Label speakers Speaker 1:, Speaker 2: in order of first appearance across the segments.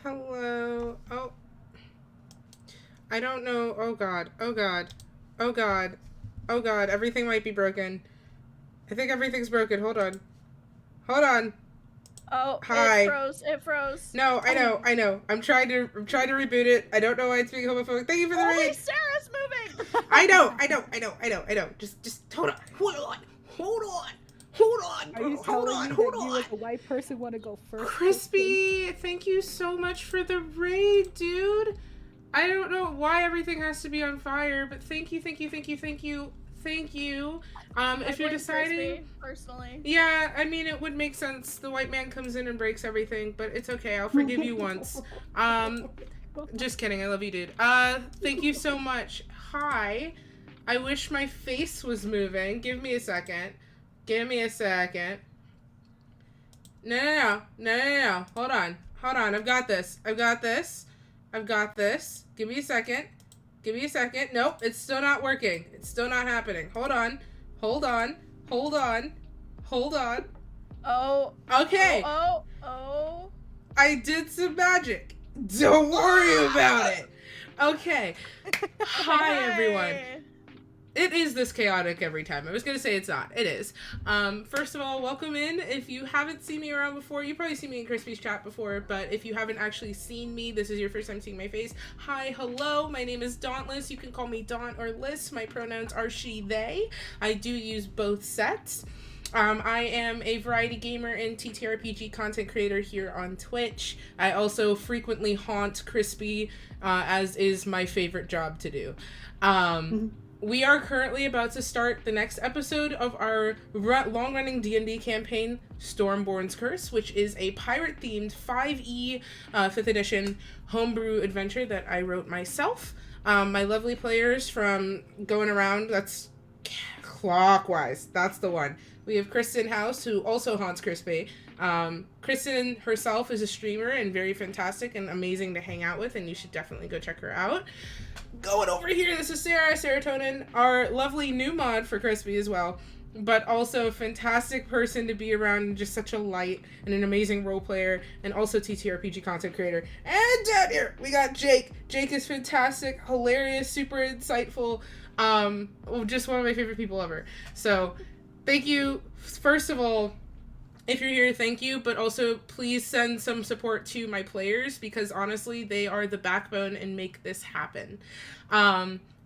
Speaker 1: Hello. Oh, I don't know. Oh god. Oh god. Oh god. Oh god. Everything might be broken. I think everything's broken. Hold on. Hold on.
Speaker 2: Oh, it
Speaker 1: Hi.
Speaker 2: froze. It froze.
Speaker 1: No, I know. I know. I'm trying to reboot it. I don't know why it's being homophobic. Thank you for the
Speaker 2: Only
Speaker 1: raid.
Speaker 2: Sarah's moving.
Speaker 1: I know. I know. Just hold on. Hold on. Hold on. Hold on,
Speaker 3: Are you
Speaker 1: bro. Hold
Speaker 3: telling
Speaker 1: on.
Speaker 3: me
Speaker 1: Hold
Speaker 3: that you
Speaker 1: on.
Speaker 3: as a white person want to go first, Kristen?
Speaker 1: Crispy, thank you so much for the raid, dude. I don't know why everything has to be on fire, but thank you, thank you, thank you, thank you, thank you.
Speaker 2: I
Speaker 1: If you're
Speaker 2: blame
Speaker 1: deciding,
Speaker 2: Crispy, personally.
Speaker 1: yeah, I mean, it would make sense. The white man comes in and breaks everything, but it's okay. I'll forgive you once. Um, just kidding. I love you, dude. Thank you so much. Hi. I wish my face was moving. Give me a second. Give me a second. No. Hold on. Hold on. I've got this. I've got this. I've got this. Give me a second. Give me a second. Nope, it's still not working. It's still not happening. Hold on. Hold on. Hold on. Hold on.
Speaker 2: Oh.
Speaker 1: Okay.
Speaker 2: Oh.
Speaker 1: I did some magic. Don't worry about it. Okay. Hi, everyone. It is this chaotic every time. I was going to say it's not. It is. First of all, welcome in. If you haven't seen me around before, you probably seen me in Crispy's chat before, but if you haven't actually seen me, this is your first time seeing my face. Hi, hello. My name is Dauntless. You can call me Daunt or Liz. My pronouns are she, they. I do use both sets. I am a variety gamer and TTRPG content creator here on Twitch. I also frequently haunt Crispy, as is my favorite job to do. We are currently about to start the next episode of our long-running D&D campaign, Stormborn's Curse, which is a pirate-themed 5e 5th edition homebrew adventure that I wrote myself. My lovely players from going around, that's clockwise, that's the one. We have Kristen House, who also haunts Crispy. Kristen herself is a streamer and very fantastic and amazing to hang out with, and you should definitely go check her out. Going over here, this is Sarah Serotonin, our lovely new mod for Crispy as well, but also a fantastic person to be around, and just such a light and an amazing role player, and also TTRPG content creator. And down here, we got Jake. Jake is fantastic, hilarious, super insightful, just one of my favorite people ever. So, thank you, first of all. If you're here, thank you, but also please send some support to my players, because honestly, they are the backbone and make this happen.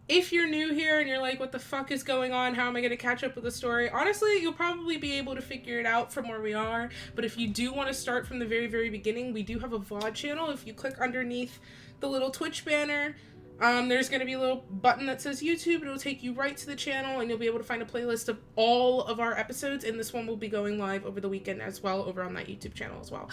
Speaker 1: If you're new here and you're like, what the fuck is going on? How am I going to catch up with the story? Honestly, you'll probably be able to figure it out from where we are, but if you do want to start from the very, very beginning, we do have a VOD channel. If you click underneath the little Twitch banner, there's going to be a little button that says YouTube. It'll take you right to the channel, and you'll be able to find a playlist of all of our episodes, and this one will be going live over the weekend as well over on that YouTube channel as well.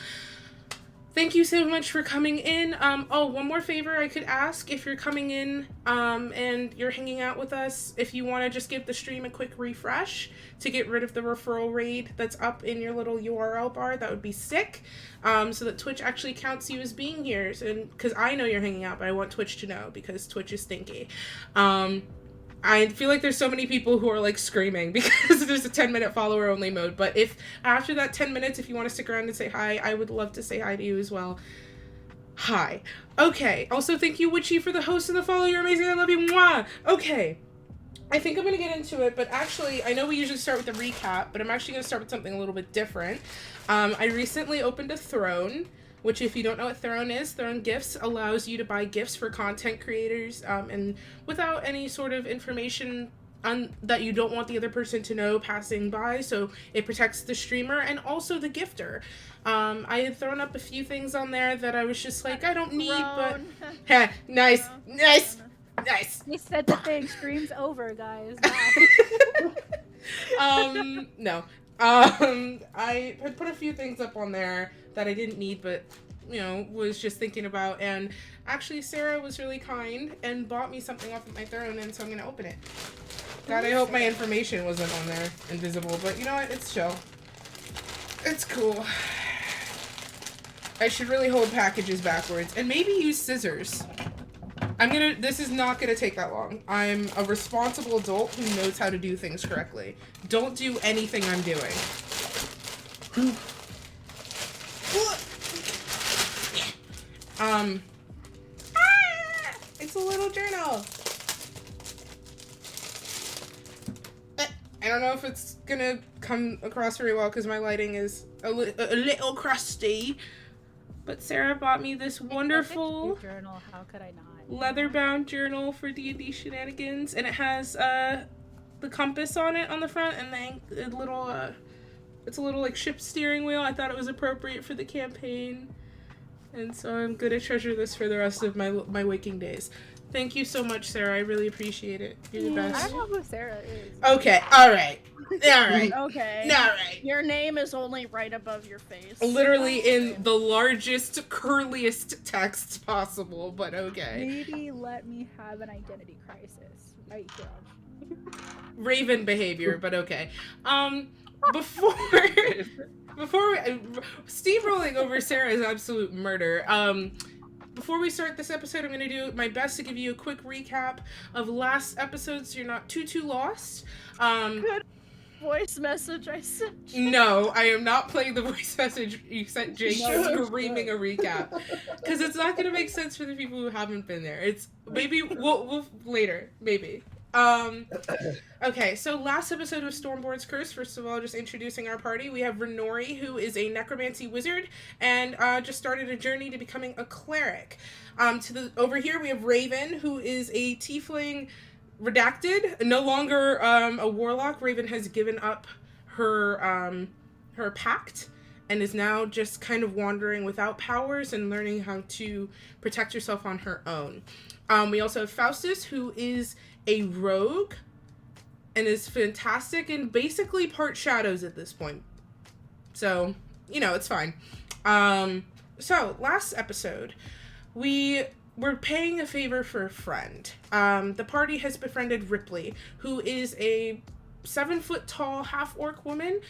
Speaker 1: Thank you so much for coming in. One more favor I could ask. If you're coming in and you're hanging out with us, if you want to just give the stream a quick refresh to get rid of the referral raid that's up in your little URL bar, that would be sick. So that Twitch actually counts you as being here. And because I know you're hanging out, but I want Twitch to know, because Twitch is stinky. I feel like there's so many people who are like screaming because there's a 10-minute follower only mode. But if after that 10 minutes, if you want to stick around and say hi, I would love to say hi to you as well. Hi. Okay. Also, thank you, Witchy, for the host and the follow. You're amazing. I love you. Mwah. Okay. I think I'm going to get into it, but actually, I know we usually start with a recap, but I'm actually going to start with something a little bit different. I recently opened a Throne, which, if you don't know what Throne is, Throne Gifts allows you to buy gifts for content creators, and without any sort of information that you don't want the other person to know passing by, so it protects the streamer and also the gifter. I had thrown up a few things on there that I was just like, I don't need, but... Heh, nice.
Speaker 3: He said the thing. Stream's over, guys.
Speaker 1: No. I had put a few things up on there that I didn't need, but, was just thinking about, and actually Sarah was really kind and bought me something off of my Throne, and so I'm gonna open it. God, I hope my information wasn't on there, invisible, but you know what, it's chill. It's cool. I should really hold packages backwards, and maybe use scissors. This is not gonna take that long. I'm a responsible adult who knows how to do things correctly. Don't do anything I'm doing. It's a little journal. I don't know if it's gonna come across very well because my lighting is a little crusty. But Sarah bought me this wonderful
Speaker 3: journal. How could I not?
Speaker 1: Leather-bound journal for D&D shenanigans, and it has the compass on it on the front, and the little it's a little like ship steering wheel. I thought it was appropriate for the campaign, and so I'm gonna treasure this for the rest of my waking days. Thank you so much, Sarah. I really appreciate it. You're the best.
Speaker 3: I don't know who Sarah is.
Speaker 1: Okay, alright. Alright.
Speaker 2: Okay.
Speaker 1: Alright.
Speaker 2: Your name is only right above your face.
Speaker 1: Literally in the largest, curliest text possible, but okay.
Speaker 3: Maybe let me have an identity crisis. Right here.
Speaker 1: Raven behavior, but okay. Before steamrolling over Sarah's absolute murder, before we start this episode, I'm going to do my best to give you a quick recap of last episode so you're not too lost.
Speaker 2: Good voice message I sent you.
Speaker 1: No, I am not playing the voice message you sent Jake just screaming a recap. Because it's not going to make sense for the people who haven't been there. It's maybe, we'll later, maybe. Okay, so last episode of Stormborn's Curse, first of all, just introducing our party. We have Renori, who is a necromancy wizard, and just started a journey to becoming a cleric. Over here we have Raven, who is a tiefling redacted, no longer a warlock. Raven has given up her pact and is now just kind of wandering without powers and learning how to protect herself on her own. We also have Faustus, who is a rogue and is fantastic and basically part shadows at this point. So, it's fine. So last episode, we were paying a favor for a friend. The party has befriended Ripley, who is a 7-foot tall half-orc woman.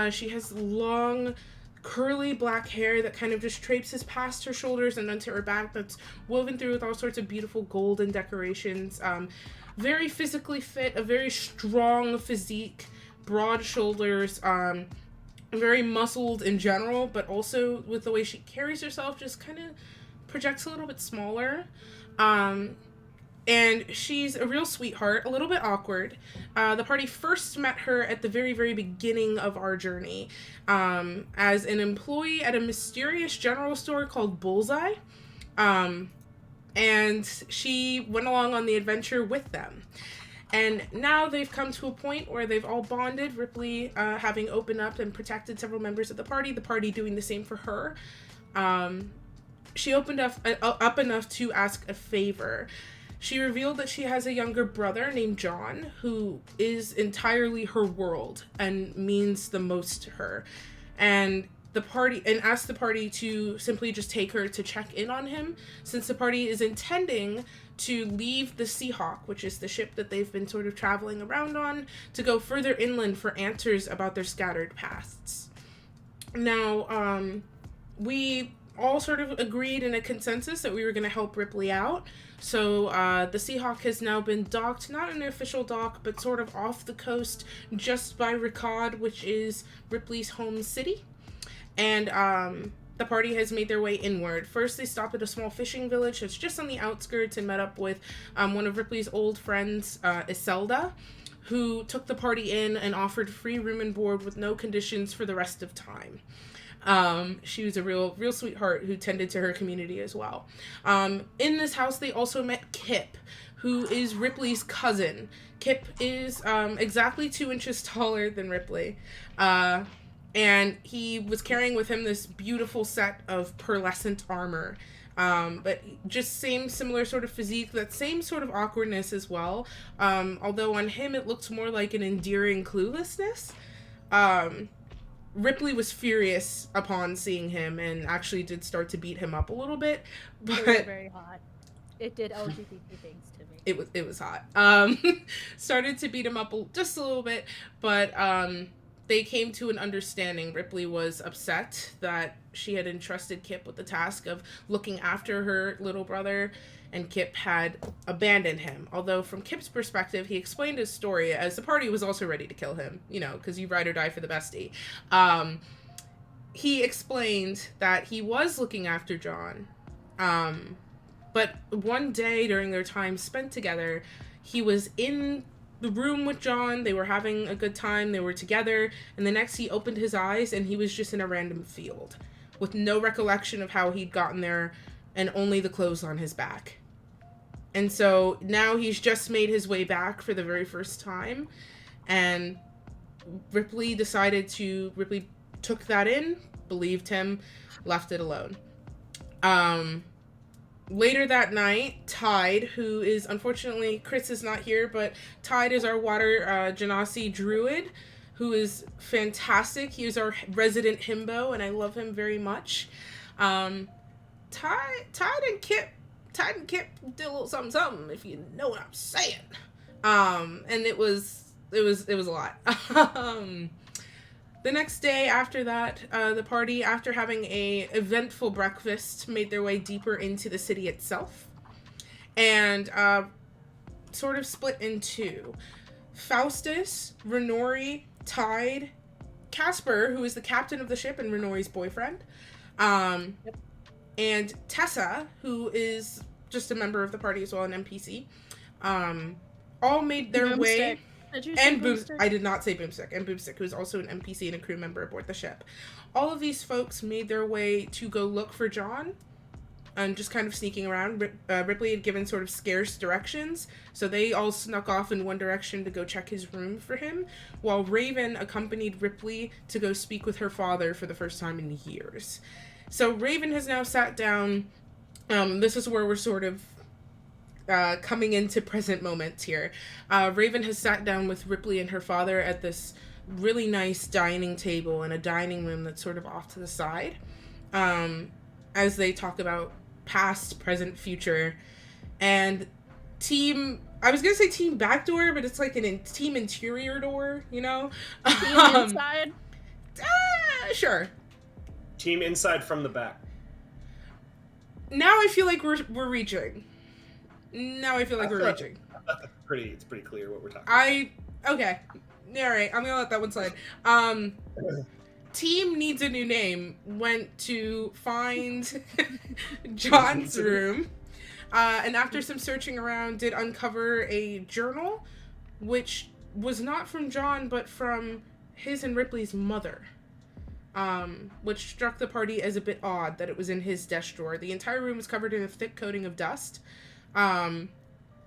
Speaker 1: She has long, curly black hair that kind of just traipses past her shoulders and onto her back, that's woven through with all sorts of beautiful golden decorations. Very physically fit, a very strong physique, broad shoulders, very muscled in general, but also with the way she carries herself just kind of projects a little bit smaller. And she's a real sweetheart, a little bit awkward. The party first met her at the very, very beginning of our journey as an employee at a mysterious general store called Bullseye. And she went along on the adventure with them. And now they've come to a point where they've all bonded, Ripley having opened up and protected several members of the party doing the same for her. She opened up enough to ask a favor. She revealed that she has a younger brother named John, who is entirely her world and means the most to her. And asked the party to simply just take her to check in on him, since the party is intending to leave the Seahawk, which is the ship that they've been sort of traveling around on, to go further inland for answers about their scattered pasts. Now, we all sort of agreed in a consensus that we were going to help Ripley out. So the Seahawk has now been docked, not an official dock, but sort of off the coast just by Ricard, which is Ripley's home city. And the party has made their way inward. First, they stopped at a small fishing village that's just on the outskirts and met up with one of Ripley's old friends, Iselda, who took the party in and offered free room and board with no conditions for the rest of time. She was a real sweetheart who tended to her community as well. In this house, they also met Kip, who is Ripley's cousin. Kip is exactly 2 inches taller than Ripley. And he was carrying with him this beautiful set of pearlescent armor. But just similar sort of physique, that same sort of awkwardness as well. Although on him it looked more like an endearing cluelessness. Ripley was furious upon seeing him and actually did start to beat him up a little bit. But
Speaker 3: it was very hot. It did LGBT things to me.
Speaker 1: It was hot. Started to beat him up just a little bit, but they came to an understanding. Ripley was upset that she had entrusted Kip with the task of looking after her little brother, and Kip had abandoned him. Although from Kip's perspective, he explained his story as the party was also ready to kill him, because you ride or die for the bestie. He explained that he was looking after John, But one day during their time spent together, he was in the room with John. They were having a good time. They were together. And the next he opened his eyes and he was just in a random field with no recollection of how he'd gotten there and only the clothes on his back. And so now he's just made his way back for the very first time. And Ripley took that in, believed him, left it alone. Later that night, Tide, who is, unfortunately, Chris is not here, but Tide is our water genasi druid, who is fantastic. He is our resident himbo, and I love him very much. Tide and Kip did a little something, if you know what I'm saying. And it was a lot. The next day after that, the party, after having a eventful breakfast, made their way deeper into the city itself, and sort of split in two. Faustus, Renori, Tide, Casper, who is the captain of the ship and Renori's boyfriend, and Tessa, who is just a member of the party as well, an NPC, all made their way...
Speaker 2: Did you say Boomstick?
Speaker 1: I did not say Boomstick. And Boomstick, who's also an NPC and a crew member aboard the ship. All of these folks made their way to go look for John, and just kind of sneaking around. Ripley had given sort of scarce directions, so they all snuck off in one direction to go check his room for him, while Raven accompanied Ripley to go speak with her father for the first time in years. So Raven has now sat down. This is where we're sort of coming into present moments here. Raven has sat down with Ripley and her father at this really nice dining table in a dining room that's sort of off to the side, as they talk about past, present, future, and I was gonna say team backdoor, but it's like team interior door, you know?
Speaker 2: Team inside?
Speaker 1: Sure.
Speaker 4: Team inside from the back.
Speaker 1: Now I feel like we're reaching. We're reaching.
Speaker 4: It's pretty clear what we're talking about.
Speaker 1: Okay. Alright, I'm gonna let that one slide. Team needs a new name. Went to find John's room. And after some searching around, did uncover a journal, which was not from John, but from his and Ripley's mother. Which struck the party as a bit odd that it was in his desk drawer. The entire room was covered in a thick coating of dust. And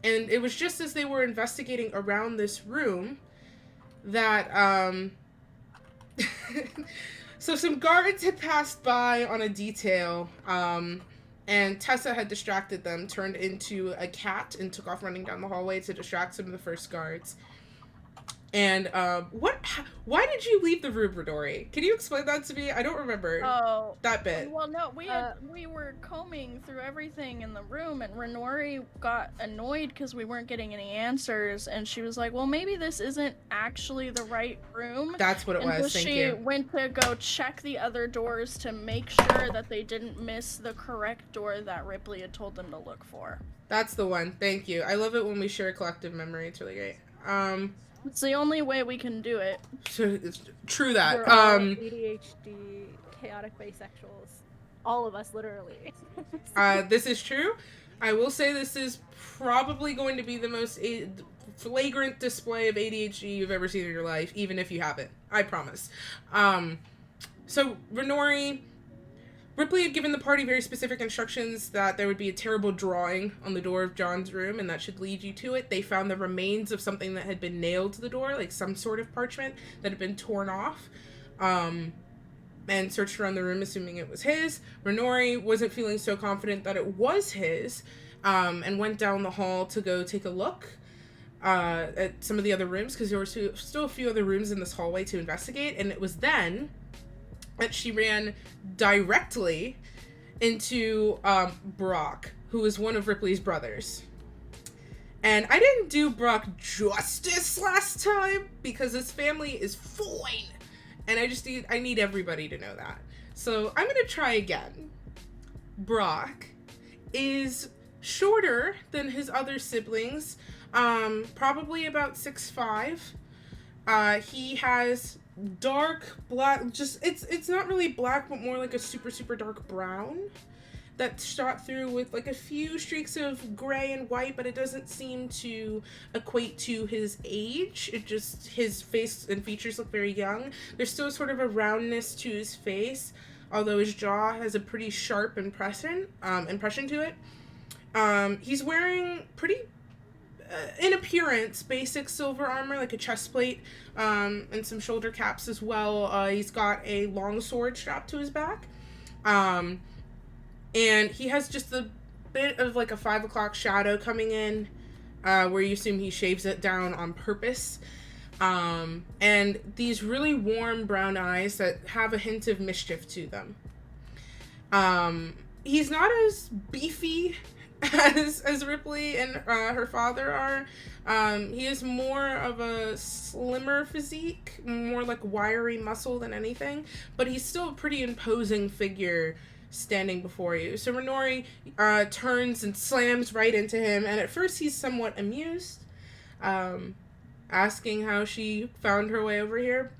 Speaker 1: it was just as they were investigating around this room that, so some guards had passed by on a detail, and Tessa had distracted them, turned into a cat, and took off running down the hallway to distract some of the first guards. And, why did you leave the room, Renori? Can you explain that to me? I don't remember that bit.
Speaker 2: Well, no, we were combing through everything in the room, and Renori got annoyed because we weren't getting any answers, and she was like, well, maybe this isn't actually the right room.
Speaker 1: That's what it was,
Speaker 2: thank you. She went to go check the other doors to make sure that they didn't miss the correct door that Ripley had told them to look for.
Speaker 1: That's the one, thank you. I love it when we share a collective memory, it's really great.
Speaker 2: It's the only way we can do it.
Speaker 1: It's true that.
Speaker 3: We're all ADHD, chaotic bisexuals. All of us, literally.
Speaker 1: This is true. I will say this is probably going to be the most flagrant display of ADHD you've ever seen in your life, even if you haven't. I promise. So, Ripley had given the party very specific instructions that there would be a terrible drawing on the door of John's room, and that should lead you to it. They found the remains of something that had been nailed to the door, like some sort of parchment that had been torn off, and searched around the room, assuming it was his. Renori wasn't feeling so confident that it was his, and went down the hall to go take a look at some of the other rooms, because there were still a few other rooms in this hallway to investigate, and it was then that she ran directly into Brock, who is one of Ripley's brothers. And I didn't do Brock justice last time because his family is fine, and I need everybody to know that. So I'm gonna try again. Brock is shorter than his other siblings, probably about 6'5". He has dark black, it's not really black, but more like a super, super dark brown. that's shot through with like a few streaks of gray and white, but it doesn't seem to equate to his age. It just, his face and features look very young. There's still sort of a roundness to his face, although his jaw has a pretty sharp impression to it. He's wearing pretty, in appearance, basic silver armor, like a chest plate, and some shoulder caps as well. He's got a long sword strapped to his back. And he has just a bit of like a 5 o'clock shadow coming in, where you assume he shaves it down on purpose. And these really warm brown eyes that have a hint of mischief to them. He's not as beefy as Ripley and her father are. He is more of a slimmer physique, more like wiry muscle than anything, but he's still a pretty imposing figure standing before you. So Renori turns and slams right into him, and at first he's somewhat amused, asking how she found her way over here.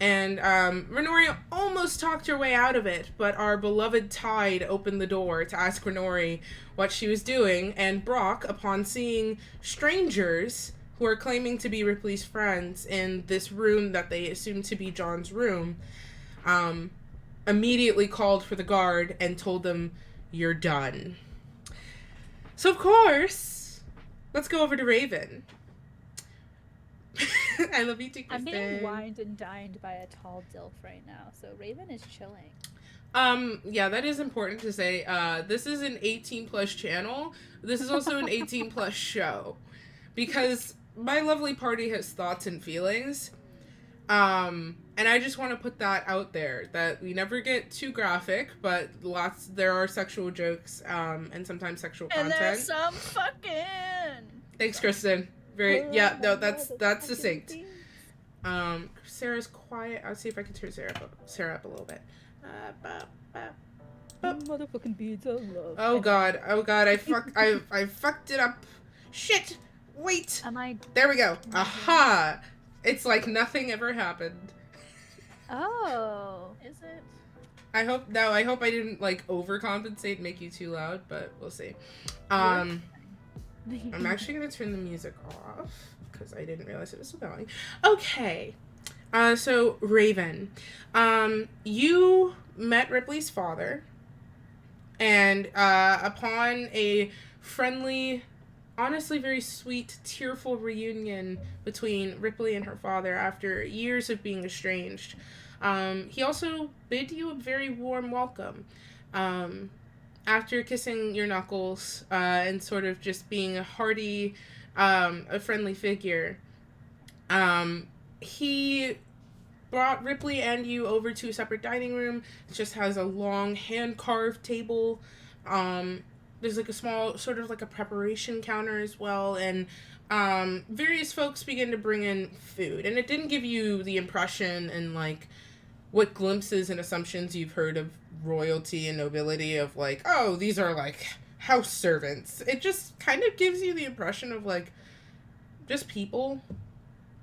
Speaker 1: And Renori almost talked her way out of it, but our beloved Tide opened the door to ask Renori what she was doing, and Brock, upon seeing strangers who are claiming to be Ripley's friends in this room that they assume to be John's room, immediately called for the guard and told them, "You're done." So of course, let's go over to Raven. I love you too, Kristen.
Speaker 3: I'm being wined and dined by a tall dilf right now, so Raven is chilling.
Speaker 1: Yeah, that is important to say. This is an 18 plus channel. This is also an 18 plus show, because my lovely party has thoughts and feelings. And I just want to put that out there, that we never get too graphic, but there are sexual jokes, and sometimes sexual content.
Speaker 2: And there's some fucking.
Speaker 1: Thanks, Kristen. Yeah, no, that's succinct. Sarah's quiet. I'll see if I can turn Sarah up a little bit.
Speaker 3: Motherfucking beads of love.
Speaker 1: Oh god, I fucked it up. Shit! Wait! There we go. Aha! It's like nothing ever happened.
Speaker 3: Oh.
Speaker 2: Is it?
Speaker 1: I hope I didn't like overcompensate and make you too loud, but we'll see. I'm actually gonna turn the music off because I didn't realize it was still going. Okay. So Raven, you met Ripley's father, and upon a friendly, honestly very sweet, tearful reunion between Ripley and her father after years of being estranged, he also bid you a very warm welcome. After kissing your knuckles, and sort of just being a hearty, a friendly figure, he brought Ripley and you over to a separate dining room. It just has a long hand-carved table. There's like a small, sort of like a preparation counter as well, and various folks begin to bring in food. And it didn't give you the impression and like what glimpses and assumptions you've heard of royalty and nobility of like, oh, these are like house servants. It just kind of gives you the impression of like just people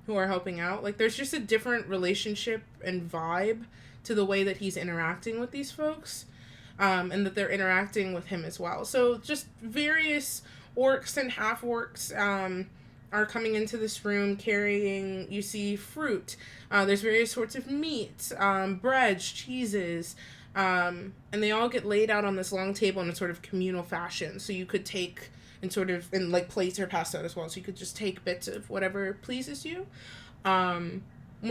Speaker 1: who are helping out. Like there's just a different relationship and vibe to the way that he's interacting with these folks, and that they're interacting with him as well. So just various orcs and half orcs are coming into this room carrying, you see, fruit. There's various sorts of meats, breads, cheeses, and they all get laid out on this long table in a sort of communal fashion. So you could take and like plates are passed out as well. So you could just take bits of whatever pleases you. One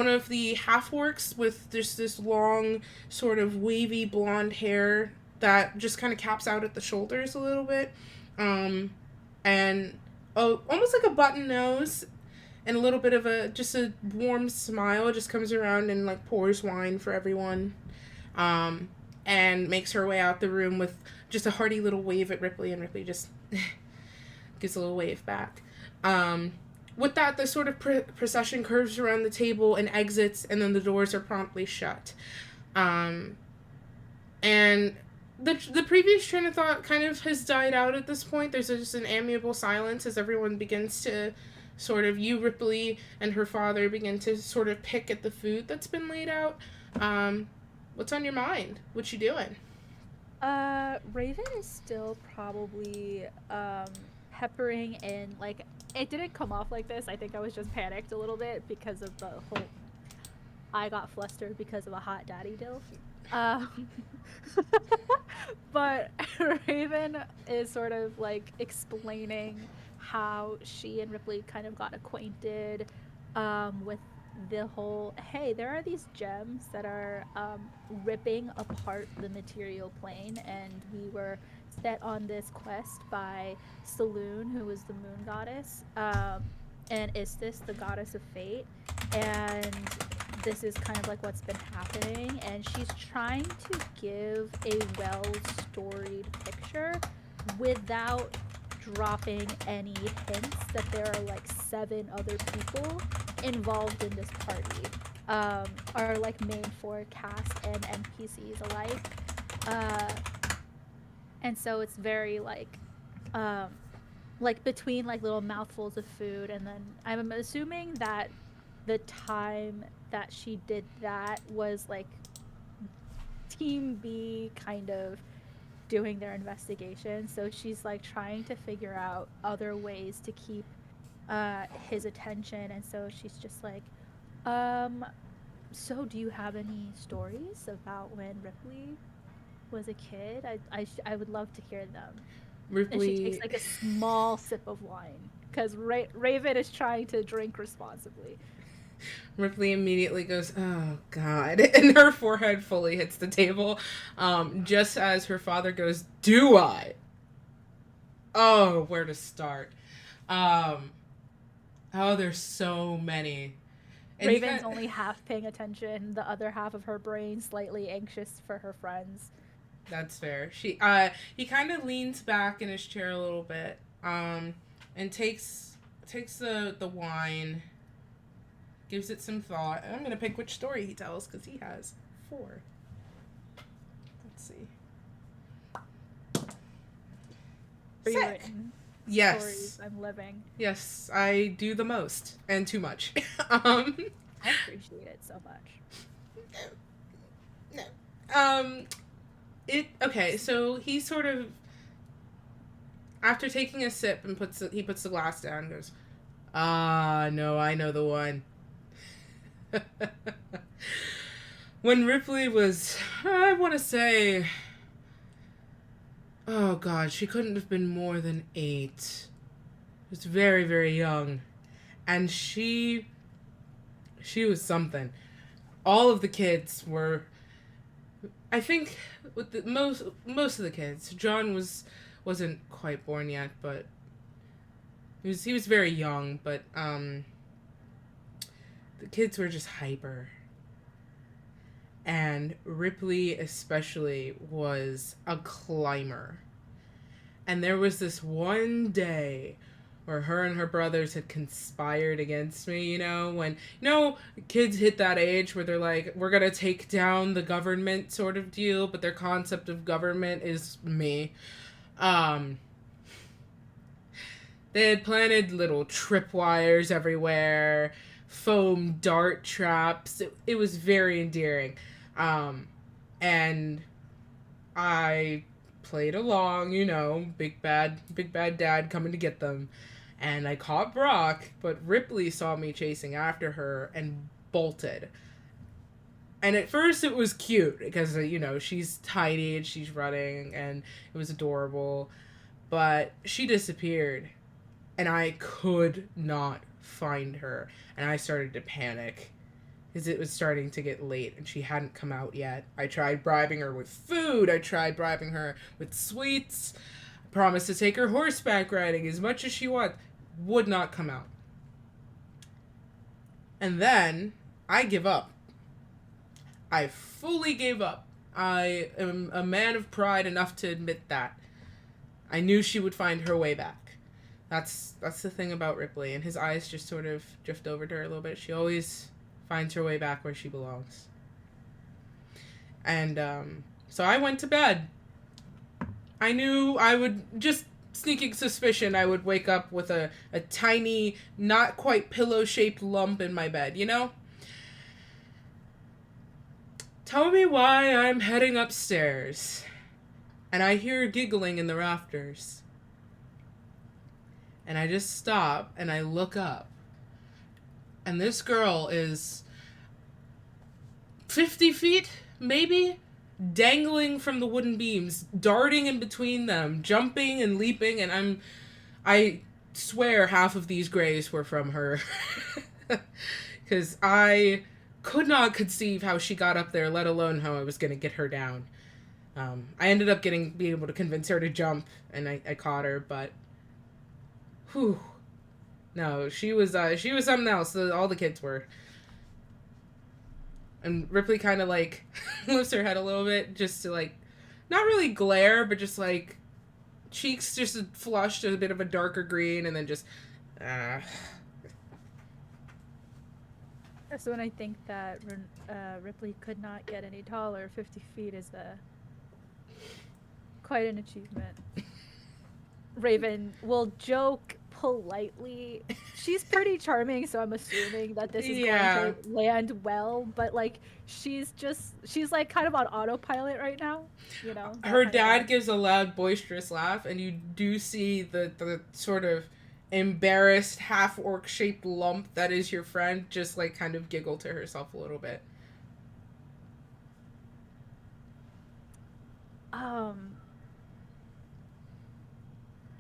Speaker 1: of the half orcs with just this long sort of wavy blonde hair that just kind of caps out at the shoulders a little bit. And almost like a button nose and a little bit of a warm smile just comes around and like pours wine for everyone. And makes her way out the room with just a hearty little wave at Ripley, and Ripley just gives a little wave back. With that, the sort of procession curves around the table and exits, and then the doors are promptly shut. And the previous train of thought kind of has died out at this point. There's just an amiable silence as everyone begins to sort of, Ripley and her father begin to sort of pick at the food that's been laid out. What's on your mind? What you doing?
Speaker 3: Raven is still probably peppering in, like, it didn't come off like this. I think I was just panicked a little bit because of the whole I got flustered because of a hot daddy dilf. Um, but Raven is sort of like explaining how she and Ripley kind of got acquainted with the whole, hey, there are these gems that are ripping apart the material plane, and we were set on this quest by Saloon, who is the moon goddess, and Istis, the goddess of fate, and this is kind of like what's been happening, and she's trying to give a well-storied picture without dropping any hints that there are like 7 other people involved in this party, are like main for cast and NPCs alike, and so it's very like between like little mouthfuls of food, and then I'm assuming that the time that she did that was like Team B kind of doing their investigation, so she's like trying to figure out other ways to keep his attention, and so she's just like, so do you have any stories about when Ripley was a kid? I would love to hear them.
Speaker 1: Ripley...
Speaker 3: And she takes like a small sip of wine because Raven is trying to drink responsibly.
Speaker 1: Ripley immediately goes, oh, God. And her forehead fully hits the table. Just as her father goes, do I? Oh, where to start? Oh, there's so many. And
Speaker 3: Raven's only half paying attention. The other half of her brain slightly anxious for her friends.
Speaker 1: That's fair. He kind of leans back in his chair a little bit, and takes the wine, gives it some thought. I'm going to pick which story he tells, because he has 4. Let's see. Sick. Yes.
Speaker 3: Stories I'm living.
Speaker 1: Yes, I do the most, and too much.
Speaker 3: I appreciate it so much.
Speaker 1: No. Okay, so he sort of, after taking a sip and he puts the glass down and goes, no, I know the one. When Ripley was, I want to say, oh God, she couldn't have been more than 8. She was very, very young. And she was something. All of the kids were, I think, with the most of the kids, John wasn't quite born yet, but he was very young, but the kids were just hyper. And Ripley especially was a climber. And there was this one day where her and her brothers had conspired against me, when, kids hit that age where they're like, we're gonna take down the government sort of deal, but their concept of government is me. They had planted little tripwires everywhere, foam dart traps. It was very endearing. And I played along, big bad dad coming to get them. And I caught Brock, but Ripley saw me chasing after her and bolted. And at first it was cute because, she's tiny and she's running and it was adorable. But she disappeared and I could not find her. And I started to panic because it was starting to get late and she hadn't come out yet. I tried bribing her with food. I tried bribing her with sweets. I promised to take her horseback riding as much as she wanted. Would not come out. And then I give up. I fully gave up. I am a man of pride enough to admit that. I knew she would find her way back. That's the thing about Ripley, and his eyes just sort of drift over to her a little bit. She always finds her way back where she belongs. And so I went to bed. I knew I would just sneaking suspicion I would wake up with a tiny, not quite pillow-shaped lump in my bed, Tell me why I'm heading upstairs. and I hear giggling in the rafters. And I just stop and I look up. And this girl is 50 feet, maybe, dangling from the wooden beams, darting in between them, jumping and leaping, and I swear half of these grays were from her. Because I could not conceive how she got up there, let alone how I was going to get her down. I ended up being able to convince her to jump, and I caught her, but whew. No, she was something else. All the kids were. And Ripley kind of, like, lifts her head a little bit, just to, like, not really glare, but just, like, cheeks just flushed a bit of a darker green, and then just,
Speaker 3: So when I think that Ripley could not get any taller, 50 feet is quite an achievement. Raven will joke politely. She's pretty charming, so I'm assuming that this is going to land well, but like she's like kind of on autopilot right now, you know.
Speaker 1: Her dad gives a loud boisterous laugh, and you do see the sort of embarrassed half orc shaped lump that is your friend just like kind of giggle to herself a little bit.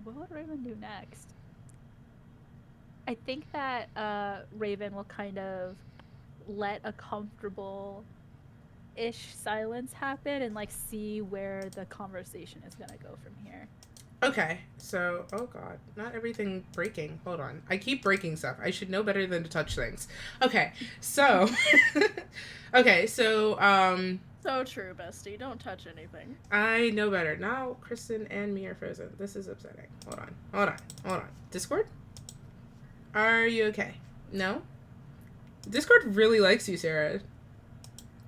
Speaker 3: What would Raven do next? I think that Raven will kind of let a comfortable-ish silence happen and like see where the conversation is gonna go from here.
Speaker 1: Okay, so oh god, not everything breaking. Hold on, I keep breaking stuff. I should know better than to touch things. Okay, so
Speaker 2: So true, bestie. Don't touch anything.
Speaker 1: I know better. Now Kristen and me are frozen. This is upsetting. Hold on. Discord? Are you okay? No? Discord really likes you, Sarah.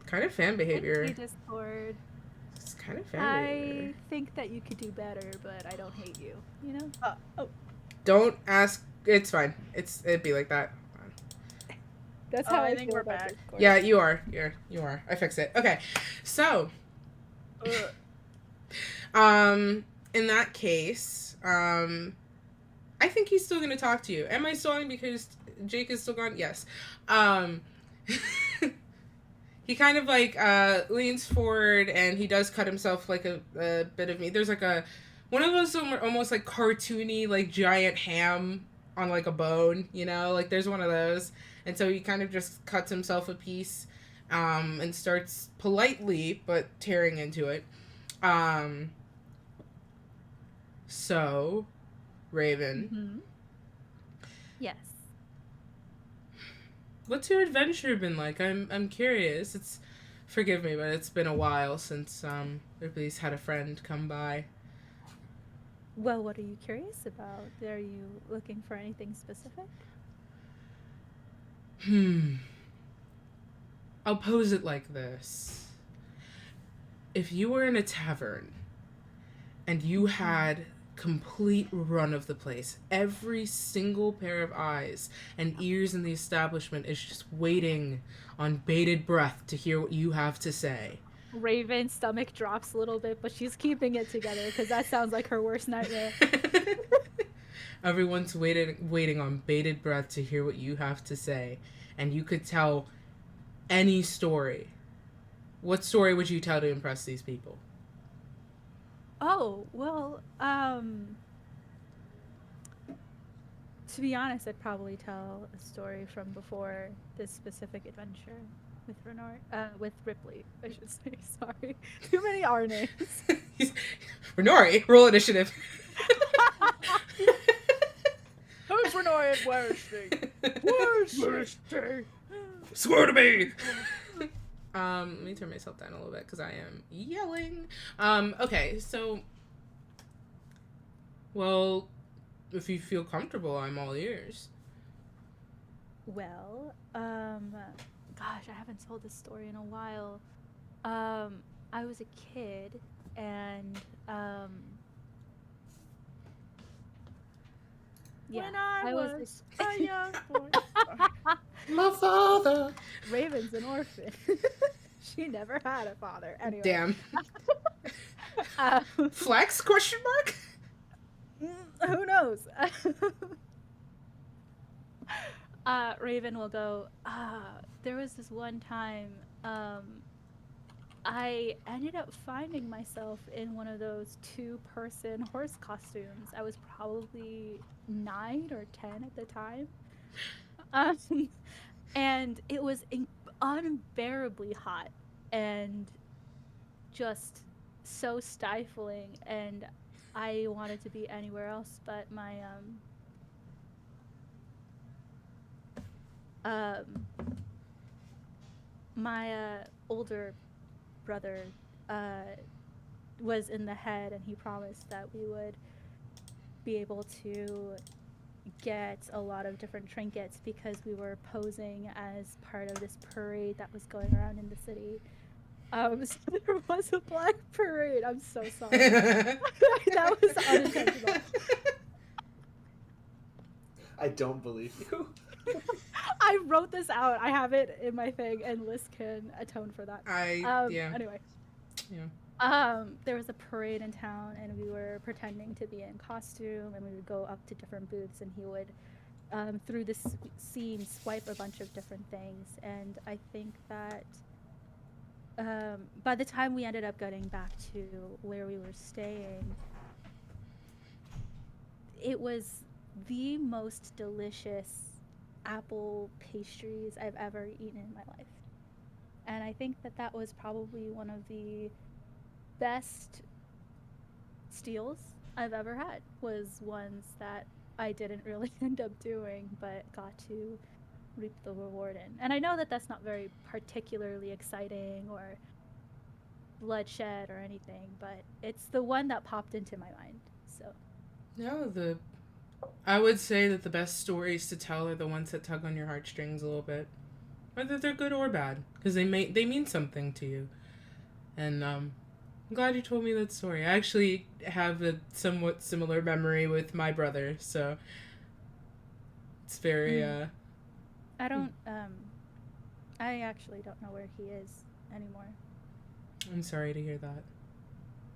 Speaker 1: Kind of fan behavior.
Speaker 3: Thank you, Discord.
Speaker 1: It's kind of fan behavior.
Speaker 3: I think that you could do better, but I don't hate you, you know?
Speaker 1: Don't ask. It's fine. It'd be like that.
Speaker 3: That's how
Speaker 2: I think we're back.
Speaker 3: Discord.
Speaker 1: Yeah, you are. You are. I fixed it. Okay. So, in that case, I think he's still going to talk to you. Am I stalling because Jake is still gone? Yes. He kind of like leans forward and he does cut himself like a bit of meat. There's like one of those almost like cartoony like giant ham on like a bone, you know, like there's one of those. And so he kind of just cuts himself a piece and starts politely but tearing into it. So, Raven.
Speaker 3: Mm-hmm. Yes.
Speaker 1: What's your adventure been like? I'm curious. Forgive me, but it's been a while since Ripley's had a friend come by.
Speaker 3: Well, what are you curious about? Are you looking for anything specific?
Speaker 1: I'll pose it like this. If you were in a tavern and you had complete run of the place, every single pair of eyes and ears in the establishment is just waiting on bated breath to hear what you have to say.
Speaker 3: Raven's stomach drops a little bit, but she's keeping it together because that sounds like her worst nightmare.
Speaker 1: Everyone's waiting on bated breath to hear what you have to say, and you could tell any story. What story would you tell to impress these people?
Speaker 3: Oh, well, to be honest, I'd probably tell a story from before this specific adventure with Ripley, I should say. Sorry. Too many R names.
Speaker 1: Renori, roll initiative.
Speaker 2: Who's Renori and where is she? Where's she?
Speaker 4: Swear to me!
Speaker 1: Let me turn myself down a little bit because I am yelling. Okay, so, well, if you feel comfortable, I'm all ears.
Speaker 3: Well, gosh, I haven't told this story in a while. I was a kid, and, yeah,
Speaker 2: When I was a young boy.
Speaker 1: My father.
Speaker 3: Raven's an orphan. She never had a father. Anyway.
Speaker 1: Damn. Flex? Question mark?
Speaker 3: Who knows? Raven will go, there was this one time, I ended up finding myself in one of those 2-person horse costumes. I was probably 9 or 10 at the time. And it was unbearably hot and just so stifling, and I wanted to be anywhere else but my older brother was in the head, and he promised that we would be able to get a lot of different trinkets because we were posing as part of this parade that was going around in the city. So there was a black parade. I'm so sorry. That was unintentional.
Speaker 5: I don't believe you.
Speaker 3: I wrote this out. I have it in my thing, and Liz can atone for that.
Speaker 1: Yeah.
Speaker 3: Anyway.
Speaker 1: Yeah.
Speaker 3: There was a parade in town, and we were pretending to be in costume, and we would go up to different booths, and he would, through the scene, swipe a bunch of different things. And I think that by the time we ended up getting back to where we were staying, it was the most delicious apple pastries I've ever eaten in my life. And I think that that was probably one of the best steals I've ever had, was ones that I didn't really end up doing, but got to reap the reward in. And I know that that's not very particularly exciting or bloodshed or anything, but it's the one that popped into my mind. So
Speaker 1: No, I would say that the best stories to tell are the ones that tug on your heartstrings a little bit, whether they're good or bad, because they mean something to you. And I'm glad you told me that story. I actually have a somewhat similar memory with my brother, so it's very
Speaker 3: I actually don't know where he is anymore.
Speaker 1: I'm sorry to hear that.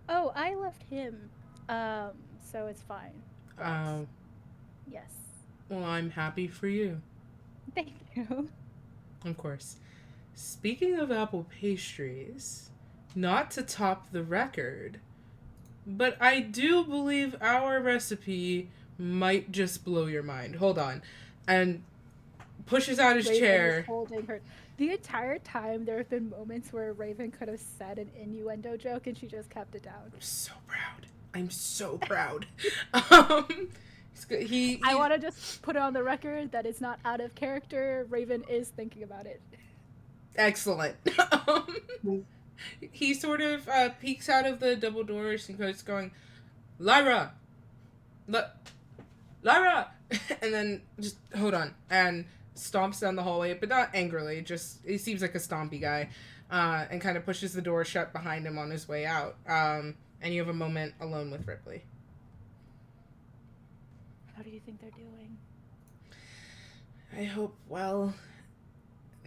Speaker 3: Oh, I left him, so it's fine. But yes.
Speaker 1: Well, I'm happy for you.
Speaker 3: Thank you.
Speaker 1: Of course. Speaking of apple pastries, not to top the record, but I do believe our recipe might just blow your mind. Hold on. And pushes out his
Speaker 3: Raven
Speaker 1: chair.
Speaker 3: is holding her. The entire time, there have been moments where Raven could have said an innuendo joke, and she just kept it down.
Speaker 1: I'm so proud. I'm so proud. I
Speaker 3: want to just put it on the record that it's not out of character. Raven is thinking about it.
Speaker 1: Excellent. He sort of peeks out of the double doors and goes going, Lyra! Lyra! And then just, hold on, and stomps down the hallway, but not angrily, just, he seems like a stompy guy, and kind of pushes the door shut behind him on his way out. And you have a moment alone with Ripley.
Speaker 3: How do you think they're doing?
Speaker 1: I hope, well,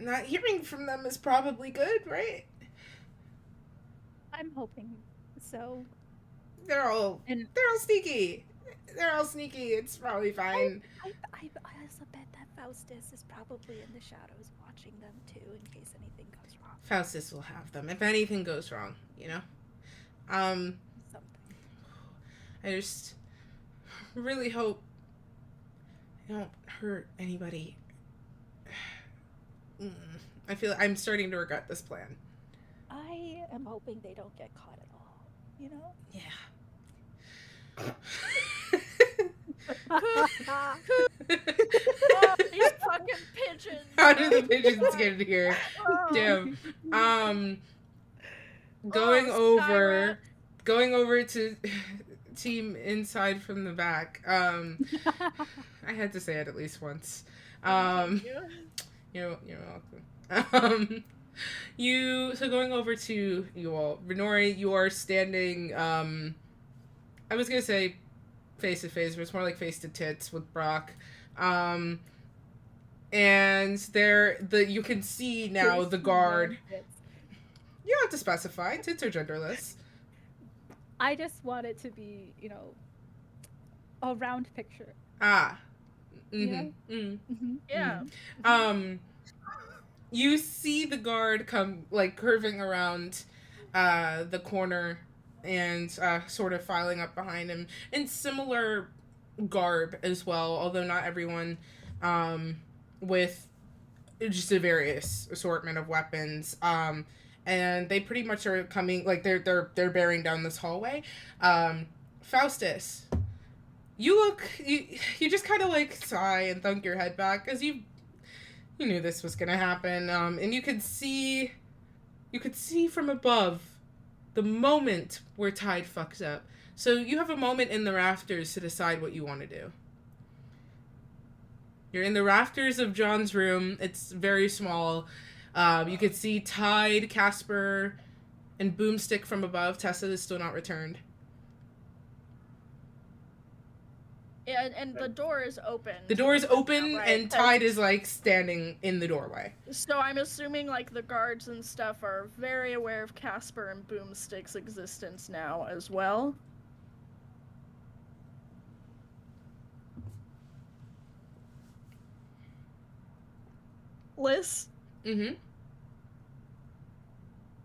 Speaker 1: not hearing from them is probably good, right?
Speaker 3: I'm hoping so.
Speaker 1: They're all sneaky. They're all sneaky. It's probably fine.
Speaker 3: I also bet that Faustus is probably in the shadows watching them too, in case anything goes wrong.
Speaker 1: Faustus will have them if anything goes wrong, you know?
Speaker 3: Something.
Speaker 1: I just really hope I don't hurt anybody. I feel I'm starting to regret this plan.
Speaker 3: I am hoping they don't get caught at all, you know?
Speaker 1: Yeah.
Speaker 2: Oh, these fucking pigeons.
Speaker 1: How did the pigeons get here? Damn. Going over to team inside from the back. I had to say it at least once. You're welcome. So going over to you all, Renori, you are standing, I was gonna say face to face, but it's more like face to tits with Brock. And you can see now the guard. You don't have to specify. Tits are genderless.
Speaker 3: I just want it to be, a round picture.
Speaker 1: Ah.
Speaker 3: You
Speaker 1: Mm-hmm.
Speaker 3: know?
Speaker 1: Mm-hmm.
Speaker 2: Yeah.
Speaker 1: You see the guard come, like, curving around the corner and sort of filing up behind him in similar garb as well, although not everyone, with just a various assortment of weapons. And they pretty much are coming, like, they're bearing down this hallway. Faustus, you just kind of, like, sigh and thunk your head back, because you knew this was gonna happen. And you could see from above the moment where Tide fucks up. So you have a moment in the rafters to decide what you want to do. You're in the rafters of John's room. It's very small. You could see Tide, Casper, and Boomstick from above. Tessa is still not returned.
Speaker 2: Yeah, and the door is open.
Speaker 1: The door is open,
Speaker 2: right?
Speaker 1: and Tide is, like, standing in the doorway.
Speaker 2: So I'm assuming, like, the guards and stuff are very aware of Casper and Boomstick's existence now as well. Liz,
Speaker 1: Mm-hmm.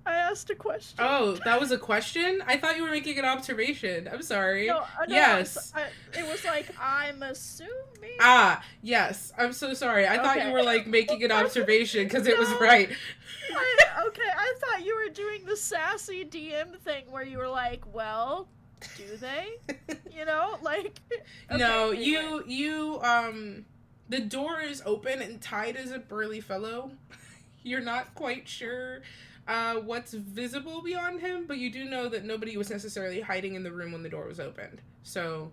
Speaker 2: I asked a question.
Speaker 1: Oh, that was a question? I thought you were making an observation. I'm sorry.
Speaker 2: No,
Speaker 1: Yes.
Speaker 2: it was like, I'm assuming.
Speaker 1: Ah, yes. I'm so sorry. I thought you
Speaker 2: Okay.
Speaker 1: were, like, making an observation because it was
Speaker 2: No.
Speaker 1: right.
Speaker 2: I thought you were doing the sassy DM thing where you were like, well, do they? You know, like. Okay,
Speaker 1: No,
Speaker 2: anyway.
Speaker 1: the door is open and Tide is a burly fellow. You're not quite sure what's visible beyond him, but you do know that nobody was necessarily hiding in the room when the door was opened. So,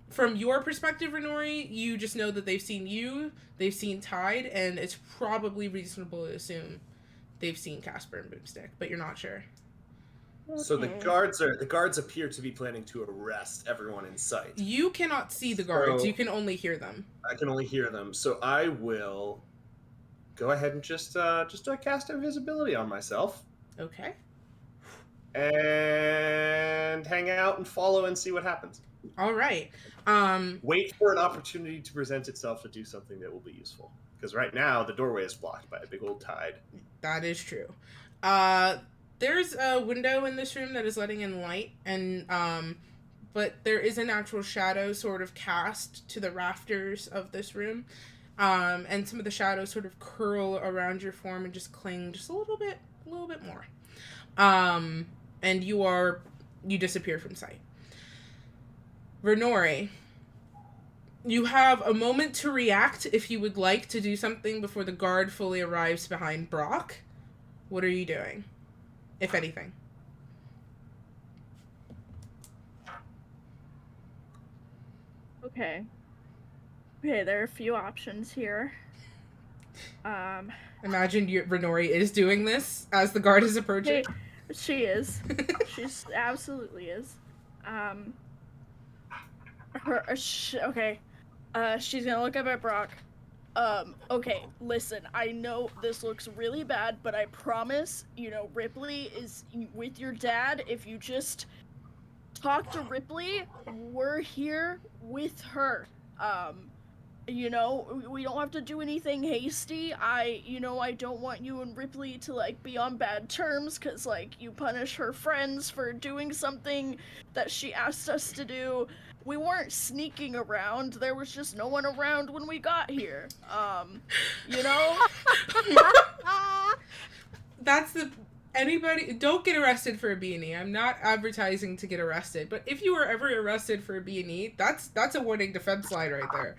Speaker 1: from your perspective, Renori, you just know that they've seen you, they've seen Tide, and it's probably reasonable to assume they've seen Casper and Boomstick, but you're not sure.
Speaker 5: So the
Speaker 2: Okay.
Speaker 5: guards appear to be planning to arrest everyone in sight.
Speaker 1: You cannot see the guards,
Speaker 5: So-
Speaker 1: you can only hear them.
Speaker 5: I can only hear them, so I will go ahead and just do a cast invisibility on myself
Speaker 1: Okay.
Speaker 5: and hang out and follow and see what happens.
Speaker 1: All right.
Speaker 5: Wait for an opportunity to present itself to do something that will be useful. Because right now the doorway is blocked by a big old Tide.
Speaker 1: That is true. There's a window in this room that is letting in light, and but there is an actual shadow sort of cast to the rafters of this room, and some of the shadows sort of curl around your form and just cling just a little bit more, and you disappear from sight. Renori, you have a moment to react if you would like to do something before the guard fully arrives behind Brock. What are you doing, if anything?
Speaker 2: Okay. Okay, there are a few options here.
Speaker 1: Imagine Renori is doing this as the guard is approaching.
Speaker 2: She is. She's absolutely is. Okay. She's gonna look up at Brock. Okay, listen, I know this looks really bad, but I promise, Ripley is with your dad. If you just talk to Ripley, we're here with her. We don't have to do anything hasty. I don't want you and Ripley to, be on bad terms, because, you punish her friends for doing something that she asked us to do. We weren't sneaking around. There was just no one around when we got here.
Speaker 1: Anybody, don't get arrested for a B&E. I'm not advertising to get arrested, but if you were ever arrested for a B&E, that's a warning defense line right there.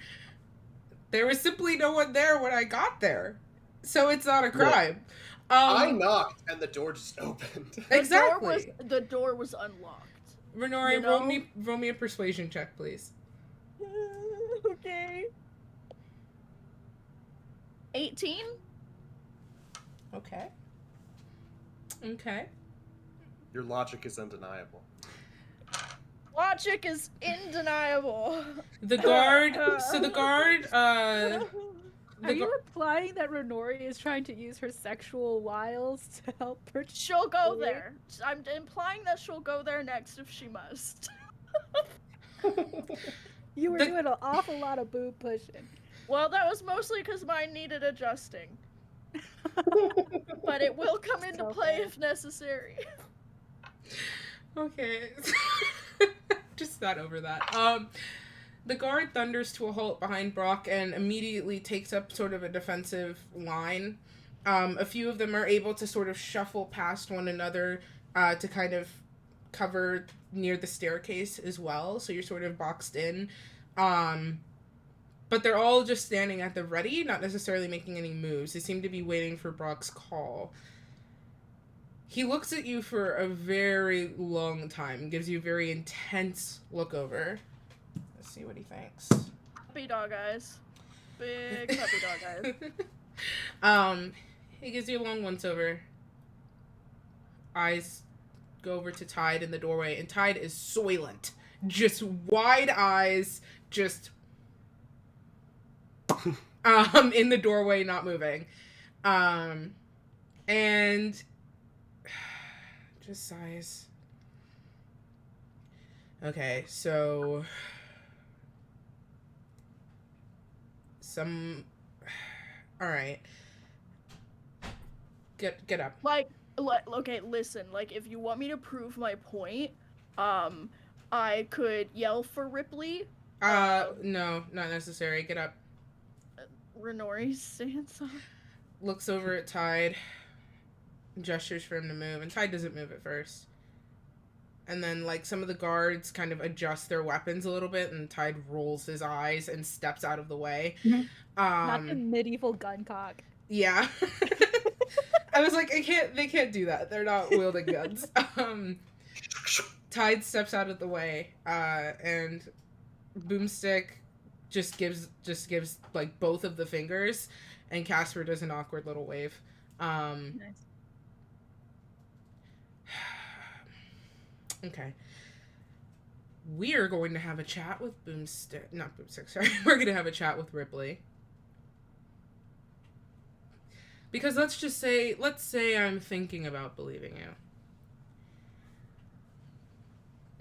Speaker 1: There was simply no one there when I got there, so it's not a crime.
Speaker 5: I knocked and the door just opened.
Speaker 1: Exactly.
Speaker 2: The door was unlocked.
Speaker 1: Renori, roll me a persuasion check, please.
Speaker 2: Okay. 18?
Speaker 1: Okay.
Speaker 5: Your logic is undeniable.
Speaker 2: Logic is undeniable.
Speaker 1: The guard,
Speaker 3: Are you implying that Renori is trying to use her sexual wiles to help her?
Speaker 2: She'll go there. I'm implying that she'll go there next if she must.
Speaker 3: You were doing an awful lot of boob pushing.
Speaker 2: Well, that was mostly because mine needed adjusting. But it will come into play if necessary.
Speaker 1: Okay. Just not over that. The guard thunders to a halt behind Brock and immediately takes up sort of a defensive line. A few of them are able to sort of shuffle past one another to kind of cover near the staircase as well, so you're sort of boxed in. But they're all just standing at the ready, not necessarily making any moves. They seem to be waiting for Brock's call. He looks at you for a very long time, gives you a very intense look over. Let's see what he thinks.
Speaker 2: Puppy dog eyes. Big puppy dog eyes.
Speaker 1: He gives you a long once over. Eyes go over to Tide in the doorway, and Tide is soylent. Just wide eyes, just in the doorway, not moving. And just sighs. Okay, so all right. Get up.
Speaker 2: Okay, listen, if you want me to prove my point, I could yell for Ripley.
Speaker 1: No, not necessary. Get up.
Speaker 2: Renori's stance on.
Speaker 1: Looks over at Tide, gestures for him to move, and Tide doesn't move at first. And then, some of the guards kind of adjust their weapons a little bit, and Tide rolls his eyes and steps out of the way.
Speaker 3: Not the medieval gun cock.
Speaker 1: Yeah. I was like, they can't do that. They're not wielding guns. Tide steps out of the way, and Boomstick just gives both of the fingers, and Casper does an awkward little wave.
Speaker 3: Nice.
Speaker 1: Okay. We are going to have a chat with not Boomstick, sorry. We're going to have a chat with Ripley. Because let's say I'm thinking about believing you.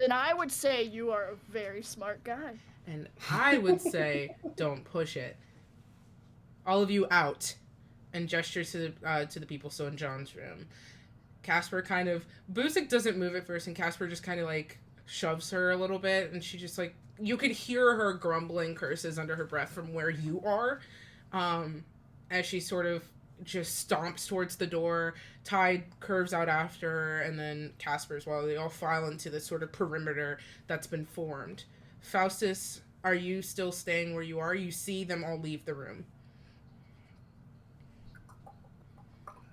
Speaker 2: Then I would say you are a very smart guy.
Speaker 1: And I would say, don't push it. All of you out. And gestures to the people still in John's room. Casper Boomstick doesn't move at first, and Casper just kind of shoves her a little bit, and she just you could hear her grumbling curses under her breath from where you are, as she sort of just stomps towards the door. Tide curves out after her, and then Casper as well. They all file into this sort of perimeter that's been formed. Faustus, are you still staying where you are? You see them all leave the room.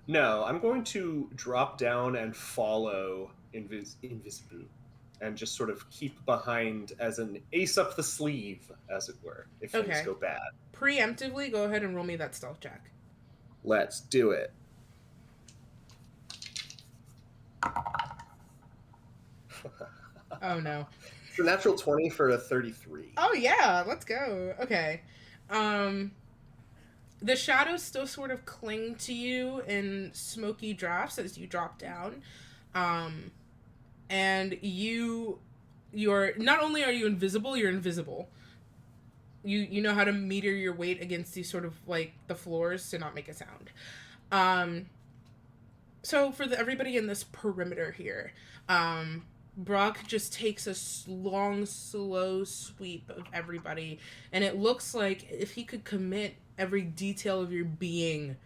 Speaker 5: No, I'm going to drop down and follow invisible, and just sort of keep behind as an ace up the sleeve, as it were, if things go bad.
Speaker 1: Preemptively, go ahead and roll me that stealth check.
Speaker 5: Let's do it.
Speaker 1: Oh no.
Speaker 5: It's a natural 20 for a 33.
Speaker 1: Oh yeah, let's go. Okay. The shadows still sort of cling to you in smoky drafts as you drop down. And you're not only are you invisible, you're invisible. You know how to meter your weight against these sort of the floors to not make a sound. So for everybody in this perimeter here, Brock just takes a long, slow sweep of everybody, and it looks like if he could commit every detail of your being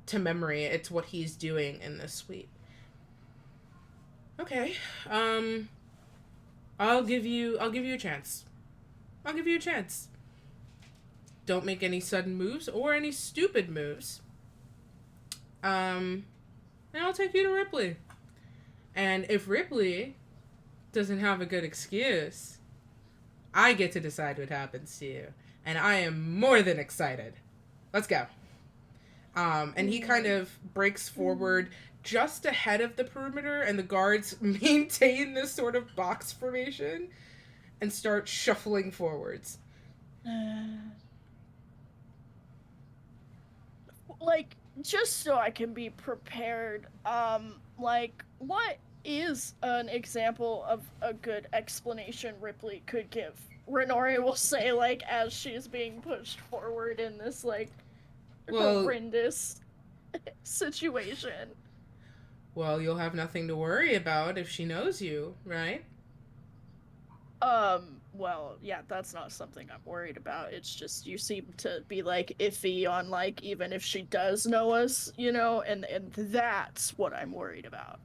Speaker 1: to memory, it's what he's doing in this sweep. Okay. I'll give you a chance. Don't make any sudden moves or any stupid moves. And I'll take you to Ripley. And if Ripley doesn't have a good excuse, I get to decide what happens to you. And I am more than excited. Let's go. And he kind of breaks forward just ahead of the perimeter, and the guards maintain this sort of box formation and start shuffling forwards.
Speaker 2: like, just so I can be prepared, like, what is an example of a good explanation Ripley could give? Renori will say, like, as she's being pushed forward in this, like,
Speaker 1: Well,
Speaker 2: horrendous situation.
Speaker 1: well, you'll have nothing to worry about if she knows you, right?
Speaker 2: Well, yeah, that's not something I'm worried about. It's just you seem to be like iffy on like even if she does know us, you know, and that's what I'm worried about.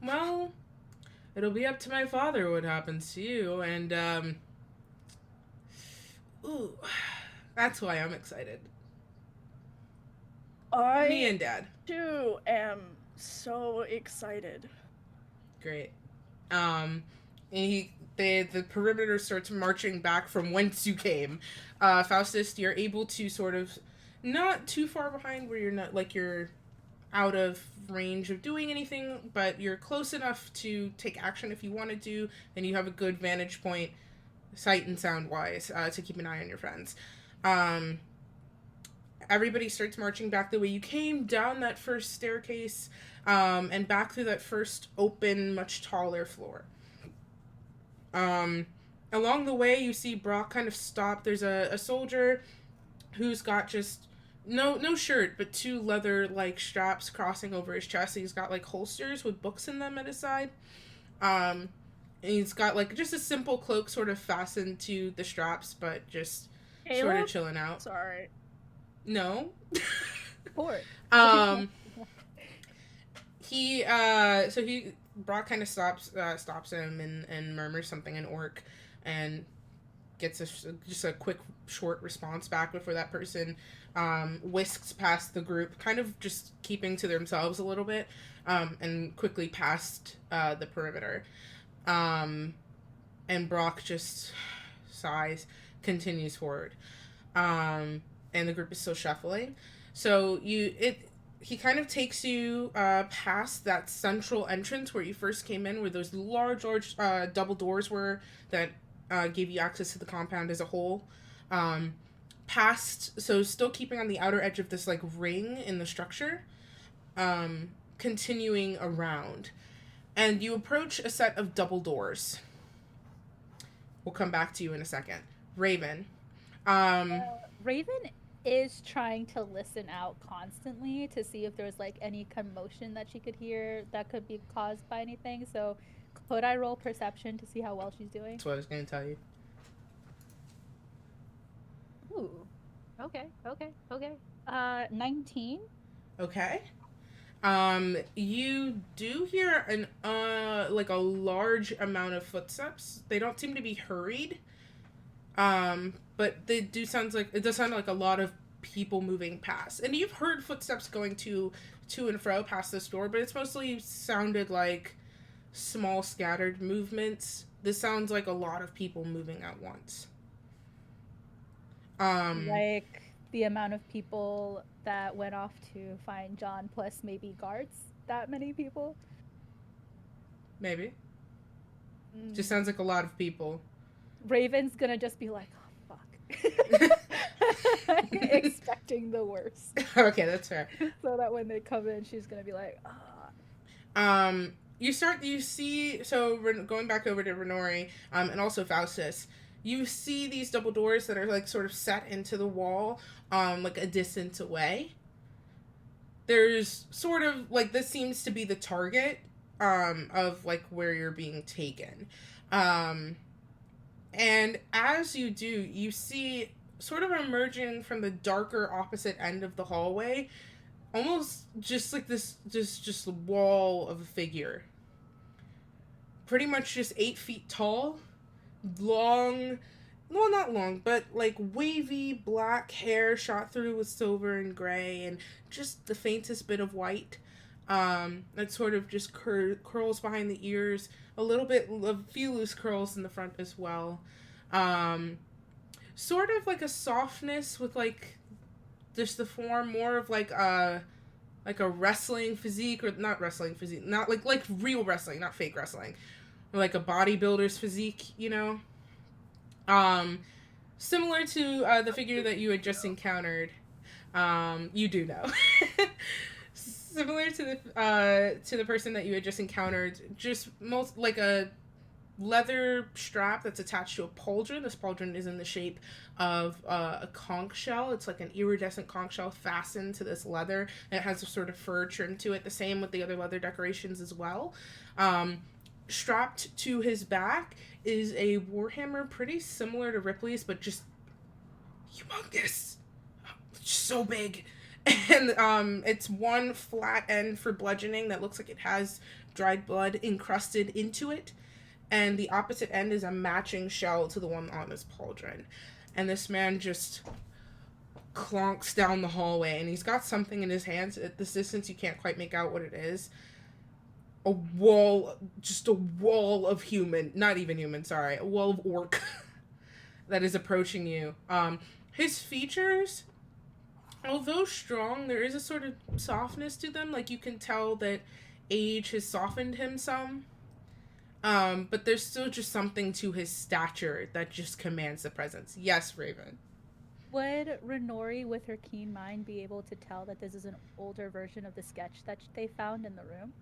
Speaker 1: Well, it'll be up to my father what happens to you, and ooh, that's why I'm excited. Me
Speaker 2: I
Speaker 1: and Dad.
Speaker 2: too am so excited.
Speaker 1: Great. And the perimeter starts marching back from whence you came. Faustus, you're able to sort of not too far behind where you're not like you're out of range of doing anything, but you're close enough to take action if you wanted to, and you have a good vantage point, sight and sound wise, to keep an eye on your friends. Everybody starts marching back the way you came, down that first staircase, and back through that first open, much taller floor. Along the way, you see Brock kind of stop. There's a soldier who's got just no shirt, but two leather like straps crossing over his chest. He's got like holsters with books in them at his side. And he's got like just a simple cloak sort of fastened to the straps, but just sort of chilling out.
Speaker 2: Sorry.
Speaker 1: No.
Speaker 3: Poor.
Speaker 1: He Brock kind of stops him and murmurs something in Orc, and gets just a quick short response back before that person whisks past the group, kind of just keeping to themselves a little bit, and quickly past the perimeter. And Brock just sighs, continues forward. And the group is still shuffling. So he kind of takes you past that central entrance where you first came in, where those large double doors were that gave you access to the compound as a whole. So still keeping on the outer edge of this like ring in the structure, continuing around. And you approach a set of double doors. We'll come back to you in a second. Raven.
Speaker 3: Raven is trying to listen out constantly to see if there's like any commotion that she could hear that could be caused by anything. So could I roll perception to see how well she's doing?
Speaker 1: That's what I was going to tell you.
Speaker 3: Ooh. Okay. 19.
Speaker 1: Okay. You do hear an like a large amount of footsteps. They don't seem to be hurried. But it does sound like a lot of people moving past. And you've heard footsteps going to and fro past this door, but it's mostly sounded like small scattered movements. This sounds like a lot of people moving at once.
Speaker 3: Like the amount of people that went off to find John plus maybe guards. That many people?
Speaker 1: Maybe. Just sounds like a lot of people.
Speaker 3: Raven's gonna just be like, oh, fuck. Expecting the worst.
Speaker 1: Okay, that's fair.
Speaker 3: So that when they come in, she's gonna be like, ah.
Speaker 1: You see, so going back over to Renori, and also Faustus, you see these double doors that are like sort of set into the wall, like a distance away. There's sort of like, this seems to be the target, of like where you're being taken. And as you do, you see sort of emerging from the darker opposite end of the hallway, almost just like this, just wall of a figure. Pretty much just 8 feet tall, long, well, not long, but like wavy black hair shot through with silver and gray, and just the faintest bit of white. That sort of just curls behind the ears, a few loose curls in the front as well. Sort of like a softness with like just the form more of like a wrestling physique, or not wrestling physique, not like real wrestling, not fake wrestling, or like a bodybuilder's physique, you know. Similar to the figure that you had just encountered. You do know. Similar to the person that you had just encountered, just most like a leather strap that's attached to a pauldron. This pauldron is in the shape of a conch shell. It's like an iridescent conch shell fastened to this leather, and it has a sort of fur trim to it. The same with the other leather decorations as well. Strapped to his back is a warhammer, pretty similar to Ripley's, but just humongous, so big. And it's one flat end for bludgeoning that looks like it has dried blood encrusted into it, and the opposite end is a matching shell to the one on his pauldron. And this man just clonks down the hallway, and he's got something in his hands. At this distance, you can't quite make out what it is. A wall of human, not even human, sorry, a wall of orc that is approaching you. His features, although strong, there is a sort of softness to them. Like, you can tell that age has softened him some. But there's still just something to his stature that just commands the presence. Yes, Raven.
Speaker 3: Would Renori, with her keen mind, be able to tell that this is an older version of the sketch that they found in the room?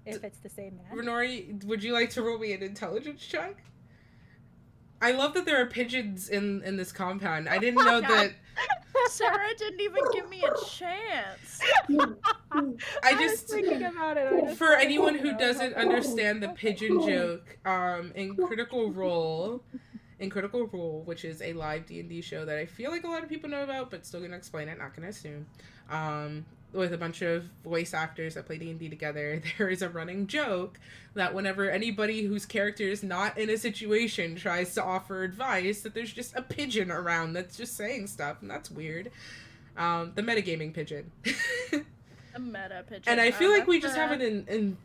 Speaker 3: If it's the same man?
Speaker 1: Renori, would you like to roll me an intelligence check? I love that there are pigeons in this compound. I didn't know that...
Speaker 2: Sarah didn't even give me a chance.
Speaker 1: I just
Speaker 3: was thinking about it.
Speaker 1: For anyone who doesn't understand the pigeon joke, in Critical Role, which is a live D&D show that I feel like a lot of people know about, but still gonna explain it, not gonna assume. With a bunch of voice actors that play D&D together, there is a running joke that whenever anybody whose character is not in a situation tries to offer advice, that there's just a pigeon around that's just saying stuff, and that's weird. The metagaming pigeon.
Speaker 2: A meta pigeon.
Speaker 1: And I feel like we just have an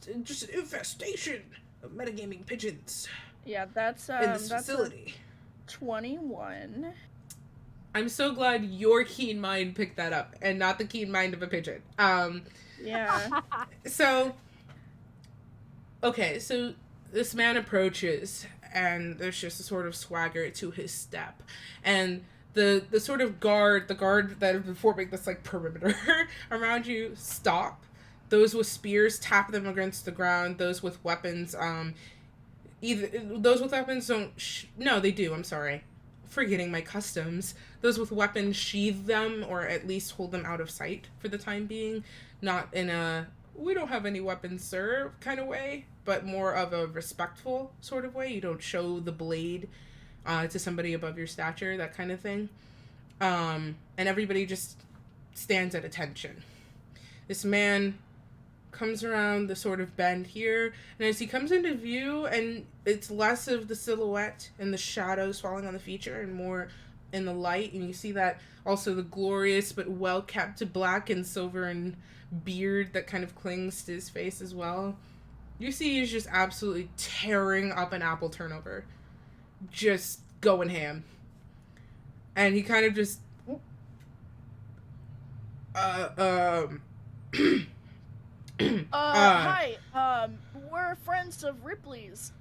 Speaker 1: infestation of metagaming pigeons.
Speaker 2: Yeah, that's
Speaker 1: in this facility.
Speaker 2: 21.
Speaker 1: I'm so glad your keen mind picked that up and not the keen mind of a pigeon.
Speaker 2: Yeah.
Speaker 1: So this man approaches, and there's just a sort of swagger to his step. And the sort of guard that have been forming this like perimeter around you stop. Those with spears tap them against the ground. Those with weapons, no, they do. I'm sorry, forgetting my customs. Those with weapons sheathe them, or at least hold them out of sight for the time being. Not in a "we don't have any weapons, sir" kind of way, but more of a respectful sort of way. You don't show the blade to somebody above your stature, that kind of thing. And everybody just stands at attention. This man comes around the sort of bend here, and as he comes into view, and it's less of the silhouette and the shadows falling on the feature and more in the light, and you see that also the glorious but well-kept black and silver and beard that kind of clings to his face as well. You see he's just absolutely tearing up an apple turnover. Just going ham. And he kind of just
Speaker 2: Hi, we're friends of Ripley's.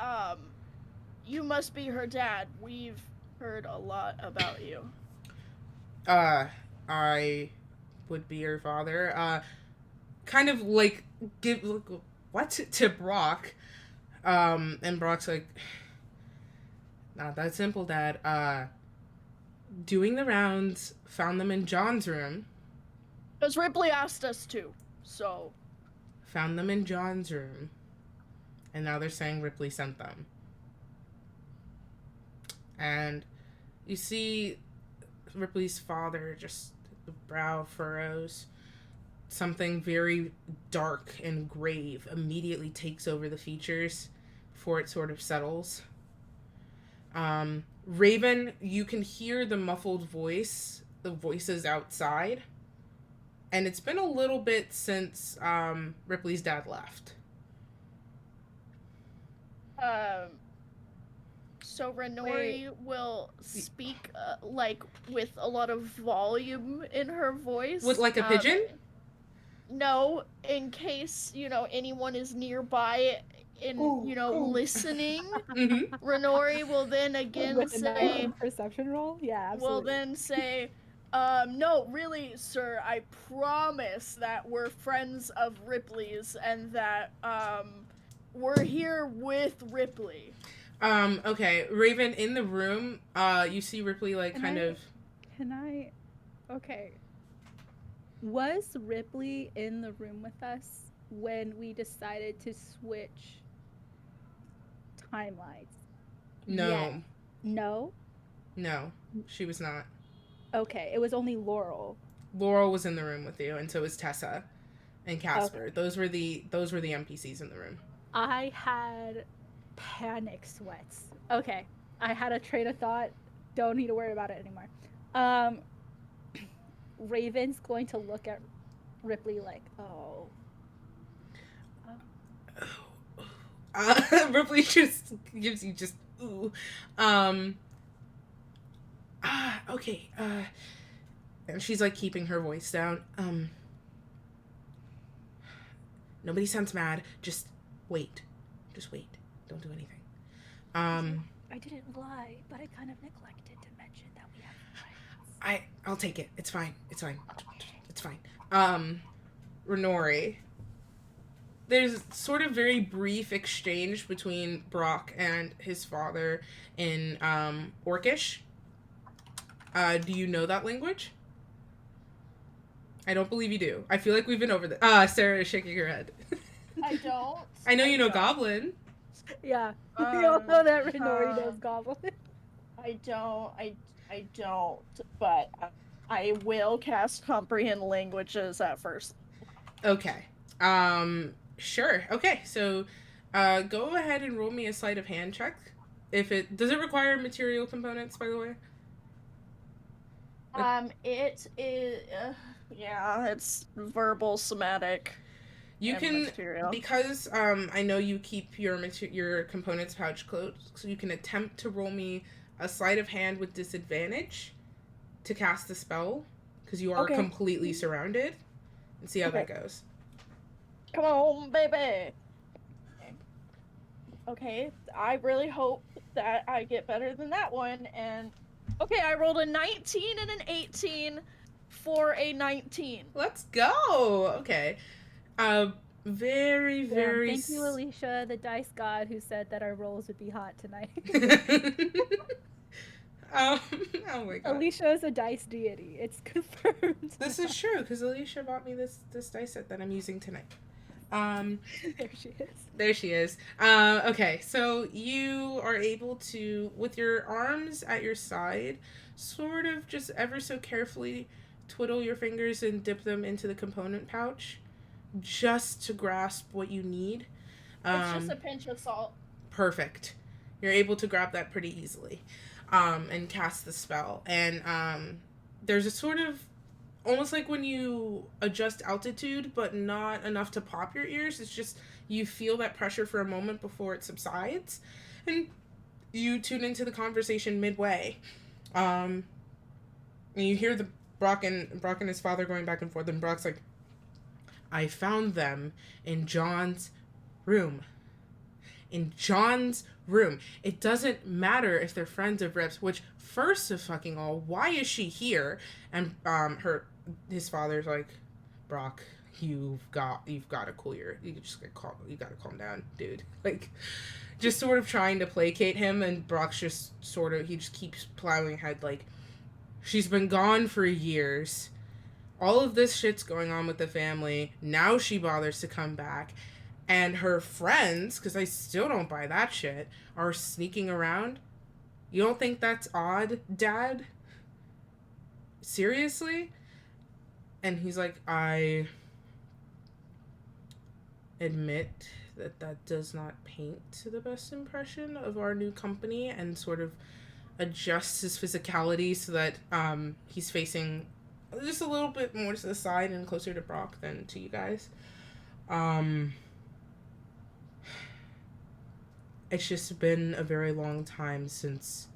Speaker 2: You must be her dad. We've heard a lot about you.
Speaker 1: I would be your father. Kind of like what to Brock. And Brock's like, not that simple, Dad. Doing the rounds, found them in John's room.
Speaker 2: Because Ripley asked us to, so.
Speaker 1: Found them in John's room. And now they're saying Ripley sent them. And you see Ripley's father, just the brow furrows. Something very dark and grave immediately takes over the features before it sort of settles. Raven, you can hear the muffled voice, the voices outside. And it's been a little bit since Ripley's dad left.
Speaker 2: So Renori will speak like with a lot of volume in her voice.
Speaker 1: With like a pigeon?
Speaker 2: No, in case, anyone is nearby and, listening.
Speaker 1: Mm-hmm.
Speaker 2: Renori will then again
Speaker 3: With
Speaker 2: say...
Speaker 3: a perception roll? Yeah, absolutely.
Speaker 2: Will then say, No, really, sir, I promise that we're friends of Ripley's and that, we're here with Ripley.
Speaker 1: Okay, Raven, in the room, you see Ripley, like,
Speaker 3: Can I? Okay. Was Ripley in the room with us when we decided to switch timelines?
Speaker 1: No.
Speaker 3: Yet. No?
Speaker 1: No, she was not.
Speaker 3: Okay, it was only Laurel.
Speaker 1: Laurel was in the room with you, and so was Tessa and Casper.
Speaker 3: Okay.
Speaker 1: Those were the NPCs in the room.
Speaker 3: I had panic sweats. Okay, I had a train of thought. Don't need to worry about it anymore. Raven's going to look at Ripley like, oh.
Speaker 1: Ripley just gives you just ooh. Okay. And she's like keeping her voice down. Nobody sounds mad. Just wait. Just wait. Don't do anything.
Speaker 3: I didn't lie, but I kind of neglected to mention that we have friends.
Speaker 1: I'll take it. It's fine. It's fine. It's fine. Renori. There's sort of very brief exchange between Brock and his father in Orcish. Do you know that language? I don't believe you do. I feel like we've been over this. Sarah is shaking her head.
Speaker 2: I don't.
Speaker 1: I know you know
Speaker 2: don't.
Speaker 1: Goblin.
Speaker 3: Yeah, we all know that Renori knows Goblin.
Speaker 2: I don't, but I will cast Comprehend Languages at first.
Speaker 1: Okay. Sure. Okay, so go ahead and roll me a sleight of hand check. Does it require material components, by the way?
Speaker 2: It is, yeah, it's verbal, somatic.
Speaker 1: You can,
Speaker 2: material.
Speaker 1: because I know you keep your components pouch closed, so you can attempt to roll me a sleight of hand with disadvantage to cast the spell, because you are completely surrounded, and see how that goes.
Speaker 2: Come on, baby! Okay, I really hope that I get better than that one, and... Okay, I rolled a 19 and an 18 for a 19.
Speaker 1: Let's go! Okay. Very, very...
Speaker 3: Thank you, Alicia, the dice god, who said that our rolls would be hot tonight.
Speaker 1: Oh my god.
Speaker 3: Alicia is a dice deity. It's confirmed.
Speaker 1: This is true, because Alicia bought me this dice set that I'm using tonight.
Speaker 3: There she is.
Speaker 1: There she is. Okay, so you are able to, with your arms at your side, sort of just ever so carefully twiddle your fingers and dip them into the component pouch, just to grasp what you need.
Speaker 2: It's just a pinch of salt.
Speaker 1: Perfect. You're able to grab that pretty easily, and cast the spell. And there's a sort of, almost like when you adjust altitude, but not enough to pop your ears. It's just, you feel that pressure for a moment before it subsides, and you tune into the conversation midway. And you hear the Brock and his father going back and forth, and Brock's like, I found them in John's room. In John's room. It doesn't matter if they're friends of Rip's, which, first of fucking all, why is she here? And his father's like, Brock, you've got to cool you gotta calm down, dude. Like, just sort of trying to placate him, and Brock's just he just keeps plowing ahead, like, she's been gone for years. All of this shit's going on with the family. Now she bothers to come back. And her friends, because I still don't buy that shit, are sneaking around. You don't think that's odd, Dad? Seriously? And he's like, I admit that does not paint the best impression of our new company, and sort of adjusts his physicality so that he's facing just a little bit more to the side and closer to Brock than to you guys. It's just been a very long time since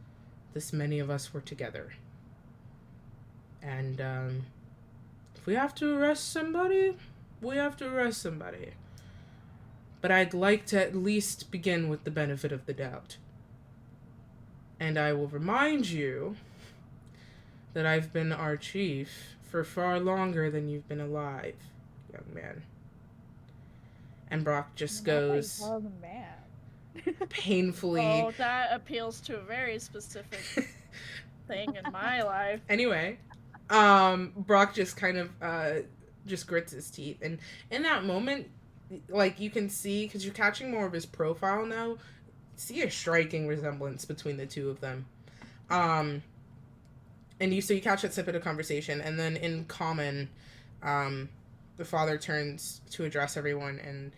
Speaker 1: this many of us were together. And if we have to arrest somebody, we have to arrest somebody. But I'd like to at least begin with the benefit of the doubt. And I will remind you that I've been our chief for far longer than you've been alive, young man. And Brock just goes
Speaker 3: Young man.
Speaker 1: painfully.
Speaker 2: Oh, that appeals to a very specific thing in my life.
Speaker 1: Anyway, Brock just kind of just grits his teeth, and in that moment, like you can see, because you're catching more of his profile now, see a striking resemblance between the two of them. And you catch that snippet of conversation, and then in common, the father turns to address everyone, and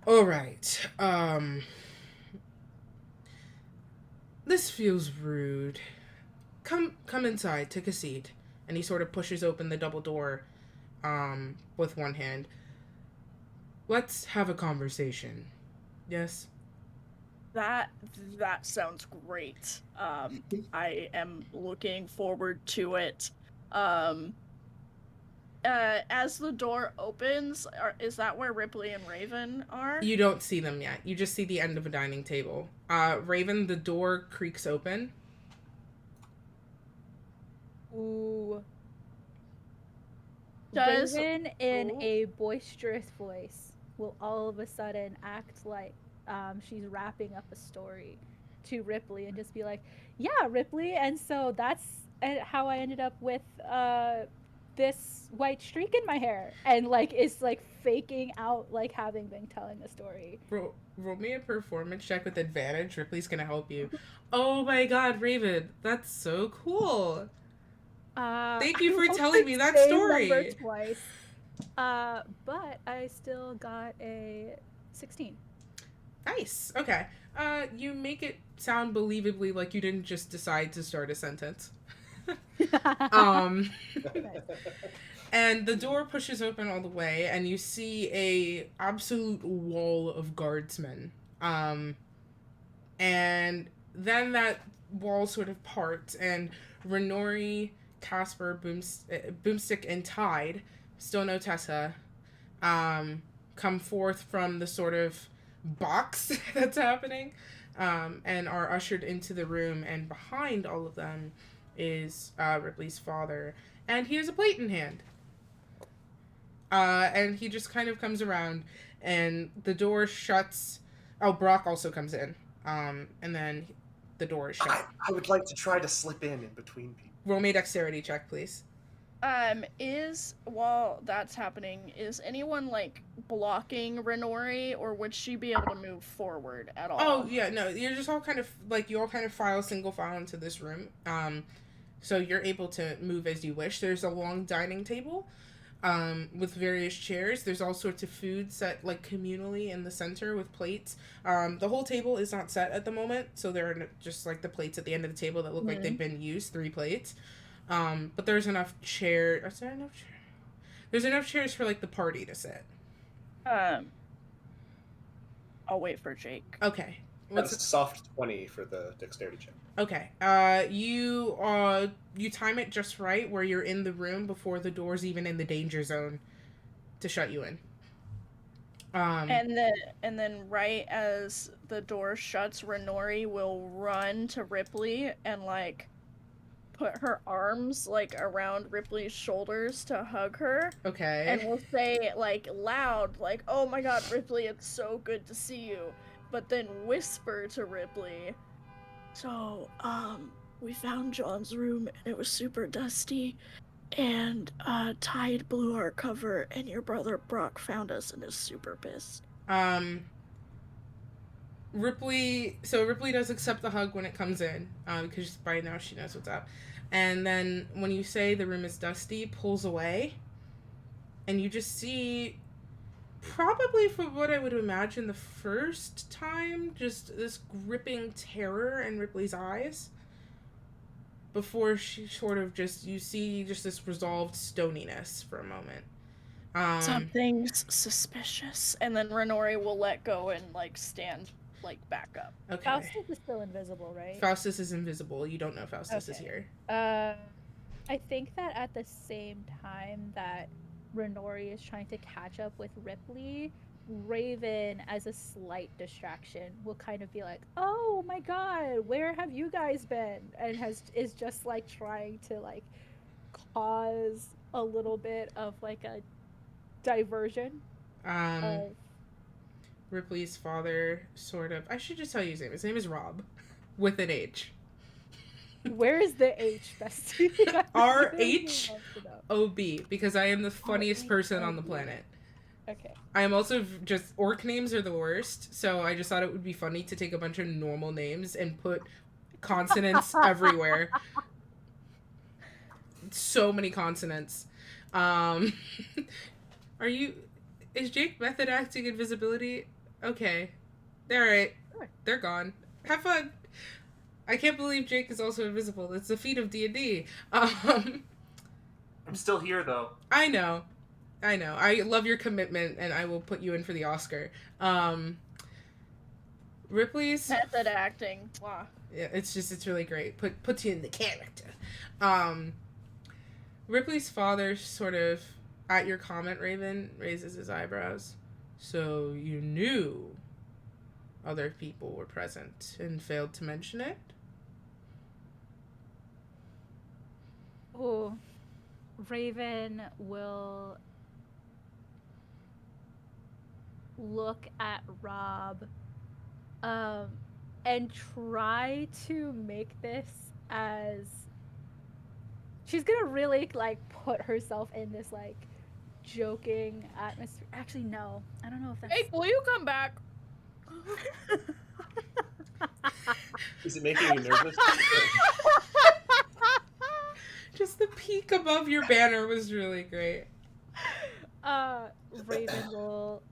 Speaker 1: all right, this feels rude. Come inside, take a seat. And he sort of pushes open the double door with one hand. Let's have a conversation. Yes?
Speaker 2: That sounds great. I am looking forward to it. As the door opens, is that where Ripley and Raven are?
Speaker 1: You don't see them yet. You just see the end of a dining table. Raven, the door creaks open.
Speaker 3: Ooh.
Speaker 2: Does
Speaker 3: Raven, in a boisterous voice, will all of a sudden act like she's wrapping up a story to Ripley and just be like, yeah, Ripley, and so that's how I ended up with this white streak in my hair, and like is like faking out like having been telling the story.
Speaker 1: Roll me a performance check with advantage. Ripley's gonna help you. Oh my god, Raven, that's so cool. Thank you for telling me that story.
Speaker 3: Number twice. But I still got a 16.
Speaker 1: Nice. Okay. You make it sound believably like you didn't just decide to start a sentence. And the door pushes open all the way, and you see a absolute wall of guardsmen. And then that wall sort of parts, and Renori, Casper, Boomstick, and Tide, still no Tessa, come forth from the sort of box that's happening, and are ushered into the room, and behind all of them is Ripley's father, and he has a plate in hand. And he just kind of comes around, and the door shuts. Oh, Brock also comes in, and then the door is shut.
Speaker 5: I would like to try to slip in between people.
Speaker 1: Roll me a dexterity check, please.
Speaker 2: While that's happening, is anyone like blocking Renori, or would she be able to move forward at all?
Speaker 1: Oh yeah, no, you're just all kind of like, you all kind of single file into this room. So you're able to move as you wish. There's a long dining table, with various chairs. There's all sorts of food set like communally in the center with plates. The whole table is not set at the moment, so there are just like the plates at the end of the table that look like they've been used, 3 plates. But there's enough chairs. Is there enough chairs? There's enough chairs for like the party to sit.
Speaker 2: I'll wait for Jake.
Speaker 1: Okay.
Speaker 5: That's a soft 20 for the dexterity check.
Speaker 1: Okay. You time it just right where you're in the room before the door's even in the danger zone to shut you in.
Speaker 2: And then right as the door shuts, Renori will run to Ripley and like put her arms like around Ripley's shoulders to hug her.
Speaker 1: Okay.
Speaker 2: And will say like loud, like, "Oh my god, Ripley, it's so good to see you." But then whisper to Ripley, "So, we found John's room and it was super dusty, and Tide blew our cover, and your brother Brock found us and is super pissed."
Speaker 1: Ripley does accept the hug when it comes in, because by now she knows what's up. And then when you say the room is dusty, pulls away, and you just see, probably for what I would imagine the first time, just this gripping terror in Ripley's eyes, before she sort of you see just this resolved stoniness for a moment.
Speaker 2: Something's suspicious. And then Renori will let go and like stand like back up.
Speaker 1: Okay.
Speaker 3: Faustus is still invisible, right?
Speaker 1: Faustus is invisible. You don't know Faustus is here.
Speaker 3: I think that at the same time that Renori is trying to catch up with Ripley, Raven, as a slight distraction, will kind of be like, "Oh my god, where have you guys been?" and is just like trying to like cause a little bit of like a diversion
Speaker 1: Um,
Speaker 3: of
Speaker 1: Ripley's father, sort of. I should just tell you his name. His name is Rob, with an H.
Speaker 3: where is the H, bestie? I
Speaker 1: R
Speaker 3: really
Speaker 1: H
Speaker 3: want to know.
Speaker 1: O B, because I am the funniest person on the
Speaker 3: RHOB.
Speaker 1: planet.
Speaker 3: Okay.
Speaker 1: I am also just orc names are the worst, so I just thought it would be funny to take a bunch of normal names and put consonants everywhere. So many consonants. Um, are you? Is Jake method acting invisibility? Okay, all right,
Speaker 3: Sure.
Speaker 1: they're gone. Have fun. I can't believe Jake is also invisible. It's a feat of D&D.
Speaker 5: I'm still here though.
Speaker 1: I know. I love your commitment, and I will put you in for the Oscar. Ripley's
Speaker 2: Method acting. Wow.
Speaker 1: yeah, it's really great. Puts you in the character. Ripley's father sort of at your comment, Raven, raises his eyebrows. So you knew other people were present and failed to mention it?
Speaker 3: Oh, Raven will look at Rob and try to make this as she's gonna really like put herself in this like joking atmosphere. Actually, no, I don't know if that's
Speaker 2: Hey, will you come back?
Speaker 5: Is it making you nervous?
Speaker 1: Just the peak above your banner was really great.
Speaker 3: Raven will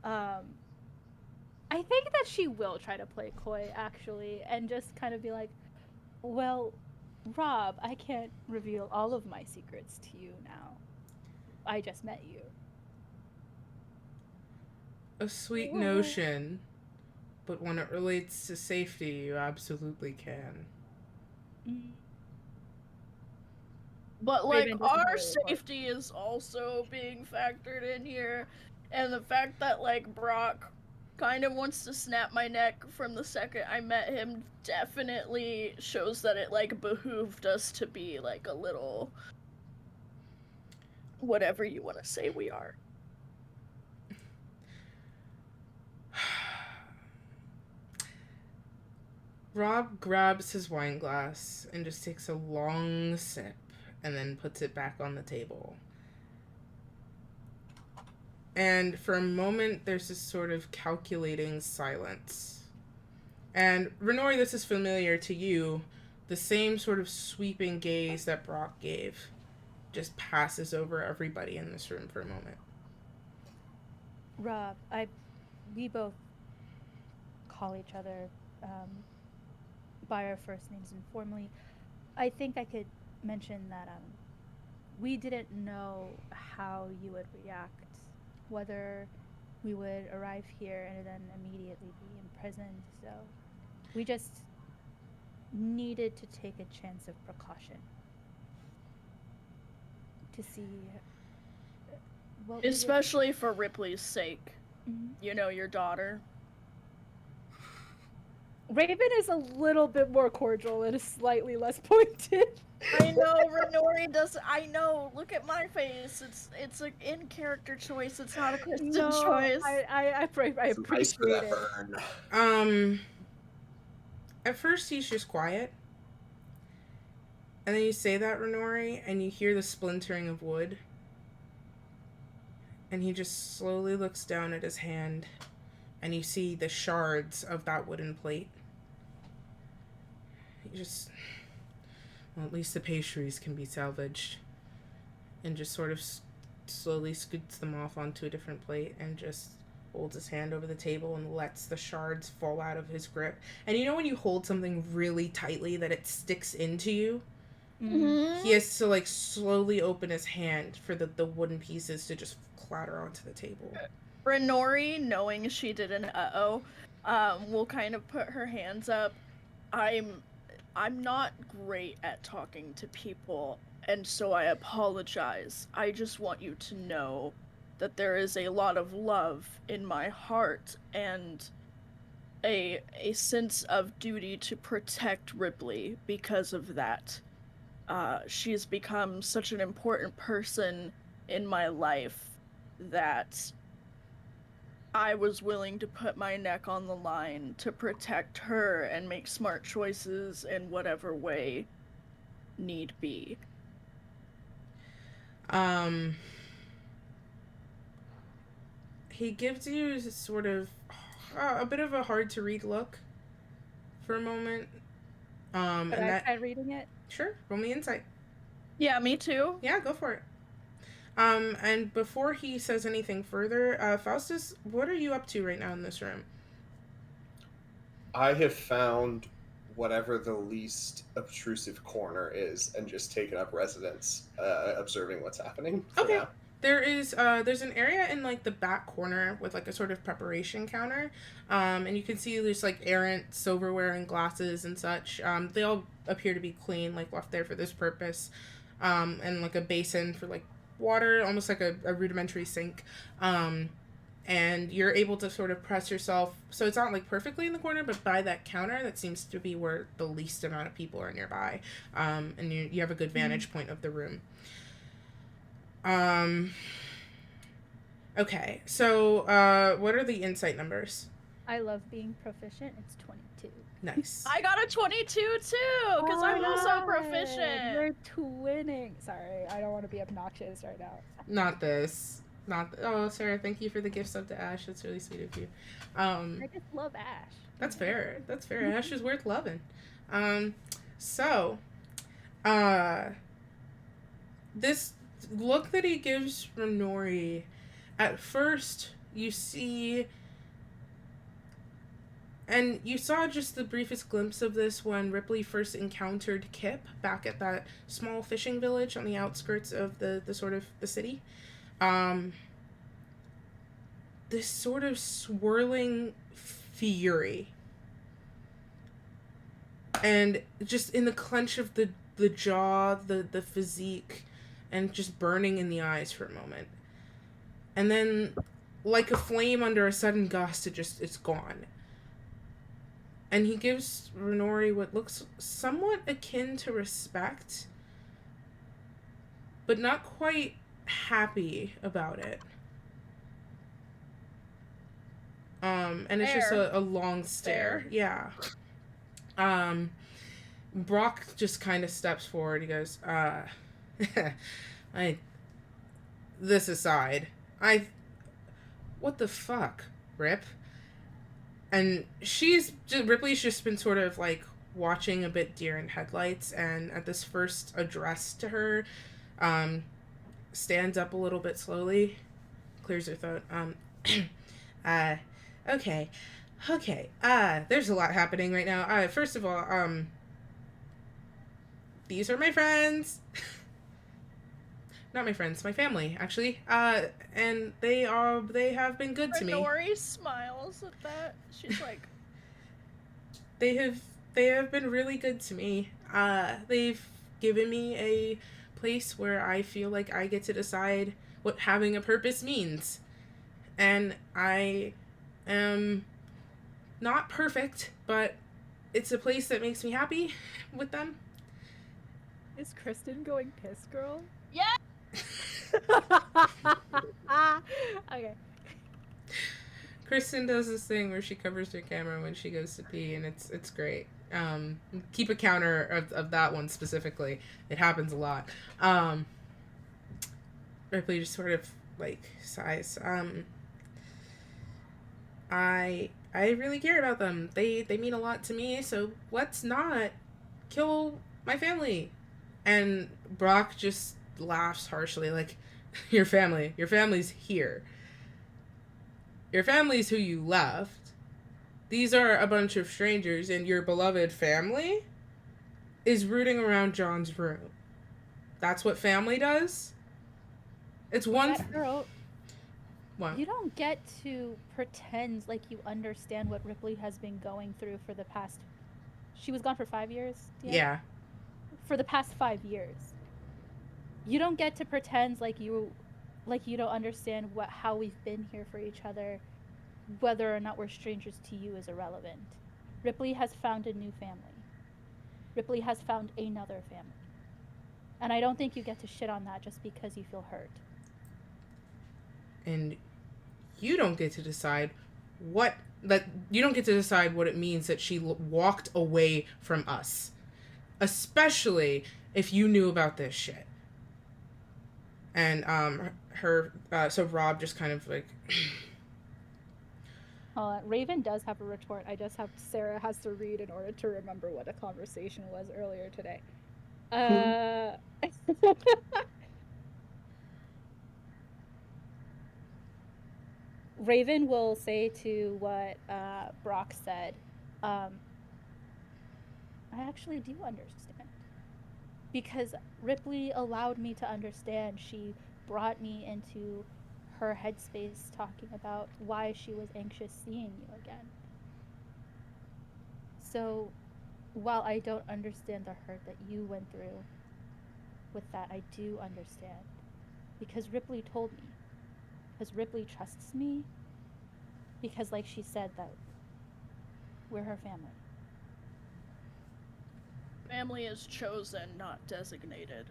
Speaker 3: I think that she will try to play coy actually and just kind of be like, well, Rob, I can't reveal all of my secrets to you now. I just met you.
Speaker 1: A sweet notion, but when it relates to safety, you absolutely can.
Speaker 2: But like
Speaker 3: Raven doesn't
Speaker 2: our
Speaker 3: really work.
Speaker 2: safety is also being factored in here, and the fact that like Brock kind of wants to snap my neck from the second I met him definitely shows that it like behooved us to be like a little whatever you want to say we are.
Speaker 1: Rob grabs his wine glass and just takes a long sip and then puts it back on the table. And for a moment, there's this sort of calculating silence. And Renori, this is familiar to you. The same sort of sweeping gaze that Brock gave just passes over everybody in this room for a moment.
Speaker 3: Rob, we both call each other by our first names informally. I think I could mention that we didn't know how you would react, whether we would arrive here and then immediately be imprisoned. So we just needed to take a chance of precaution to see what we would-
Speaker 2: Especially for Ripley's sake.
Speaker 3: Mhm.
Speaker 2: You know, your daughter.
Speaker 3: Raven is a little bit more cordial and is slightly less pointed.
Speaker 2: I know Renori does. I know. Look at my face. It's an in character choice. It's not a Kristen choice.
Speaker 3: I
Speaker 5: Some ice for
Speaker 3: appreciate
Speaker 5: that
Speaker 3: it.
Speaker 5: burn.
Speaker 1: At first he's just quiet. And then you say that, Renori, and you hear the splintering of wood. And he just slowly looks down at his hand, and you see the shards of that wooden plate. He just... Well, at least the pastries can be salvaged. And just sort of slowly scoots them off onto a different plate and just holds his hand over the table and lets the shards fall out of his grip. And you know when you hold something really tightly that it sticks into you?
Speaker 2: Mhm.
Speaker 1: He has to like slowly open his hand for the wooden pieces to just clatter onto the table.
Speaker 2: Renori, knowing she did an will kind of put her hands up. I'm not great at talking to people, and so I apologize. I just want you to know that there is a lot of love in my heart and a sense of duty to protect Ripley because of that. She's become such an important person in my life that I was willing to put my neck on the line to protect her and make smart choices in whatever way need be.
Speaker 1: He gives you sort of a bit of a hard to read look for a moment.
Speaker 3: But
Speaker 1: and
Speaker 3: I tried reading it.
Speaker 1: Sure, roll me insight.
Speaker 2: Yeah, me too.
Speaker 1: Yeah, go for it. And before he says anything further, Faustus, what are you up to right now in this room?
Speaker 5: I have found whatever the least obtrusive corner is and just taken up residence, observing what's happening.
Speaker 1: Okay. Now. There's an area in like the back corner with like a sort of preparation counter, and you can see there's like errant silverware and glasses and such. They all appear to be clean, like left there for this purpose, and like a basin for like water, almost like a rudimentary sink. And you're able to sort of press yourself, so it's not like perfectly in the corner, but by that counter that seems to be where the least amount of people are nearby, and you have a good vantage point of the room. Okay, so what are the insight numbers?
Speaker 3: I love being proficient. It's 22.
Speaker 1: Nice.
Speaker 2: I got a 22 too, because I'm also proficient.
Speaker 3: We're twinning. Sorry, I don't want to be obnoxious right now.
Speaker 1: Not this. Oh, Sarah, thank you for the gift sub to Ash. That's really sweet of you.
Speaker 3: I just love Ash.
Speaker 1: That's fair. That's fair. Ash is worth loving. This look that he gives Renori, at first you see, and you saw just the briefest glimpse of this when Ripley first encountered Kip back at that small fishing village on the outskirts of the sort of the city. This sort of swirling fury, and just in the clench of the jaw, the physique, and just burning in the eyes for a moment. And then, like a flame under a sudden gust, it's gone. And he gives Renori what looks somewhat akin to respect, but not quite happy about it. And it's just a long stare. Yeah. Brock just kind of steps forward. He goes, this aside, what the fuck, Rip? And Ripley's just been sort of like watching a bit deer in headlights, and at this first address to her, stands up a little bit slowly, clears her throat. Okay. There's a lot happening right now. First of all, these are my friends. Not my friends, my family, actually. And they have been good to me.
Speaker 2: Renori smiles at that. She's like,
Speaker 1: They have been really good to me. They've given me a place where I feel like I get to decide what having a purpose means. And I am not perfect, but it's a place that makes me happy with them.
Speaker 3: Is Kristen going piss girl?
Speaker 2: yeah.
Speaker 3: Okay.
Speaker 1: Kristen does this thing where she covers her camera when she goes to pee, and it's great. Keep a counter of that one specifically. It happens a lot. Ripley just sort of like sighs. I really care about them. They mean a lot to me, so let's not kill my family. And Brock just laughs harshly, like, your family's here. Your family's who you left. These are a bunch of strangers, and your beloved family is rooting around John's room. That's what family does? It's one...
Speaker 3: Girl,
Speaker 1: what?
Speaker 3: you don't get to pretend like you understand what Ripley has been going through for the past... She was gone for 5 years?
Speaker 1: Yeah.
Speaker 3: For the past 5 years. You don't get to pretend like you like you don't understand how we've been here for each other. Whether or not we're strangers to you is irrelevant. Ripley has found a new family. Ripley has found another family. And I don't think you get to shit on that just because you feel hurt.
Speaker 1: And you don't get to decide what it means that she walked away from us, especially if you knew about this shit. And so Rob just kind of like
Speaker 3: Raven does have a retort. I just have Sarah has to read in order to remember what the conversation was earlier today. Raven will say to what Brock said, I actually do understand. Because Ripley allowed me to understand. She brought me into her headspace talking about why she was anxious seeing you again. So, while I don't understand the hurt that you went through with that, I do understand. Because Ripley told me. Because Ripley trusts me. Because, like she said, that we're her family.
Speaker 2: Family is chosen, not designated.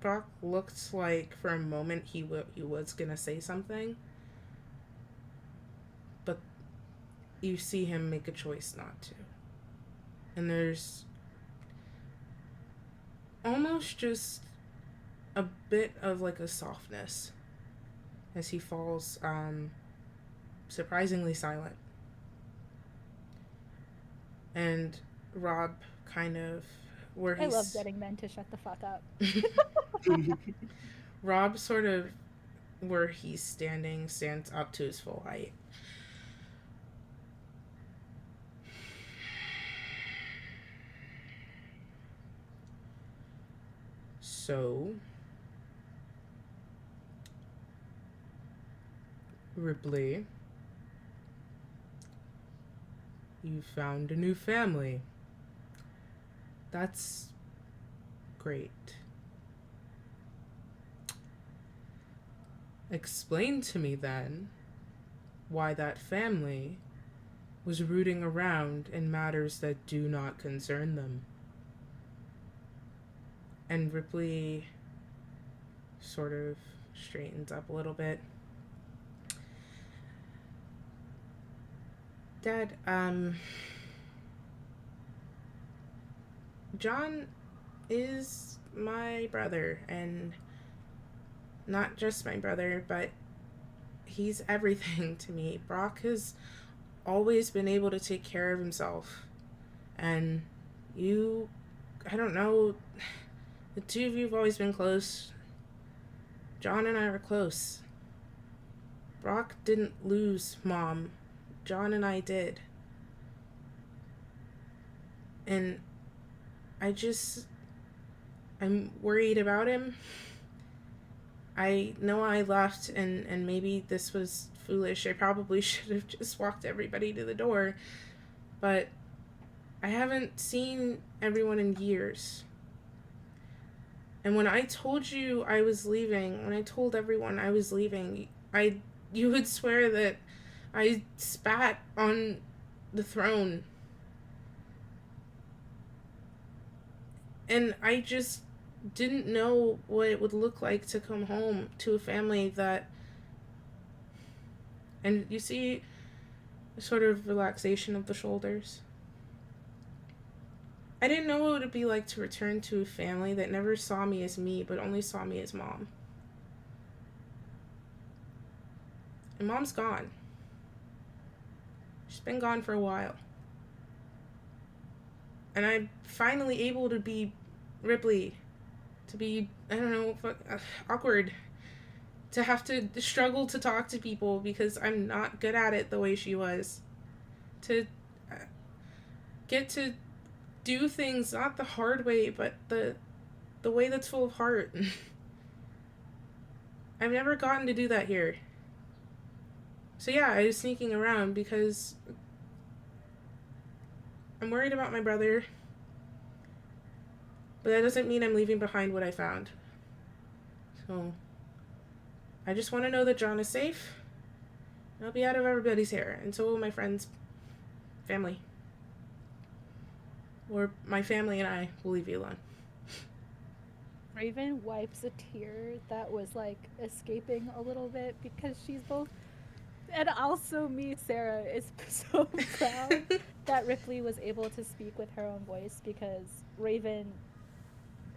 Speaker 1: Brock looked like for a moment he was gonna say something, but you see him make a choice not to. And there's almost just a bit of like a softness as he falls surprisingly silent. And Rob kind of
Speaker 3: I love getting men to shut the fuck up.
Speaker 1: Rob sort of where he's stands up to his full height. So, Ripley, you found a new family. That's great. Explain to me then why that family was rooting around in matters that do not concern them. And Ripley sort of straightens up a little bit. Dad, John is my brother, and not just my brother, but he's everything to me. Brock has always been able to take care of himself, and you, I don't know, the two of you have always been close. John and I were close. Brock didn't lose Mom. John and I did. And I'm worried about him. I know I left and maybe this was foolish. I probably should have just walked everybody to the door. But I haven't seen everyone in years. And when I told you I was leaving, when I told everyone I was leaving, you would swear that I spat on the throne. And I just didn't know what it would look like to come home to a family that... And you see a sort of relaxation of the shoulders. I didn't know what it would be like to return to a family that never saw me as me, but only saw me as Mom. And Mom's gone. She's been gone for a while. And I'm finally able to be Ripley. To be, I don't know, awkward. To have to struggle to talk to people because I'm not good at it the way she was. To get to do things not the hard way, but the way that's full of heart. I've never gotten to do that here. So yeah, I was sneaking around because I'm worried about my brother. But that doesn't mean I'm leaving behind what I found. So I just want to know that John is safe. I'll be out of everybody's hair, and so will my friends' family. Or my family and I will leave you alone.
Speaker 3: Raven wipes a tear that was like escaping a little bit because she's both, and also me, Sarah, is so proud that Ripley was able to speak with her own voice, because Raven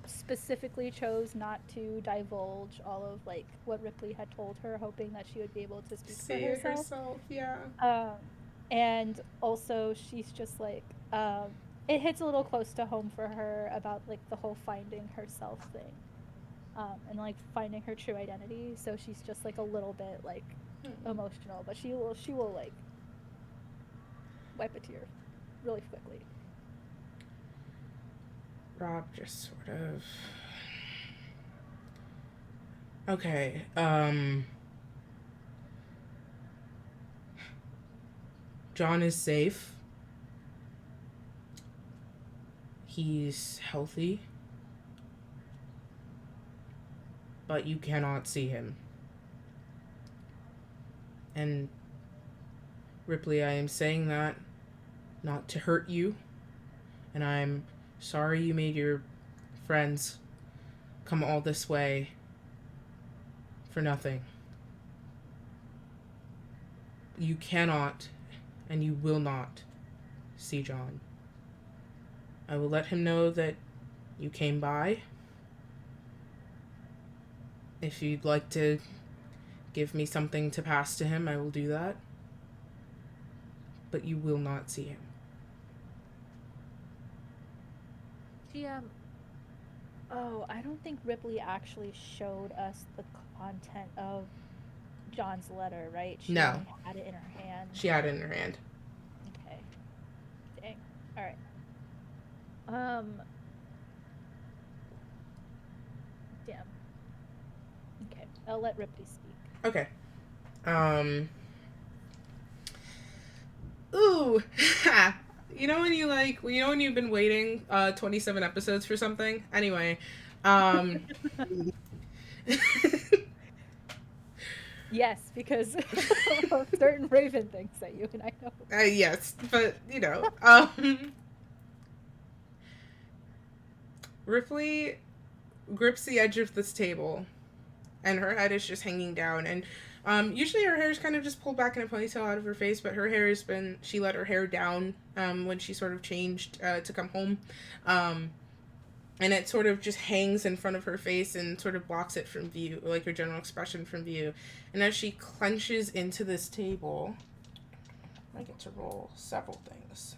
Speaker 3: specifically chose not to divulge all of like what Ripley had told her, hoping that she would be able to speak
Speaker 1: See
Speaker 3: for
Speaker 1: it
Speaker 3: herself.
Speaker 1: herself, yeah.
Speaker 3: And also she's just like, it hits a little close to home for her about like the whole finding herself thing, and like finding her true identity. So she's just like a little bit like emotional, but she will like wipe a tear really quickly.
Speaker 1: Rob just sort of... Okay, John is safe. He's healthy. But you cannot see him. And Ripley, I am saying that not to hurt you. And I'm sorry you made your friends come all this way for nothing. You cannot and you will not see John. I will let him know that you came by. If you'd like to give me something to pass to him, I will do that. But you will not see him.
Speaker 3: Oh, I don't think Ripley actually showed us the content of John's letter, right? She
Speaker 1: No.
Speaker 3: only had it in her hand.
Speaker 1: She had it in her hand.
Speaker 3: Okay. Dang. All right. Damn. Okay. I'll let Ripley speak.
Speaker 1: Okay. Ooh. You know when you've been waiting 27 episodes for something? Anyway,
Speaker 3: Yes, because of certain Raven things that you and I know.
Speaker 1: yes, but Ripley grips the edge of this table, and her head is just hanging down, and usually her hair is kind of just pulled back in a ponytail out of her face, but her hair has been, she let her hair down when she sort of changed to come home, and it sort of just hangs in front of her face and sort of blocks it from view, like her general expression from view. And as she clenches into this table, I get to roll several things.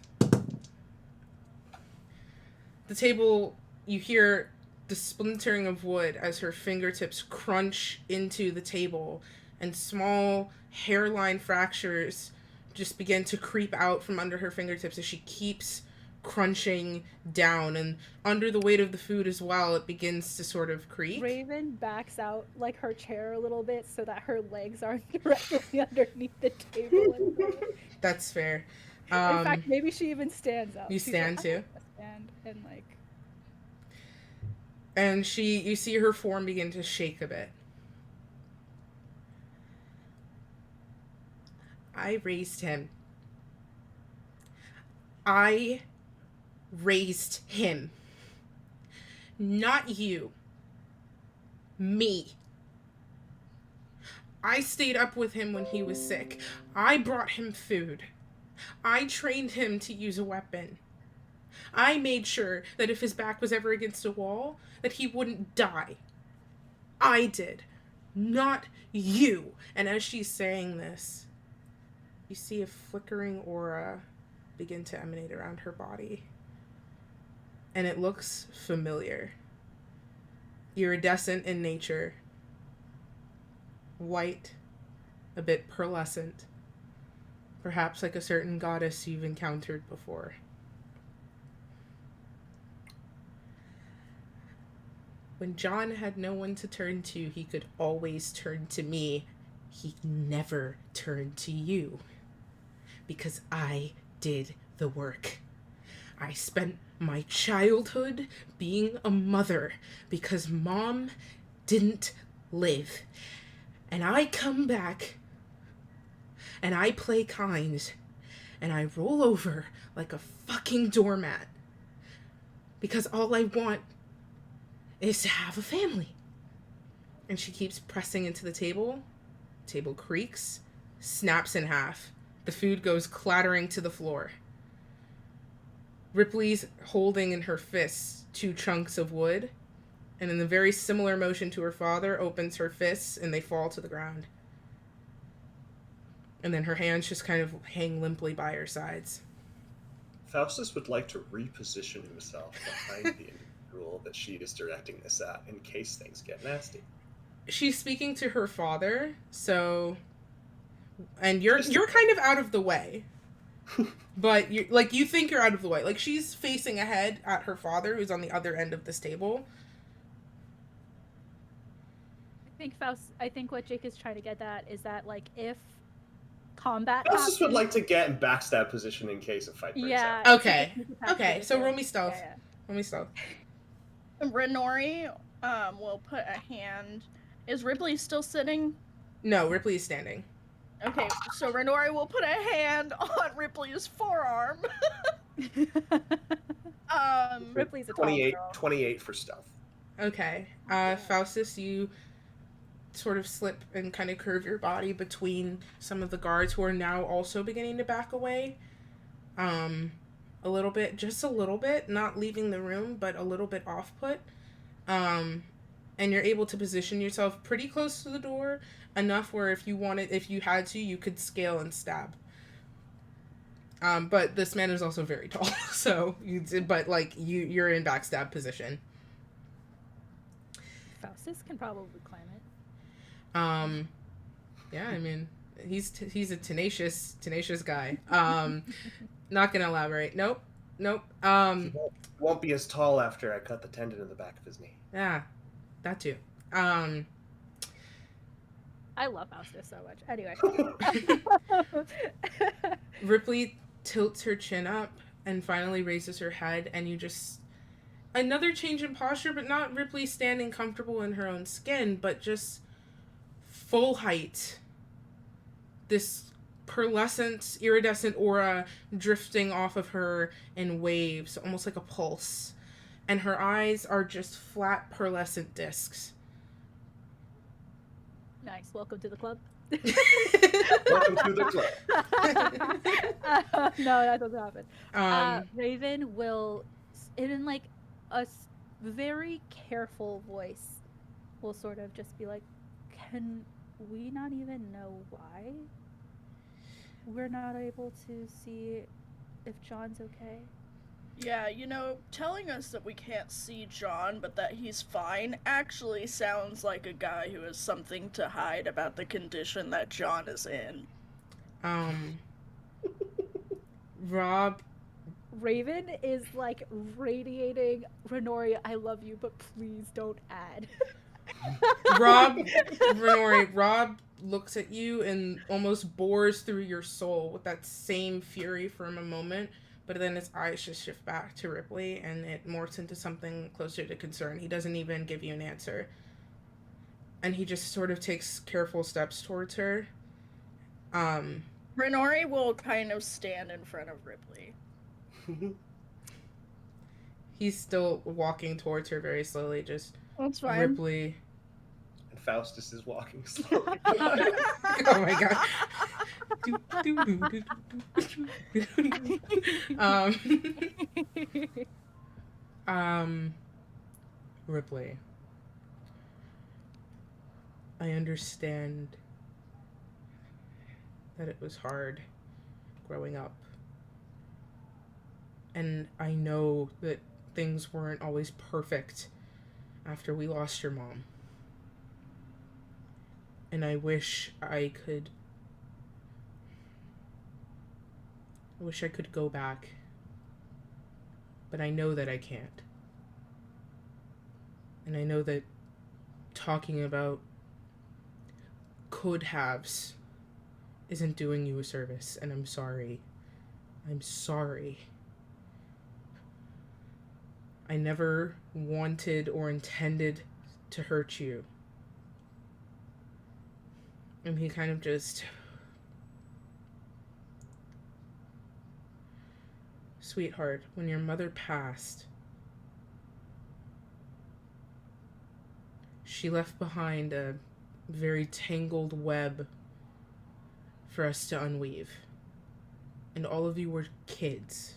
Speaker 1: The table, you hear the splintering of wood as her fingertips crunch into the table, and small hairline fractures just begin to creep out from under her fingertips as she keeps crunching down, and under the weight of the food as well, it begins to sort of creak.
Speaker 3: Raven backs out like her chair a little bit so that her legs aren't directly underneath the table anymore.
Speaker 1: That's fair.
Speaker 3: In fact, maybe she even stands up.
Speaker 1: You
Speaker 3: She's
Speaker 1: stand
Speaker 3: like,
Speaker 1: too?
Speaker 3: Stand and like.
Speaker 1: And you see her form begin to shake a bit. I raised him. I raised him. Not you. Me. I stayed up with him when he was sick. I brought him food. I trained him to use a weapon. I made sure that if his back was ever against a wall, that he wouldn't die. I did. Not you. And as she's saying this, you see a flickering aura begin to emanate around her body. And it looks familiar. Iridescent in nature. White. A bit pearlescent. Perhaps like a certain goddess you've encountered before. When John had no one to turn to, he could always turn to me. He never turned to you. Because I did the work. I spent my childhood being a mother because mom didn't live. And I come back, and I play kind, and I roll over like a fucking doormat. Because all I want is to have a family. And she keeps pressing into the table. Table creaks, snaps in half. The food goes clattering to the floor. Ripley's holding in her fists 2 chunks of wood, and in a very similar motion to her father, opens her fists and they fall to the ground. And then her hands just kind of hang limply by her sides.
Speaker 5: Faustus would like to reposition himself behind the individual that she is directing this at in case things get nasty.
Speaker 1: She's speaking to her father, so, and you're kind of out of the way. But you think you're out of the way. Like, she's facing ahead at her father, who's on the other end of this table.
Speaker 3: I think what Jake is trying to get at is that, like, if combat
Speaker 5: Faustus would like to get in backstab position in case a fight breaks out.
Speaker 1: Okay. Okay, so roll me stealth.
Speaker 3: Yeah.
Speaker 1: Roll me stealth.
Speaker 2: Renori will put a hand. Is Ripley still sitting?
Speaker 1: No, Ripley is standing.
Speaker 2: Okay, so Renori will put a hand on Ripley's forearm.
Speaker 3: Ripley's a
Speaker 5: 28,
Speaker 3: tall girl.
Speaker 5: 28 for stealth.
Speaker 1: Okay. Faustus, you sort of slip and kind of curve your body between some of the guards who are now also beginning to back away. A little bit, just a little bit, not leaving the room, but a little bit off put. And you're able to position yourself pretty close to the door, enough where if you had to, you could scale and stab. But this man is also very tall, so you're in backstab position.
Speaker 3: Faustus can probably climb it.
Speaker 1: Yeah, I mean, he's a tenacious guy. Not gonna elaborate. Nope.
Speaker 5: He won't be as tall after I cut the tendon in the back of his knee.
Speaker 1: Yeah, that too.
Speaker 3: I love Faustus so much. Anyway.
Speaker 1: Ripley tilts her chin up and finally raises her head, and you just... Another change in posture, but not Ripley standing comfortable in her own skin, but just full height. This pearlescent, iridescent aura drifting off of her in waves, almost like a pulse. And her eyes are just flat pearlescent discs.
Speaker 3: Nice. Welcome to the club.
Speaker 5: Welcome to the club.
Speaker 3: No, that doesn't happen. Raven will, in like a very careful voice, will sort of just be like, "Can we not even know why we're not able to see if John's okay?"
Speaker 2: Yeah, telling us that we can't see John, but that he's fine, actually sounds like a guy who has something to hide about the condition that John is in.
Speaker 1: Rob...
Speaker 3: Raven is like radiating, Renori, I love you, but please don't add.
Speaker 1: Renori, Rob looks at you and almost bores through your soul with that same fury for a moment. But then his eyes just shift back to Ripley, and it morphs into something closer to concern. He doesn't even give you an answer. And he just sort of takes careful steps towards her.
Speaker 2: Renori will kind of stand in front of Ripley.
Speaker 1: He's still walking towards her very slowly, just...
Speaker 2: That's fine.
Speaker 1: Ripley...
Speaker 5: And Faustus is walking slowly.
Speaker 1: Oh my god. Ripley. I understand that it was hard growing up. And I know that things weren't always perfect after we lost your mom. And I wish I could go back. But I know that I can't. And I know that talking about could-haves isn't doing you a service, and I'm sorry. I'm sorry. I never wanted or intended to hurt you. And he kind of just... Sweetheart, when your mother passed, she left behind a very tangled web for us to unweave. And all of you were kids.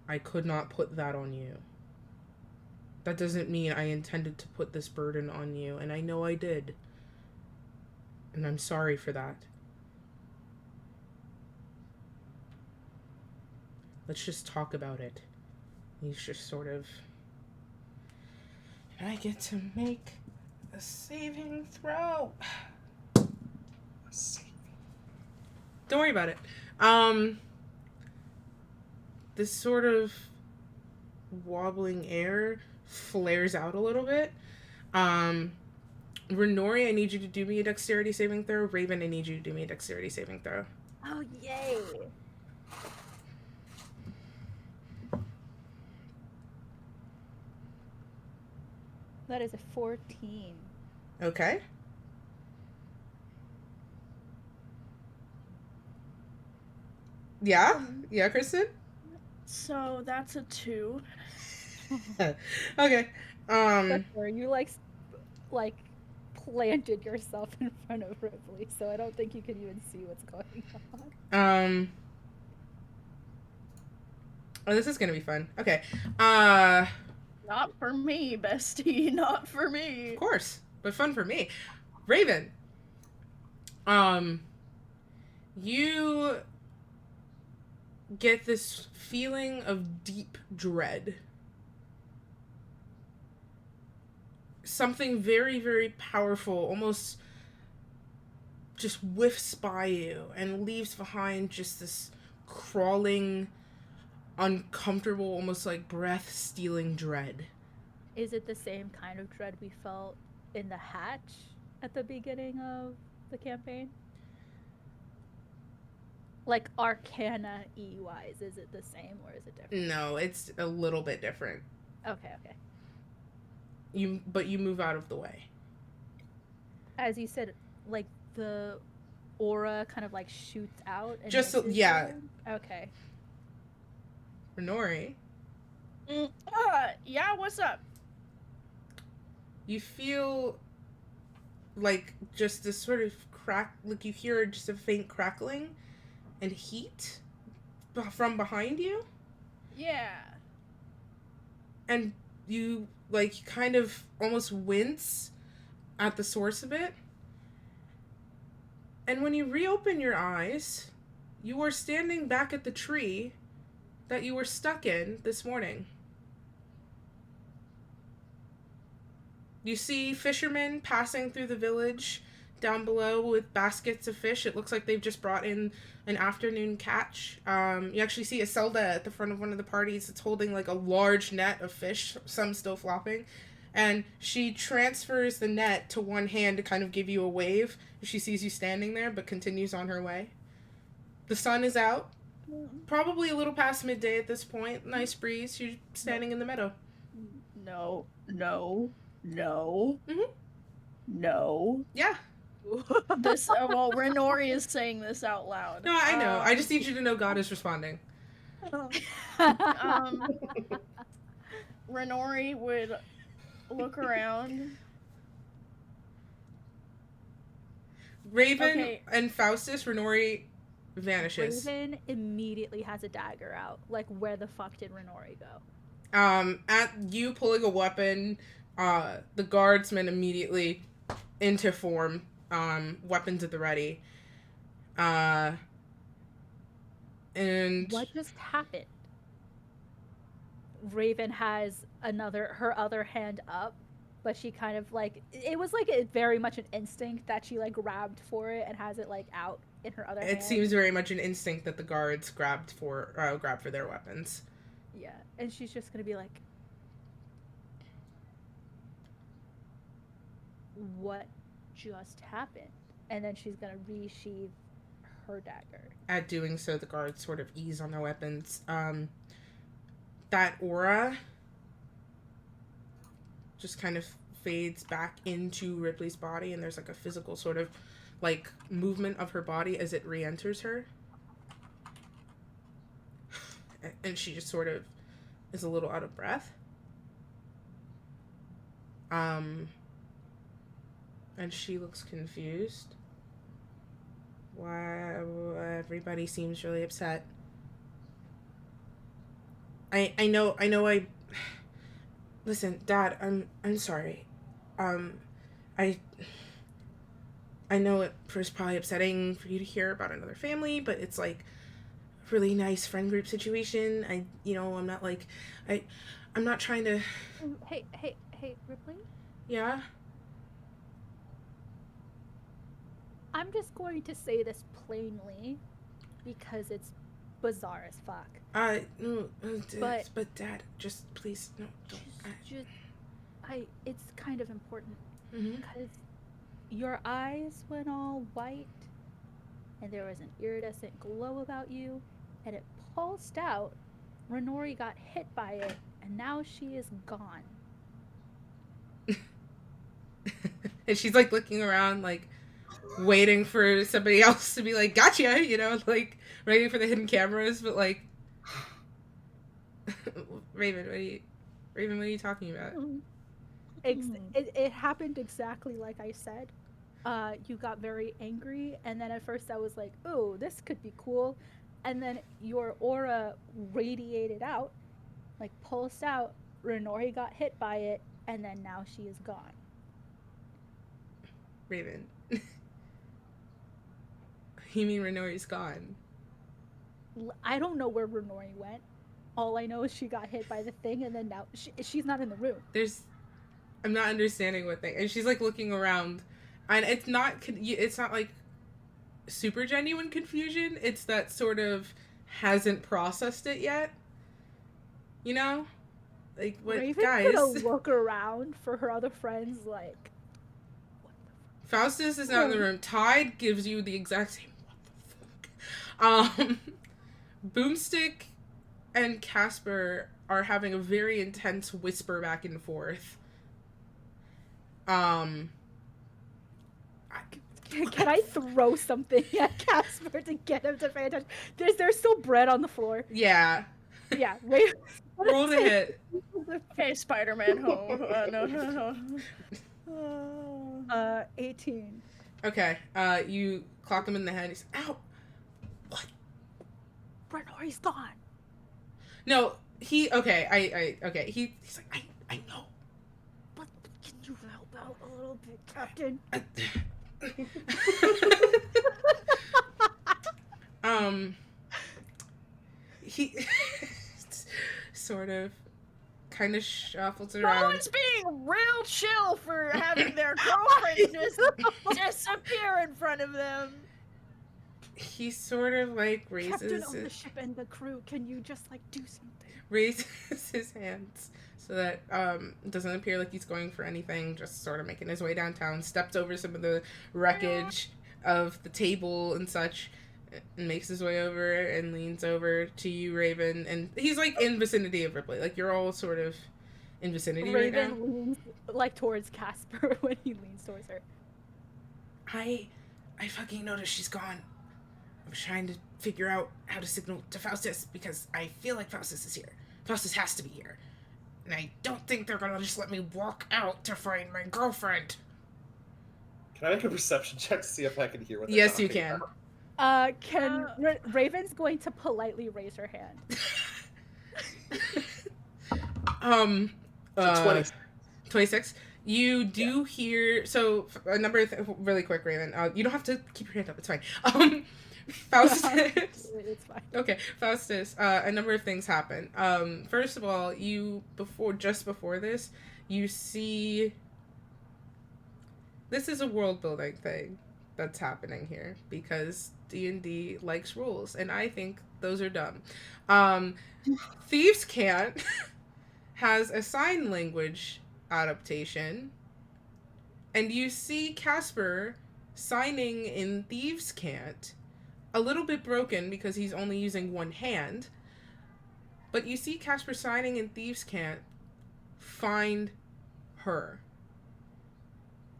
Speaker 1: I could not put that on you. That doesn't mean I intended to put this burden on you, and I know I did. And I'm sorry for that. Let's just talk about it. He's just sort of... I get to make a saving throw. Don't worry about it. This sort of wobbling air flares out a little bit. Renori, I need you to do me a dexterity saving throw. Raven, I need you to do me a dexterity saving throw.
Speaker 3: Oh, yay. That is a 14.
Speaker 1: Okay. Yeah? Yeah, Kristen?
Speaker 2: So that's a 2.
Speaker 1: Okay.
Speaker 3: That's where you like planted yourself in front of Ripley, so I don't think you can even see what's going on.
Speaker 1: Oh, this is gonna be fun. Okay.
Speaker 2: Not for me, bestie. Not for me.
Speaker 1: Of course, but fun for me. Raven. You get this feeling of deep dread. Something very, very powerful, almost just whiffs by you and leaves behind just this crawling, uncomfortable, almost like breath-stealing dread.
Speaker 3: Is it the same kind of dread we felt in the hatch at the beginning of the campaign? Like Arcana-y wise, is it the same or is it different?
Speaker 1: No, it's a little bit different.
Speaker 3: Okay.
Speaker 1: But you move out of the way.
Speaker 3: As you said, like the aura kind of like shoots out. And
Speaker 1: Just
Speaker 3: misses
Speaker 1: yeah.
Speaker 3: you? Okay.
Speaker 1: Renori,
Speaker 2: Yeah, what's up?
Speaker 1: you feel like just this sort of crack, like you hear just a faint crackling and heat from behind you.
Speaker 2: Yeah.
Speaker 1: And you like kind of almost wince at the source of it. And when you reopen your eyes, you are standing back at the tree that you were stuck in this morning. You see fishermen passing through the village down below with baskets of fish. It looks like they've just brought in an afternoon catch. You actually see Iselda at the front of one of the parties. It's holding like a large net of fish, some still flopping. And she transfers the net to one hand to kind of give you a wave. She sees you standing there, but continues on her way. The sun is out. Probably a little past midday at this point. Nice breeze. You're standing in the meadow.
Speaker 2: No.
Speaker 1: Mhm.
Speaker 2: No.
Speaker 1: Yeah.
Speaker 2: This well, Renori is saying this out loud.
Speaker 1: No, I know. I just need you to know God is responding.
Speaker 2: Renori would look around.
Speaker 1: Raven
Speaker 2: Okay.
Speaker 1: and Faustus, Renori vanishes.
Speaker 3: Raven immediately has a dagger out. Like, where the fuck did Renori go?
Speaker 1: At you pulling a weapon, the guardsmen immediately into form, weapons at the ready. And
Speaker 3: What just happened? Raven has her other hand up, but she kind of like, it was like very much an instinct that she like grabbed for it and has it like out in her other hand.
Speaker 1: it seems very much an instinct that the guards grabbed for their weapons.
Speaker 3: Yeah, and she's just gonna be like, what just happened? And then she's gonna resheath her dagger.
Speaker 1: At doing so, the guards sort of ease on their weapons. That aura just kind of fades back into Ripley's body, and there's like a physical sort of like movement of her body as it re-enters her. And she just sort of is a little out of breath. And she looks confused. Why everybody seems really upset. I know listen, Dad, I'm sorry. I know it was probably upsetting for you to hear about another family, but it's like a really nice friend group situation. I'm not like I'm not trying to.
Speaker 3: Hey, Ripley?
Speaker 1: Yeah?
Speaker 3: I'm just going to say this plainly because it's bizarre as fuck.
Speaker 1: No,
Speaker 3: But-
Speaker 1: but Dad, just please, no, don't.
Speaker 3: It's kind of important
Speaker 1: Mhm.
Speaker 3: because your eyes went all white and there was an iridescent glow about you and it pulsed out. Renori got hit by it and now she is gone.
Speaker 1: And she's like looking around, like waiting for somebody else to be like, gotcha, like waiting for the hidden cameras, but like, Raven, what are you talking about?
Speaker 3: It happened exactly like I said. You got very angry, and then at first I was like, "Oh, this could be cool," and then your aura radiated out, like pulsed out. Renori got hit by it, and then now she is gone.
Speaker 1: Raven. You mean Renori's gone?
Speaker 3: I don't know where Renori went. All I know is she got hit by the thing, and then now she's not in the room.
Speaker 1: I'm not understanding what thing. And she's like looking around, and it's not like super genuine confusion. It's that sort of hasn't processed it yet. Like what,
Speaker 3: Raven's
Speaker 1: guys?
Speaker 3: gonna look around for her other friends, like.
Speaker 1: Faustus is not in the room. Tide gives you the exact same. What the fuck? Boomstick and Casper are having a very intense whisper back and forth.
Speaker 3: Can I throw something at Casper to get him to pay attention? There's still bread on the floor.
Speaker 1: Yeah.
Speaker 3: Yeah, Raven.
Speaker 1: Roll to hit.
Speaker 2: Hey, Spider-Man home. No.
Speaker 3: 18.
Speaker 1: Okay. You clock him in the head. He's ow. What?
Speaker 3: Renori's gone.
Speaker 1: No, he. Okay. Okay. He's like I know.
Speaker 3: But can you help out a little bit, Captain?
Speaker 1: He sort of kind of shuffles around.
Speaker 2: Someone's being real chill for having their girlfriend just disappear in front of them.
Speaker 1: He sort of like
Speaker 3: Captain of the ship and the crew, can you just like do something?
Speaker 1: raises his hands so that it doesn't appear like he's going for anything, just sort of making his way downtown, steps over some of the wreckage of the table and such, and makes his way over and leans over to you, Raven, and he's like in vicinity of Ripley. Like you're all sort of in vicinity right now.
Speaker 3: Raven leans like towards Casper when he leans towards her.
Speaker 1: I fucking noticed she's gone. I was trying to figure out how to signal to Faustus because I feel like Faustus is here. Faustus has to be here. And I don't think they're gonna just let me walk out to find my girlfriend.
Speaker 5: Can I make a perception check to see if I can hear what they're
Speaker 1: Yes, you
Speaker 5: talking
Speaker 1: can.
Speaker 5: about?
Speaker 3: Raven's going to politely raise her hand.
Speaker 5: So 20.
Speaker 1: 26. You do hear, so a number of really quick, Raven. You don't have to keep your hand up. It's fine. Faustus.
Speaker 3: It's fine.
Speaker 1: Okay, Faustus. A number of things happen. First of all, just before this, you see. This is a world building thing that's happening here because D&D likes rules, and I think those are dumb. Thieves Can't has a sign language adaptation, and you see Casper signing in Thieves Can't, a little bit broken because he's only using one hand, but you see Casper signing in Thieves Can't, find her.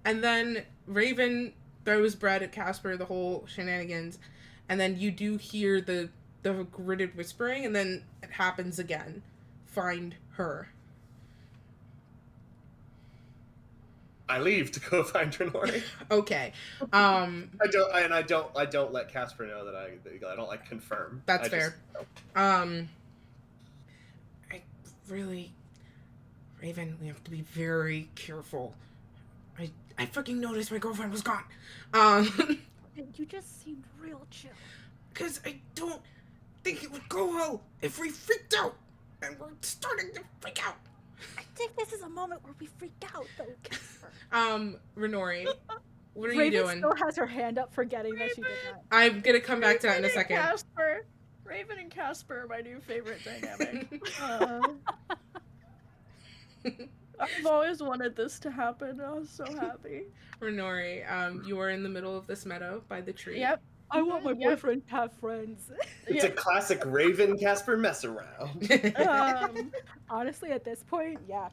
Speaker 1: And then Raven throws bread at Casper, the whole shenanigans, and then you do hear the gritted whispering, and then it happens again. Find her.
Speaker 5: I leave to go find Renori.
Speaker 1: Okay.
Speaker 5: I don't let Casper know that I don't like confirm.
Speaker 1: That's
Speaker 5: I
Speaker 1: fair. I really, Raven, we have to be very careful. I fucking noticed my girlfriend was gone.
Speaker 3: You just seemed real chill.
Speaker 1: Because I don't think it would go well if we freaked out, and we're starting to freak out.
Speaker 3: I think this is a moment where we freak out, though, Casper.
Speaker 1: Renori, what are
Speaker 3: Raven
Speaker 1: you doing?
Speaker 3: still has her hand up, forgetting that she did that.
Speaker 1: I'm gonna come back to that in a
Speaker 2: Raven and
Speaker 1: second.
Speaker 2: Casper. Raven and Casper are my new favorite dynamic. I've always wanted this to happen. I was so happy.
Speaker 1: Renori, you are in the middle of this meadow by the tree.
Speaker 2: Yep.
Speaker 3: I want my
Speaker 2: Yep.
Speaker 3: boyfriend to have friends.
Speaker 5: It's a classic Raven Casper mess around.
Speaker 3: Honestly, at this point, yeah.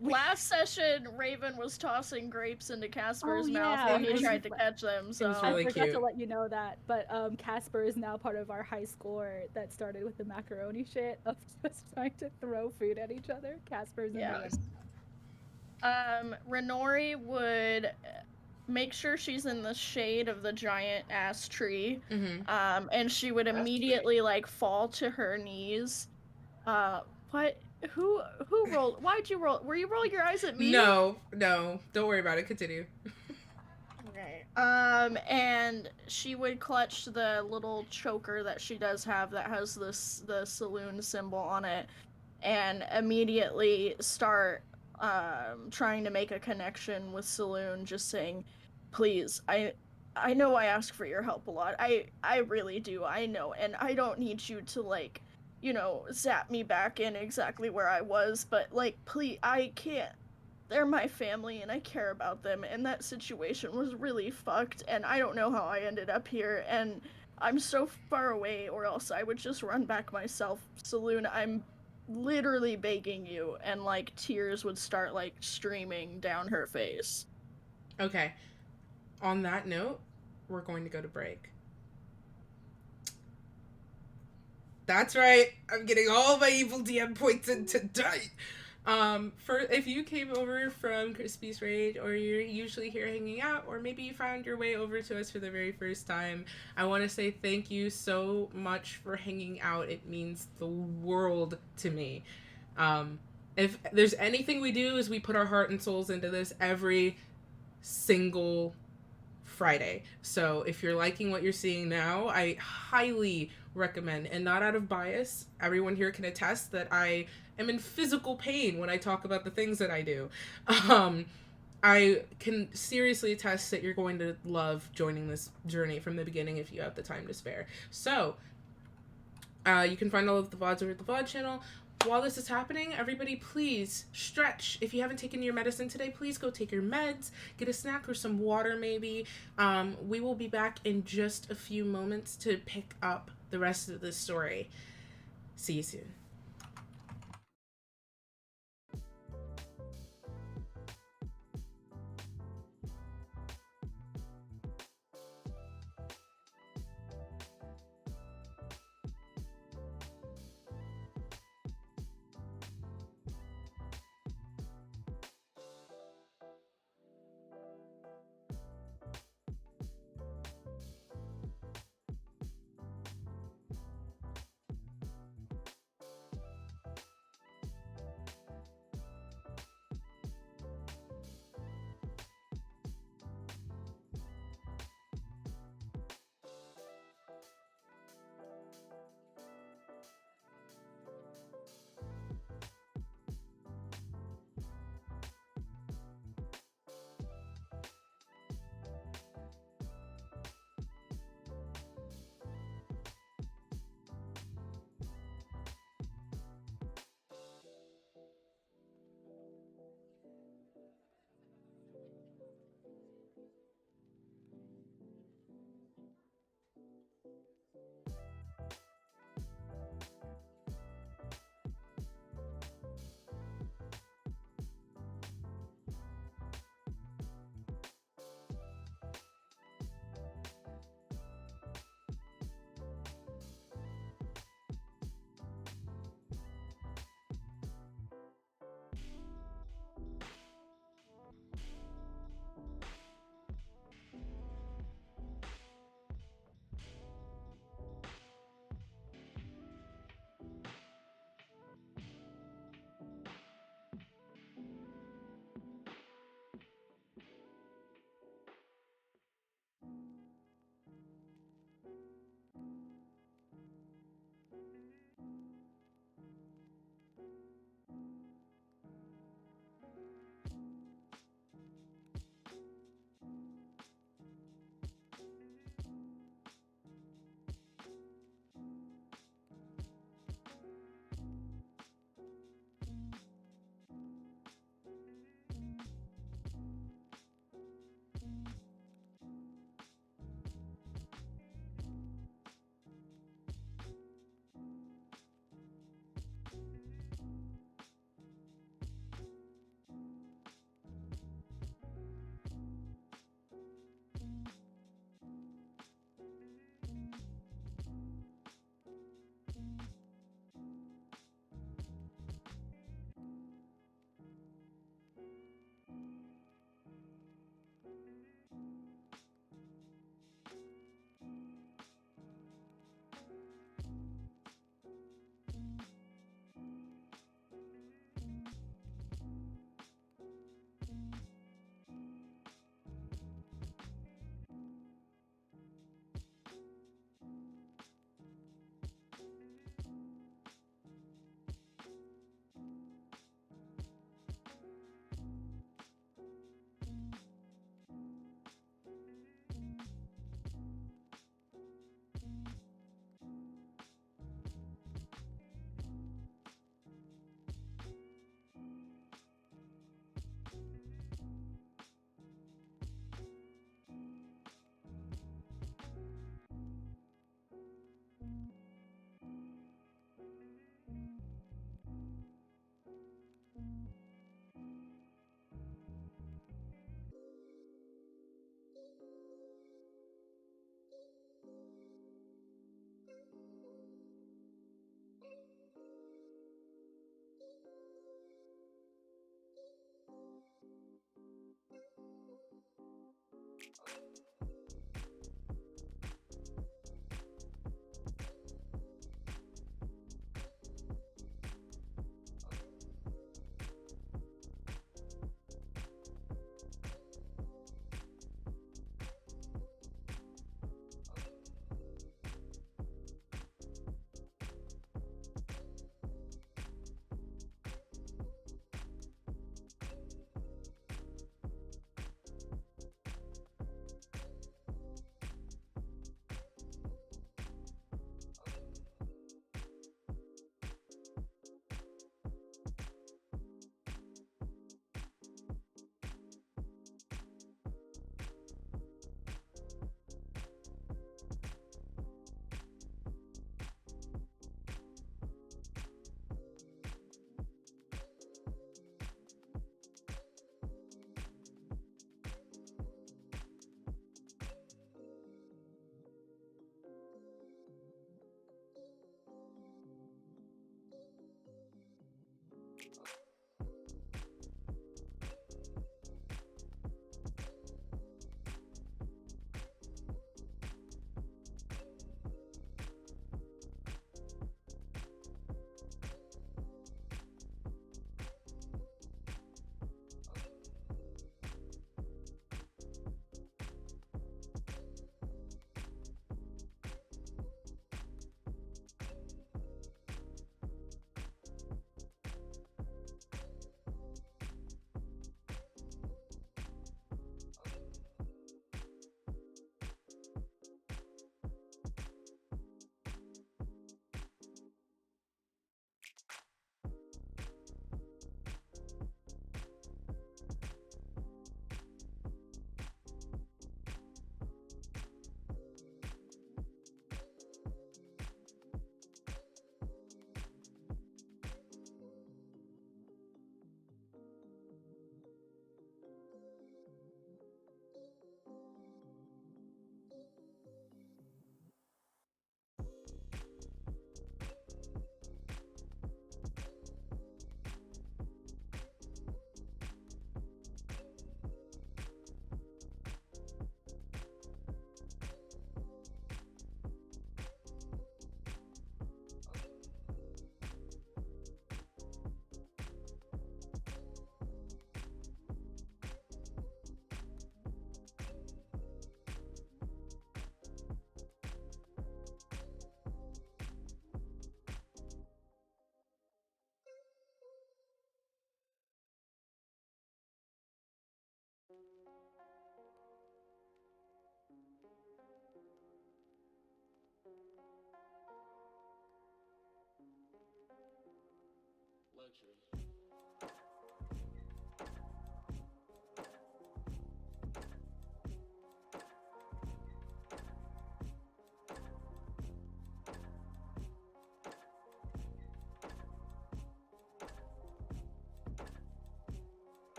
Speaker 2: Last session, Raven was tossing grapes into Casper's
Speaker 3: Oh,
Speaker 2: mouth
Speaker 3: yeah.
Speaker 2: when he
Speaker 3: It was
Speaker 2: tried to catch them. So
Speaker 1: was really
Speaker 3: I forgot
Speaker 1: cute.
Speaker 3: to let you know that, but Casper is now part of our high score that started with the macaroni shit of just trying to throw food at each other. Casper's in
Speaker 2: Yeah.
Speaker 3: the
Speaker 2: Renori would make sure she's in the shade of the giant ass tree.
Speaker 1: Mm-hmm.
Speaker 2: And she would
Speaker 5: Ass
Speaker 2: immediately like fall to her knees. What? Who rolled? Why'd you roll? Were you rolling your eyes at me?
Speaker 1: No, don't worry about it. Continue.
Speaker 2: Okay. And she would clutch the little choker that she does have that has the saloon symbol on it, and immediately start trying to make a connection with Saloon, just saying, "Please, I know I ask for your help a lot. I really do. I know, and I don't need you to like, zap me back in exactly where I was, but like, please, I can't. They're my family and I care about them, and that situation was really fucked, and I don't know how I ended up here, and I'm so far away, or else I would just run back myself. Saloon, I'm literally begging you," and like tears would start like streaming down her face.
Speaker 1: Okay. On that note, we're going to go to break. That's right. I'm getting all my evil DM points in tonight. If you came over from Crispy's Rage, or you're usually here hanging out, or maybe you found your way over to us for the very first time, I want to say thank you so much for hanging out. It means the world to me. If there's anything we do, is we put our heart and souls into this every single Friday. So if you're liking what you're seeing now, I highly recommend, and not out of bias, everyone here can attest that I am in physical pain when I talk about the things that I do. I can seriously attest that you're going to love joining this journey from the beginning if you have the time to spare. So you can find all of the VODs over at the VOD channel. While this is happening, everybody please stretch. If you haven't taken your medicine today, please go take your meds, get a snack or some water maybe. We will be back in just a few moments to pick up the rest of this story. See you soon.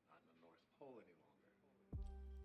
Speaker 5: Not in the North Pole any longer.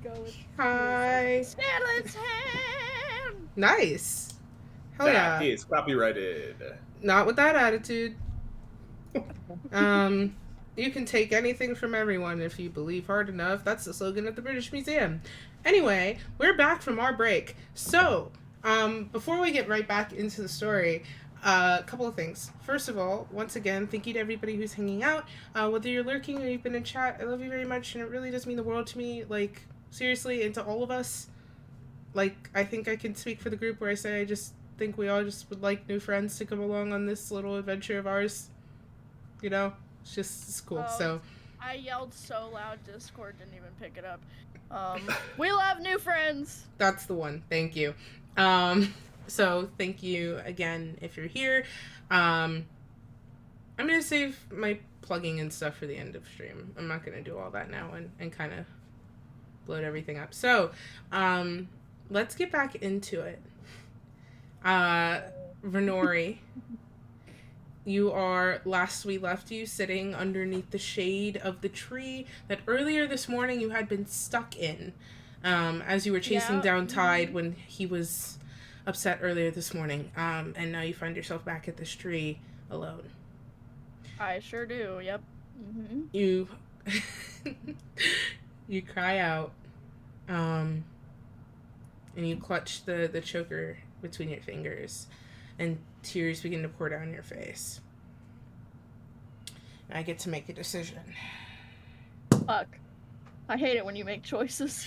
Speaker 3: Go with
Speaker 1: Hi.
Speaker 2: Scanlan's hand!
Speaker 1: Nice. Hell
Speaker 5: That
Speaker 1: yeah.
Speaker 5: is copyrighted.
Speaker 1: Not with that attitude. You can take anything from everyone if you believe hard enough. That's the slogan at the British Museum. Anyway, we're back from our break. So, before we get right back into the story, a couple of things. First of all, once again, thank you to everybody who's hanging out. Whether you're lurking or you've been in chat, I love you very much, and it really does mean the world to me. Like, seriously, and to all of us. Like, I think I can speak for the group where I say I just think we all just would like new friends to come along on this little adventure of ours. You know? It's cool.
Speaker 2: Oh,
Speaker 1: So,
Speaker 2: I yelled so loud, Discord didn't even pick it up. We love new friends!
Speaker 1: that's the one. Thank you. So thank you again if you're here. I'm gonna save my plugging and stuff for the end of stream. I'm not gonna do all that now and kind of bloat everything up. So, let's get back into it. Renori, you are, last we left you, sitting underneath the shade of the tree that earlier this morning you had been stuck in, as you were chasing down Tide when he was upset earlier this morning. And now you find yourself back at this tree alone.
Speaker 2: I sure do, yep. Mm-hmm.
Speaker 1: You You cry out, and you clutch the choker between your fingers, and tears begin to pour down your face. And I get to make a decision.
Speaker 2: Fuck. I hate it when you make choices.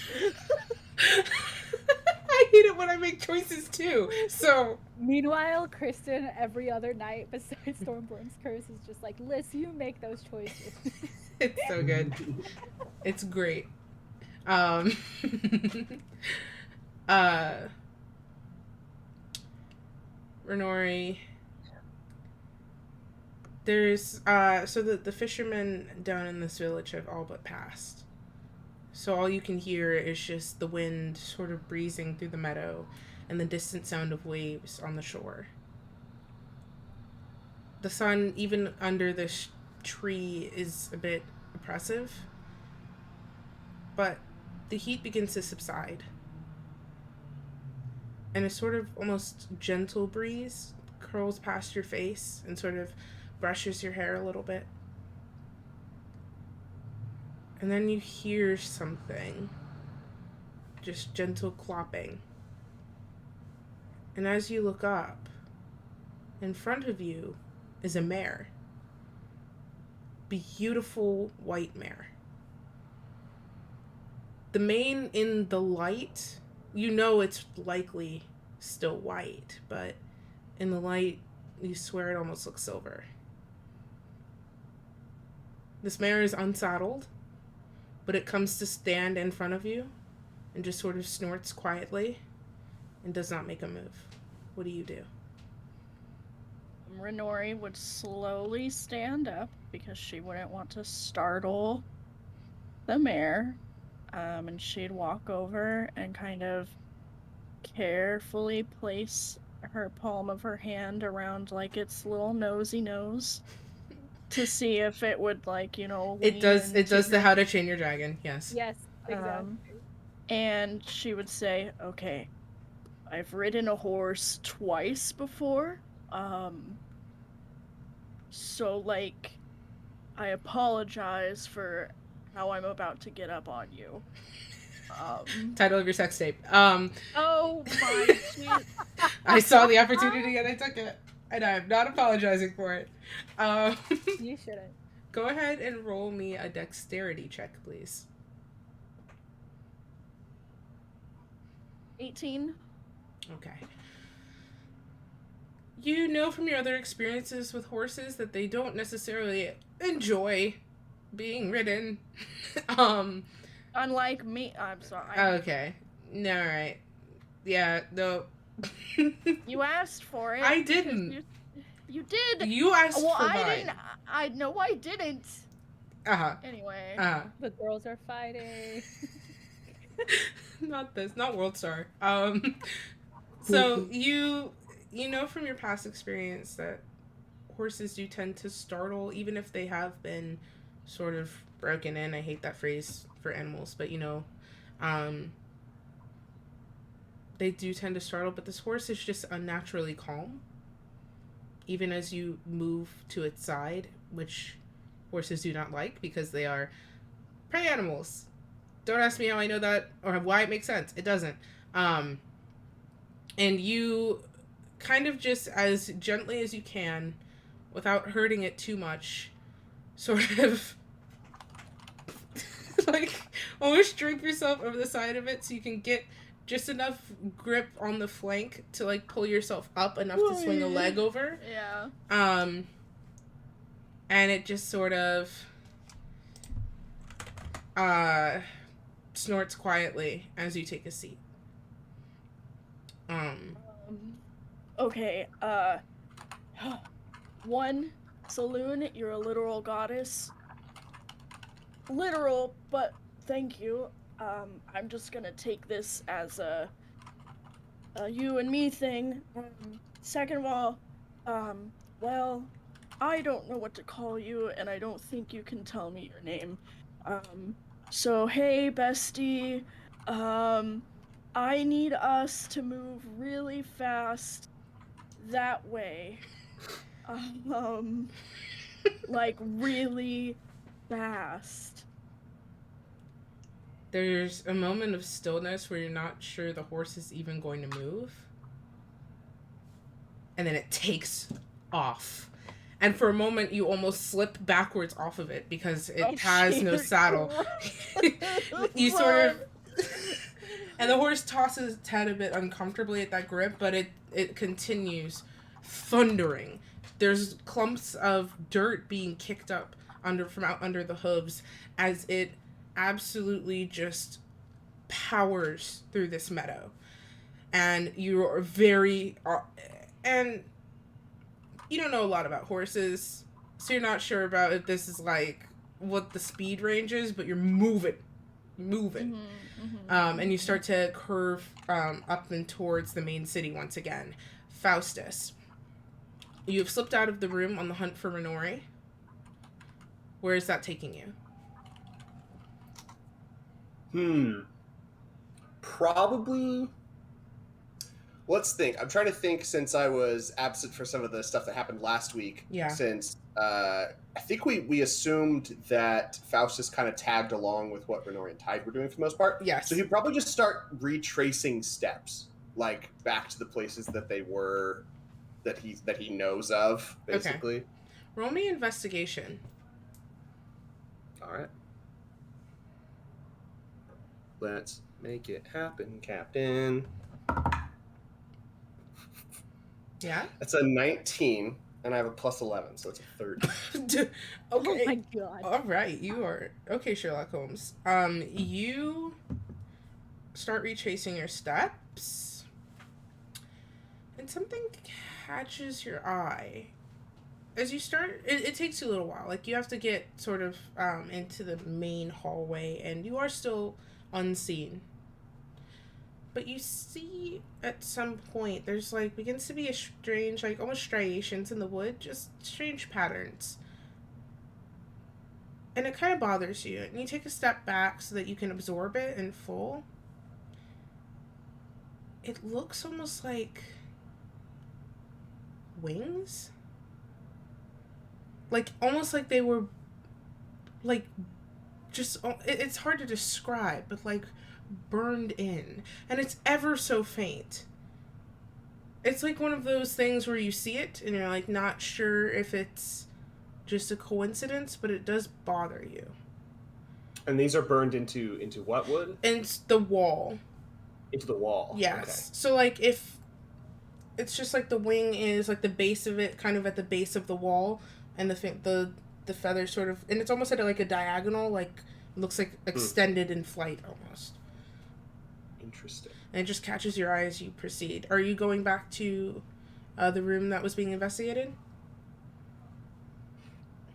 Speaker 1: I hate it when I make choices too. So
Speaker 3: Meanwhile, Kristen every other night besides Stormborn's curse is just like, Liz, you make those choices.
Speaker 1: it's so good. It's great. Renori, there's so the fishermen down in this village have all but passed. So all you can hear is just the wind sort of breezing through the meadow and the distant sound of waves on the shore. The sun, even under this tree, is a bit oppressive, but the heat begins to subside. And a sort of almost gentle breeze curls past your face and sort of brushes your hair a little bit. And then you hear something. Just gentle clopping. And as you look up, in front of you is a mare. Beautiful white mare. The mane in the light, you know it's likely still white, but in the light, you swear it almost looks silver. This mare is unsaddled, but it comes to stand in front of you and just sort of snorts quietly and does not make a move. What do you do?
Speaker 2: Renori would slowly stand up because she wouldn't want to startle the mare. And she'd walk over and kind of carefully place her palm of her hand around like its little nosy nose to see if it would
Speaker 1: It does the How to Train Your Dragon, yes.
Speaker 3: Yes, exactly.
Speaker 2: And she would say, okay, I've ridden a horse twice before, so I apologize for how I'm about to get up on you.
Speaker 1: Title of your sex tape.
Speaker 2: Oh my sweet.
Speaker 1: I saw the opportunity and I took it. And I'm not apologizing for it.
Speaker 3: You shouldn't.
Speaker 1: Go ahead and roll me a dexterity check, please.
Speaker 2: 18.
Speaker 1: Okay. You know from your other experiences with horses that they don't necessarily enjoy being ridden.
Speaker 2: Unlike me, I'm sorry.
Speaker 1: Okay. No, alright. Yeah, no.
Speaker 2: You asked for it.
Speaker 1: I didn't.
Speaker 2: You did.
Speaker 1: You asked for
Speaker 2: I
Speaker 1: mine.
Speaker 2: didn't. I know I didn't.
Speaker 1: Uh-huh.
Speaker 2: Anyway.
Speaker 1: Uh-huh.
Speaker 3: The girls are fighting.
Speaker 1: Not this, not World Star. So you know from your past experience that horses do tend to startle, even if they have been sort of broken in. I hate that phrase for animals, but they do tend to startle, but this horse is just unnaturally calm. Even as you move to its side, which horses do not like because they are prey animals. Don't ask me how I know that or why it makes sense. It doesn't. And you kind of just as gently as you can, without hurting it too much, sort of almost drape yourself over the side of it so you can get just enough grip on the flank to pull yourself up enough to swing a leg over.
Speaker 2: Yeah.
Speaker 1: And it just sort of snorts quietly as you take a seat.
Speaker 2: Okay, 1, Saloon, you're a literal goddess. Literal, but thank you. I'm just gonna take this as a you and me thing. Second of all, well, I don't know what to call you, and I don't think you can tell me your name. So hey, bestie, I need us to move really fast that way. Really fast.
Speaker 1: There's a moment of stillness where you're not sure the horse is even going to move. And then it takes off. And for a moment, you almost slip backwards off of it because it has no saddle. You sort of... And the horse tosses its head a bit uncomfortably at that grip, but it continues thundering. There's clumps of dirt being kicked up from out under the hooves as it absolutely just powers through this meadow. And you are and you don't know a lot about horses, so you're not sure about if this is like what the speed range is, but you're moving. And you start to curve up and towards the main city once again. Faustus, you have slipped out of the room on the hunt for Minori. Where is that taking you?
Speaker 6: Probably. Let's think. I'm trying to think since I was absent for some of the stuff that happened last week.
Speaker 1: Yeah.
Speaker 6: Since I think we assumed that Faustus kind of tagged along with what Renori and Tide were doing for the most part.
Speaker 1: Yes.
Speaker 6: So he'd probably just start retracing steps, like back to the places that they were, that he knows of, basically.
Speaker 1: Okay. Roll me investigation.
Speaker 6: All right. Let's make it happen, Captain.
Speaker 1: Yeah?
Speaker 6: That's a 19, and I have a plus 11, so it's a 30.
Speaker 1: Okay.
Speaker 3: Oh my god.
Speaker 1: All right, you are okay, Sherlock Holmes. You start retracing your steps, and something catches your eye. As you start, it takes you a little while. Like you have to get sort of into the main hallway, and you are still unseen. But you see at some point there's like begins to be a strange, like almost striations in the wood, just strange patterns. And it kind of bothers you. And you take a step back so that you can absorb it in full. It looks almost like wings. Like almost like they were like just it's hard to describe, but like burned in, and it's ever so faint. It's like one of those things where you see it and you're like not sure if it's just a coincidence, but it does bother you.
Speaker 5: And these are burned into what wood?
Speaker 1: And it's the wall.
Speaker 5: Into the wall.
Speaker 1: Yes.
Speaker 5: Okay.
Speaker 1: So like if it's just like the wing is like the base of it, kind of at the base of the wall, and the feather sort of, and it's almost at like a diagonal, like looks like extended in flight almost.
Speaker 5: Interesting.
Speaker 1: And it just catches your eye as you proceed. Are you going back to the room that was being investigated?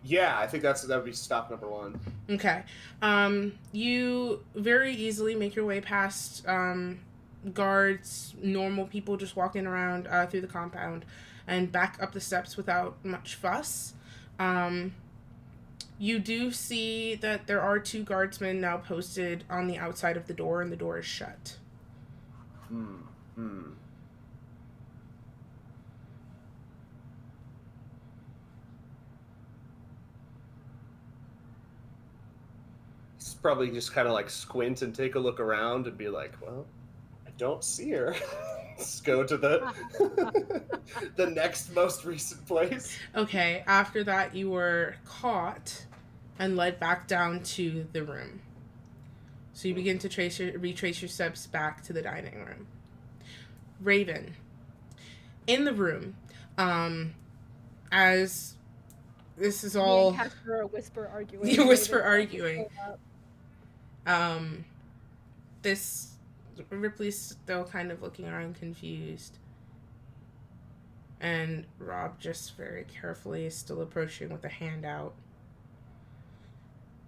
Speaker 6: Yeah, I think that would be stop number 1.
Speaker 1: Okay. You very easily make your way past guards, normal people just walking around through the compound, and back up the steps without much fuss. You do see that there are 2 guardsmen now posted on the outside of the door, and the door is shut.
Speaker 6: It's probably just kind of like squint and take a look around and be like, well, I don't see her. Let's go to the next most recent place.
Speaker 1: Okay, after that you were caught and led back down to the room. So you begin to retrace your steps back to the dining room. Raven, in the room, as this is all...
Speaker 3: Me and Casper are whisper arguing.
Speaker 1: You whisper
Speaker 3: Raven
Speaker 1: arguing. This... Ripley's still kind of looking around confused. And Rob just very carefully is still approaching with a hand out.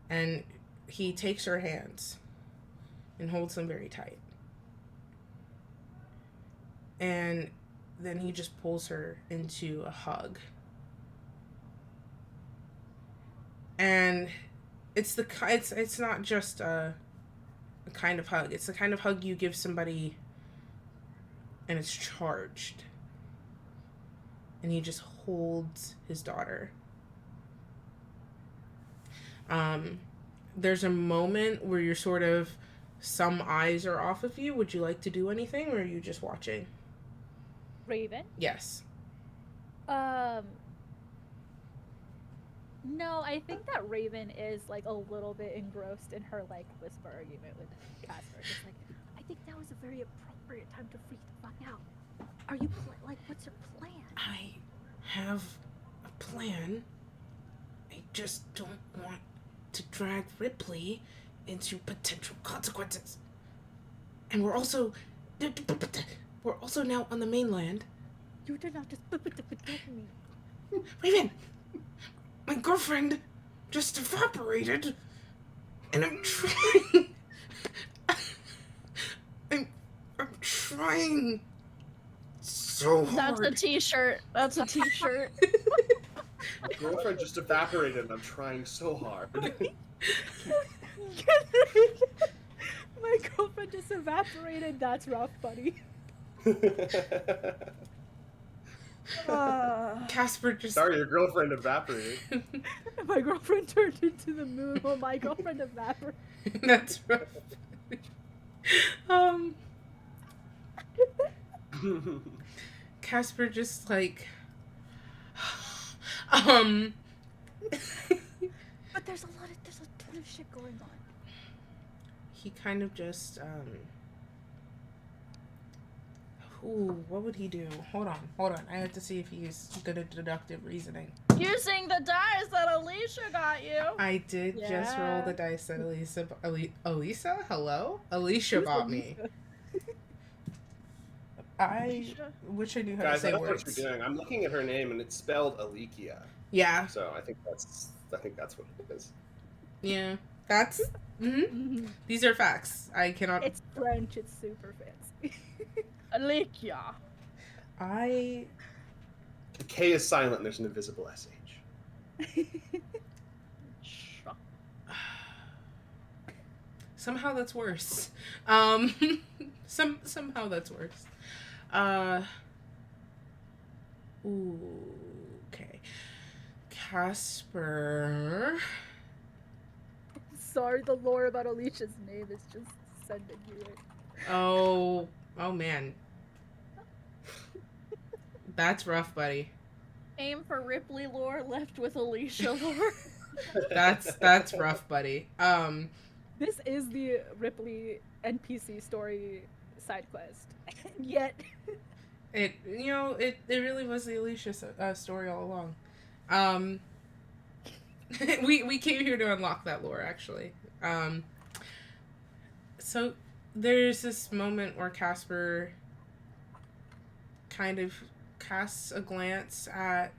Speaker 1: And he takes her hands and holds them very tight. And then he just pulls her into a hug. And it's not just a kind of hug. It's the kind of hug you give somebody and it's charged. And he just holds his daughter. There's a moment where you're sort of some eyes are off of you. Would you like to do anything, or are you just watching?
Speaker 3: Raven?
Speaker 1: Yes.
Speaker 3: No, I think that Raven is like a little bit engrossed in her like whisper argument with Casper. Just like, I think that was a very appropriate time to freak the fuck out. Are you what's your plan?
Speaker 1: I have a plan. I just don't want to drag Ripley into potential consequences. And we're also now on the mainland.
Speaker 3: You did not just protect me.
Speaker 1: Raven, my girlfriend just evaporated, and I'm trying. I'm trying so hard.
Speaker 2: That's a t-shirt. That's a t-shirt.
Speaker 6: My girlfriend just evaporated and I'm trying so hard.
Speaker 3: My girlfriend just evaporated. That's rough, buddy.
Speaker 1: Casper just.
Speaker 6: Sorry, your girlfriend evaporated.
Speaker 3: My girlfriend turned into the moon while my girlfriend evaporated.
Speaker 1: That's rough. Casper just like.
Speaker 3: But there's a ton of shit going on.
Speaker 1: He kind of just ooh, what would he do? Hold on. I have to see if he's good at deductive reasoning.
Speaker 2: Using the dice that Alicia got you.
Speaker 1: I did just roll the dice that Elisa? Hello? Alicia bought me. I wish I knew how to
Speaker 6: Guys,
Speaker 1: say
Speaker 6: I know
Speaker 1: words.
Speaker 6: what you're doing. I'm looking at her name and it's spelled Alikia.
Speaker 1: Yeah.
Speaker 6: So I think that's what it is.
Speaker 1: Yeah. That's These are facts. I cannot.
Speaker 3: It's French. It's super fancy.
Speaker 2: Alicia.
Speaker 1: I.
Speaker 6: The K is silent and there's an invisible SH.
Speaker 1: Somehow that's worse. Somehow that's worse. Ooh, okay. Casper.
Speaker 3: Sorry, the lore about Alicia's name is just sending you it.
Speaker 1: Oh man. That's rough, buddy.
Speaker 2: Aim for Ripley lore, left with Alicia lore.
Speaker 1: That's rough, buddy.
Speaker 3: This is the Ripley NPC story side quest. Yet
Speaker 1: it really was the Alicia story all along. We came here to unlock that lore, actually. So there's this moment where Casper kind of casts a glance at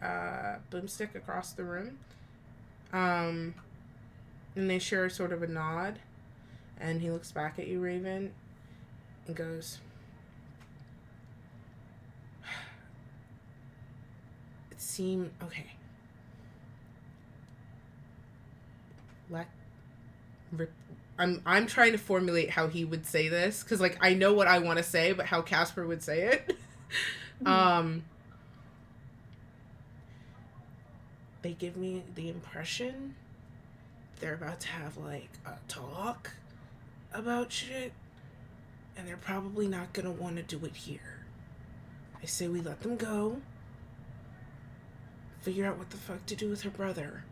Speaker 1: Boomstick across the room. And they share sort of a nod. And he looks back at you, Raven, and goes, it seemed okay. I'm trying to formulate how he would say this, because like I know what I want to say, but how Casper would say it. They give me the impression they're about to have like a talk about shit, and they're probably not gonna want to do it here. I say we let them go, figure out what the fuck to do with her brother,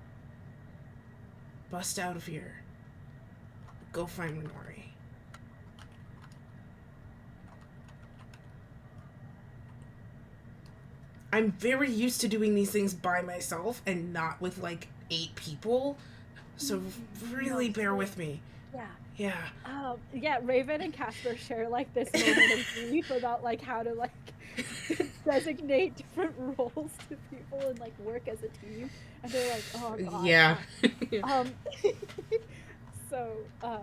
Speaker 1: bust out of here, go find Minori. I'm very used to doing these things by myself and not with like 8 people, so really bear with me.
Speaker 3: Yeah, Raven and Casper share like this moment of grief about like how to like designate different roles to people and like work as a team, and they're like, oh god.
Speaker 1: Yeah.
Speaker 3: So I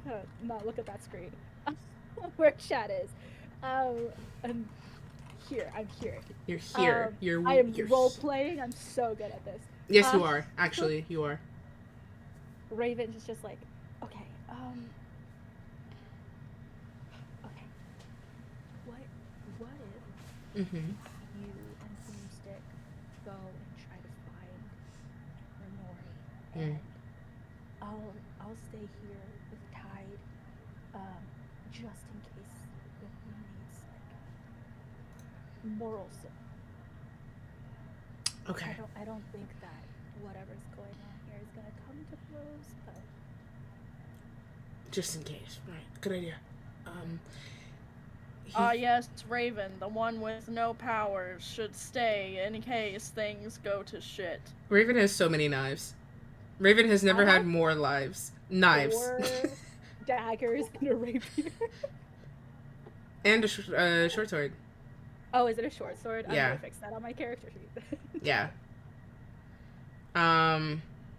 Speaker 3: gotta not look at that screen. Where chat is. And here, I'm here.
Speaker 1: You're here.
Speaker 3: I am role playing. I'm so good at this.
Speaker 1: Yes, you are. Actually, you are.
Speaker 3: Raven is just like, okay, okay. What if
Speaker 1: Mm-hmm.
Speaker 3: you and Boomstick go and try to find Minori just in case Ripley needs like moral support.
Speaker 1: Okay.
Speaker 3: I don't think that whatever's going on here is gonna come to blows, but
Speaker 1: Just in case. Right. Good idea.
Speaker 2: Yes, Raven, the one with no powers, should stay in case things go to shit.
Speaker 1: Raven has so many knives. Raven has never
Speaker 3: I
Speaker 1: had
Speaker 3: have
Speaker 1: more knives.
Speaker 3: 4 daggers and a rapier.
Speaker 1: And a short sword.
Speaker 3: Oh, is it a short sword? I'm
Speaker 1: Yeah.
Speaker 3: gonna fix that on my character sheet.
Speaker 1: Yeah.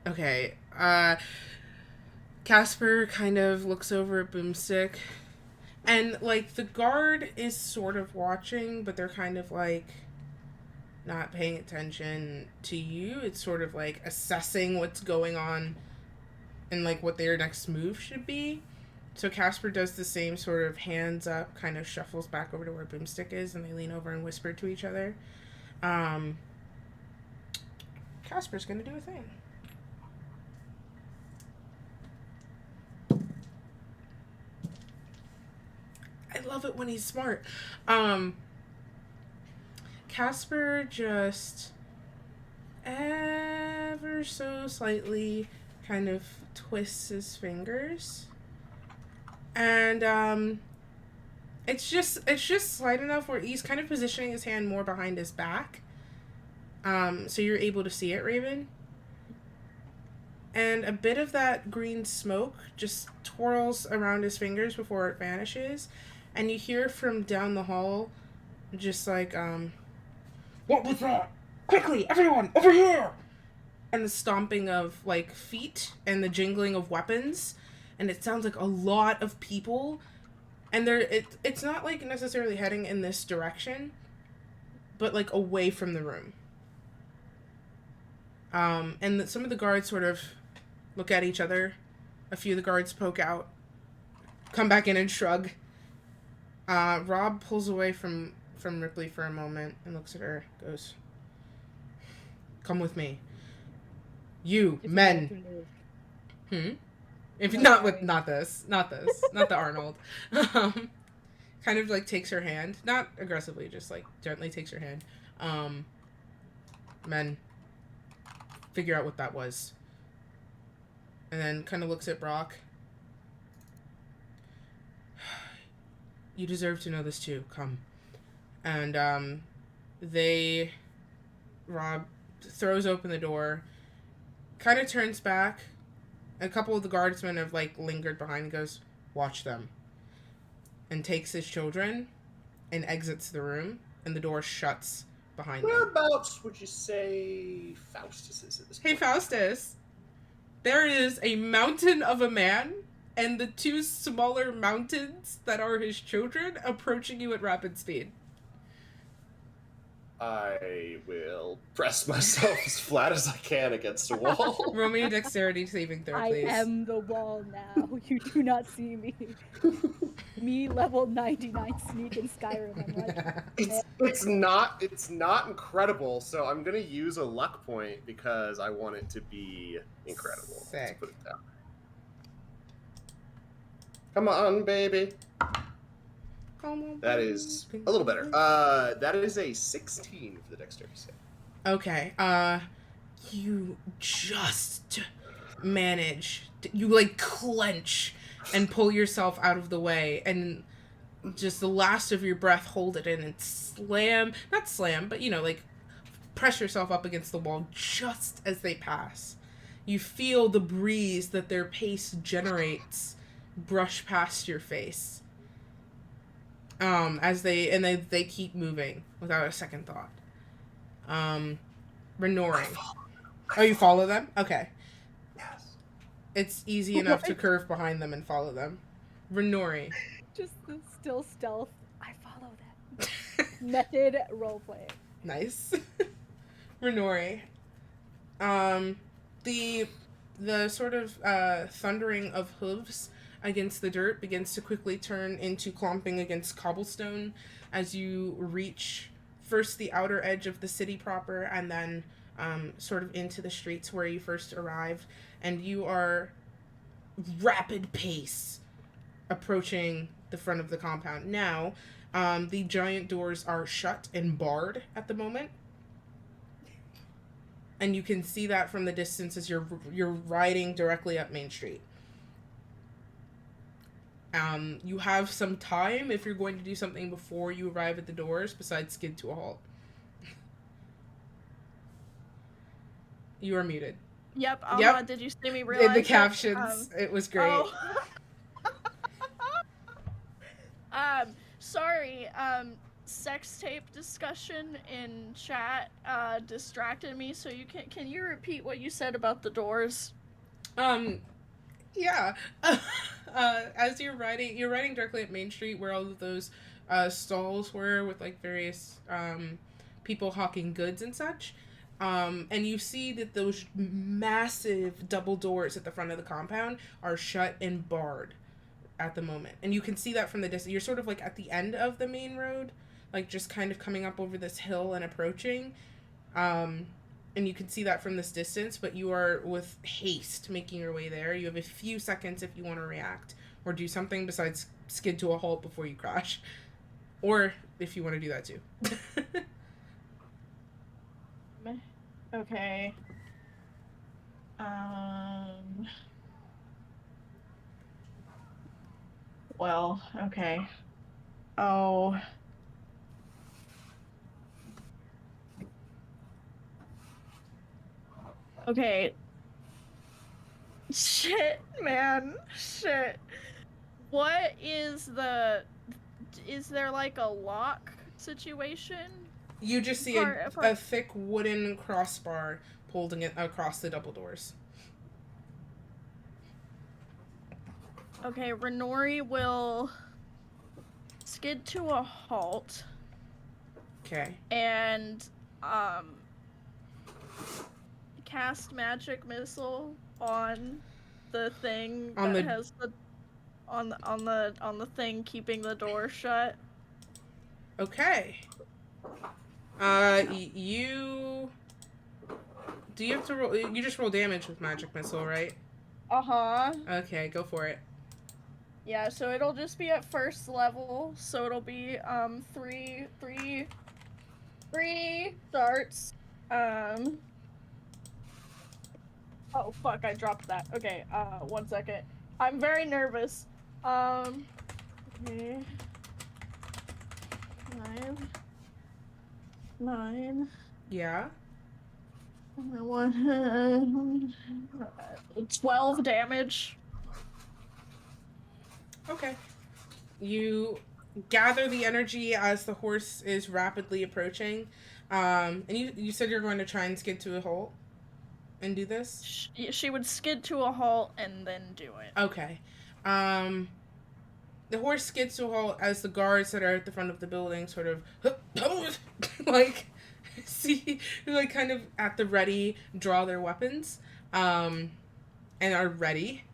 Speaker 1: Okay. Casper kind of looks over at Boomstick. And, like, the guard is sort of watching, but they're kind of, like, not paying attention to you. It's sort of, like, assessing what's going on and, like, what their next move should be. So Casper does the same sort of hands up, kind of shuffles back over to where Boomstick is, and they lean over and whisper to each other. Casper's gonna do a thing. I love it when he's smart. Casper just ever so slightly kind of twists his fingers. And it's just slight enough where he's kind of positioning his hand more behind his back. So you're able to see it, Raven. And a bit of that green smoke just twirls around his fingers before it vanishes. And you hear from down the hall, just like, what was that? Quickly, everyone, over here! And the stomping of, like, feet and the jingling of weapons. And it sounds like a lot of people. And it's not, like, necessarily heading in this direction, but, like, away from the room. And some of the guards sort of look at each other. A few of the guards poke out, come back in and shrug. Rob pulls away from Ripley for a moment and looks at her, goes, "Come with me. You, men." If not this, not the Arnold. Kind of like takes her hand, not aggressively, just like gently takes her hand. Men, figure out what that was. And then kind of looks at Brock. You deserve to know this too. Come. And Rob throws open the door, kind of turns back. A couple of the guardsmen have like lingered behind and goes, "Watch them." And takes his children and exits the room, and the door shuts behind them.
Speaker 6: Whereabouts would you say Faustus is at this point?
Speaker 1: Hey, Faustus. There is a mountain of a man and the 2 smaller mountains that are his children approaching you at rapid speed.
Speaker 6: I will press myself as flat as I can against a wall.
Speaker 1: Roll me a dexterity saving throw, please.
Speaker 3: I am the wall now. You do not see me. Me level 99 sneak in Skyrim. I'm like,
Speaker 6: It's not incredible, so I'm gonna use a luck point because I want it to be incredible.
Speaker 1: Sick.
Speaker 6: Let's put it down. Come on, baby. That is a little better. That is a 16 for the dexterity save.
Speaker 1: Okay, you just manage, you like clench and pull yourself out of the way, and just the last of your breath hold it in and not slam, but you know, like press yourself up against the wall just as they pass. You feel the breeze that their pace generates brush past your face. As they keep moving without a second thought. Renori. Oh, you follow them? Okay.
Speaker 6: Yes.
Speaker 1: It's easy enough to curve behind them and follow them. Renori.
Speaker 3: just the still stealth. I follow them. Method roleplay.
Speaker 1: Nice. Renori. The sort of thundering of hooves against the dirt begins to quickly turn into clomping against cobblestone as you reach first the outer edge of the city proper and then sort of into the streets where you first arrived, and you are rapid pace approaching the front of the compound. Now, the giant doors are shut and barred at the moment. And you can see that from the distance as you're riding directly up Main Street. You have some time if you're going to do something before you arrive at the doors, besides skid to a halt. You are muted.
Speaker 2: Yep.
Speaker 1: Yep.
Speaker 2: Did you see me realize
Speaker 1: In the
Speaker 2: it?
Speaker 1: captions, it was great.
Speaker 2: Oh. Sorry. Sex tape discussion in chat distracted me. So can you repeat what you said about the doors?
Speaker 1: Yeah. As you're riding directly at Main Street where all of those stalls were with like various people hawking goods and such. And you see that those massive double doors at the front of the compound are shut and barred at the moment. And you can see that from the distance. You're sort of like at the end of the main road, like just kind of coming up over this hill and approaching. And you can see that from this distance, but you are with haste making your way there. You have a few seconds if you want to react or do something besides skid to a halt before you crash. Or if you want to do that too.
Speaker 2: Okay. Well, okay. Oh. Okay. Shit, man. Shit. What is there like a lock situation?
Speaker 1: You just see a thick wooden crossbar holding it across the double doors.
Speaker 2: Okay, Renori will skid to a halt.
Speaker 1: Okay.
Speaker 2: And cast magic missile on the thing on the thing keeping the door shut.
Speaker 1: Okay. You have to roll? You just roll damage with magic missile, right? Okay, go for it.
Speaker 2: Yeah, so it'll just be at first level, so it'll be three darts. Oh fuck, I dropped that. Okay, 1 second. I'm very nervous. Okay. 9.
Speaker 1: Yeah.
Speaker 2: 12 damage.
Speaker 1: Okay. You gather the energy as the horse is rapidly approaching. And you said you're going to try and skid to a halt and do this?
Speaker 2: She would skid to a halt and then do it.
Speaker 1: Okay. The horse skids to a halt as the guards that are at the front of the building sort of like kind of at the ready draw their weapons and are ready.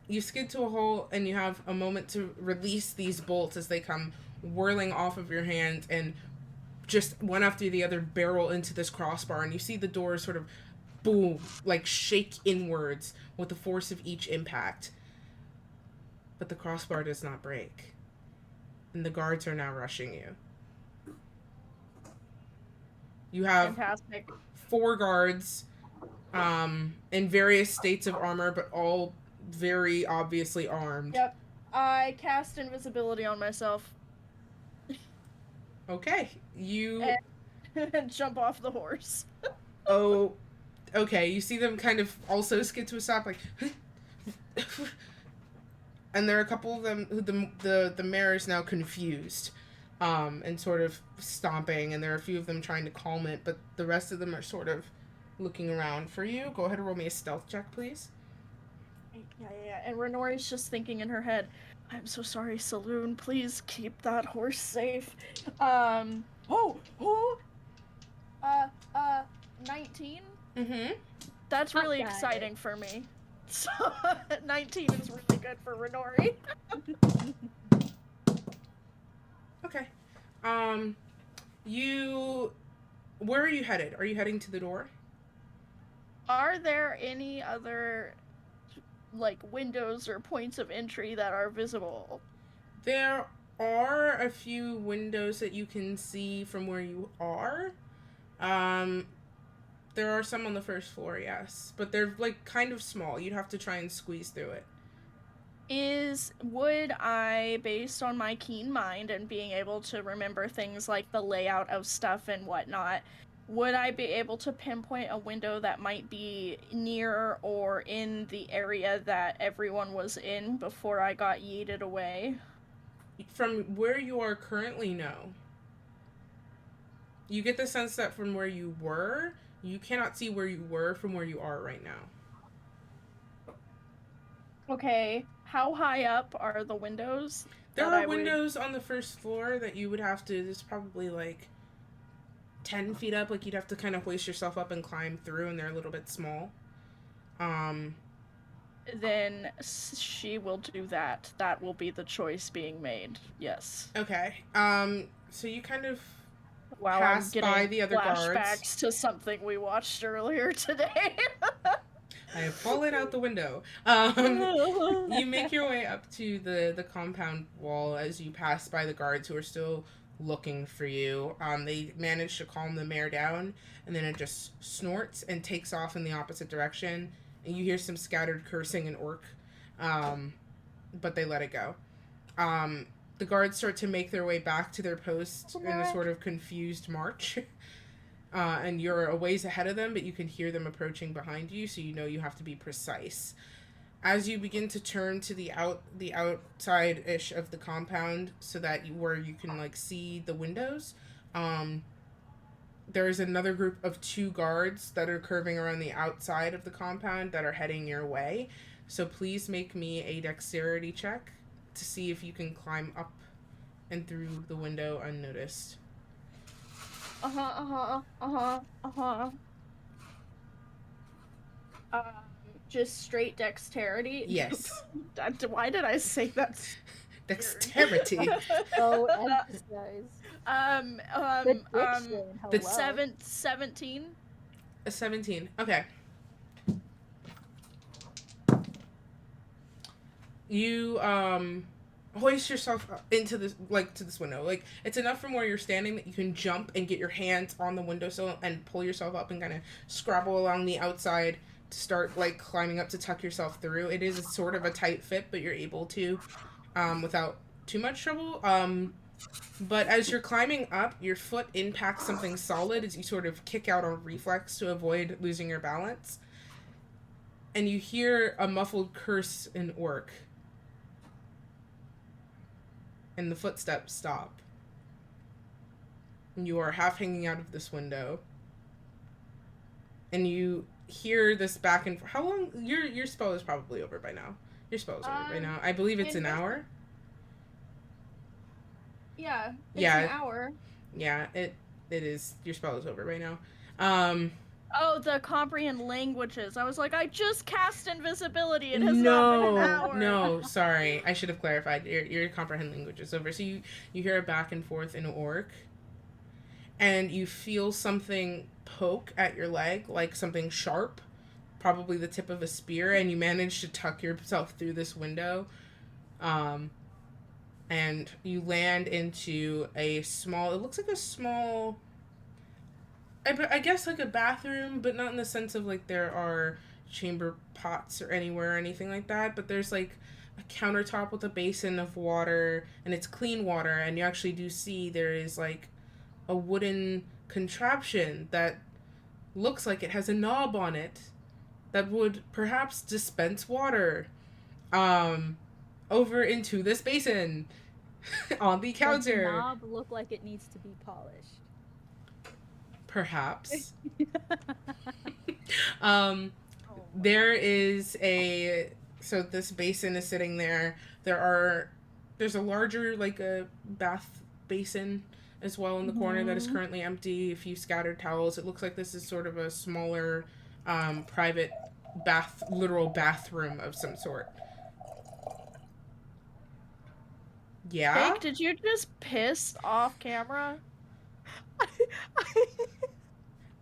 Speaker 1: You skid to a halt and you have a moment to release these bolts as they come whirling off of your hand and just one after the other barrel into this crossbar, and you see the doors sort of boom, like shake inwards with the force of each impact. But the crossbar does not break. And the guards are now rushing you. You have
Speaker 2: Fantastic.
Speaker 1: 4 guards in various states of armor, but all very obviously armed.
Speaker 2: Yep. I cast invisibility on myself.
Speaker 1: Okay. You
Speaker 2: and jump off the horse.
Speaker 1: Oh, okay. You see them kind of also skid to a stop, like and there are a couple of them who the mare is now confused and sort of stomping, and there are a few of them trying to calm it, but the rest of them are sort of looking around for you. Go ahead and roll me a stealth check, please.
Speaker 2: Yeah. And Renori's just thinking in her head, I'm so sorry, Saloon. Please keep that horse safe. 19?
Speaker 1: Mm-hmm.
Speaker 2: That's really
Speaker 3: Okay.
Speaker 2: exciting for me. So 19 is really good for Renori.
Speaker 1: Okay. Where are you headed? Are you heading to the door?
Speaker 2: Are there any other, like, windows or points of entry that are visible?
Speaker 1: There are a few windows that you can see from where you are. Um, there are some on the first floor, yes, but they're like kind of small. You'd have to try and squeeze through it.
Speaker 2: Would I, based on my keen mind and being able to remember things like the layout of stuff and whatnot, would I be able to pinpoint a window that might be near or in the area that everyone was in before I got yeeted away?
Speaker 1: From where you are currently, no. You get the sense that from where you were, you cannot see where you were from where you are right now.
Speaker 2: Okay, how high up are the windows?
Speaker 1: There
Speaker 2: that
Speaker 1: are
Speaker 2: I would-
Speaker 1: windows on the first floor that you would have to, there's probably like 10 feet up, like you'd have to kind of hoist yourself up and climb through, and they're a little bit small.
Speaker 2: Then she will do that. That will be the choice being made. Yes.
Speaker 1: Okay. So you kind of
Speaker 2: Wow,
Speaker 1: pass
Speaker 2: I'm getting
Speaker 1: by the other
Speaker 2: flashbacks
Speaker 1: guards.
Speaker 2: to something we watched earlier today.
Speaker 1: I have fallen out the window. You make your way up to the compound wall as you pass by the guards who are still looking for you. They manage to calm the mare down, and then it just snorts and takes off in the opposite direction. And you hear some scattered cursing and orc, but they let it go. The guards start to make their way back to their post in a sort of confused march. And you're a ways ahead of them, but you can hear them approaching behind you, so you know you have to be precise. As you begin to turn to the outside-ish of the compound, so that where you can like see the windows, there is another group of 2 guards that are curving around the outside of the compound that are heading your way. So please make me a dexterity check to see if you can climb up and through the window unnoticed.
Speaker 2: Just straight dexterity?
Speaker 1: Yes.
Speaker 2: Why did I say that?
Speaker 1: Dexterity.
Speaker 3: Oh, emphasize.
Speaker 1: The
Speaker 2: 17?
Speaker 1: A 17. Okay. You hoist yourself into this to this window. Like it's enough from where you're standing that you can jump and get your hands on the windowsill and pull yourself up and kind of scrabble along the outside to start like climbing up to tuck yourself through. It is sort of a tight fit, but you're able to without too much trouble. But as you're climbing up, your foot impacts something solid as you sort of kick out on reflex to avoid losing your balance. And you hear a muffled curse in orc. And the footsteps stop. And you are half hanging out of this window. And you hear this back and forth. How long? Your spell is probably over by now. Your spell is over by now. I believe it's an hour.
Speaker 2: Yeah,
Speaker 1: it's an
Speaker 2: hour.
Speaker 1: Yeah, it is. Your spell is over by now.
Speaker 2: Oh, the comprehend languages. I was like, I just cast invisibility. It has not been an hour.
Speaker 1: No, sorry. I should have clarified. Your comprehend language is over. So you hear a back and forth in orc, and you feel something poke at your leg, like something sharp, probably the tip of a spear, and you manage to tuck yourself through this window. And you land into it looks like a small, I guess like a bathroom, but not in the sense of like there are chamber pots or anywhere or anything like that, but there's like a countertop with a basin of water, and it's clean water, and you actually do see there is like a wooden contraption that looks like it has a knob on it that would perhaps dispense water over into this basin on the counter.
Speaker 3: Does the knob look like it needs to be polished?
Speaker 1: Perhaps. There is so this basin is sitting there. There's a larger like a bath basin as well in the corner that is currently empty. A few scattered towels. It looks like this is sort of a smaller private literal bathroom of some sort. Yeah.
Speaker 2: Jake, did you just piss off camera?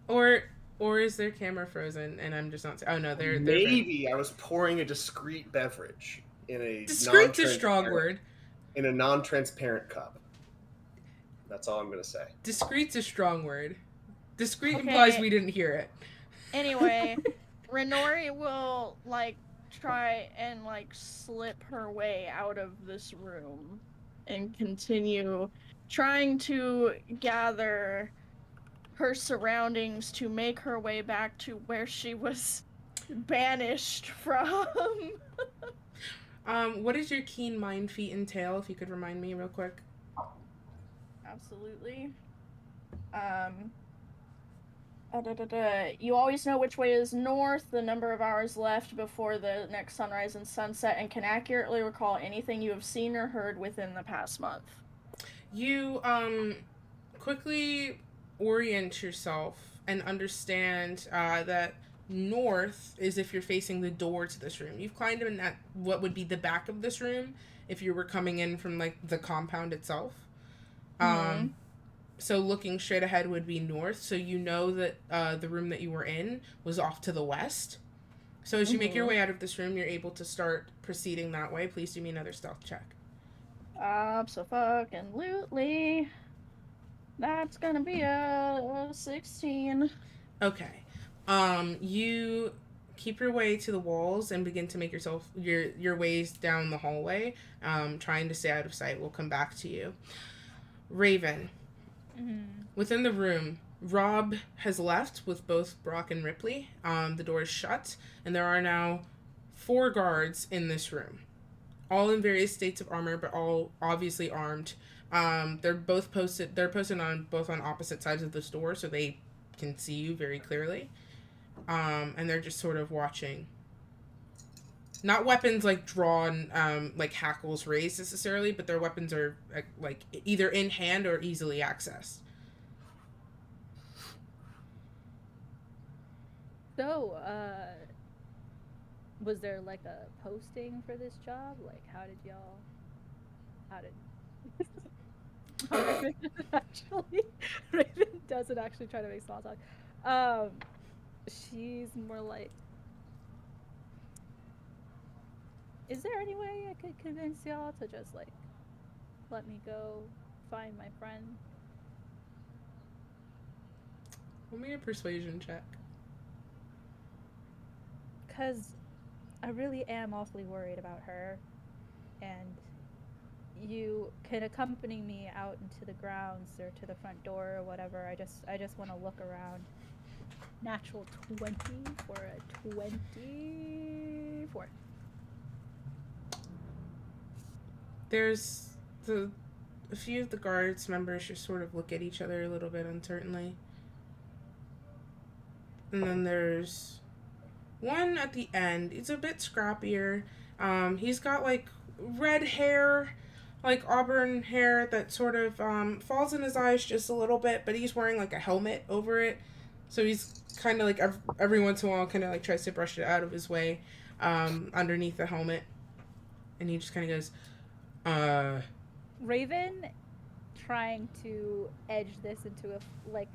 Speaker 1: Or is their camera frozen and I'm just not? Oh no, they're
Speaker 6: Maybe I was pouring a discreet beverage in a
Speaker 1: discreet's a
Speaker 6: non-transparent-
Speaker 1: strong word.
Speaker 6: in a non-transparent cup. That's all I'm gonna say.
Speaker 1: Discreet's a strong word. Discreet
Speaker 2: Okay.
Speaker 1: implies we didn't hear it.
Speaker 2: Anyway, Renori will like try and like slip her way out of this room and continue trying to gather her surroundings to make her way back to where she was banished from.
Speaker 1: What does your keen mind feat entail, if you could remind me real quick?
Speaker 2: Absolutely. You always know which way is north, the number of hours left before the next sunrise and sunset, and can accurately recall anything you have seen or heard within the past month.
Speaker 1: You quickly orient yourself and understand that north is if you're facing the door to this room. You've climbed in at what would be the back of this room if you were coming in from like the compound itself. So looking straight ahead would be north. So you know that the room that you were in was off to the west. So as you make your way out of this room, you're able to start proceeding that way. Please do me another stealth check.
Speaker 2: Abso-fucking-lutely. That's gonna be a 16.
Speaker 1: Okay. You keep your way to the walls and begin to make yourself your ways down the hallway, trying to stay out of sight. We'll come back to you. Raven. Within the room, Rob has left with both Brock and Ripley. The door is shut, and there are now 4 guards in this room, all in various states of armor, but all obviously armed. They're posted on opposite sides of this door, so they can see you very clearly. And they're just sort of watching. Not weapons like drawn, like hackles raised necessarily, but their weapons are like either in hand or easily accessed.
Speaker 3: So, was there like a posting for this job? Like, how did Raven actually, Raven doesn't actually try to make small talk. She's more like, is there any way I could convince y'all to just like let me go find my friend?
Speaker 1: Roll me a persuasion check.
Speaker 3: Because I really am awfully worried about her, and you can accompany me out into the grounds or to the front door or whatever. I just want to look around. Natural 20 for a 24.
Speaker 1: There's a few of the guards members just sort of look at each other a little bit uncertainly. And then there's one at the end. He's a bit scrappier. He's got like red hair, like auburn hair that sort of falls in his eyes just a little bit, but he's wearing like a helmet over it. So he's kind of like every once in a while kind of like tries to brush it out of his way underneath the helmet. And he just kind of goes,
Speaker 3: Raven, trying to edge this into a like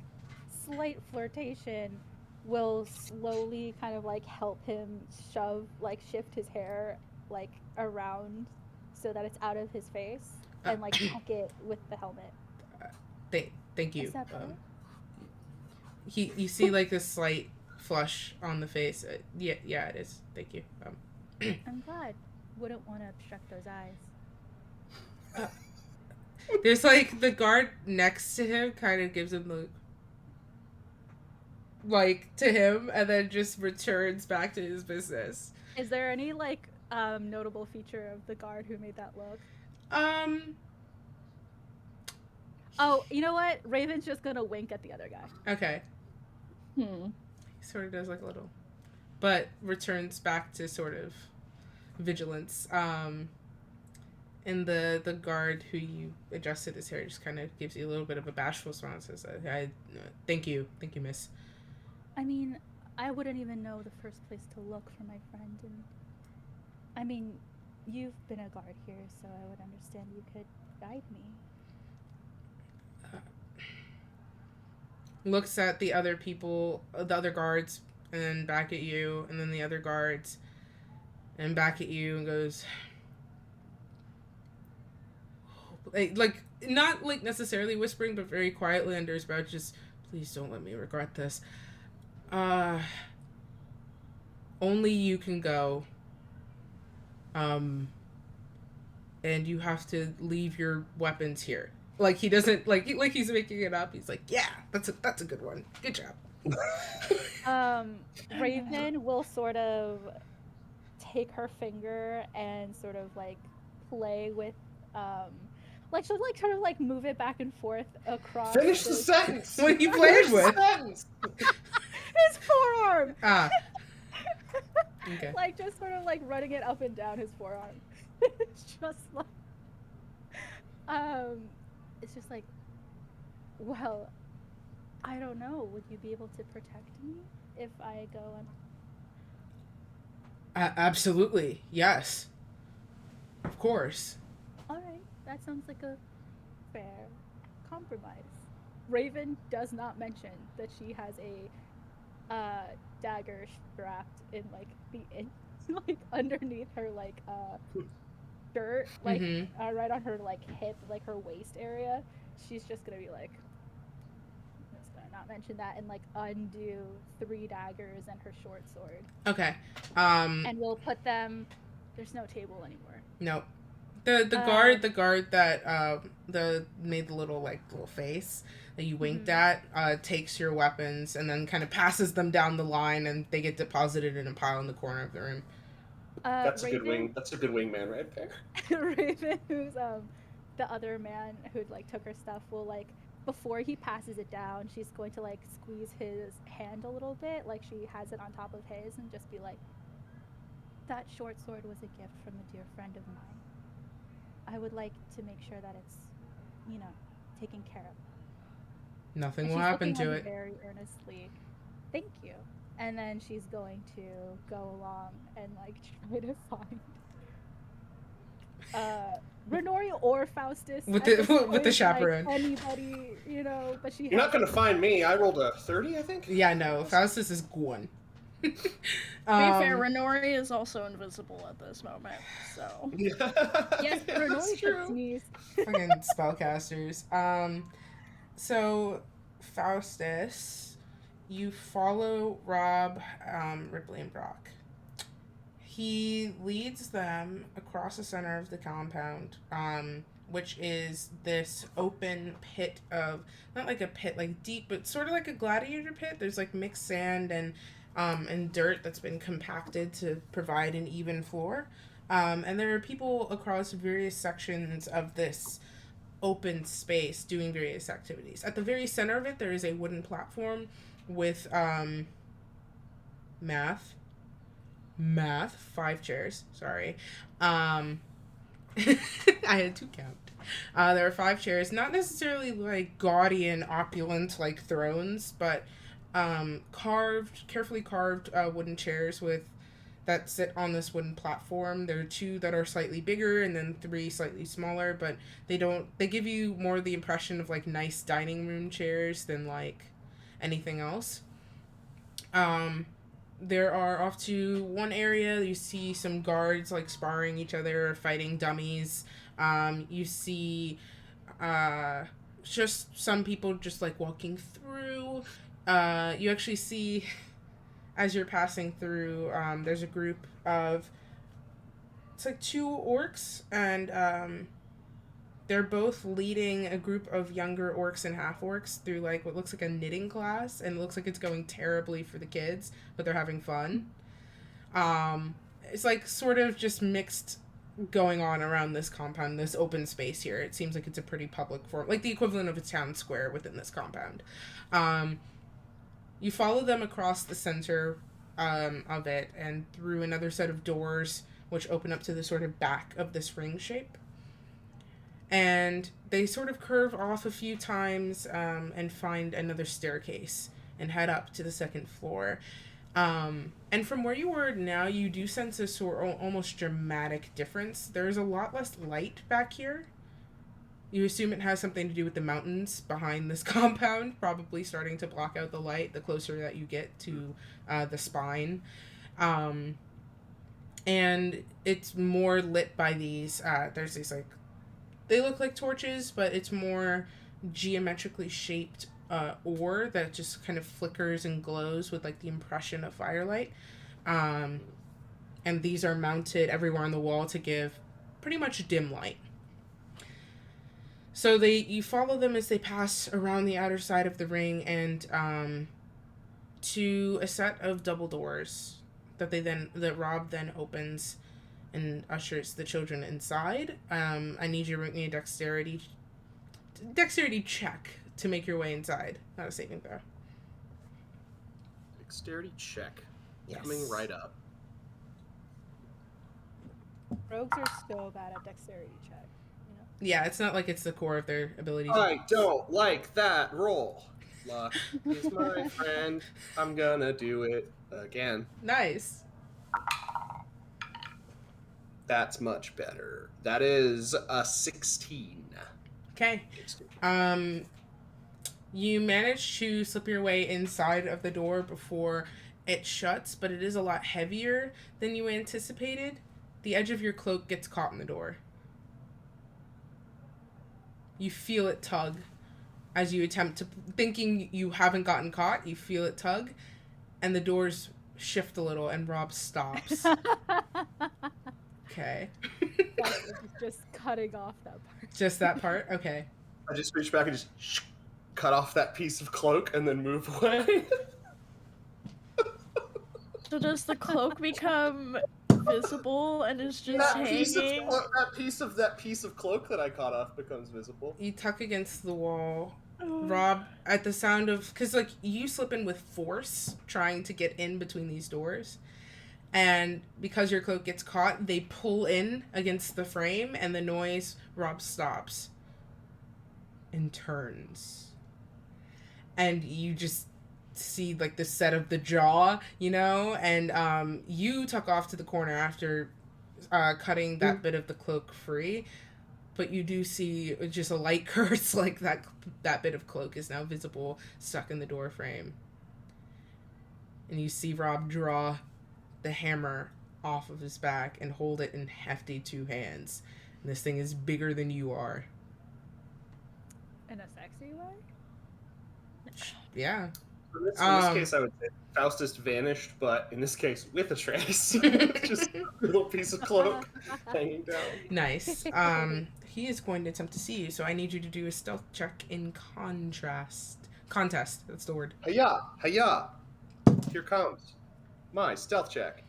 Speaker 3: slight flirtation, will slowly kind of like help him shift his hair like around so that it's out of his face and like tuck it with the helmet.
Speaker 1: Thank you.
Speaker 3: Is that better?
Speaker 1: You see like this slight flush on the face. Yeah, it is. Thank you.
Speaker 3: I'm glad. Wouldn't want to obstruct those eyes.
Speaker 1: There's like the guard next to him kind of gives him the like to him and then just returns back to his business.
Speaker 3: Is there any like notable feature of the guard who made that look? Oh, you know what? Raven's just gonna wink at the other guy.
Speaker 1: Okay. He sort of does like a little, but returns back to sort of vigilance. And the guard who you adjusted his hair just kind of gives you a little bit of a bashful smile. Says, "Thank you, miss."
Speaker 3: I mean, I wouldn't even know the first place to look for my friend, and I mean, you've been a guard here, so I would understand you could guide me.
Speaker 1: Looks at the other people, the other guards, and then back at you, and then the other guards, and back at you, and goes, like not like necessarily whispering, but very quietly under his breath, just please don't let me regret this. Only you can go. And you have to leave your weapons here. Like he doesn't like he's making it up. He's like, yeah, that's a good one. Good job.
Speaker 3: Raven will sort of take her finger and sort of like play with like she'll like sort of like move it back and forth across
Speaker 6: Finish the sentence.
Speaker 1: What are you playing with?
Speaker 3: his forearm.
Speaker 1: Ah. Okay.
Speaker 3: Like just sort of like running it up and down his forearm. It's just like it's just like, well, I don't know, would you be able to protect me if I go and
Speaker 1: Absolutely, yes. Of course.
Speaker 3: all right, that sounds like a fair compromise. Raven does not mention that she has a dagger strapped in like like underneath her like shirt, like right on her like hip, like her waist area. She's just gonna be like, I'm just gonna not mention that and like undo 3 daggers and her short sword.
Speaker 1: Okay.
Speaker 3: And we'll put them. There's no table anymore.
Speaker 1: No. The guard that made the little face that you winked at takes your weapons and then kind of passes them down the line, and they get deposited in a pile in the corner of the room.
Speaker 6: That's
Speaker 3: Raven,
Speaker 6: a good wing. That's a good wingman right there.
Speaker 3: Raven, who's the other man who like took her stuff, will like before he passes it down, she's going to like squeeze his hand a little bit, like she has it on top of his, and just be like, that short sword was a gift from a dear friend of mine. I would like to make sure that it's, taken care of.
Speaker 1: Nothing
Speaker 3: And
Speaker 1: will
Speaker 3: she's
Speaker 1: happen
Speaker 3: looking
Speaker 1: to
Speaker 3: at
Speaker 1: it.
Speaker 3: me very earnestly. Thank you. And then she's going to go along and like try to find Renori or Faustus
Speaker 1: With
Speaker 3: at
Speaker 1: the-
Speaker 3: this
Speaker 1: with the
Speaker 3: point,
Speaker 1: chaperone.
Speaker 3: like, anybody, but she
Speaker 6: You're not
Speaker 3: has
Speaker 6: gonna find me. I rolled a 30, I think.
Speaker 1: Yeah, no. Faustus is gone.
Speaker 2: To be fair, Renori is also invisible at this moment, so.
Speaker 3: Yes,
Speaker 6: That's
Speaker 3: Renori
Speaker 6: true.
Speaker 3: could sneeze.
Speaker 1: Fucking spellcasters. So Faustus, you follow Rob, Ripley, and Brock. He leads them across the center of the compound, which is this open pit of, not like a pit like deep, but sort of like a gladiator pit. There's like mixed sand and dirt that's been compacted to provide an even floor. And there are people across various sections of this open space doing various activities. At the very center of it, there is a wooden platform with math, 5 chairs. Sorry. I had to count. There are 5 chairs, not necessarily like gaudy and opulent like thrones, but carefully carved wooden chairs that sit on this wooden platform. There are 2 that are slightly bigger and then 3 slightly smaller, but they give you more the impression of like nice dining room chairs than like anything else. There are off to one area, you see some guards like sparring each other or fighting dummies. You see just some people just like walking through. You actually see, as you're passing through, there's a group of, it's like 2 orcs, and they're both leading a group of younger orcs and half orcs through like what looks like a knitting class, and it looks like it's going terribly for the kids, but they're having fun. It's like sort of just mixed going on around this compound, this open space here. It seems like it's a pretty public form, like the equivalent of a town square within this compound. You follow them across the center of it and through another set of doors which open up to the sort of back of this ring shape. And they sort of curve off a few times and find another staircase and head up to the 2nd floor. And from where you were now, you do sense a sort of almost dramatic difference. There's a lot less light back here. You assume it has something to do with the mountains behind this compound, probably starting to block out the light the closer that you get to the spine. And it's more lit by these, there's these like they look like torches, but it's more geometrically shaped ore that just kind of flickers and glows with like the impression of firelight. And these are mounted everywhere on the wall to give pretty much dim light. So you follow them as they pass around the outer side of the ring and to a set of double doors that Rob then opens and ushers the children inside. I need you to make me a dexterity check to make your way inside. Not a saving throw.
Speaker 6: Dexterity check.
Speaker 1: Yes.
Speaker 6: Coming right up.
Speaker 3: Rogues are so bad at dexterity check. You know?
Speaker 1: Yeah, it's not like it's the core of their abilities.
Speaker 6: I don't like that roll. Luck is my friend. I'm gonna do it again.
Speaker 1: Nice.
Speaker 6: That's much better. That is a 16.
Speaker 1: Okay. You manage to slip your way inside of the door before it shuts, but it is a lot heavier than you anticipated. The edge of your cloak gets caught in the door. You feel it tug as you attempt to, thinking you haven't gotten caught, you feel it tug, and the doors shift a little and Rob stops. Okay.
Speaker 3: Just cutting off that part.
Speaker 1: Just that part? Okay.
Speaker 6: I just reach back and just cut off that piece of cloak and then move away.
Speaker 2: So does the cloak become visible and is just hanging?
Speaker 6: that piece of cloak that I cut off becomes visible.
Speaker 1: You tuck against the wall. Rob, at the sound of, because like you slip in with force trying to get in between these doors, and because your cloak gets caught, they pull in against the frame, and the noise, Rob stops and turns, and you just see like the set of the jaw, you know, and you tuck off to the corner after cutting that bit of the cloak free. But you do see just a light curse, like that bit of cloak is now visible, stuck in the door frame. And you see Rob draw the hammer off of his back and hold it in hefty 2 hands. And this thing is bigger than you are.
Speaker 3: In a sexy way?
Speaker 1: Yeah.
Speaker 6: In this case, I would say Faustus vanished, but in this case, with a trace. Just a little piece of cloak hanging down.
Speaker 1: Nice. He is going to attempt to see you, so I need you to do a stealth check in contest. That's the word.
Speaker 6: Hiya! Hiya! Here comes my stealth check.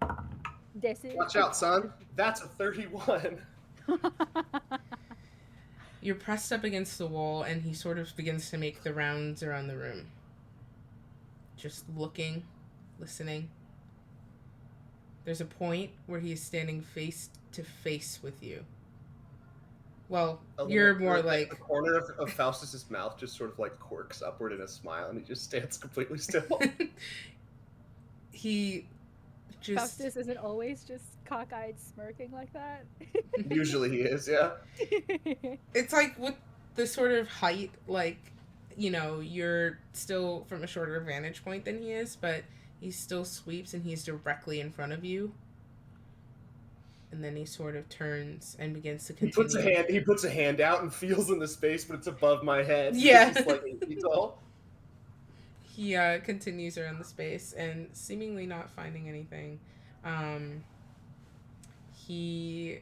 Speaker 6: Watch out, son. That's a 31.
Speaker 1: You're pressed up against the wall, and he sort of begins to make the rounds around the room. Just looking, listening. There's a point where he is standing face to face with you. Well, you're more like...
Speaker 6: The corner of Faustus's mouth just sort of like quirks upward in a smile, and he just stands completely still.
Speaker 1: He just...
Speaker 3: Faustus isn't always just cockeyed smirking like that.
Speaker 6: Usually he is, yeah.
Speaker 1: It's like with the sort of height, like, you know, you're still from a shorter vantage point than he is, but he still sweeps and he's directly in front of you. And then he sort of turns and begins to continue.
Speaker 6: He puts a hand out and feels in the space, but it's above my head.
Speaker 1: Yeah.
Speaker 6: He's like 8 feet tall.
Speaker 1: He continues around the space and seemingly not finding anything. He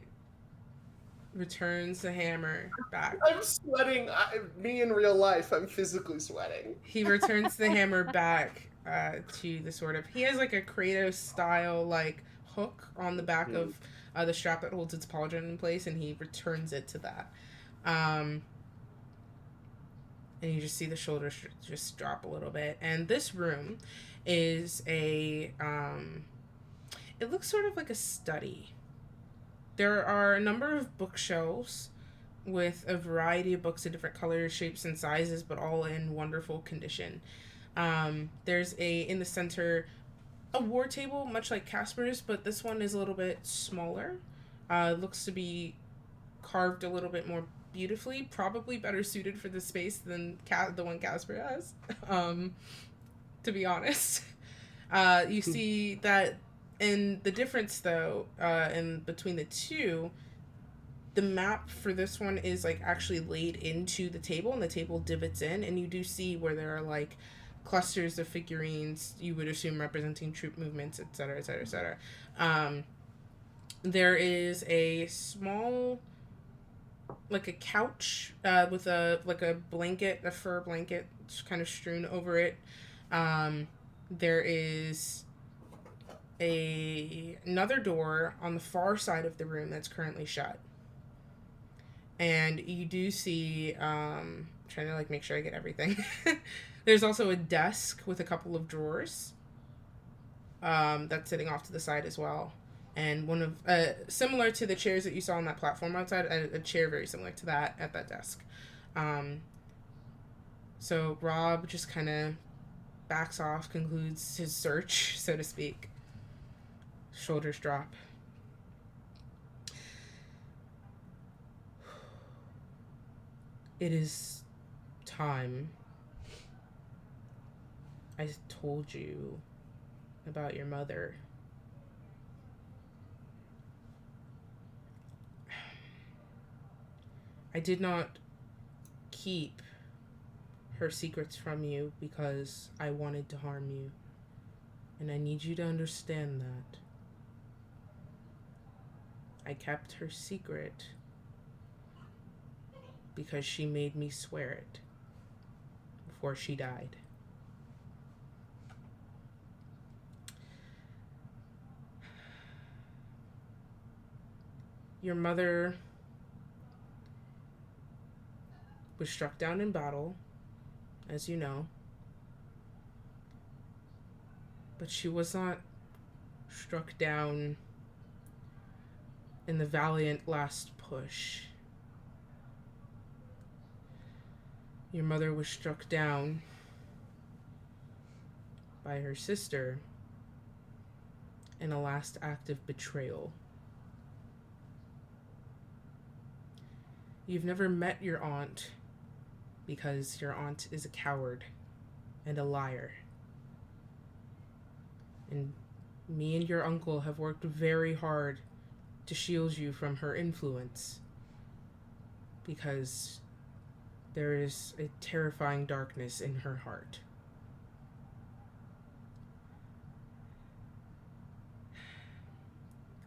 Speaker 1: returns the hammer back.
Speaker 6: I'm sweating. Me in real life, I'm physically sweating.
Speaker 1: He returns the hammer back to the sort of... He has like a Kratos style like hook on the back of the strap that holds its pauldron in place, and he returns it to that. And you just see the shoulders just drop a little bit. And this room is a... it looks sort of like a study. There are a number of bookshelves with a variety of books of different colors, shapes, and sizes, but all in wonderful condition. There's in the center, a war table, much like Casper's, but this one is a little bit smaller. Looks to be carved a little bit more beautifully, probably better suited for the space than the one Casper has, to be honest. You see that, and the difference, though, in between the two, The map for this one is like actually laid into the table, and the table divots in, and you do see where there are like clusters of figurines you would assume representing troop movements, etc., etc., etc. There is a small, like a couch with a blanket, a fur blanket, kind of strewn over it. There is another door on the far side of the room that's currently shut. And you do see, trying to like make sure I get everything. There's also a desk with a couple of drawers that's sitting off to the side as well. And one of, similar to the chairs that you saw on that platform outside, a chair very similar to that at that desk. So Rob just kind of backs off, concludes his search, so to speak. Shoulders drop. It is time. I told you about your mother. I did not keep her secrets from you because I wanted to harm you. And I need you to understand that. I kept her secret because she made me swear it before she died. Your mother was struck down in battle, as you know, but she was not struck down in the valiant last push. Your mother was struck down by her sister in a last act of betrayal. You've never met your aunt because your aunt is a coward and a liar. And me and your uncle have worked very hard to shield you from her influence because there is a terrifying darkness in her heart.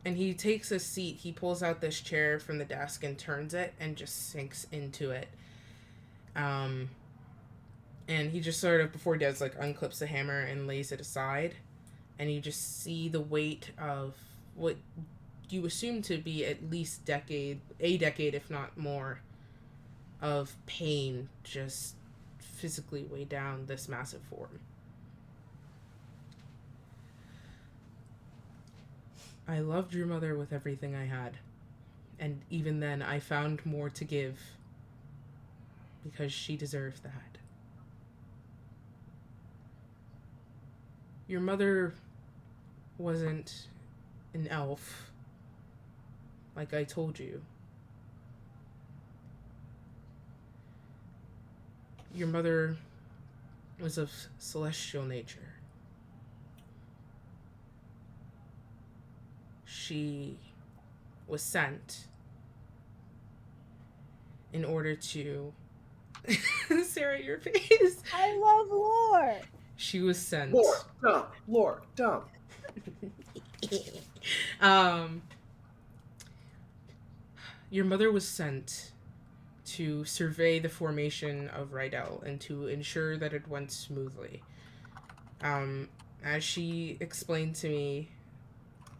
Speaker 1: And he takes a seat. He pulls out this chair from the desk and turns it and just sinks into it. And he just sort of, before he does, like unclips the hammer and lays it aside. And you just see the weight of what you assume to be at least a decade, if not more, of pain just physically weigh down this massive form. I loved your mother with everything I had. And even then, I found more to give because she deserved that. Your mother wasn't an elf, like I told you. Your mother was of celestial nature. She was sent in order to... Sarah, your face.
Speaker 3: I love lore.
Speaker 1: She was sent...
Speaker 6: Lore, dumb.
Speaker 1: Your mother was sent to survey the formation of Rydell and to ensure that it went smoothly. As she explained to me,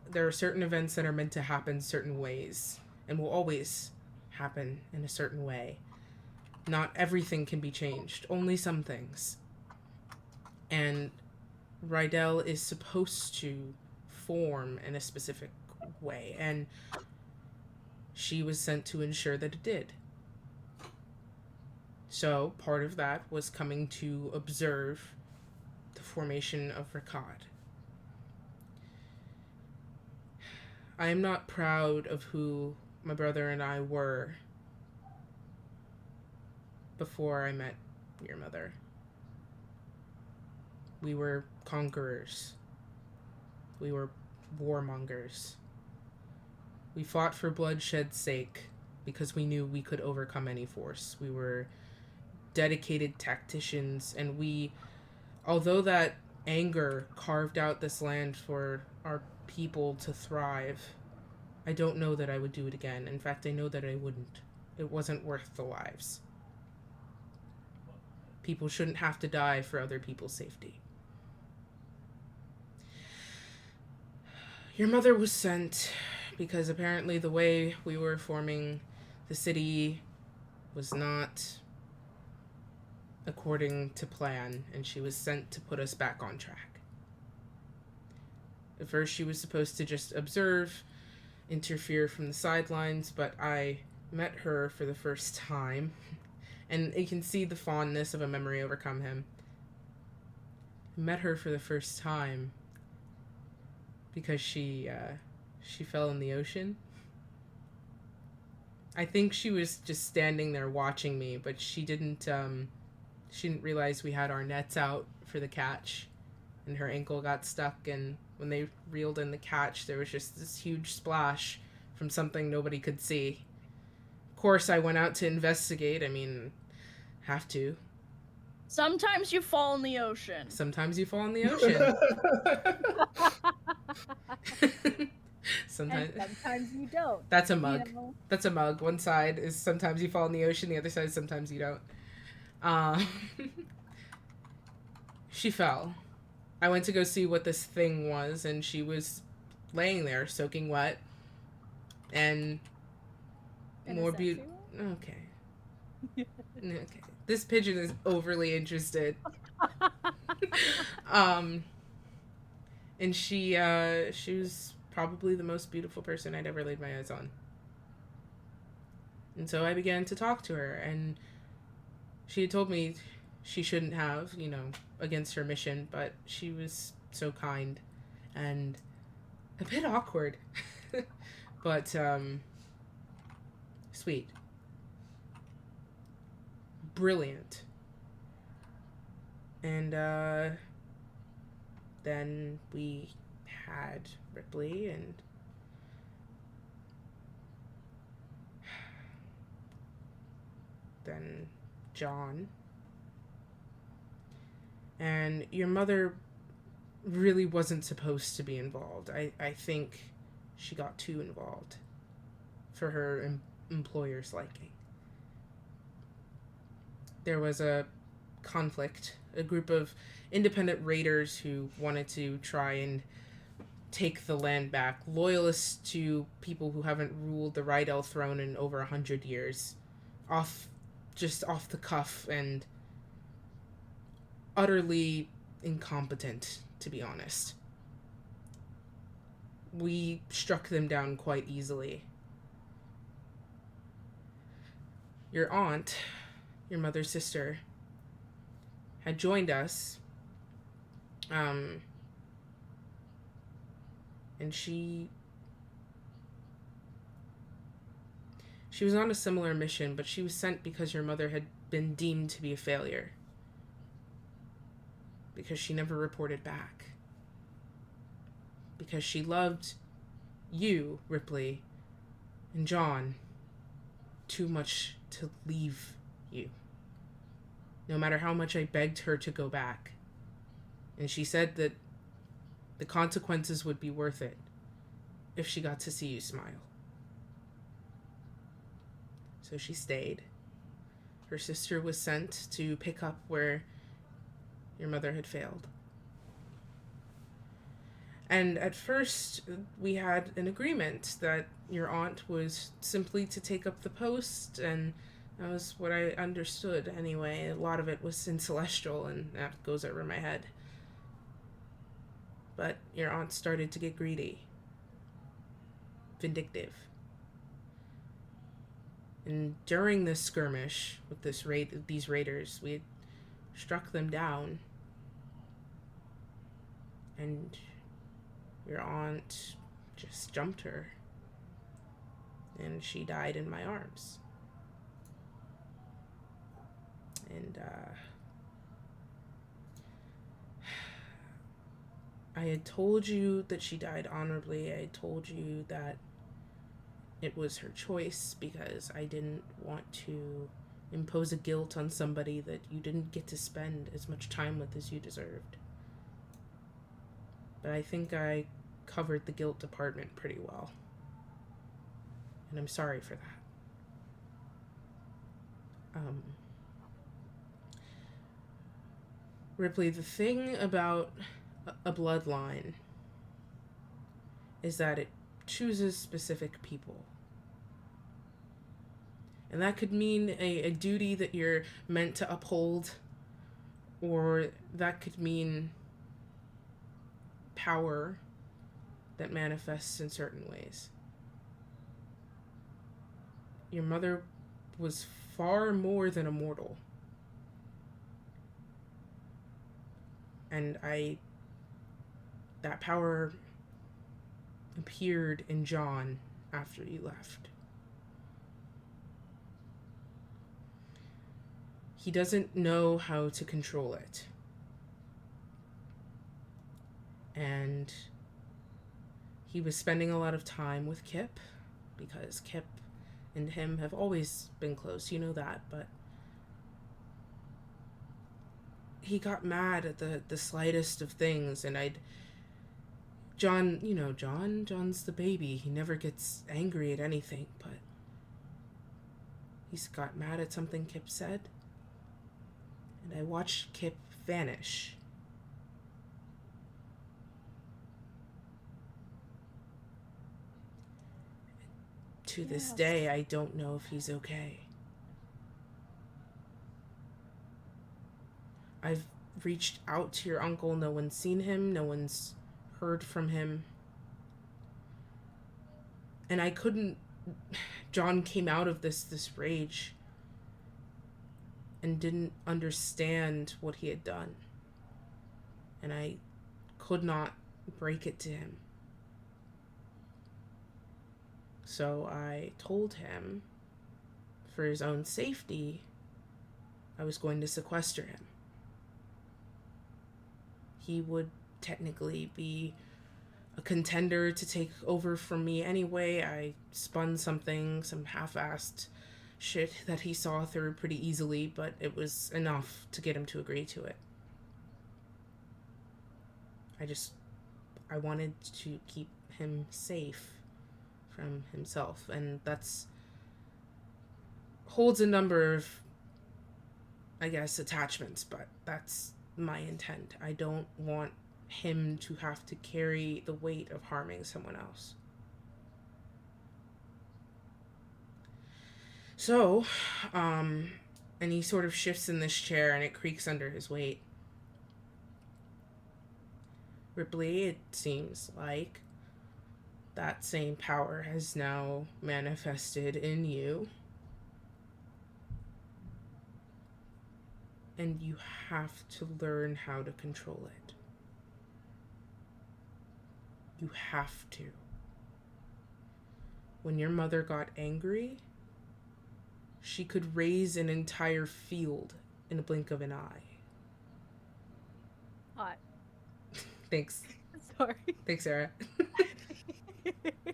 Speaker 1: there are certain events that are meant to happen certain ways and will always happen in a certain way. Not everything can be changed, only some things. And Rydell is supposed to form in a specific way, and she was sent to ensure that it did. So, part of that was coming to observe the formation of Rakad. I am not proud of who my brother and I were before I met your mother. We were conquerors. We were warmongers. We fought for bloodshed's sake because we knew we could overcome any force. We were dedicated tacticians, and although that anger carved out this land for our people to thrive, I don't know that I would do it again. In fact, I know that I wouldn't. It wasn't worth the lives. People shouldn't have to die for other people's safety. Your mother was sent because apparently the way we were forming the city was not according to plan, and she was sent to put us back on track. At first, she was supposed to just observe, interfere from the sidelines, but I met her for the first time, and you can see the fondness of a memory overcome him. I met her for the first time because she fell in the ocean. I think she was just standing there watching me, but she didn't realize we had our nets out for the catch, and her ankle got stuck, and when they reeled in the catch, there was just this huge splash from something nobody could see. Of course, I went out to investigate. I mean, have to.
Speaker 2: Sometimes you fall in the ocean.
Speaker 1: Sometimes you fall in the ocean. Sometimes.
Speaker 3: And sometimes you don't.
Speaker 1: That's a mug.
Speaker 3: You know?
Speaker 1: That's a mug. One side is sometimes you fall in the ocean. The other side is sometimes you don't. She fell. I went to go see what this thing was, and she was laying there soaking wet. And
Speaker 3: In a
Speaker 1: more
Speaker 3: sexy
Speaker 1: beautiful.
Speaker 3: way?
Speaker 1: Okay. Okay. This pigeon is overly interested. And she was probably the most beautiful person I'd ever laid my eyes on. And so I began to talk to her, and she had told me she shouldn't have, against her mission, but she was so kind and a bit awkward, but sweet. Brilliant. And then we had Ripley, and then John. And your mother really wasn't supposed to be involved. I think she got too involved for her employer's liking. There was a conflict, a group of independent raiders who wanted to try and take the land back, loyalists to people who haven't ruled the Rydell throne in over 100 years, off the cuff and utterly incompetent, to be honest. We struck them down quite easily. Your aunt, your mother's sister, had joined us, and she was on a similar mission, but she was sent because your mother had been deemed to be a failure, because she never reported back, because she loved you, Ripley, and John too much to leave you, no matter how much I begged her to go back. And she said that the consequences would be worth it if she got to see you smile. So she stayed. Her sister was sent to pick up where your mother had failed. And at first, we had an agreement that your aunt was simply to take up the post, and that was what I understood anyway. A lot of it was in Celestial, and that goes over my head. But your aunt started to get greedy, vindictive. And during this skirmish with these raiders, we had struck them down, and your aunt just jumped her, and she died in my arms. And I had told you that she died honorably. I had told you that it was her choice because I didn't want to impose a guilt on somebody that you didn't get to spend as much time with as you deserved. But I think I covered the guilt department pretty well. And I'm sorry for that. Ripley, the thing about a bloodline is that it chooses specific people. And that could mean a duty that you're meant to uphold, or that could mean power that manifests in certain ways. Your mother was far more than a mortal. And that power appeared in John after you left. He doesn't know how to control it. And he was spending a lot of time with Kip, because Kip and him have always been close, you know that, but he got mad at the slightest of things, and John's the baby. He never gets angry at anything, but he's got mad at something Kip said, and I watched Kip vanish. To this day, I don't know if he's okay. I've reached out to your uncle. No one's seen him. No one's heard from him. And I couldn't... John came out of this rage and didn't understand what he had done. And I could not break it to him. So I told him, for his own safety, I was going to sequester him. He would technically be a contender to take over from me anyway. I spun some half-assed shit that he saw through pretty easily, but it was enough to get him to agree to it. I wanted to keep him safe from himself, and that's holds a number of, I guess, attachments, but that's my intent. I don't want him to have to carry the weight of harming someone else. So, and he sort of shifts in this chair and it creaks under his weight. Ripley, it seems like that same power has now manifested in you. And you have to learn how to control it. You have to. When your mother got angry, she could raise an entire field in a blink of an eye.
Speaker 3: Hot.
Speaker 1: Thanks.
Speaker 3: Sorry.
Speaker 1: Thanks, Sarah.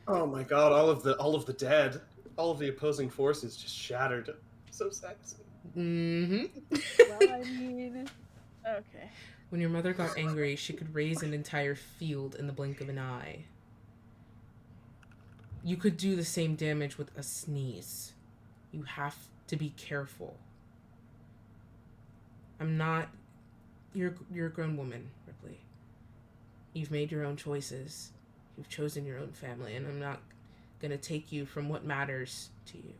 Speaker 6: Oh my god, all of the dead, all of the opposing forces just shattered. So sexy.
Speaker 1: Mm-hmm.
Speaker 3: Well, I mean...
Speaker 2: Okay.
Speaker 1: When your mother got angry, she could raise an entire field in the blink of an eye. You could do the same damage with a sneeze. You have to be careful. You're a grown woman, Ripley. You've made your own choices. You've chosen your own family, and I'm not gonna take you from what matters to you.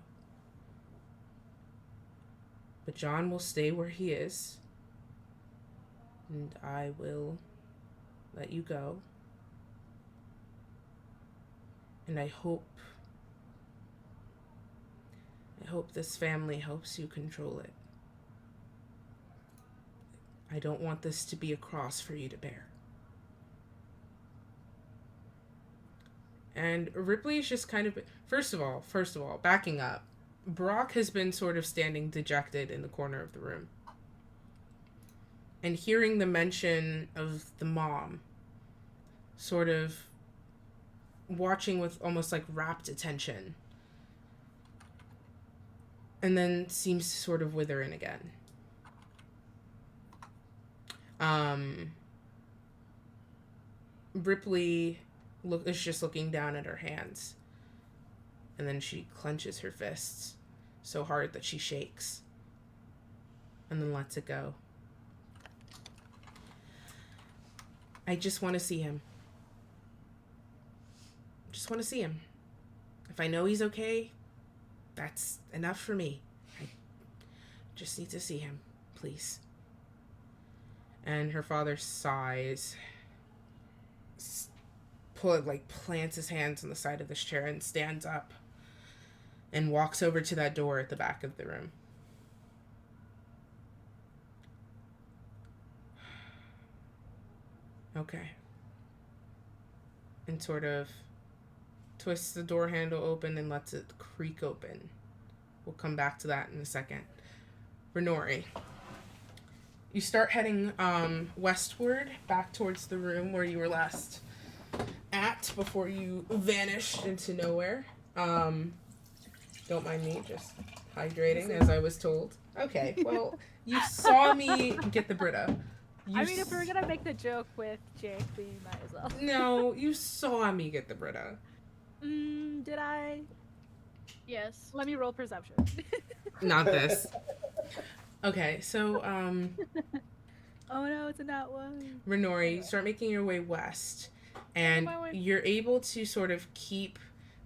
Speaker 1: But John will stay where he is, and I will let you go. And I hope this family helps you control it. I don't want this to be a cross for you to bear. And Ripley's just kind of, first of all, backing up, Brock has been sort of standing dejected in the corner of the room. And hearing the mention of the mom, sort of watching with almost like rapt attention and then seems to sort of wither in again. Ripley is just looking down at her hands, and then she clenches her fists so hard that she shakes, and then lets it go. I just want to see him. Just want to see him. If I know he's okay, that's enough for me. I just need to see him, please. And her father sighs, plants his hands on the side of this chair and stands up and walks over to that door at the back of the room. Okay. And sort of twists the door handle open and lets it creak open. We'll come back to that in a second. Renori, you start heading westward, back towards the room where you were last at before you vanished into nowhere. Don't mind me, just hydrating as I was told. Okay, well, you saw me get the Brita.
Speaker 3: If we're gonna make the joke with Jake, we might as well.
Speaker 1: No, you saw me get the Brita.
Speaker 3: Did I?
Speaker 2: Yes.
Speaker 3: Let me roll perception.
Speaker 1: Not this. Okay, so,
Speaker 3: Oh no, it's a nat one.
Speaker 1: Renori, you start making your way west, and you're able to sort of keep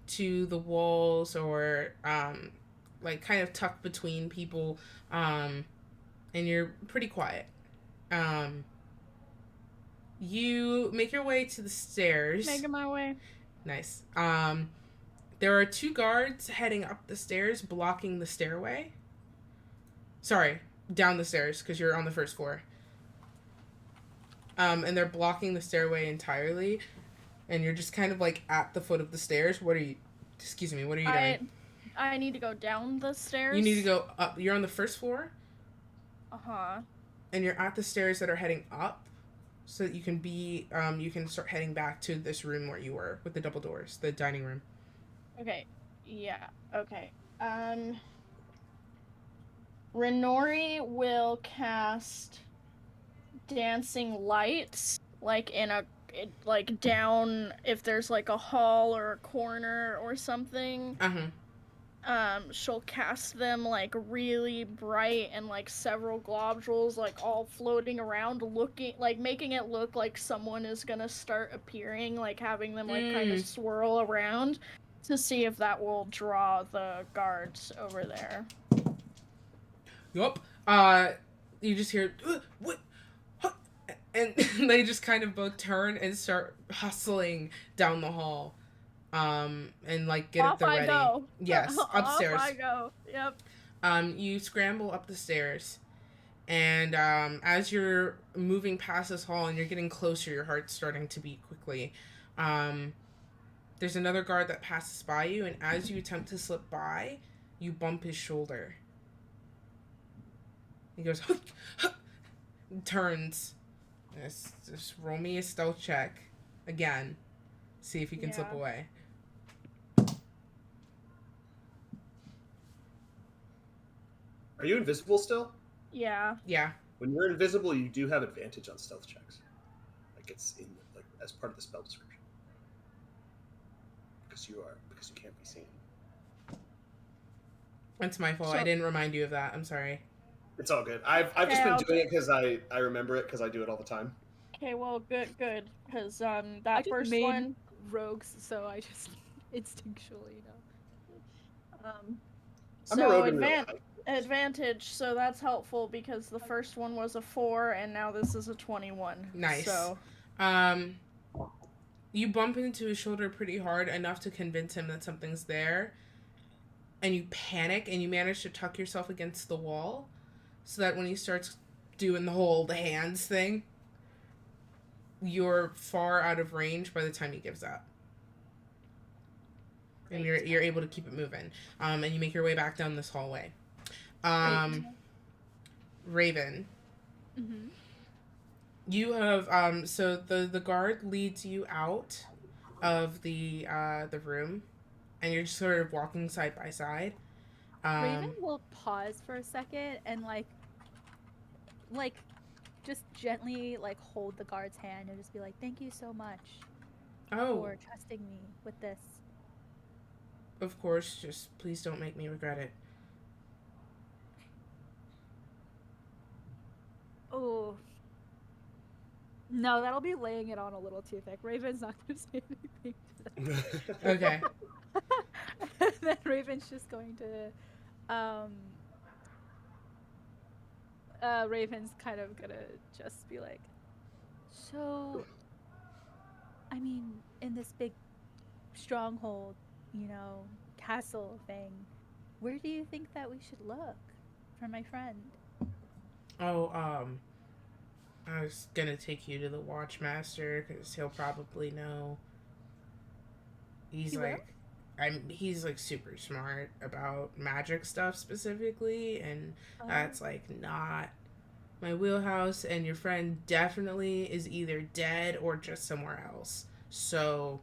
Speaker 1: to the walls or, kind of tuck between people, and you're pretty quiet. You make your way to the stairs.
Speaker 2: Making my way.
Speaker 1: Nice. There are 2 guards heading up the stairs, blocking the stairway. Sorry, down the stairs, because you're on the first floor. And they're blocking the stairway entirely, and you're just kind of, at the foot of the stairs. What are you doing?
Speaker 2: I need to go down the stairs.
Speaker 1: You need to go up. You're on the first floor?
Speaker 2: Uh-huh.
Speaker 1: And you're at the stairs that are heading up, so that you can you can start heading back to this room where you were, with the double doors, the dining room.
Speaker 2: Okay. Yeah. Okay. Renori will cast dancing lights, down if there's a hall or a corner or something. She'll cast them really bright and several globules all floating around, looking making it look like someone is gonna start appearing, having them kind of swirl around to see if that will draw the guards over there.
Speaker 1: Yup. You just hear what, and they just kind of both turn and start hustling down the hall, and get
Speaker 2: Off
Speaker 1: at the ready.
Speaker 2: I go.
Speaker 1: Yes, upstairs.
Speaker 2: Off I go. Yep.
Speaker 1: You scramble up the stairs, and as you're moving past this hall and you're getting closer, your heart's starting to beat quickly. There's another guard that passes by you, and as you attempt to slip by, you bump his shoulder. He goes, turns. Just roll me a stealth check again. See if you can slip away.
Speaker 5: Are you invisible still?
Speaker 2: Yeah.
Speaker 1: Yeah.
Speaker 5: When you're invisible, you do have advantage on stealth checks. It's in as part of the spell description. Because you can't be seen.
Speaker 1: It's my fault.
Speaker 2: So,
Speaker 1: I didn't remind you of that. I'm sorry.
Speaker 5: It's all good. I've just been doing it because I remember it because I do it all the time.
Speaker 2: Okay, well, good, because that
Speaker 3: I just
Speaker 2: first
Speaker 3: made
Speaker 2: one.
Speaker 3: rogues, so I just instinctually know.
Speaker 5: I'm a rogue in real life.
Speaker 2: Advantage, so that's helpful because the first one was a 4 and now this is a 21.
Speaker 1: Nice.
Speaker 2: So,
Speaker 1: you bump into his shoulder pretty hard, enough to convince him that something's there, and you panic and you manage to tuck yourself against the wall so that when he starts doing the hands thing, you're far out of range by the time he gives up. And you're able to keep it moving. And you make your way back down this hallway. Raven.
Speaker 3: Mm-hmm.
Speaker 1: You have so the guard leads you out of the room, and you're just sort of walking side by side.
Speaker 3: Raven will pause for a second and like just gently like hold the guard's hand and just be like, "Thank you so much
Speaker 1: Oh,
Speaker 3: for trusting me with this."
Speaker 1: of course, just please don't make me regret it.
Speaker 3: Oh. No, that'll be laying it on a little too thick. Raven's not going to say anything to that.
Speaker 1: Okay.
Speaker 3: And then Raven's just going to Raven's kind of gonna just be like, "So, I mean, in this big stronghold, castle thing, where do you think that we should look for my friend?"
Speaker 1: Oh, I was gonna take you to the Watchmaster because he'll probably know. He's
Speaker 3: He will?
Speaker 1: like, he's like super smart about magic stuff specifically, and that's like not my wheelhouse. And your friend definitely is either dead or just somewhere else. So,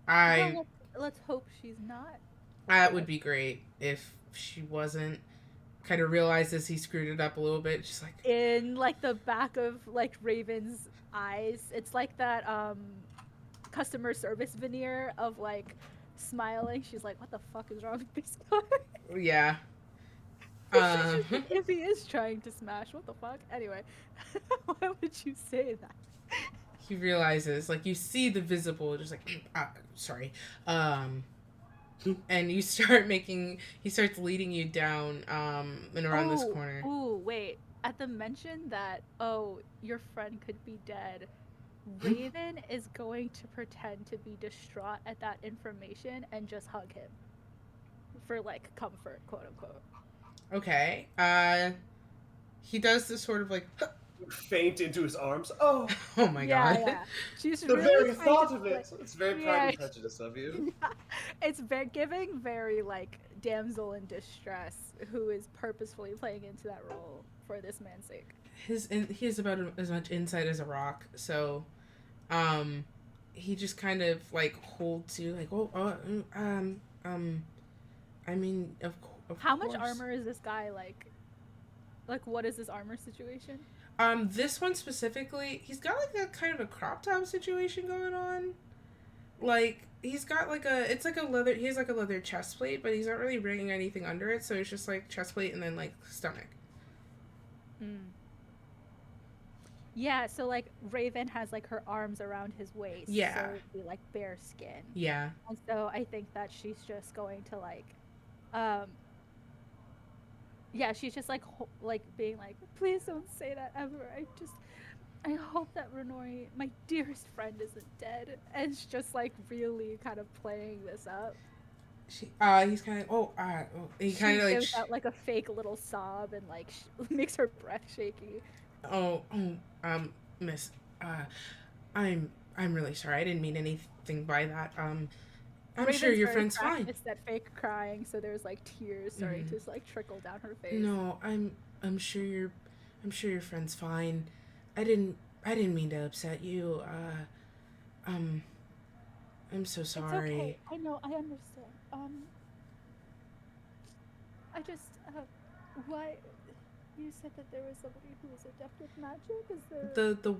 Speaker 3: Well, let's hope she's not.
Speaker 1: that would be great if she wasn't. Kind of realizes he screwed it up a little bit. Just like
Speaker 3: In like the back of like Raven's eyes, it's like that customer service veneer of like smiling. She's like, "What the fuck is wrong with this guy?"
Speaker 1: yeah.
Speaker 3: If he is trying to smash, what the fuck? Anyway, why would you say that?
Speaker 1: He realizes, like, you see the visible, just like, sorry, and you start he starts leading you down, and around this corner.
Speaker 3: Ooh, wait. At the mention that, oh, your friend could be dead, Raven is going to pretend to be distraught at that information and just hug him. For, like, comfort, quote unquote.
Speaker 1: Okay, he does this sort of, like,
Speaker 6: Faint into his arms. Oh,
Speaker 1: oh my god.
Speaker 3: Yeah. She's
Speaker 6: the
Speaker 3: really
Speaker 6: very
Speaker 3: trying
Speaker 6: thought
Speaker 3: to
Speaker 6: of
Speaker 3: play-
Speaker 6: it. It's very Pride and Prejudice of you.
Speaker 3: Yeah. It's giving very, like, damsel in distress who is purposefully playing into that role for this man's sake.
Speaker 1: He has about as much insight as a rock, so, he just kind of, like, holds you, like, I mean, of
Speaker 3: How
Speaker 1: course.
Speaker 3: much armor is this guy, like, what is this armor situation?
Speaker 1: This one specifically, he's got like a kind of a crop top situation going on. Like, he's got like he has like a leather chest plate, but he's not really bringing anything under it, so it's just like chest plate and then like stomach.
Speaker 3: Yeah, so like Raven has like her arms around his waist.
Speaker 1: Yeah.
Speaker 3: So it'd be like bare skin.
Speaker 1: Yeah.
Speaker 3: And so I think that she's just going to like, yeah, she's just like being like, "Please don't say that ever. I hope that Renori, my dearest friend, isn't dead." And it's just like really kind of playing this up.
Speaker 1: He's kind of he kind of like
Speaker 3: gives out like a fake little sob and like makes her breath shaky.
Speaker 1: Miss, I'm really sorry. I didn't mean anything by that. I'm
Speaker 3: Raven's
Speaker 1: sure your
Speaker 3: very
Speaker 1: friend's fine.
Speaker 3: It's that fake crying, so there's like tears starting to like trickle down her face.
Speaker 1: No, I'm sure your friend's fine. I didn't mean to upset you. I'm so sorry.
Speaker 3: It's okay. I know. I understand. I just why you said that there was somebody who was adept with magic? Is there
Speaker 1: the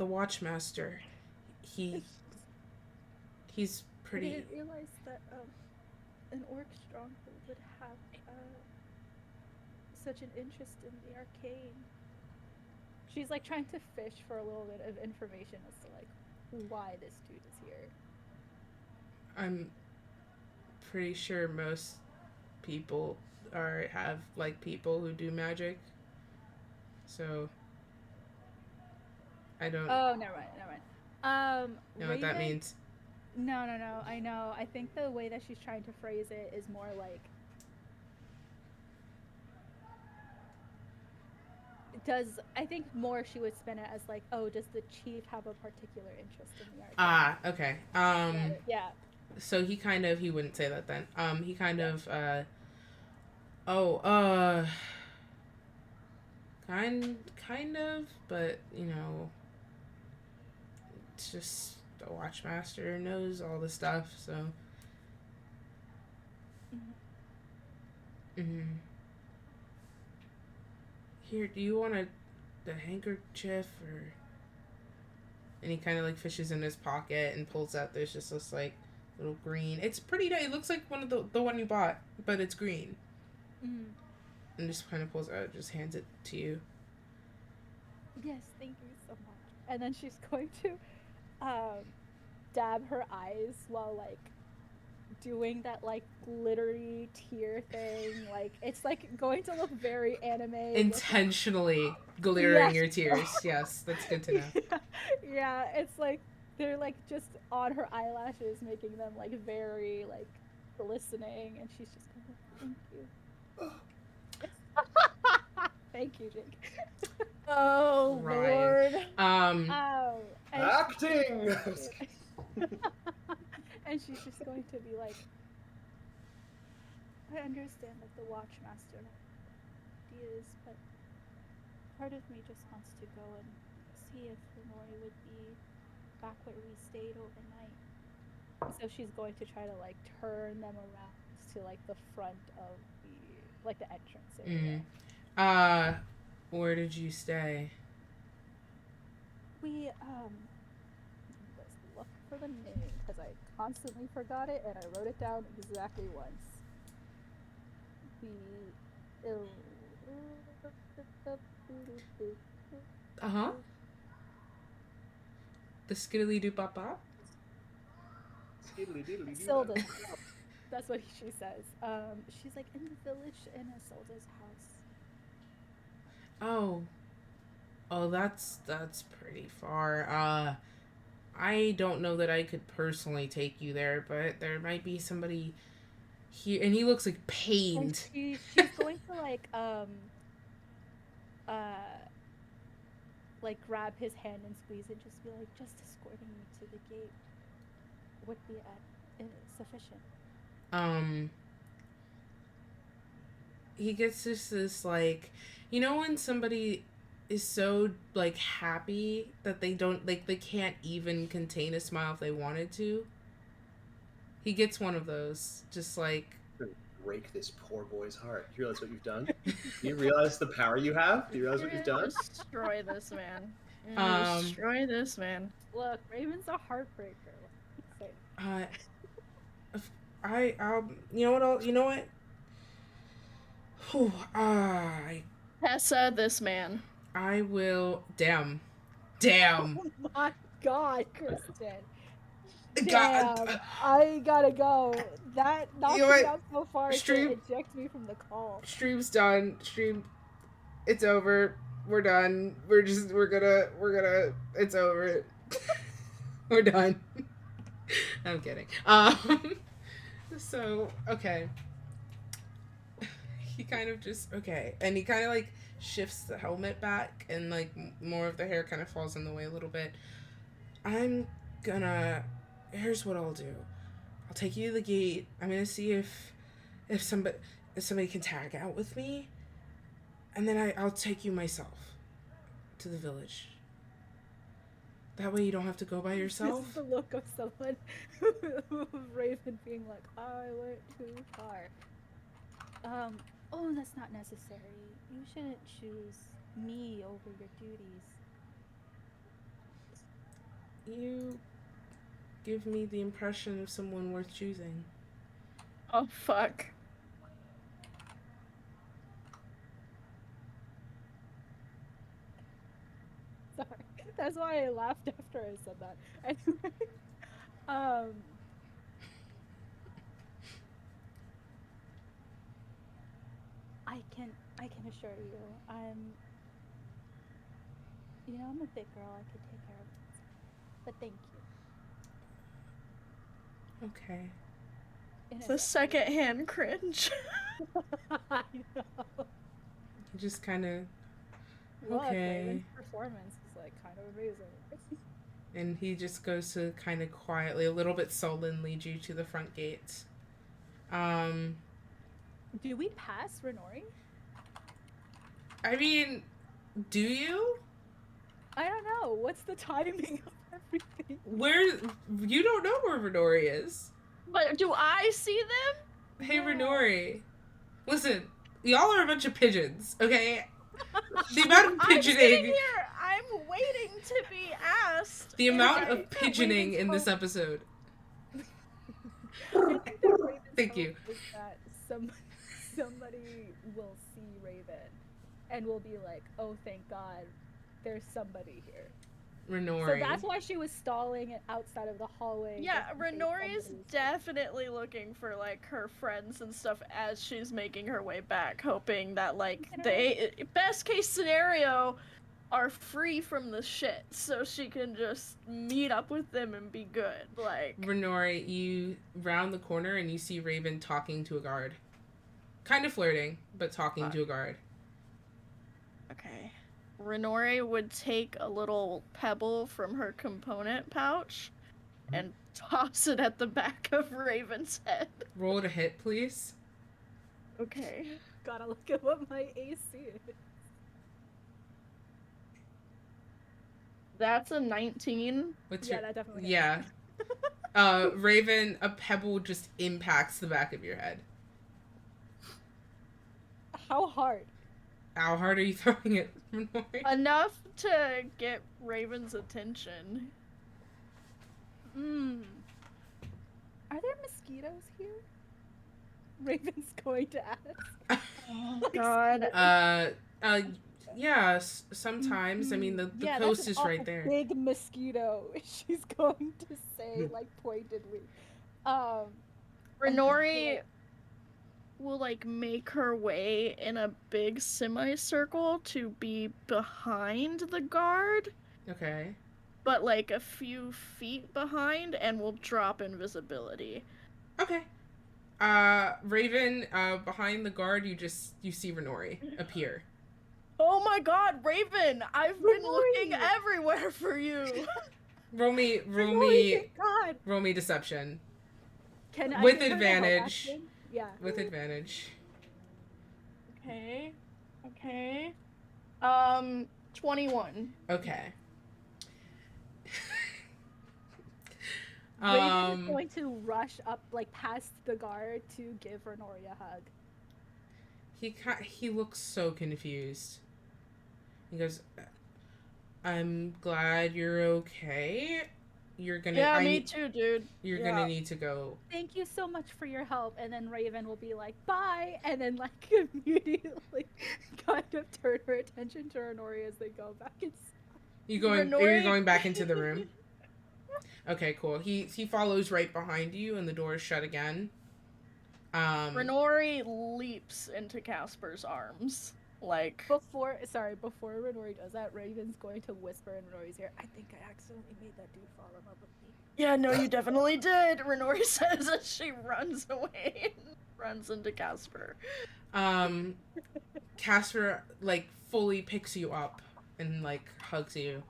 Speaker 1: Watchmaster. He's pretty.
Speaker 3: I didn't realize that an orc stronghold would have such an interest in the arcane. She's like trying to fish for a little bit of information as to like why this dude is here.
Speaker 1: I'm pretty sure most people have like people who do magic. So I don't
Speaker 3: Oh, never mind.
Speaker 1: know what that means.
Speaker 3: No. I know. I think the way that she's trying to phrase it is more like, I think more she would spin it as like, oh, does the chief have a particular interest in the arcane?
Speaker 1: Okay.
Speaker 3: Yeah.
Speaker 1: So he wouldn't say that then. He kind of kind of, but you know, it's just the Watchmaster knows all the stuff, so. Mm-hmm. Here, do you want the handkerchief or? And he kind of like fishes in his pocket and pulls out. There's just this like little green. It's pretty nice. It looks like one of the one you bought, but it's green.
Speaker 3: Mm.
Speaker 1: And just kind of pulls it out, just hands it to you.
Speaker 3: Yes, thank you so much. And then she's going to dab her eyes while like doing that like glittery tear thing. Like it's like going to look very anime.
Speaker 1: Intentionally glittering
Speaker 3: Yes.
Speaker 1: your tears. Yes, that's good to know.
Speaker 3: Yeah, it's like they're like just on her eyelashes, making them like very like glistening, and she's just kind of thank you, Jake.
Speaker 2: Oh
Speaker 1: Right.
Speaker 2: Lord.
Speaker 3: Oh, and
Speaker 5: Acting!
Speaker 3: and she's just going to be like, I understand that the Watchmaster ideas, but part of me just wants to go and see if Lenore would be back where we stayed overnight. So she's going to try to like turn them around to like the front of the entrance area.
Speaker 1: Where did you stay?
Speaker 3: We let's look for the name because I constantly forgot it and I wrote it down exactly once.
Speaker 1: The skiddly doo bop bop?
Speaker 3: Silda. That's what she says. She's like in the village in Isilda's house.
Speaker 1: Oh, that's pretty far. I don't know that I could personally take you there, but there might be somebody here, and he looks like pained.
Speaker 3: She's going to like grab his hand and squeeze it, just be like, just escorting me to the gate would be sufficient.
Speaker 1: He gets this like, you know when somebody is so like happy that they don't like they can't even contain a smile if they wanted to. He gets one of those, just like
Speaker 5: break this poor boy's heart. Do you realize what you've done? Do you realize the power you have? Do you realize what you've done?
Speaker 2: Destroy this man. Destroy this man.
Speaker 3: Look, Raven's a heartbreaker.
Speaker 1: You know what? Whew,
Speaker 2: Tessa, this man.
Speaker 1: I will. Damn.
Speaker 3: Oh my God, Kristen.
Speaker 1: God.
Speaker 3: Damn, I gotta go. That knocked me out so far
Speaker 1: Stream,
Speaker 3: to eject me from the call.
Speaker 1: Stream's done. It's over. We're done. We're gonna. It's over. We're done. I'm kidding. So okay. He kind of just and he kind of like shifts the helmet back, and like more of the hair kind of falls in the way a little bit. Here's what I'll do. I'll take you to the gate. I'm gonna see if somebody can tag out with me, and then I'll take you myself to the village. That way you don't have to go by yourself.
Speaker 3: This is the look of someone, Raven being like, I went too far. Oh, that's not necessary. You shouldn't choose me over your duties.
Speaker 1: You give me the impression of someone worth choosing.
Speaker 2: Oh, fuck.
Speaker 3: Sorry. That's why I laughed after I said that. Anyway, I can assure you, I'm a big girl, I could take care of it. But thank you.
Speaker 1: Okay.
Speaker 2: The secondhand cringe.
Speaker 3: I know.
Speaker 1: You just kind of
Speaker 3: Look,
Speaker 1: okay.
Speaker 3: Raven's performance is like kind of amazing.
Speaker 1: And he just goes to kind of quietly, a little bit sullen, lead you to the front gates.
Speaker 3: Do we pass Renori?
Speaker 1: I mean, do you?
Speaker 3: I don't know. What's the timing of everything?
Speaker 1: You don't know where Renori is.
Speaker 2: But do I see them?
Speaker 1: Hey,
Speaker 3: No.
Speaker 1: Renori. Listen, y'all are a bunch of pigeons, okay? The amount of
Speaker 2: I'm sitting
Speaker 1: pigeoning,
Speaker 2: here. I'm waiting to be asked.
Speaker 1: the amount
Speaker 3: Okay,
Speaker 1: of pigeoning
Speaker 3: Raven's
Speaker 1: in this
Speaker 3: hope-
Speaker 1: episode.
Speaker 3: I think that Raven's
Speaker 1: Thank you.
Speaker 3: hope is that somebody will see Raven and will be like, oh, thank God, there's somebody here.
Speaker 1: Renori.
Speaker 3: So that's why she was stalling outside of the hallway.
Speaker 2: Yeah,
Speaker 3: just in case
Speaker 2: Renori is
Speaker 3: somebody was-
Speaker 2: definitely looking for like her friends and stuff as she's making her way back, hoping that like they, best case scenario, are free from the shit, so she can just meet up with them and be good. Like,
Speaker 1: Renori, you round the corner and you see Raven talking to a guard. Kind of flirting, but talking to a guard.
Speaker 2: okay. Renori would take a little pebble from her component pouch and toss it at the back of Raven's head.
Speaker 1: Roll to hit, please.
Speaker 2: Okay.
Speaker 3: Gotta look at what my AC is.
Speaker 2: That's a 19.
Speaker 1: What's
Speaker 3: Yeah,
Speaker 1: your...
Speaker 3: that definitely.
Speaker 1: Yeah. Raven, a pebble just impacts the back of your head.
Speaker 3: How hard?
Speaker 1: How hard are you throwing it, Renori?
Speaker 2: Enough to get Raven's attention.
Speaker 3: Are there mosquitoes here? Raven's going to ask.
Speaker 2: Oh god.
Speaker 1: Yeah, sometimes. I mean, the
Speaker 3: Yeah,
Speaker 1: coast
Speaker 3: that's an
Speaker 1: is right
Speaker 3: awful
Speaker 1: there.
Speaker 3: Big mosquito. She's going to say like pointedly.
Speaker 2: Renori will like make her way in a big semicircle to be behind the guard,
Speaker 1: Okay.
Speaker 2: but like a few feet behind, and will drop invisibility.
Speaker 1: Okay. Raven, behind the guard, you see Renori appear.
Speaker 2: Oh my god, Raven! I've been looking
Speaker 3: Renori!
Speaker 2: everywhere for you!
Speaker 1: Roll me
Speaker 3: God.
Speaker 1: deception.
Speaker 3: Can I
Speaker 1: With
Speaker 3: use my help
Speaker 1: advantage.
Speaker 3: action? Yeah.
Speaker 1: With advantage.
Speaker 2: Okay. 21.
Speaker 1: Okay.
Speaker 3: Raven is going to rush up like past the guard to give Renori a hug.
Speaker 1: He looks so confused. He goes, "I'm glad you're okay. You're gonna
Speaker 2: Yeah, me too, dude.
Speaker 1: You're
Speaker 2: Yeah.
Speaker 1: gonna need to go."
Speaker 3: Thank you so much for your help. And then Raven will be like, bye. And then like immediately kind of turn her attention to Renori as they go back inside.
Speaker 1: You're going
Speaker 2: Renori-
Speaker 1: back into the room. Okay, cool. He follows right behind you, and the door is shut again.
Speaker 2: Renori leaps into Casper's arms. Like,
Speaker 3: Before Renori does that, Raven's going to whisper in Renori's ear, I think I accidentally made that dude fall in love with me.
Speaker 2: yeah, no, you definitely did, Renori says as she runs away and runs into Casper.
Speaker 1: Casper like fully picks you up and like hugs you.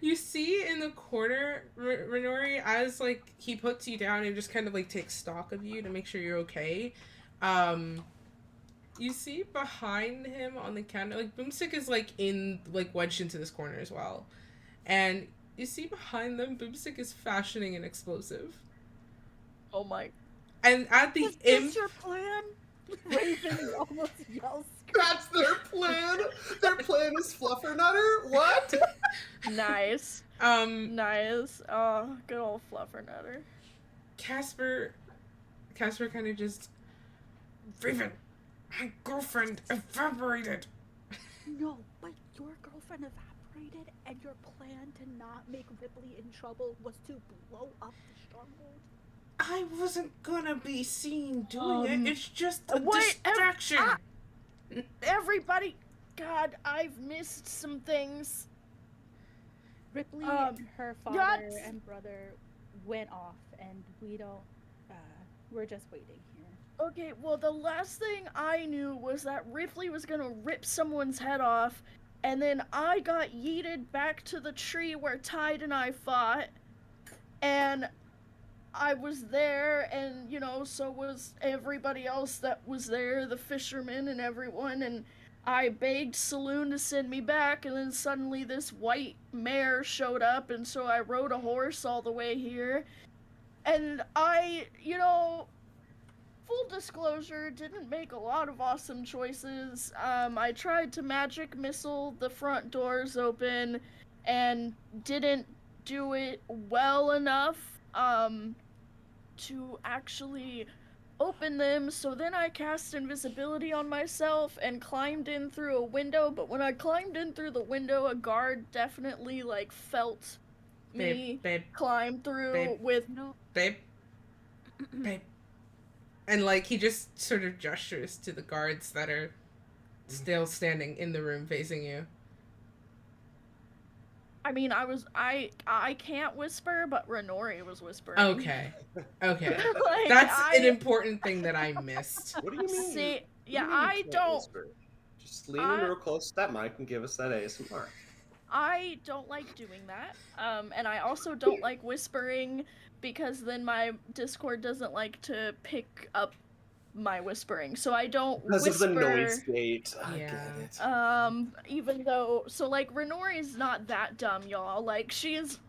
Speaker 1: You see in the corner, Renori, as like he puts you down and just kind of like takes stock of you to make sure you're okay. You see behind him on the counter, like Boomstick is like wedged into this corner as well, and you see behind them, Boomstick is fashioning an explosive.
Speaker 2: Oh my.
Speaker 1: And at the
Speaker 2: Is your plan?
Speaker 3: Raven almost yells.
Speaker 6: That's their plan. Their plan is Fluffernutter. What?
Speaker 2: Nice. Nice. Oh, good old Fluffernutter.
Speaker 1: Casper kind of just, Raven, my girlfriend evaporated.
Speaker 3: No, but your girlfriend evaporated and your plan to not make Ripley in trouble was to blow up the stronghold.
Speaker 1: I wasn't gonna be seen doing it. It's just a
Speaker 2: wait,
Speaker 1: distraction.
Speaker 2: Everybody, God, I've missed some things.
Speaker 3: Ripley
Speaker 2: Um,
Speaker 3: and her father
Speaker 2: Yachts.
Speaker 3: and brother went off, and we don't. We're just waiting here.
Speaker 2: Okay, well, the last thing I knew was that Ripley was gonna rip someone's head off, and then I got yeeted back to the tree where Tide and I fought, and I was there, and, you know, so was everybody else that was there, the fishermen and everyone, and I begged Saloon to send me back, and then suddenly this white mare showed up, and so I rode a horse all the way here, and I, you know, full disclosure, didn't make a lot of awesome choices. I tried to magic missile the front doors open and didn't do it well enough to actually open them. So then I cast invisibility on myself and climbed in through a window, but when I climbed in through the window, a guard definitely like felt me
Speaker 1: Babe,
Speaker 2: climb through
Speaker 1: babe.
Speaker 2: with
Speaker 3: No.
Speaker 1: babe, babe. And, like, he just sort of gestures to the guards that are still standing in the room facing you.
Speaker 2: I mean, I can't whisper, but Renori was whispering.
Speaker 1: Okay. Okay.
Speaker 2: Like,
Speaker 1: That's an important thing that I missed.
Speaker 5: What do you mean?
Speaker 2: See,
Speaker 5: What do
Speaker 2: yeah,
Speaker 5: you mean you
Speaker 2: I
Speaker 5: can't
Speaker 2: don't.
Speaker 5: whisper? Just lean in real close to that mic and give us that ASMR.
Speaker 2: I don't like doing that. And I also don't like whispering because then my Discord doesn't like to pick up my whispering. So I don't
Speaker 5: Because
Speaker 2: whisper.
Speaker 5: of the noise gate. I
Speaker 1: Yeah.
Speaker 5: get it.
Speaker 2: Even though, so like Renori's not that dumb, y'all. Like she's,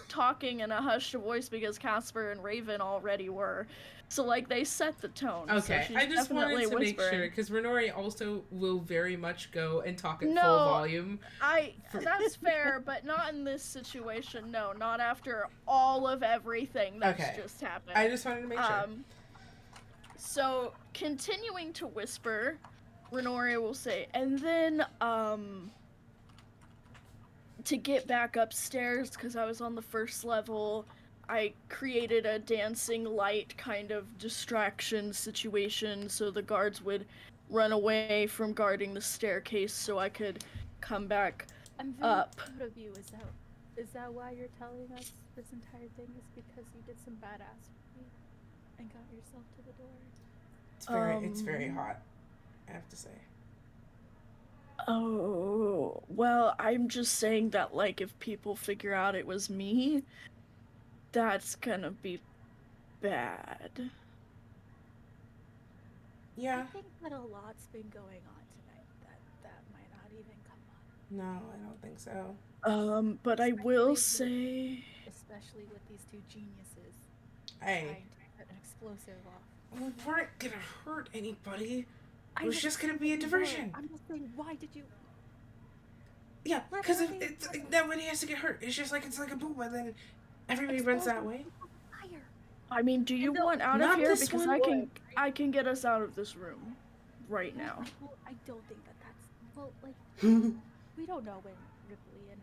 Speaker 2: talking in a hushed voice because Casper and Raven already were. So like they set the tone.
Speaker 1: Okay,
Speaker 2: so she's
Speaker 1: I just wanted
Speaker 2: definitely
Speaker 1: to make
Speaker 2: whispering.
Speaker 1: sure, because Renori also will very much go and talk at
Speaker 2: No,
Speaker 1: full volume.
Speaker 2: That's fair, but not in this situation. No, not after all of everything that's
Speaker 1: Okay.
Speaker 2: just happened.
Speaker 1: I just wanted to make sure.
Speaker 2: So continuing to whisper, Renori will say, and then to get back upstairs, because I was on the first level, I created a dancing light kind of distraction situation so the guards would run away from guarding the staircase so I could come back
Speaker 3: I'm very
Speaker 2: up.
Speaker 3: proud of you. Is that why you're telling us this entire thing is because you did some badassery and got yourself to the door?
Speaker 1: It's very hot, I have to say.
Speaker 2: Oh, well, I'm just saying that, like, if people figure out it was me, that's gonna be bad.
Speaker 1: Yeah.
Speaker 3: I think that a lot's been going on tonight that might not even come up.
Speaker 1: No, I don't think so.
Speaker 2: But I will say...
Speaker 3: Especially with these two geniuses
Speaker 1: Hey,
Speaker 3: trying to put an explosive off.
Speaker 1: we weren't gonna hurt anybody.
Speaker 3: I
Speaker 1: It was
Speaker 3: know-
Speaker 1: just gonna be a
Speaker 3: I know.
Speaker 1: diversion.
Speaker 3: I'm just saying, why did you?
Speaker 1: Yeah,
Speaker 3: Let
Speaker 1: because
Speaker 3: everybody-
Speaker 1: nobody has to get hurt. It's just like it's like a boom, and then everybody runs that way.
Speaker 3: Fire.
Speaker 2: I mean, do you
Speaker 3: No,
Speaker 2: want out of
Speaker 1: not
Speaker 2: here?
Speaker 1: this
Speaker 2: Because
Speaker 1: one.
Speaker 2: I can get us out of this room right now.
Speaker 3: Well, I don't think that's well. Like we don't know when Ripley and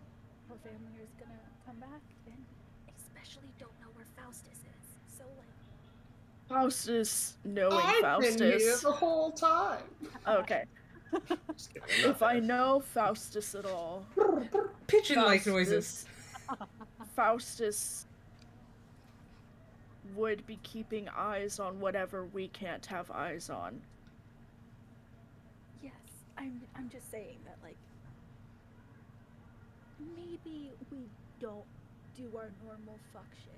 Speaker 3: her family is gonna come back, and especially don't know where Faustus is. So like,
Speaker 2: Faustus, knowing
Speaker 5: I've been here
Speaker 2: Faustus.
Speaker 5: the whole time.
Speaker 2: Okay.
Speaker 5: Just kidding, I'm not
Speaker 2: If I
Speaker 5: there.
Speaker 2: know Faustus at all,
Speaker 1: Pigeon-like noises.
Speaker 2: Faustus would be keeping eyes on whatever we can't have eyes on.
Speaker 3: yes, I'm just saying that like maybe we don't do our normal fuck shit.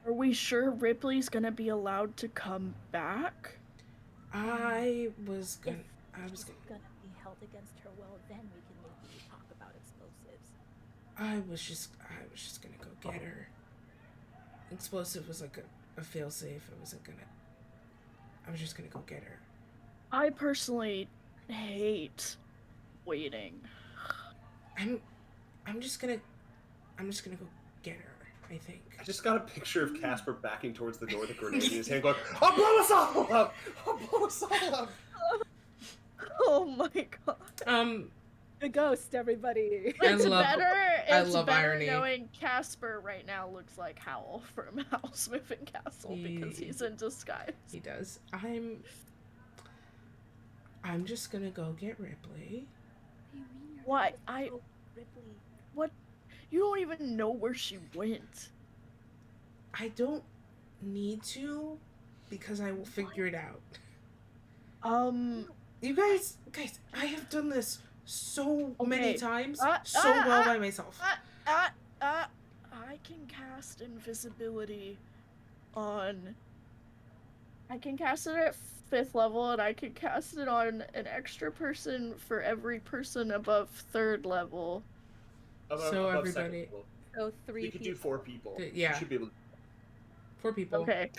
Speaker 2: Are we sure Ripley's gonna be allowed to come back?
Speaker 1: I was
Speaker 3: If
Speaker 1: gonna
Speaker 3: she's gonna be held against her will, then we can maybe talk about explosives.
Speaker 1: I was just gonna go get her. Explosive was like a failsafe. I was just gonna go get her.
Speaker 2: I personally hate waiting.
Speaker 1: I'm just gonna go get her, I think.
Speaker 5: I just got a picture of Casper backing towards the door with a grenade in his hand going, I'll blow us all up! I'll blow us all up!
Speaker 2: Oh my god.
Speaker 3: The ghost, everybody.
Speaker 2: It's
Speaker 1: love-
Speaker 2: better.
Speaker 1: I
Speaker 2: It's
Speaker 1: love
Speaker 2: better
Speaker 1: irony.
Speaker 2: knowing Casper right now looks like Howl from Howl's Moving Castle because
Speaker 1: He-
Speaker 2: he's in disguise.
Speaker 1: He does. I'm just gonna go get Ripley.
Speaker 3: What do you mean you're
Speaker 2: Why,
Speaker 3: gonna
Speaker 2: I-
Speaker 3: go Ripley?
Speaker 2: You don't even know where she went.
Speaker 1: I don't need to, because I will figure it out. You guys, I have done this so many
Speaker 2: Okay.
Speaker 1: times,
Speaker 2: Uh,
Speaker 1: so
Speaker 2: uh,
Speaker 1: well
Speaker 2: uh,
Speaker 1: by myself.
Speaker 2: I can cast invisibility on. I can cast it at 5th level, and I can cast it on an extra person for every person above 3rd level.
Speaker 1: So
Speaker 5: Above second
Speaker 1: everybody-
Speaker 5: level.
Speaker 3: So 3
Speaker 5: You could do
Speaker 3: people.
Speaker 5: 4 people.
Speaker 1: Yeah.
Speaker 5: You should be able to.
Speaker 1: 4 people.
Speaker 2: Okay.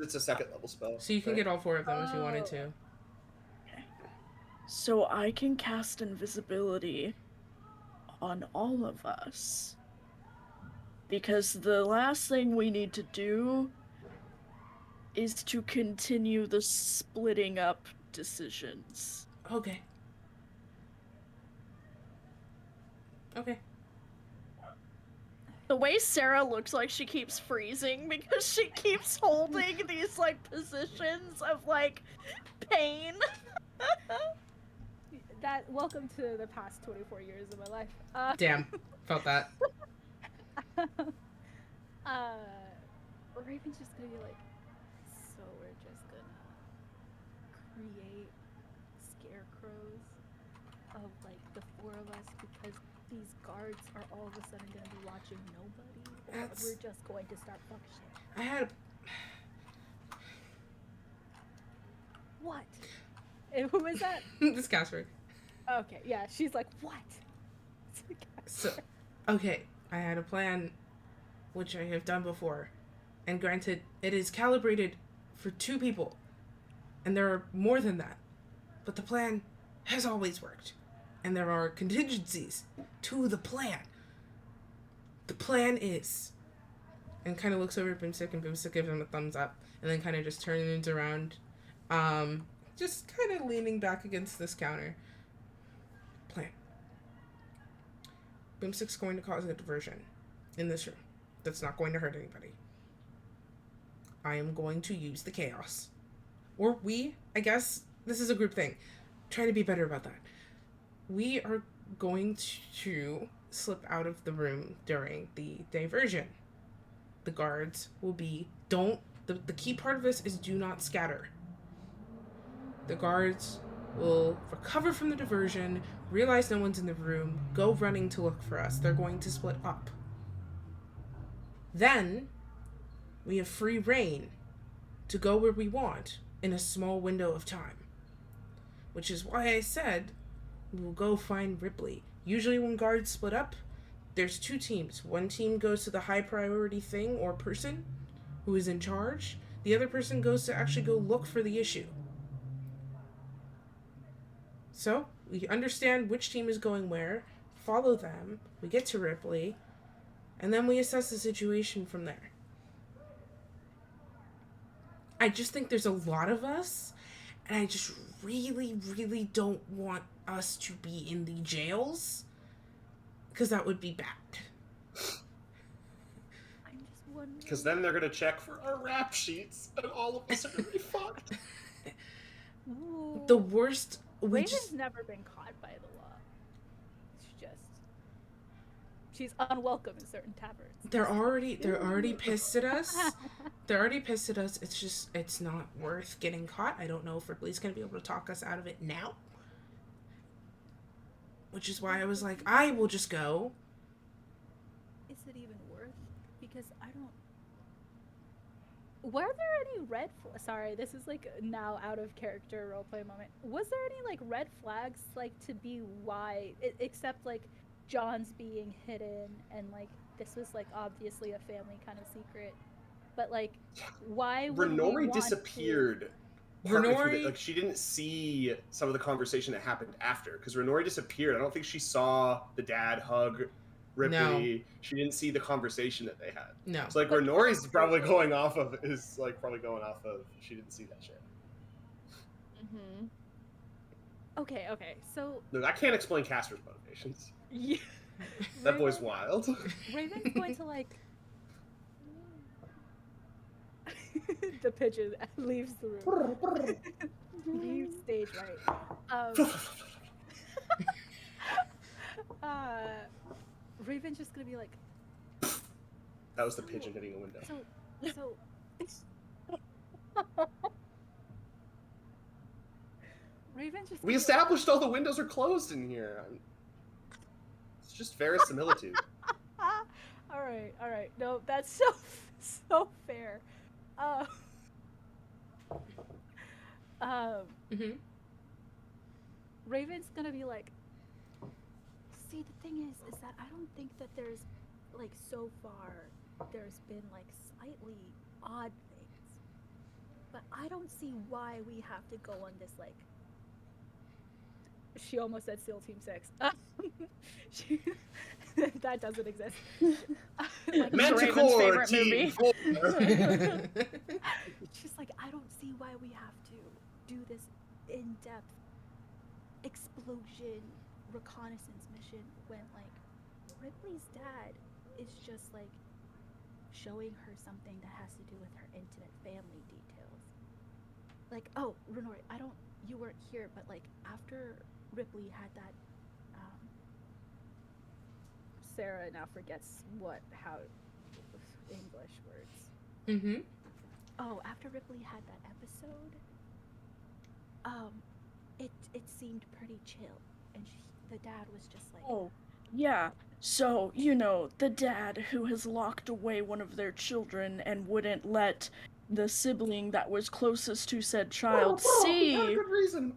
Speaker 6: It's a second level spell.
Speaker 1: So you can
Speaker 6: right?
Speaker 1: get all 4 of them if you wanted to.
Speaker 2: So I can cast invisibility on all of us. Because the last thing we need to do is to continue the splitting up decisions.
Speaker 1: Okay. Okay.
Speaker 2: The way Sarah looks like she keeps freezing because she keeps holding these like positions of like pain.
Speaker 3: Welcome to the past 24 years of my life.
Speaker 1: Damn. Felt that.
Speaker 3: Raven's just gonna be like, so we're just gonna create scarecrows of like the 4 of us because these guards are all of a sudden gonna be watching nobody, or
Speaker 1: That's-
Speaker 3: we're just going to start fuck shit.
Speaker 1: I had
Speaker 3: What? And who is that?
Speaker 1: this Casper.
Speaker 3: Okay, yeah, she's like, what?
Speaker 1: So, okay, I had a plan, which I have done before, and granted, it is calibrated for 2 people, and there are more than that, but the plan has always worked, and there are contingencies to the plan. The plan is, and kind of looks over at Bimstick, and Bimstick gives him a thumbs up, and then kind of just turns around, just kind of leaning back against this counter. Plan. Bimstick's going to cause a diversion in this room that's not going to hurt anybody. I am going to use the chaos. Or I guess, this is a group thing. Try to be better about that. We are going to slip out of the room during the diversion. The guards will be, the key part of this is do not scatter. The guards will recover from the diversion, realize no one's in the room, go running to look for us. They're going to split up. Then, we have free reign to go where we want in a small window of time. Which is why I said we'll go find Ripley. Usually when guards split up, there's 2 teams. One team goes to the high priority thing or person who is in charge. The other person goes to actually go look for the issue. So, we understand which team is going where, follow them, we get to Ripley, and then we assess the situation from there. I just think there's a lot of us, and I just really, really don't want us to be in the jails, because that would be bad.
Speaker 3: I'm just wondering.
Speaker 6: Because then they're gonna check for our rap sheets, and all of us are gonna be fucked.
Speaker 3: Ooh.
Speaker 1: The worst...
Speaker 3: Raven's never been caught by the law. She's unwelcome in certain taverns.
Speaker 1: They're already pissed at us. They're already pissed at us. It's not worth getting caught. I don't know if Ripley's gonna be able to talk us out of it now. Which is why I was like, I will just go.
Speaker 3: Is it even worth? Because I don't. Were there any red? Sorry, this is like now out of character roleplay moment. Was there any like red flags like to be why? Except like John's being hidden and like this was like obviously a family kind of secret, but like why would we
Speaker 6: Renori
Speaker 3: want
Speaker 6: disappeared. Like she didn't see some of the conversation that happened after because Renori disappeared. I don't think she saw the dad hug Ripley.
Speaker 1: No.
Speaker 6: She didn't see the conversation that they had.
Speaker 1: No.
Speaker 6: So like Renori's probably going off of she didn't see that shit.
Speaker 2: Mm-hmm.
Speaker 3: Okay, so
Speaker 6: No, I can't explain Casper's motivations.
Speaker 2: Yeah.
Speaker 6: That boy's wild.
Speaker 3: Raven's going to like. The pigeon leaves the room. Leaves stage right. Raven's just gonna be like.
Speaker 6: That was the pigeon hitting a window.
Speaker 3: So. Raven's just.
Speaker 6: We established all the windows are closed in here. It's just verisimilitude.
Speaker 3: All right. No, that's so fair.
Speaker 1: Mm-hmm.
Speaker 3: Raven's gonna be like, see, the thing is that I don't think that there's, like, so far, there's been, like, slightly odd things. but I don't see why we have to go on this, like... She almost said SEAL Team 6. She... that doesn't exist. Like,
Speaker 2: Raven's
Speaker 5: Manticore
Speaker 2: favorite
Speaker 5: Team
Speaker 2: movie.
Speaker 5: 4.
Speaker 3: she's like, I don't see why we have to do this in-depth explosion reconnaissance mission when, like, Ripley's dad is just, like, showing her something that has to do with her intimate family details. Like, oh, Renori, you weren't here, but, like, after Ripley had that, Sarah now forgets how English words.
Speaker 1: Mm-hmm.
Speaker 3: Oh, after Ripley had that episode, it seemed pretty chill, and the dad was just like,
Speaker 2: Oh, yeah. So, you know, the dad who has locked away one of their children and wouldn't let the sibling that was closest to said child see.
Speaker 5: Not a good reason.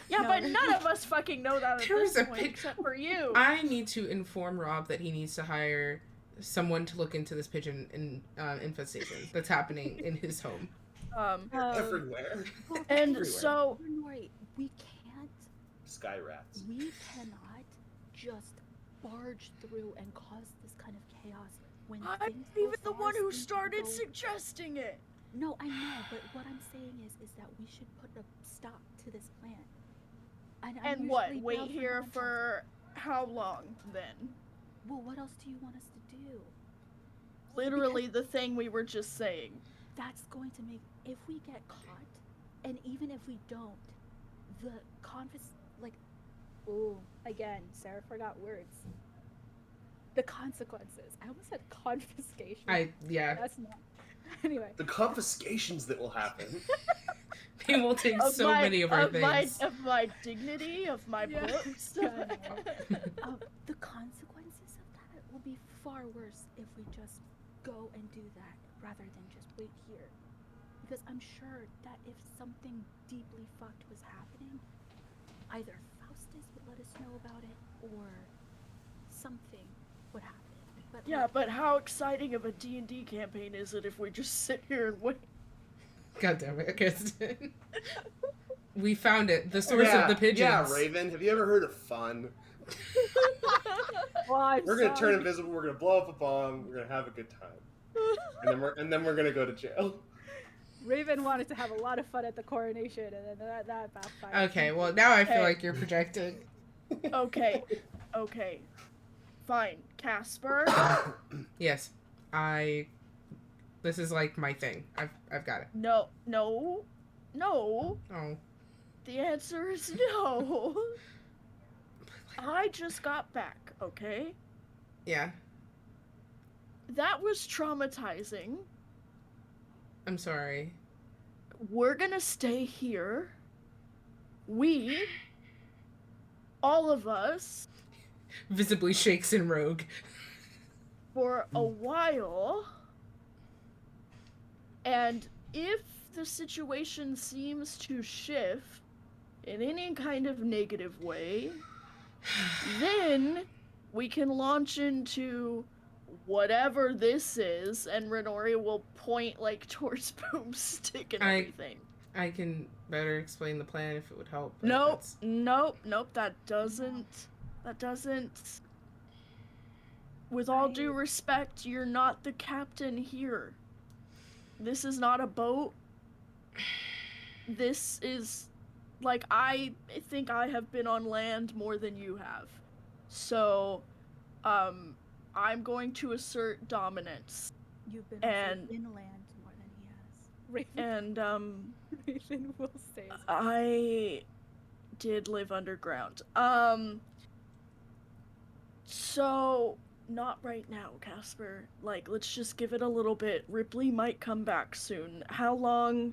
Speaker 2: Yeah,
Speaker 3: No.
Speaker 2: but none of us fucking know that at
Speaker 1: There
Speaker 2: this
Speaker 1: was a
Speaker 2: point,
Speaker 1: pic-
Speaker 2: except for you.
Speaker 1: I need to inform Rob that he needs to hire someone to look into this pigeon infestation that's happening in his home.
Speaker 5: Everywhere.
Speaker 2: And
Speaker 1: Everywhere.
Speaker 2: so,
Speaker 3: Renori, we
Speaker 5: Sky rats.
Speaker 3: cannot just barge through and cause this kind of chaos when
Speaker 2: I'm
Speaker 3: things
Speaker 2: even
Speaker 3: go
Speaker 2: the
Speaker 3: far,
Speaker 2: one who
Speaker 3: things
Speaker 2: started
Speaker 3: go-
Speaker 2: suggesting it.
Speaker 3: No, I know, but what I'm saying is that we should put a stop to this plan. I'm
Speaker 2: And what?
Speaker 3: usually
Speaker 2: Wait
Speaker 3: down
Speaker 2: here
Speaker 3: nonsense.
Speaker 2: for how long then?
Speaker 3: Well, what else do you want us to do?
Speaker 2: Literally the thing we were just saying.
Speaker 3: That's going to make, if we get caught, and even if we don't, the ooh, again, Sarah forgot words. The consequences. I almost said confiscation.
Speaker 1: Yeah.
Speaker 3: That's not. Anyway.
Speaker 5: The confiscations that will happen.
Speaker 1: They will take so many of our things.
Speaker 2: Of my dignity, of my
Speaker 3: Yeah.
Speaker 2: books.
Speaker 3: The consequences of that will be far worse if we just go and do that rather than just wait here. Because I'm sure that if something deeply fucked was happening, either Faustus would let us know about it or something would happen. But
Speaker 2: Yeah, but how exciting of a D&D campaign is it if we just sit here and wait?
Speaker 1: God damn it, Kristen. We found it. The source of the pigeons.
Speaker 5: Yeah, Raven. Have you ever heard of fun?
Speaker 3: well, I'm
Speaker 5: We're gonna turn
Speaker 3: sorry.
Speaker 5: invisible. We're gonna blow up a bomb. We're gonna have a good time, and then we're gonna go to jail.
Speaker 3: Raven wanted to have a lot of fun at the coronation, and then that backfired.
Speaker 1: Okay, well, now I feel
Speaker 2: Hey.
Speaker 1: like you're projecting.
Speaker 2: Okay. Fine. Casper?
Speaker 1: Yes. This is like my thing. I've got it.
Speaker 2: No.
Speaker 1: Oh.
Speaker 2: The answer is no. I just got back, okay?
Speaker 1: Yeah.
Speaker 2: That was traumatizing.
Speaker 1: I'm sorry.
Speaker 2: We're gonna stay here. We, all of us,
Speaker 1: Visibly shakes in Rogue.
Speaker 2: for a while. And if the situation seems to shift in any kind of negative way, then we can launch into whatever this is, and Renori will point like towards Boomstick and everything.
Speaker 1: I can better explain the plan if it would help. but
Speaker 2: Nope,
Speaker 1: that's-
Speaker 2: that doesn't. With all due respect, you're not the captain here. This is not a boat. This is, like, I think I have been on land more than you have. So, I'm going to assert dominance.
Speaker 3: You've been
Speaker 2: And-
Speaker 3: inland more than he has. Raven,
Speaker 2: And,
Speaker 3: Raven will say.
Speaker 2: I did live underground. So, not right now, Casper. Like, let's just give it a little bit. Ripley might come back soon. How long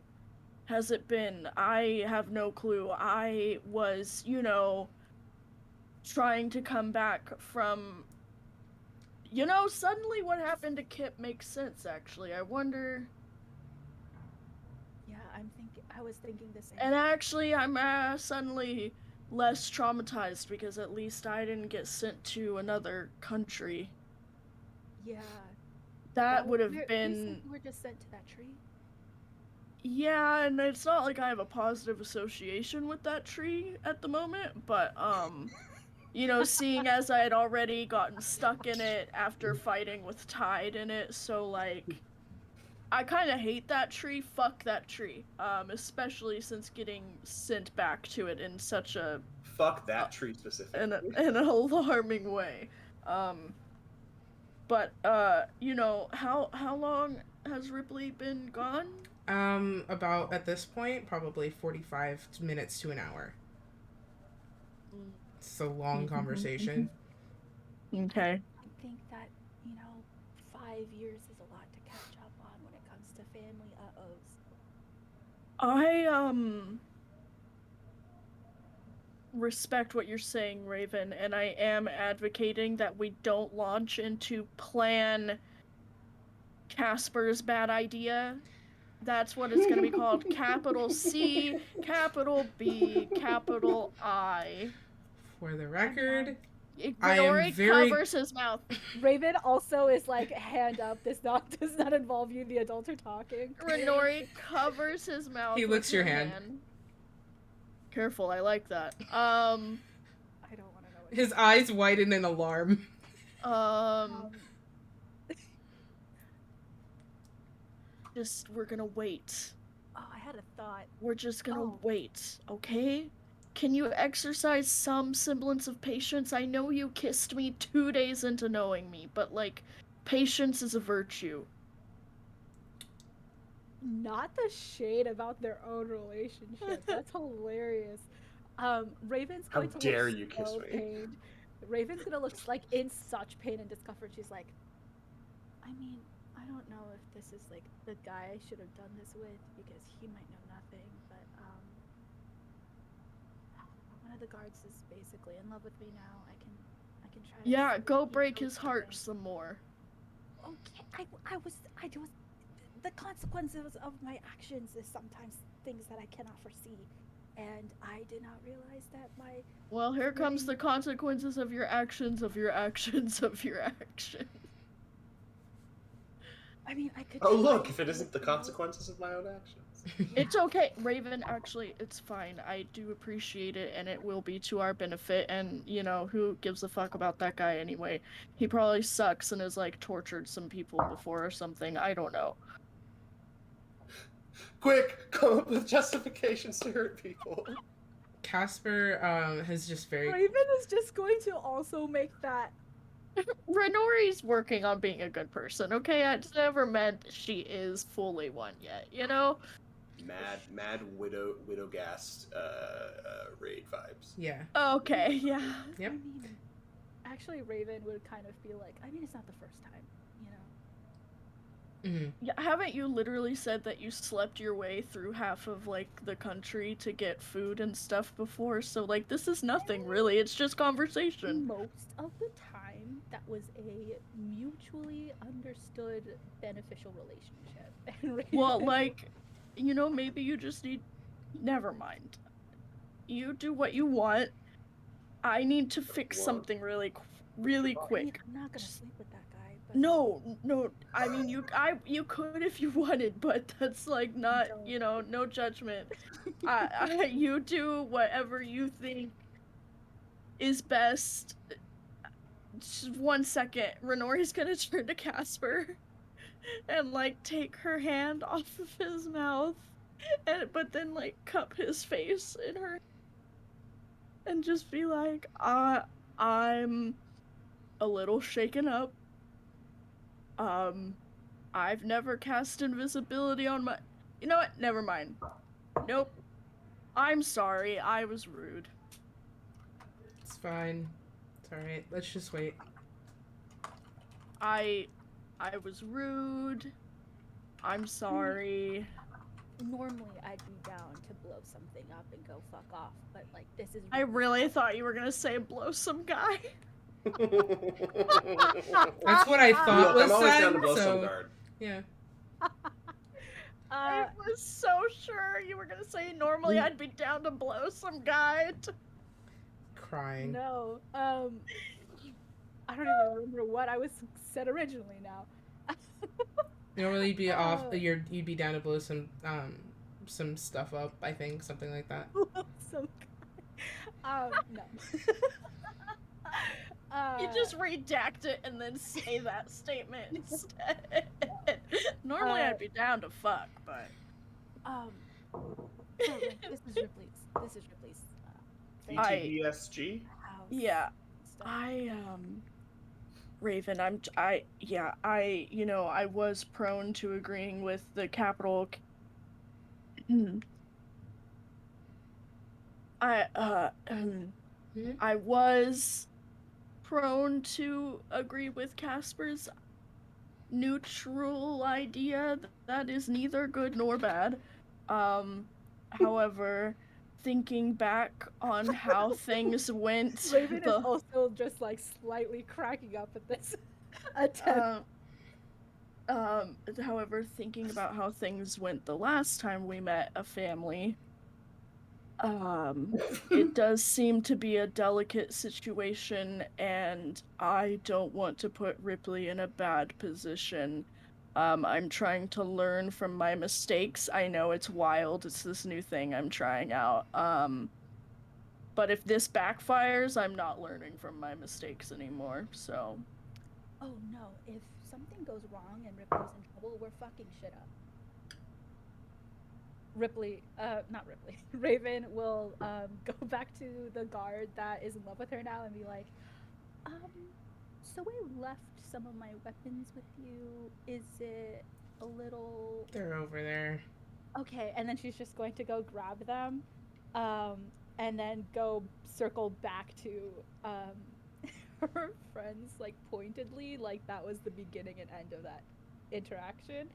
Speaker 2: has it been? I have no clue. I was, trying to come back from... suddenly what happened to Kip makes sense, actually. I wonder...
Speaker 3: Yeah, I was thinking the same.
Speaker 2: And actually, I'm suddenly less traumatized because at least I didn't get sent to another country.
Speaker 3: Yeah.
Speaker 2: That would have
Speaker 3: You said
Speaker 2: been...
Speaker 3: you were just sent to that tree.
Speaker 2: Yeah, and it's not like I have a positive association with that tree at the moment, but you know, seeing as I had already gotten stuck in it after fighting with Tide in it, so like I kind of hate that tree. Fuck that tree. Especially since getting sent back to it in such
Speaker 6: Fuck that tree specifically.
Speaker 2: an alarming way. But you know, how long has Ripley been gone?
Speaker 1: About at this point, probably 45 minutes to an hour. It's a long conversation.
Speaker 2: Okay.
Speaker 3: I think that, 5 years is a lot to catch up on when it comes to family uh-ohs.
Speaker 2: I respect what you're saying, Raven, and I am advocating that we don't launch into Plan Casper's bad idea. That's what it's gonna be called. Capital C, capital B, capital I.
Speaker 1: For the record,
Speaker 2: Renori
Speaker 1: very-
Speaker 2: covers his mouth.
Speaker 3: Raven also is like, hand up, this does not involve you, the adults are talking.
Speaker 2: Renori covers his mouth.
Speaker 1: He
Speaker 2: with
Speaker 1: licks your
Speaker 2: her
Speaker 1: hand.
Speaker 2: Careful, I like that.
Speaker 3: I don't want to know what
Speaker 1: his eyes widen in alarm.
Speaker 2: Just, we're gonna wait.
Speaker 3: Oh, I had a thought.
Speaker 2: We're just gonna
Speaker 3: Oh.
Speaker 2: wait, okay? Can you exercise some semblance of patience? I know you kissed me 2 days into knowing me, but like, patience is a virtue.
Speaker 3: Not the shade about their own relationship. That's hilarious. Raven's
Speaker 6: How
Speaker 3: going to
Speaker 6: dare
Speaker 3: look
Speaker 6: you kiss
Speaker 3: so
Speaker 6: me.
Speaker 3: pained. Raven's gonna look like in such pain and discomfort. She's like, I mean, I don't know if this is like the guy I should have done this with because he might know nothing, but one of the guards is basically in love with me now. I can try. To
Speaker 2: Yeah, go
Speaker 3: keep
Speaker 2: break
Speaker 3: those
Speaker 2: his heart
Speaker 3: things.
Speaker 2: some more.
Speaker 3: Okay, I was the consequences of my actions is sometimes things that I cannot foresee, and I did not realize that my
Speaker 2: Well, here comes the consequences of your actions, of your actions, of your actions.
Speaker 3: I mean I could.
Speaker 6: Oh
Speaker 3: try
Speaker 6: look,
Speaker 3: to
Speaker 6: if it isn't the
Speaker 3: you know,
Speaker 6: consequences of my own actions.
Speaker 2: It's okay, Raven, actually, it's fine. I do appreciate it, and it will be to our benefit, and, you know, who gives a fuck about that guy anyway? He probably sucks and has, like, tortured some people before or something. I don't know.
Speaker 6: Quick, come up with justifications to hurt people.
Speaker 1: Casper has just very
Speaker 3: Raven is just going to also make that.
Speaker 2: Renori's working on being a good person, okay? It's never meant she is fully one yet, you know?
Speaker 6: Mad Widowgast raid vibes.
Speaker 1: yeah.
Speaker 2: Okay, yeah.
Speaker 1: Yep.
Speaker 3: I mean, actually, Raven would kind of feel like, I mean, it's not the first time, you know.
Speaker 1: Mm-hmm.
Speaker 2: Yeah, haven't you literally said that you slept your way through half of, like, the country to get food and stuff before? So, like, this is nothing, really. It's just conversation.
Speaker 3: Most of the time, that was a mutually understood beneficial relationship. And
Speaker 2: Well,
Speaker 3: Raven-
Speaker 2: like, you know, maybe you just need... Never mind. You do what you want. I need to fix
Speaker 6: What?
Speaker 2: something really
Speaker 3: I mean,
Speaker 2: quick.
Speaker 3: I'm not gonna sleep with that guy. But
Speaker 2: No, I mean, you could if you wanted, but that's, like, not,
Speaker 3: Don't.
Speaker 2: you know, no judgment. You do whatever you think is best. Just 1 second. Renori's gonna turn to Casper and, like, take her hand off of his mouth, but then, like, cup his face in her and just be like, I'm a little shaken up. I've never cast invisibility on my... You know what? Never mind. Nope. I'm sorry. I was rude.
Speaker 1: It's fine. It's alright. Let's just wait.
Speaker 2: I was rude. I'm sorry.
Speaker 3: normally I'd be down to blow something up and go fuck off, but like this is.
Speaker 2: I really thought you were gonna say blow some guy.
Speaker 1: That's what I thought
Speaker 6: Look,
Speaker 1: was
Speaker 6: I'm always
Speaker 1: said.
Speaker 6: down to blow some
Speaker 1: So
Speaker 6: guard.
Speaker 1: yeah.
Speaker 2: I was so sure you were gonna say normally I'd be down to blow some guy.
Speaker 1: Crying.
Speaker 3: No, I don't even remember what I was said originally now.
Speaker 1: Normally you'd be off. You'd be down to blow some some stuff up. I think something like that.
Speaker 3: So, no.
Speaker 2: You just redact it and then say that statement instead. Normally I'd be down to fuck, but
Speaker 3: so like this is Ripley's thing.
Speaker 5: PTBSG?
Speaker 3: House
Speaker 2: yeah,
Speaker 3: and stuff.
Speaker 2: Raven, I was prone to agreeing with the capital. I was prone to agree with Casper's neutral idea that is neither good nor bad. However, thinking back on how things went,
Speaker 3: Raven is also just like slightly cracking up at this attempt.
Speaker 2: However, thinking about how things went the last time we met a family, it does seem to be a delicate situation, and I don't want to put Ripley in a bad position. I'm trying to learn from my mistakes. I know it's wild, it's this new thing I'm trying out. But if this backfires, I'm not learning from my mistakes anymore, so.
Speaker 3: Oh no, if something goes wrong and Ripley's in trouble, we're fucking shit up. Not Ripley. Raven will go back to the guard that is in love with her now and be like, so I left some of my weapons with you. Is it a little...
Speaker 1: They're over there.
Speaker 3: Okay, and then she's just going to go grab them, and then go circle back to her friends, like, pointedly, like that was the beginning and end of that interaction.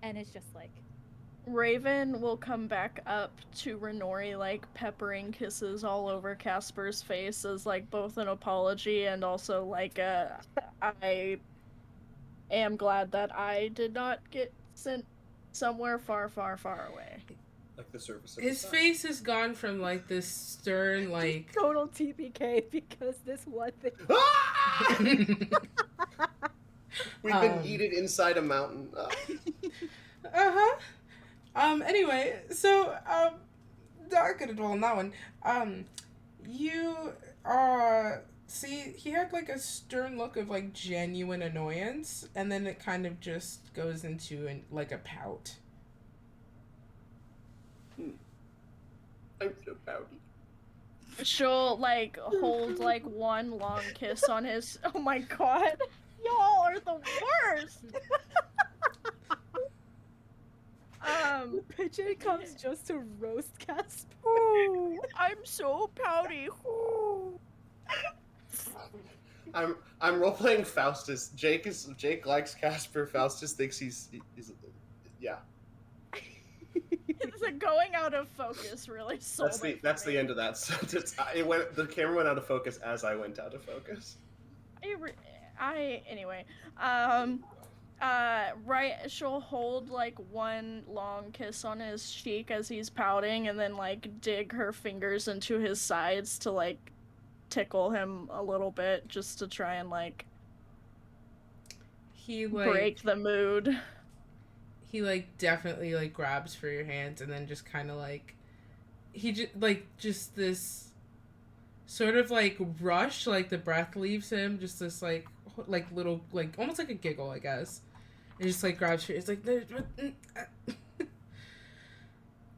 Speaker 3: And it's just like...
Speaker 2: Raven will come back up to Renori, like, peppering kisses all over Casper's face as, like, both an apology and also, like, I am glad that I did not get sent somewhere far, far, far away.
Speaker 5: Like the surface of
Speaker 1: His
Speaker 5: the sun.
Speaker 1: face has gone from like this stern, like
Speaker 3: total TPK because this one thing.
Speaker 5: We've been eaten inside a mountain.
Speaker 1: Anyway, so not gonna dwell on that one. You see, he had like a stern look of like genuine annoyance, and then it kind of just goes into like a pout.
Speaker 5: I'm so pouty.
Speaker 2: She'll, like, hold, like, one long kiss on his... Oh my god. Y'all are the worst!
Speaker 3: The pigeon comes just to roast Casper.
Speaker 2: Ooh, I'm so pouty. Ooh.
Speaker 5: I'm role playing Faustus. Jake likes Casper. Faustus thinks he's yeah.
Speaker 2: It's like going out of focus really sold
Speaker 5: That's the end of that sentence. The camera went out of focus as I went out of focus.
Speaker 2: Anyway, right, she'll hold, like, one long kiss on his cheek as he's pouting and then, like, dig her fingers into his sides to, like, tickle him a little bit just to try and, like,
Speaker 1: he, like,
Speaker 2: break the mood.
Speaker 1: He, like, definitely, like, grabs for your hands and then just kind of, like, he just this sort of, like, rush, like, the breath leaves him, just this, like little, like, almost like a giggle, I guess. And just, like, grabs for, it's like,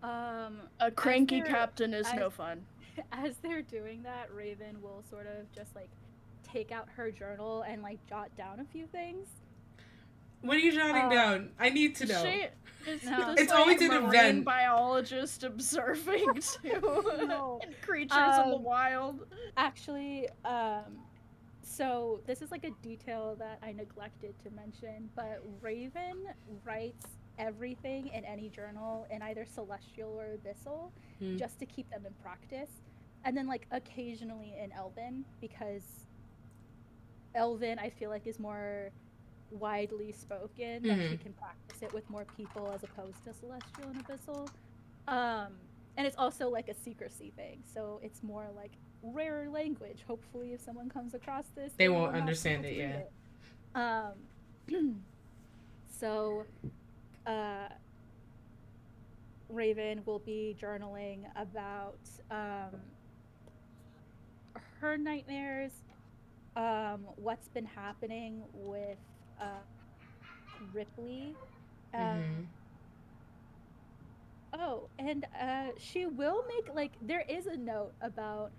Speaker 2: A cranky captain is no fun.
Speaker 3: As they're doing that, Raven will sort of just, like, take out her journal and, like, jot down a few things.
Speaker 1: What are you jotting down? I need to know.
Speaker 2: It's
Speaker 1: always an event.
Speaker 2: Biologist observing too.
Speaker 3: No.
Speaker 2: And creatures in the wild.
Speaker 3: Actually, so this is like a detail that I neglected to mention, but Raven writes everything in any journal in either celestial or abyssal just to keep them in practice. And then, like, occasionally in Elven, because Elven I feel like is more widely spoken, that she can practice it with more people as opposed to celestial and abyssal. And it's also like a secrecy thing, so it's more like rarer language. Hopefully if someone comes across this,
Speaker 1: they won't understand it yet.
Speaker 3: So Raven will be journaling about her nightmares, what's been happening with Ripley.
Speaker 1: Mm-hmm.
Speaker 3: Oh, and she will make like there is a note about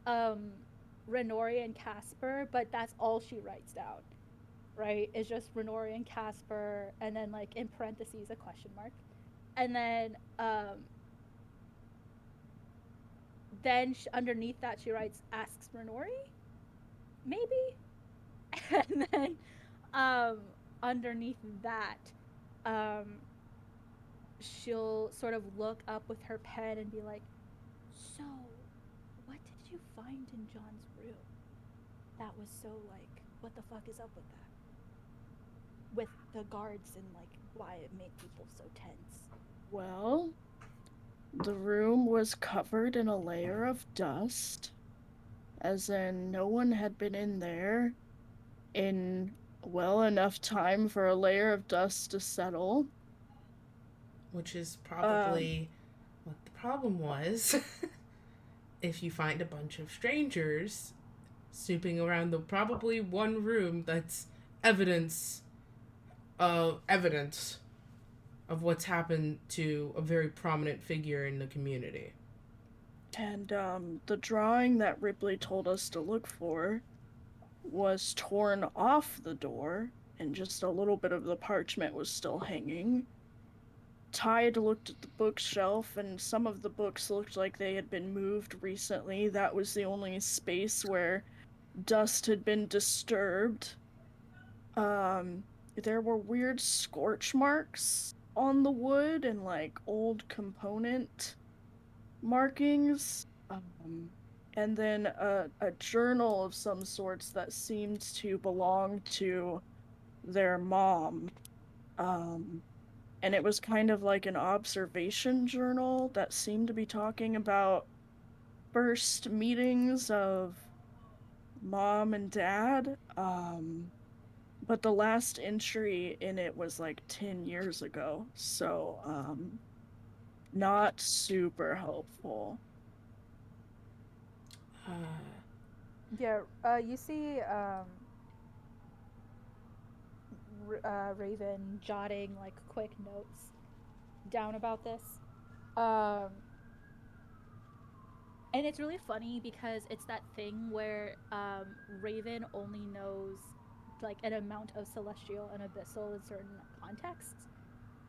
Speaker 3: um Renori and Casper, but that's all she writes down, right? It's just Renori and Casper, and then like in parentheses a question mark. And then underneath that she writes asks Renori, maybe? And then um underneath that um she'll sort of look up with her pen and be like, "So, what did you find in John's room? That was so like, what the fuck is up with that? With the guards and like why it made people so tense."
Speaker 2: Well, the room was covered in a layer of dust, as in no one had been in there in well enough time for a layer of dust to settle.
Speaker 1: Which is probably what the problem was. If you find a bunch of strangers snooping around the probably one room that's evidence evidence of what's happened to a very prominent figure in the community.
Speaker 2: And the drawing that Ripley told us to look for was torn off the door, and just a little bit of the parchment was still hanging. Tide looked at the bookshelf, and some of the books looked like they had been moved recently. That was the only space where dust had been disturbed. There were weird scorch marks on the wood and like old component markings. And then a journal of some sorts that seemed to belong to their mom. And it was kind of like an observation journal that seemed to be talking about first meetings of mom and dad. But the last entry in it was like 10 years ago, so not super helpful.
Speaker 3: Yeah, you see Raven jotting like quick notes down about this. Um, and it's really funny because it's that thing where Raven only knows like an amount of celestial and abyssal in certain contexts,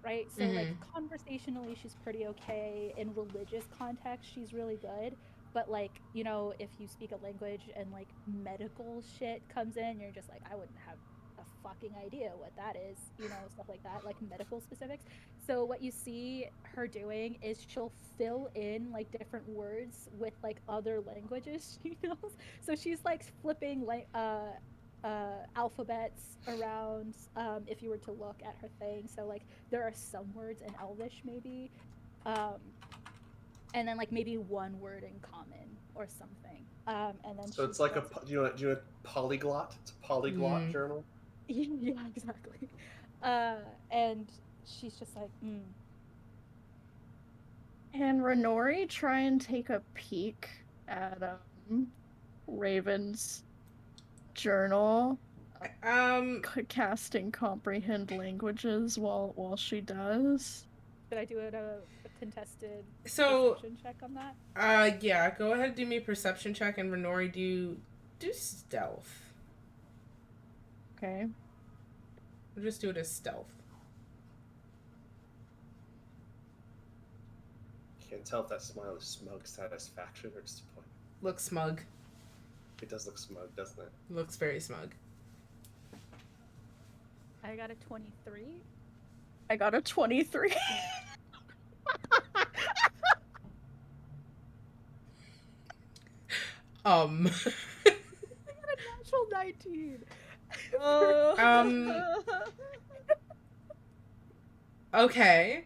Speaker 3: right? So like
Speaker 1: Mm-hmm.
Speaker 3: conversationally she's pretty okay. In religious context she's really good. But like, you know, if you speak a language and like medical shit comes in, you're just like, I wouldn't have a fucking idea what that is, you know, stuff like that, like medical specifics. So what you see her doing is she'll fill in like different words with like other languages she knows. So she's like flipping like alphabets around, if you were to look at her thing. So like there are some words in Elvish maybe, um, and then like maybe one word in Common or something. And then
Speaker 5: So
Speaker 3: she
Speaker 5: it's like
Speaker 3: flips
Speaker 5: do you know polyglot? It's a polyglot
Speaker 1: Mm.
Speaker 5: journal.
Speaker 3: yeah, exactly. Uh, and she's just like,
Speaker 2: Can Renori try and take a peek at Raven's journal,
Speaker 1: Um.
Speaker 2: casting comprehend languages while she does?
Speaker 3: should I do a contested
Speaker 1: So.
Speaker 3: perception check on that?
Speaker 1: Yeah. Go ahead. Do me a perception check, and Renori do stealth.
Speaker 2: Okay.
Speaker 1: We'll just do it as stealth.
Speaker 5: Can't tell if that smile is smug satisfaction or disappointment.
Speaker 1: Looks smug.
Speaker 5: It does look smug, doesn't it?
Speaker 1: Looks very smug.
Speaker 3: I got a 23.
Speaker 2: I got a 23.
Speaker 3: I got a natural 19.
Speaker 1: Okay.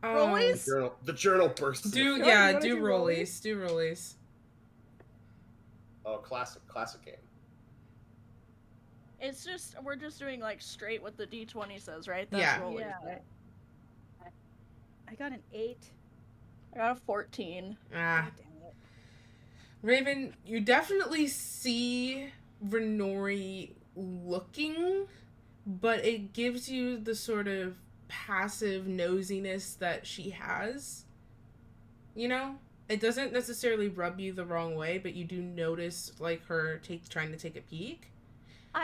Speaker 2: Rollies?
Speaker 5: The journal bursts.
Speaker 1: Do
Speaker 2: Sure,
Speaker 1: yeah.
Speaker 2: you wanna
Speaker 1: Do
Speaker 2: do
Speaker 1: rollies. Do rollies.
Speaker 5: Oh, classic game.
Speaker 2: It's just we're just doing like straight what the D20 says, right?
Speaker 1: Yeah.
Speaker 2: Rollies,
Speaker 3: Yeah.
Speaker 2: right?
Speaker 3: I got an 8.
Speaker 2: I got a 14.
Speaker 1: Ah.
Speaker 3: God damn it.
Speaker 1: Raven, you definitely see Renori looking, but it gives you the sort of passive nosiness that she has. You know? It doesn't necessarily rub you the wrong way, but you do notice, like, her trying to take a peek.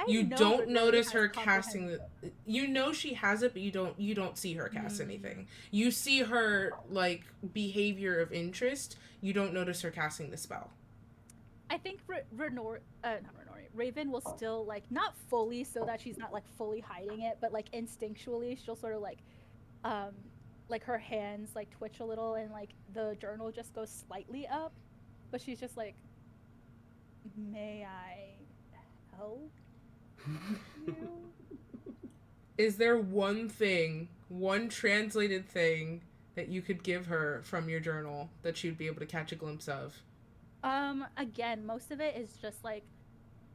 Speaker 1: You
Speaker 3: know
Speaker 1: don't
Speaker 3: Renori
Speaker 1: notice
Speaker 3: has
Speaker 1: her casting the.
Speaker 3: comprehension.
Speaker 1: You know she has it, but you don't see her cast anything. You see her, like, behavior of interest. You don't notice her casting the spell.
Speaker 3: I think Raven will still, like, not fully, so that she's not, like, fully hiding it, but, like, instinctually she'll sort of, like her hands, like, twitch a little, and, like, the journal just goes slightly up, but she's just like, may I help you?
Speaker 1: Is there one translated thing that you could give her from your journal that she'd be able to catch a glimpse of?
Speaker 3: Again, most of it is just, like,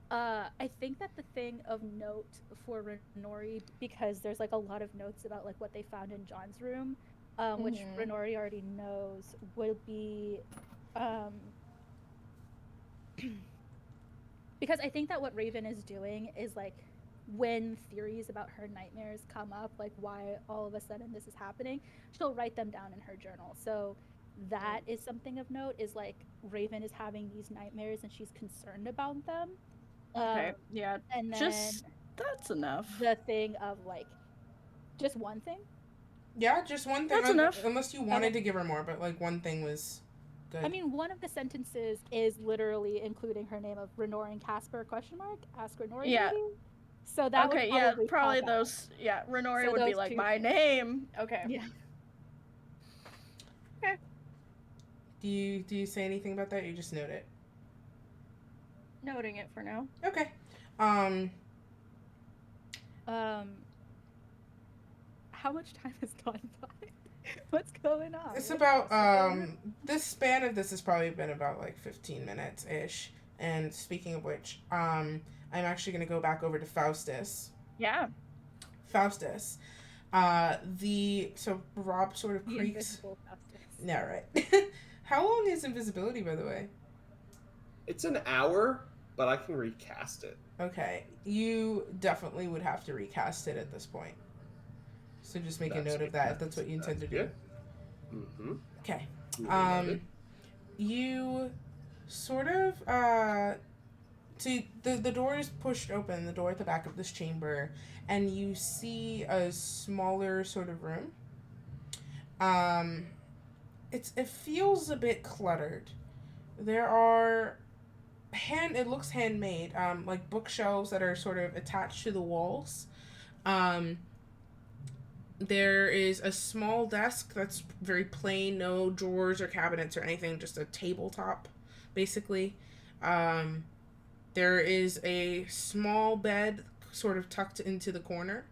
Speaker 3: I think that the thing of note for Renori, because there's, like, a lot of notes about, like, what they found in John's room, which Renori already knows, would be, because I think that what Raven is doing is, like, when theories about her nightmares come up, like, why all of a sudden this is happening, she'll write them down in her journal. So that is something of note, is, like, Raven is having these nightmares and she's concerned about them.
Speaker 2: Okay, yeah,
Speaker 3: and then
Speaker 2: just that's enough.
Speaker 3: the thing of, like, just one thing.
Speaker 1: Yeah, just one thing.
Speaker 2: That's enough.
Speaker 1: Unless you wanted to give her more, but, like, one thing was good.
Speaker 3: I mean, one of the sentences is literally including her name of Renori and Casper ? Ask Renori.
Speaker 2: Yeah.
Speaker 3: Maybe? So that
Speaker 2: okay,
Speaker 3: would
Speaker 2: probably those. Yeah, Renori
Speaker 3: So
Speaker 2: would be
Speaker 3: those
Speaker 2: like
Speaker 3: two.
Speaker 2: my name. Okay.
Speaker 3: Yeah.
Speaker 2: Okay.
Speaker 1: Do you say anything about that? Or you just note it.
Speaker 2: Noting it for now.
Speaker 1: Okay.
Speaker 3: How much time has gone by? What's going on?
Speaker 1: It's about this span of this has probably been about like 15 minutes ish. And speaking of which, I'm actually gonna go back over to Faustus.
Speaker 2: Yeah.
Speaker 1: Faustus. So Rob sort of creaks.
Speaker 3: Invisible Faustus.
Speaker 1: Yeah, right. How long is invisibility, by the way?
Speaker 6: It's an hour, but I can recast it.
Speaker 1: Okay, you definitely would have to recast it at this point. So just make a note of that if that's what you intend to do.
Speaker 6: Mm-hmm.
Speaker 1: Okay. You sort of see the door is pushed open, the door at the back of this chamber, and you see a smaller sort of room. It feels a bit cluttered. There are it looks handmade, like bookshelves that are sort of attached to the walls. There is a small desk that's very plain, no drawers or cabinets or anything, just a tabletop, basically. There is a small bed sort of tucked into the corner.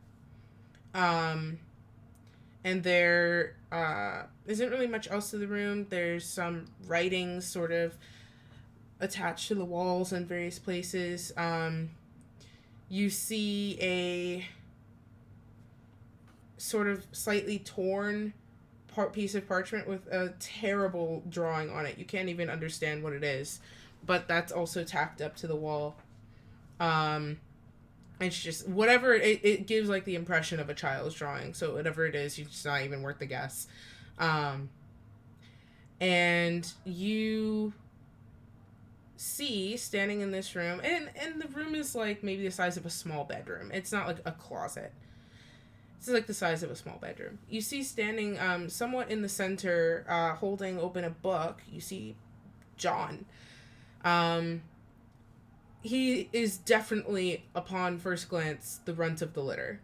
Speaker 1: And there isn't really much else to the room. There's some writings sort of attached to the walls in various places. You see a sort of slightly torn piece of parchment with a terrible drawing on it. You can't even understand what it is, but that's also tacked up to the wall. It's just whatever it gives, like the impression of a child's drawing. So whatever it is, it's not even worth the guess. And you see standing in this room, and the room is like maybe the size of a small bedroom. It's not like a closet. It's like the size of a small bedroom. You see standing somewhat in the center, holding open a book, you see John. He is definitely, upon first glance, the runt of the litter.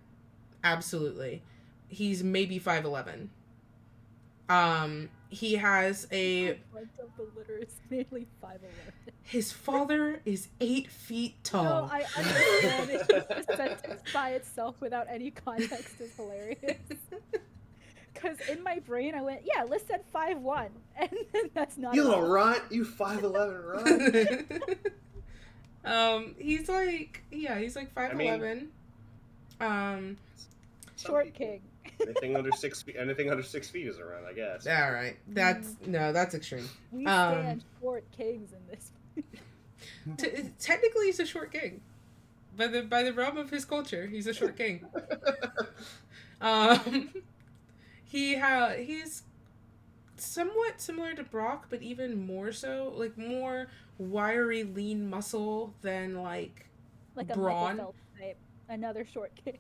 Speaker 1: Absolutely. He's maybe 5'11". He has a...
Speaker 3: The front of the litter is nearly 5'11".
Speaker 1: His father is 8 feet tall.
Speaker 3: No, I understand. It's just the sentence by itself without any context is hilarious. Because in my brain I went, yeah, Liz said 5'1", and then that's not.
Speaker 6: You little runt, you 5'11" runt.
Speaker 1: He's like 5'11".
Speaker 3: Short
Speaker 5: people.
Speaker 3: king.
Speaker 5: Anything under 6 feet. Anything under 6 feet is around, I guess.
Speaker 1: All right. That's extreme.
Speaker 3: We stand short kings in this.
Speaker 1: Technically, he's a short king. By the realm of his culture, he's a short king. He's somewhat similar to Brock, but even more so, like more wiry, lean muscle than like
Speaker 3: a
Speaker 1: brawn.
Speaker 3: Michael Phelps type. Another short king.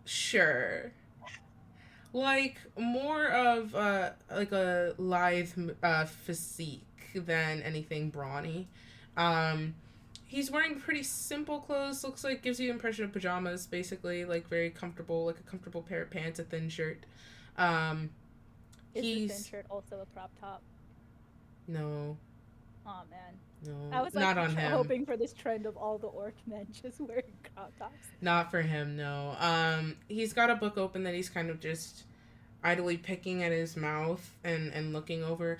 Speaker 1: Sure. Like more of like a lithe physique than anything brawny. He's wearing pretty simple clothes. Looks like gives you the impression of pajamas, basically, like very comfortable, like a comfortable pair of pants, a thin shirt.
Speaker 3: Is the thin shirt also a crop top?
Speaker 1: No.
Speaker 3: Oh man.
Speaker 1: No.
Speaker 3: I was
Speaker 1: not on him.
Speaker 3: hoping for this trend of all the orc men just wearing crop tops.
Speaker 1: Not for him, no. He's got a book open that he's kind of just idly picking at his mouth and looking over.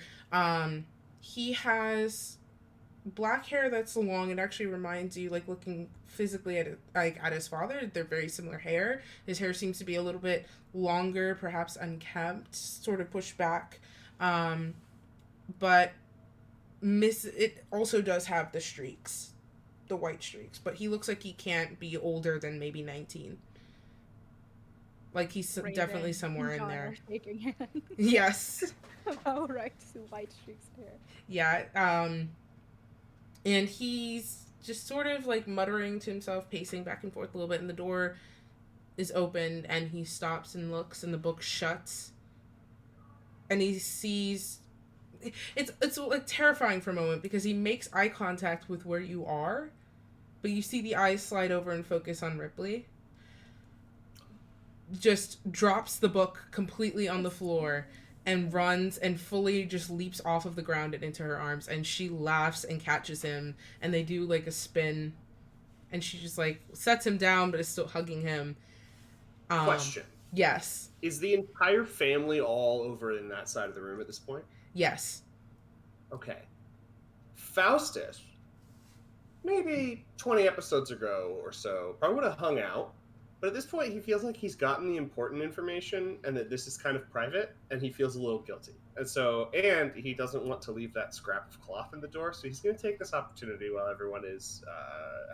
Speaker 1: He has black hair that's long. It actually reminds you, like, looking physically at his father. They're very similar hair. His hair seems to be a little bit longer, perhaps unkempt, sort of pushed back. But it also does have the streaks, the white streaks, but he looks like he can't be older than maybe 19. Like he's
Speaker 3: Raven
Speaker 1: definitely somewhere
Speaker 3: and
Speaker 1: in
Speaker 3: John
Speaker 1: there.
Speaker 3: are shaking hands.
Speaker 1: Yes.
Speaker 3: Oh, right, to white streaks hair.
Speaker 1: Yeah. And he's just sort of like muttering to himself, pacing back and forth a little bit, and the door is open, and he stops and looks, and the book shuts, and he sees. It's like terrifying for a moment because he makes eye contact with where you are, but you see the eyes slide over and focus on Ripley. Just drops the book completely on the floor and runs and fully just leaps off of the ground and into her arms, and she laughs and catches him, and they do like a spin, and she just like sets him down but is still hugging him.
Speaker 5: Question.
Speaker 1: Yes.
Speaker 5: Is the entire family all over in that side of the room at this point?
Speaker 1: Yes.
Speaker 5: Okay. Faustus, maybe 20 episodes ago or so, probably would have hung out. But at this point, he feels like he's gotten the important information and that this is kind of private, and he feels a little guilty. And he doesn't want to leave that scrap of cloth in the door, so he's going to take this opportunity while everyone is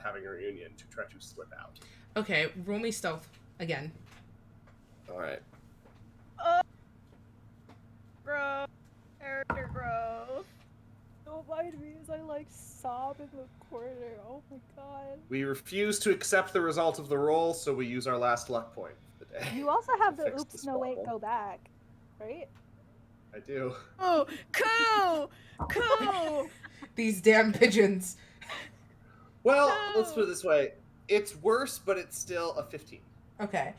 Speaker 5: having a reunion to try to slip out.
Speaker 1: Okay, roll me stealth again.
Speaker 5: All right.
Speaker 2: Growth. Character growth.
Speaker 3: Don't mind me as I like sob in the corner. Oh my god.
Speaker 5: We refuse to accept the result of the roll, so we use our last luck point for the day.
Speaker 3: You also have the
Speaker 5: Fix
Speaker 3: oops,
Speaker 5: this
Speaker 3: no wait,
Speaker 5: bubble.
Speaker 3: go back, right?
Speaker 5: I do.
Speaker 2: Oh, cool!
Speaker 1: These damn pigeons.
Speaker 5: Well,
Speaker 2: No.
Speaker 5: let's put it this way. It's worse, but it's still a 15.
Speaker 1: Okay.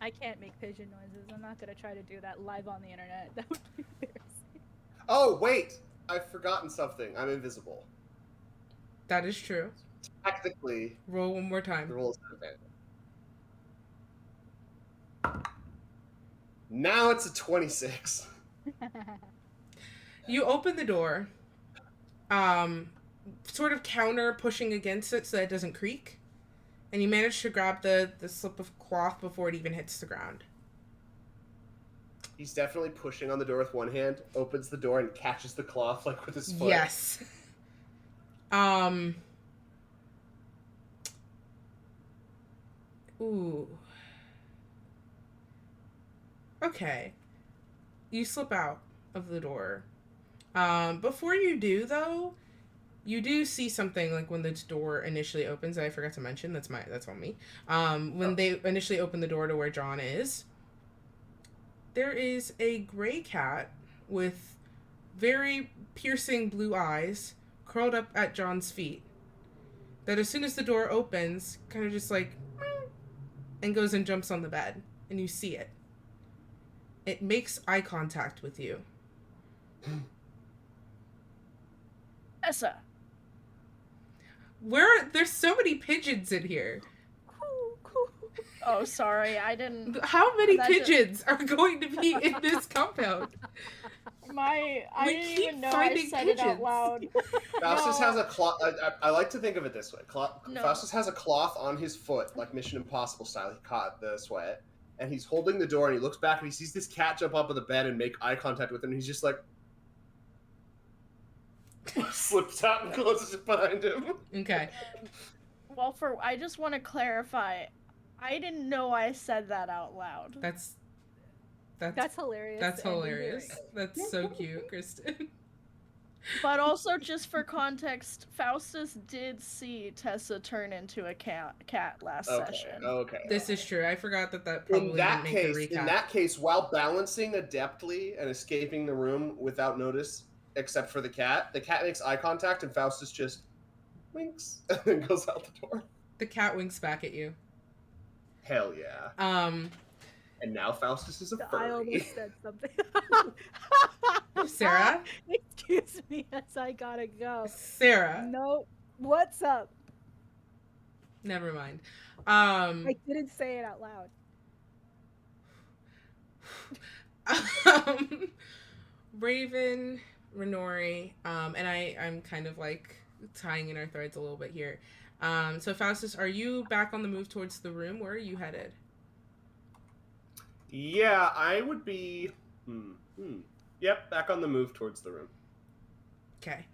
Speaker 3: I can't make pigeon noises. I'm not gonna try to do that live on the internet. That would be embarrassing.
Speaker 5: Oh, wait! I've forgotten something. I'm invisible.
Speaker 1: That is true.
Speaker 5: Technically,
Speaker 1: Roll one more
Speaker 5: the
Speaker 1: time.
Speaker 5: roll is advantage. Now it's a 26.
Speaker 1: You open the door, sort of counter pushing against it so that it doesn't creak, and you manage to grab the slip of cloth before it even hits the ground.
Speaker 5: He's definitely pushing on the door with one hand, opens the door, and catches the cloth like with his foot.
Speaker 1: Yes. Ooh. Okay. You slip out of the door. Before you do, though, you do see something like when the door initially opens. I forgot to mention that's on me. When they initially open the door to where John is, there is a gray cat with very piercing blue eyes curled up at John's feet. That as soon as the door opens, kind of just like, and goes and jumps on the bed, and you see it. It makes eye contact with you.
Speaker 2: Essa.
Speaker 1: There's so many pigeons in here.
Speaker 2: Oh, sorry, I didn't.
Speaker 1: How many
Speaker 2: That
Speaker 1: pigeons are going to be in this compound?
Speaker 2: I
Speaker 1: We
Speaker 2: didn't
Speaker 1: keep
Speaker 2: even know I
Speaker 1: finding
Speaker 2: said it out
Speaker 1: pigeons.
Speaker 2: loud.
Speaker 6: Faustus
Speaker 2: No.
Speaker 6: has a cloth. I like to think of it this way.
Speaker 2: No.
Speaker 6: Faustus has a cloth on his foot, like Mission Impossible style. He caught the sweat, and he's holding the door, and he looks back, and he sees this cat jump up on the bed and make eye contact with him, and he's just like, slips out and closes it behind him.
Speaker 1: Okay.
Speaker 2: Well, I just want to clarify. I didn't know I said that out loud.
Speaker 1: That's
Speaker 3: hilarious.
Speaker 1: That's
Speaker 3: and
Speaker 1: hilarious.
Speaker 3: endearing.
Speaker 1: That's so cute, Kristen.
Speaker 2: But also, just for context, Faustus did see Tessa turn into a cat last session.
Speaker 6: Okay.
Speaker 1: This is true. I forgot that probably
Speaker 6: In that
Speaker 1: didn't make
Speaker 6: case,
Speaker 1: the recap.
Speaker 6: while balancing adeptly and escaping the room without notice, except for the cat makes eye contact, and Faustus just winks and then goes out the door.
Speaker 1: The cat winks back at you.
Speaker 6: Hell yeah! And now Faustus is a
Speaker 3: I
Speaker 6: furry.
Speaker 3: almost said something.
Speaker 1: Sarah?
Speaker 3: Excuse me, as I gotta go.
Speaker 1: Sarah.
Speaker 3: No, what's up?
Speaker 1: Never mind.
Speaker 3: I didn't say it out loud.
Speaker 1: Raven, Renori, and I'm kind of like tying in our threads a little bit here. So Faustus, are you back on the move towards the room? Where are you headed?
Speaker 6: Yeah, I would be. Yep, back on the move towards the room.
Speaker 1: Okay.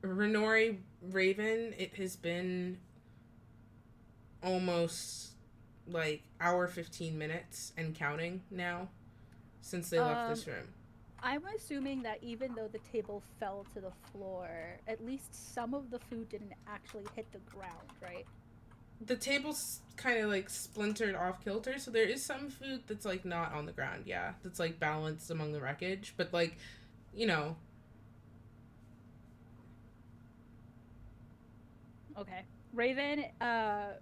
Speaker 1: Renori, Raven, it has been almost like hour 15 minutes and counting now since they left this room.
Speaker 3: I'm assuming that even though the table fell to the floor, at least some of the food didn't actually hit the ground, right?
Speaker 1: The table's kind of like splintered off kilter, so there is some food that's like not on the ground, yeah. That's like balanced among the wreckage, but like, you know.
Speaker 3: Okay. Raven,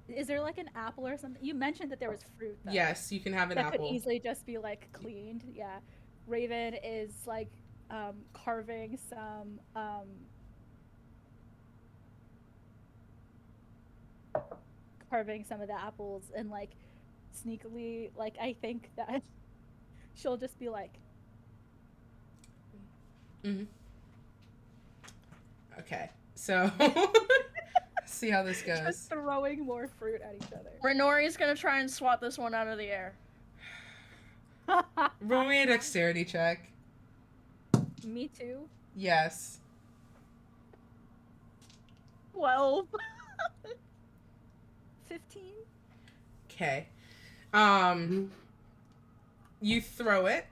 Speaker 3: is there like an apple or something? You mentioned that there was fruit though.
Speaker 1: Yes, you can have an
Speaker 3: that
Speaker 1: apple.
Speaker 3: could easily just be like cleaned, yeah. Raven is like carving some of the apples and like sneakily, like I think that she'll just be like,
Speaker 1: Okay, so see how this goes.
Speaker 3: just throwing more fruit at each other.
Speaker 2: Renori's gonna try and swat this one out of the air.
Speaker 1: Roll me a dexterity check.
Speaker 3: Me too.
Speaker 1: Yes.
Speaker 2: 12.
Speaker 3: 15.
Speaker 1: Okay. You throw it.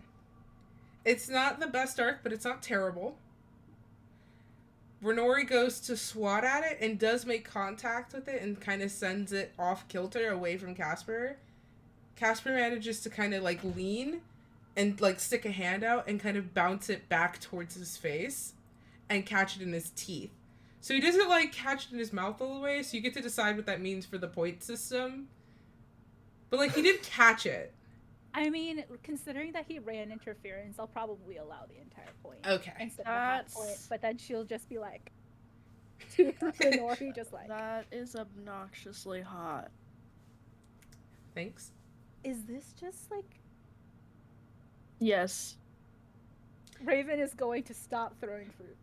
Speaker 1: It's not the best arc, but it's not terrible. Renori goes to swat at it and does make contact with it and kind of sends it off kilter away from Casper. Casper manages to kind of like lean and like stick a hand out and kind of bounce it back towards his face and catch it in his teeth. So he doesn't like catch it in his mouth all the way, so you get to decide what that means for the point system. But like he did catch it.
Speaker 3: I mean, considering that he ran interference, I'll probably allow the entire point.
Speaker 1: Okay.
Speaker 3: Instead of a half
Speaker 2: That's-
Speaker 3: point, but then she'll just be like, to Nori, just like,
Speaker 2: That is obnoxiously hot.
Speaker 1: Thanks.
Speaker 3: is this just like
Speaker 2: Yes.
Speaker 3: Raven is going to stop throwing fruit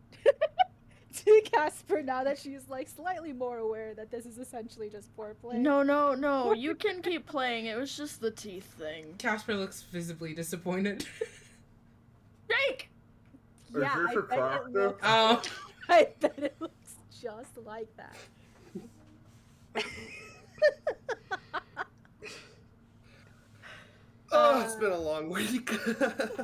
Speaker 3: to Casper now that she's like slightly more aware that this is essentially just foreplay.
Speaker 2: No. You can keep playing. It was just the teeth thing.
Speaker 1: Casper looks visibly disappointed.
Speaker 2: Jake!
Speaker 3: Yeah,
Speaker 6: Is this a
Speaker 3: I bet it
Speaker 6: tractor?
Speaker 3: looks,
Speaker 1: Oh.
Speaker 3: I bet it looks just like that.
Speaker 6: Oh, it's been a long week.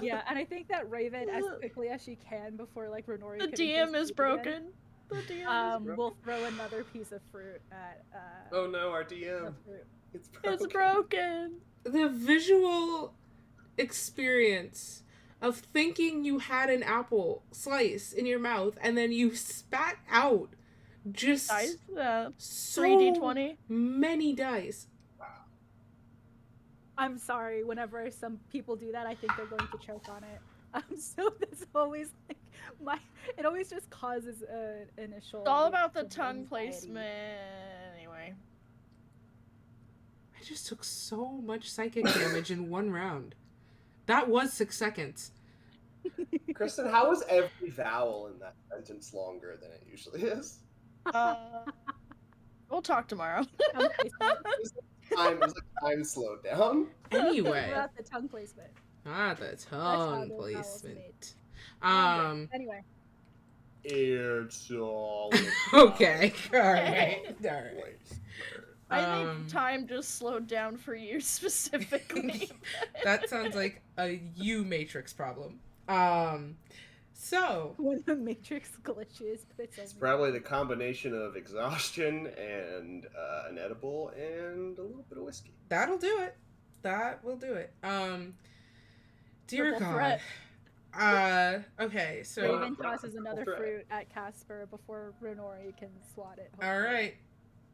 Speaker 3: Yeah, and I think that Raven, as quickly as she can before like Renori
Speaker 2: The
Speaker 3: can
Speaker 2: DM
Speaker 3: induce
Speaker 2: is
Speaker 3: food
Speaker 2: broken.
Speaker 3: again,
Speaker 2: The DM is broken.
Speaker 3: will throw another piece of fruit at
Speaker 6: Oh no, our
Speaker 3: the
Speaker 6: DM.
Speaker 3: fruit.
Speaker 6: It's broken.
Speaker 2: It's broken.
Speaker 1: The visual experience of thinking you had an apple slice in your mouth and then you spat out just
Speaker 2: Dice?
Speaker 1: so
Speaker 2: 3d20?
Speaker 1: many dice.
Speaker 3: I'm sorry, whenever some people do that, I think they're going to choke on it. So that's always like it always just causes an initial.
Speaker 2: It's all about the
Speaker 3: reaction of
Speaker 2: tongue
Speaker 3: anxiety.
Speaker 2: placement. Anyway.
Speaker 1: I just took so much psychic damage in one round. That was 6 seconds.
Speaker 6: Kristen, how is every vowel in that sentence longer than it usually is?
Speaker 2: We'll talk tomorrow.
Speaker 3: Tongue placement.
Speaker 6: It was like time slowed down.
Speaker 1: Anyway,
Speaker 3: About the tongue placement.
Speaker 1: the
Speaker 3: That's how
Speaker 1: tongue
Speaker 3: the vowels made.
Speaker 1: placement.
Speaker 3: Anyway.
Speaker 6: It's all
Speaker 1: Okay. All right. All right.
Speaker 2: I think time just slowed down for you specifically.
Speaker 1: That sounds like a you Matrix problem. So
Speaker 3: When the Matrix glitches, but it's
Speaker 6: It's
Speaker 3: only
Speaker 6: probably the combination of exhaustion and an edible and a little bit of whiskey.
Speaker 1: that'll do it. That will do it. Dear
Speaker 2: Triple
Speaker 1: God.
Speaker 2: threat.
Speaker 1: Okay, so
Speaker 3: Raven tosses another
Speaker 6: Threat.
Speaker 3: fruit at Casper before Renori can swat it.
Speaker 1: all right.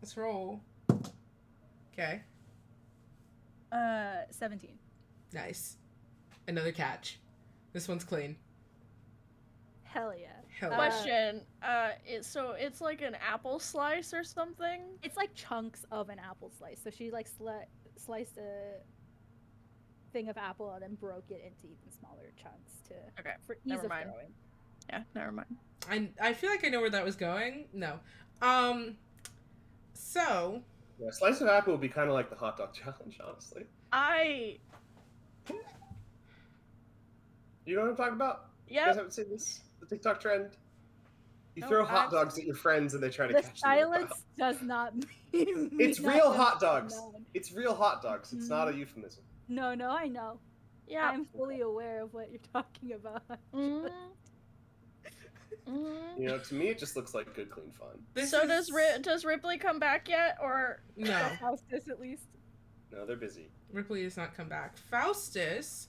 Speaker 1: Let's roll. Okay.
Speaker 3: 17.
Speaker 1: Nice. Another catch. This one's clean.
Speaker 3: Hell yeah.
Speaker 1: Hell yeah.
Speaker 2: Question. So it's like an apple slice or something?
Speaker 3: It's like chunks of an apple slice. So she like sliced a thing of apple and then broke it into even smaller chunks to
Speaker 2: Okay,
Speaker 3: for ease
Speaker 2: never
Speaker 3: of
Speaker 2: mind.
Speaker 3: throwing.
Speaker 2: Yeah, never mind.
Speaker 1: I feel like I know where that was going. No. So
Speaker 6: Yeah, a slice of apple would be kind of like the hot dog challenge, honestly. You know what I'm talking about? You guys
Speaker 2: Yep.
Speaker 6: haven't seen this? The TikTok trend? You
Speaker 2: No,
Speaker 6: throw hot dogs at your friends and they try to
Speaker 3: The
Speaker 6: catch them. in the
Speaker 3: silence
Speaker 6: mouth.
Speaker 3: does not mean
Speaker 6: It's
Speaker 3: that
Speaker 6: real
Speaker 3: does
Speaker 6: hot
Speaker 3: not
Speaker 6: dogs.
Speaker 3: know.
Speaker 6: It's real hot dogs. It's not a euphemism.
Speaker 3: No, I know.
Speaker 2: Yeah.
Speaker 3: I'm fully aware of what you're talking about.
Speaker 2: Mhm. Mhm.
Speaker 6: You know, to me, it just looks like good, clean fun.
Speaker 1: this
Speaker 2: So
Speaker 1: is...
Speaker 2: does Ripley come back yet, or
Speaker 1: No.
Speaker 3: Faustus at least.
Speaker 6: No, they're busy.
Speaker 1: Ripley has not come back. Faustus,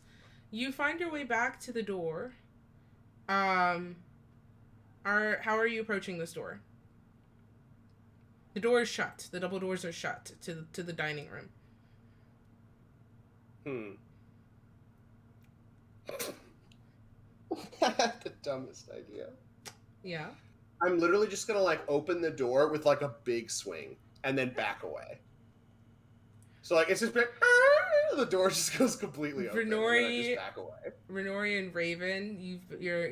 Speaker 1: you find your way back to the door. How are you approaching this door? The door is shut. The double doors are shut to the dining room.
Speaker 6: I had the dumbest idea.
Speaker 1: Yeah.
Speaker 6: I'm literally just gonna like open the door with like a big swing and then back away. So like it's just like the door just goes completely open. And then I just back away.
Speaker 1: Renori and Raven, you're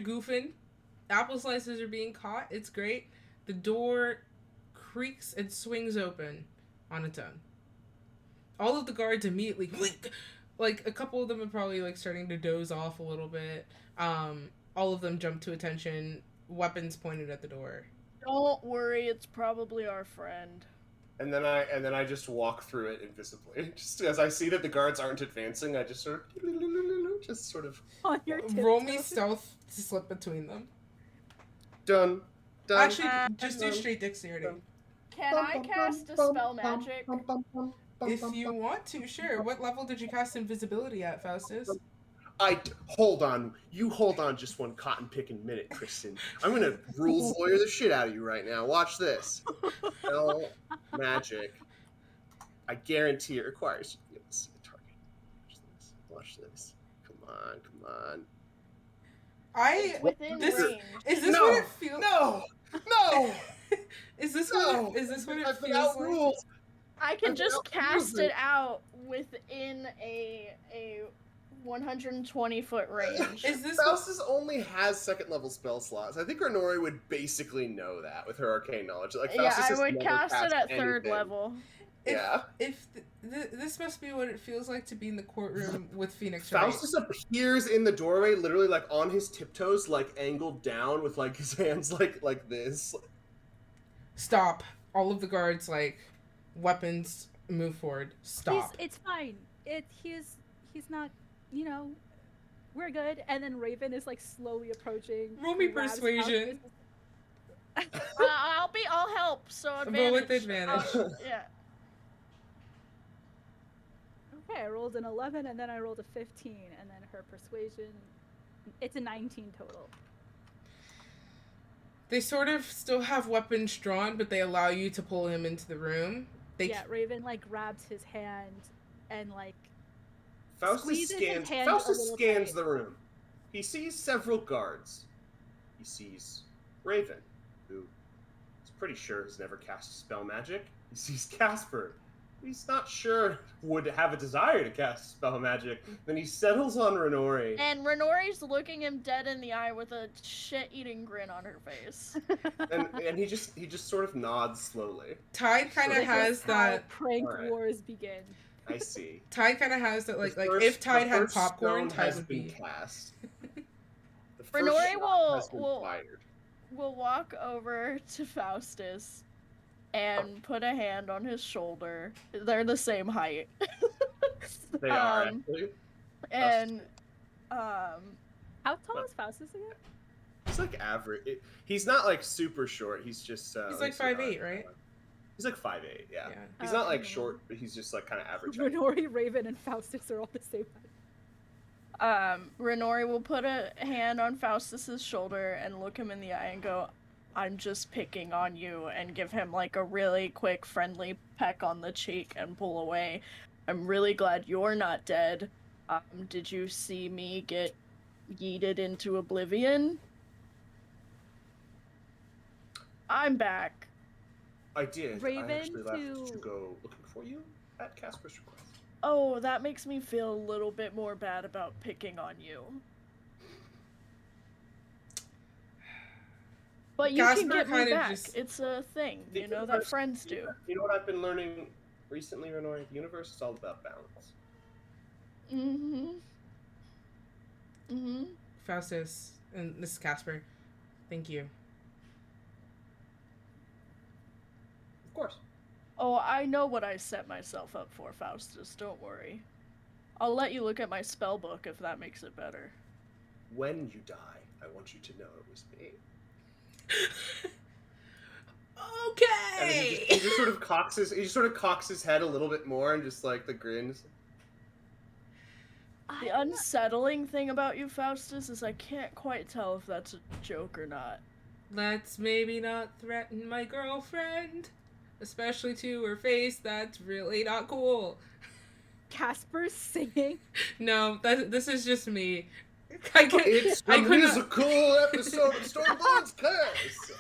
Speaker 1: goofing. Apple slices are being caught. It's great. The door creaks and swings open on its own. All of the guards immediately, like a couple of them are probably like starting to doze off a little bit. All of them jump to attention, weapons pointed at the door.
Speaker 2: don't worry, it's probably our friend.
Speaker 6: And then I just walk through it invisibly. Just as I see that the guards aren't advancing, I just sort of
Speaker 3: On your
Speaker 1: Roll me
Speaker 3: tiptoes.
Speaker 1: stealth to slip between them.
Speaker 6: done.
Speaker 1: Actually, just do straight dexterity.
Speaker 2: Can I cast a spell magic?
Speaker 1: If you want to, sure. What level did you cast invisibility at, Faustus?
Speaker 6: Hold on. You hold on just one cotton picking minute, Kristen. I'm gonna rules lawyer the shit out of you right now. Watch this. Spell magic. I guarantee it requires you to give us a target. Watch this. Come on.
Speaker 2: It's within
Speaker 1: this
Speaker 2: range.
Speaker 1: is this
Speaker 6: No,
Speaker 1: what it feels?
Speaker 6: No!
Speaker 1: Is this
Speaker 6: No!
Speaker 1: what it
Speaker 6: I've been
Speaker 1: feels like?
Speaker 6: outruled.
Speaker 2: I can
Speaker 6: I'm
Speaker 2: just
Speaker 6: not
Speaker 2: cast
Speaker 6: moving.
Speaker 2: it out within a 120-foot range.
Speaker 1: Is this what,
Speaker 6: Faustus only has second level spell slots. I think Renori would basically know that with her arcane knowledge. Like,
Speaker 2: Yeah,
Speaker 6: Faustus
Speaker 2: I
Speaker 6: has
Speaker 2: would
Speaker 6: never
Speaker 2: cast it at third
Speaker 6: anything.
Speaker 2: level.
Speaker 6: Yeah.
Speaker 1: if this must be what it feels like to be in the courtroom with Phoenix Wright.
Speaker 6: Faustus appears in the doorway, literally like on his tiptoes, like angled down with like his hands like this.
Speaker 1: Stop. All of the guards like weapons move forward. Stop.
Speaker 3: It's fine. He's not, we're good. And then Raven is like slowly approaching.
Speaker 1: Roll me
Speaker 3: grabs
Speaker 1: persuasion.
Speaker 3: Faustus.
Speaker 2: I'll help. So advantage.
Speaker 1: Roll with advantage.
Speaker 2: Yeah.
Speaker 3: Okay, I rolled an 11 and then I rolled a 15 and then her persuasion, it's a 19 total.
Speaker 1: They sort of still have weapons drawn, but they allow you to pull him into the room.
Speaker 3: Yeah, Raven like grabs his hand and like
Speaker 6: Faustus
Speaker 3: squeezes his
Speaker 6: scans.
Speaker 3: hand a
Speaker 6: Faustus
Speaker 3: little
Speaker 6: scans
Speaker 3: tight.
Speaker 6: the room. He sees several guards. He sees Raven, who is pretty sure has never cast spell magic. He sees Casper, he's not sure would have a desire to cast spell magic. Then he settles on Renori.
Speaker 2: And Renori's looking him dead in the eye with a shit-eating grin on her face.
Speaker 6: And he just sort of nods slowly.
Speaker 1: Tide kind of
Speaker 3: This
Speaker 1: has
Speaker 3: is how
Speaker 1: that.
Speaker 3: prank
Speaker 6: Alright.
Speaker 3: wars begin.
Speaker 6: I see.
Speaker 1: Tide kind of has that, like,
Speaker 6: The
Speaker 1: if Tide
Speaker 6: the
Speaker 1: had
Speaker 6: first
Speaker 1: popcorn,
Speaker 6: stone
Speaker 1: Tide
Speaker 6: has
Speaker 1: would
Speaker 6: been
Speaker 1: be.
Speaker 6: cast. The first
Speaker 2: Renori
Speaker 6: shot has been
Speaker 2: will
Speaker 6: fired.
Speaker 2: walk over to Faustus and put a hand on his shoulder. They're the same height.
Speaker 6: They are actually.
Speaker 2: And
Speaker 3: How tall is Faustus again?
Speaker 6: He's like average. He's not like super short. He's just.
Speaker 1: He's like 5'8", right?
Speaker 6: He's like 5'8", yeah.
Speaker 1: Yeah.
Speaker 6: He's not like short, but he's just like kind of average. height.
Speaker 3: Renori, Raven, and Faustus are all the same height.
Speaker 2: Renori will put a hand on Faustus's shoulder and look him in the eye and go, "I'm just picking on you," and give him like a really quick friendly peck on the cheek and pull away. "I'm really glad you're not dead. Did you see me get yeeted into oblivion? I'm back."
Speaker 6: I did.
Speaker 3: Raven
Speaker 6: I actually left
Speaker 3: to-
Speaker 6: to go looking for you at Casper's request.
Speaker 2: Oh, that makes me feel a little bit more bad about picking on you. But you
Speaker 1: Casper
Speaker 2: can get me
Speaker 1: kinda
Speaker 2: back.
Speaker 1: just-
Speaker 2: It's a thing,
Speaker 6: The
Speaker 2: you know, that
Speaker 6: universe-
Speaker 2: friends do.
Speaker 6: You know what I've been learning recently, Renori? The universe is all about balance.
Speaker 2: Mm-hmm. Mm-hmm.
Speaker 1: Faustus, and this is Casper. Thank you.
Speaker 6: Of course.
Speaker 2: Oh, I know what I set myself up for, Faustus. Don't worry. I'll let you look at my spell book if that makes it better.
Speaker 6: When you die, I want you to know it was me. And
Speaker 1: Okay.
Speaker 6: he just sort of cocks his head a little bit more and just like the grins.
Speaker 2: The unsettling thing about you, Faustus, is I can't quite tell if that's a joke or not.
Speaker 1: Let's maybe not threaten my girlfriend, especially to her face. That's really not cool.
Speaker 3: Casper's singing.
Speaker 1: No, this is just me. I can,
Speaker 6: It's
Speaker 1: I
Speaker 6: a
Speaker 1: couldn't-
Speaker 6: musical episode of Stormborn's Curse.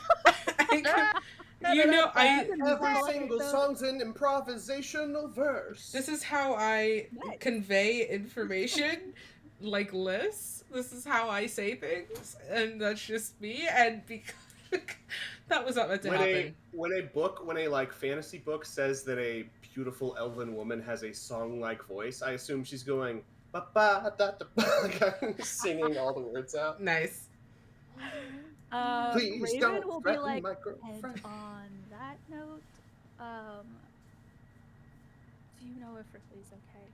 Speaker 6: Every single song's an improvisational verse.
Speaker 1: This is how I
Speaker 3: What?
Speaker 1: convey information, like lists. This is how I say things, and that's just me. And because that was not meant to happen.
Speaker 6: When a like fantasy book says that a beautiful elven woman has a song-like voice, I assume she's going ba ba da da ba, singing all the words out.
Speaker 1: Nice.
Speaker 6: Please
Speaker 3: Raven
Speaker 6: don't
Speaker 3: will be
Speaker 6: threaten
Speaker 3: like,
Speaker 6: my
Speaker 3: and
Speaker 6: girlfriend.
Speaker 3: on that note, do you know if Ripley's okay?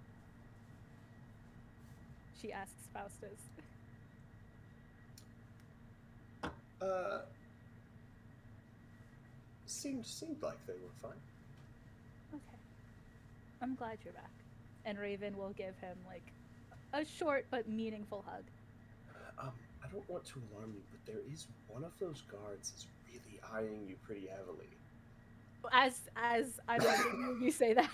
Speaker 3: She asks Faustus.
Speaker 6: Seemed like they were fine.
Speaker 3: Okay. I'm glad you're back. And Raven will give him like a short but meaningful hug.
Speaker 6: I don't want to alarm you, but there is one of those guards is really eyeing you pretty heavily.
Speaker 3: As I'm letting you say that.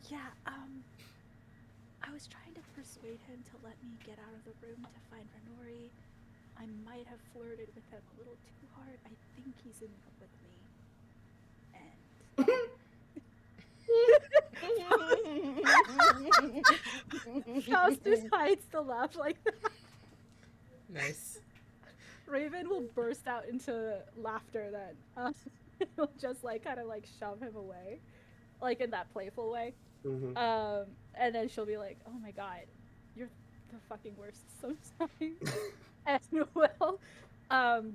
Speaker 3: Yeah, I was trying to persuade him to let me get out of the room to find Renori. I might have flirted with him a little too hard. I think he's in love with me. And Faustus hides the laugh like that.
Speaker 1: Nice.
Speaker 3: Raven will burst out into laughter then. He'll just like kind of like shove him away, like in that playful way.
Speaker 6: Mm-hmm.
Speaker 3: And then she'll be like, "Oh my god, you're the fucking worst sometimes." And we'll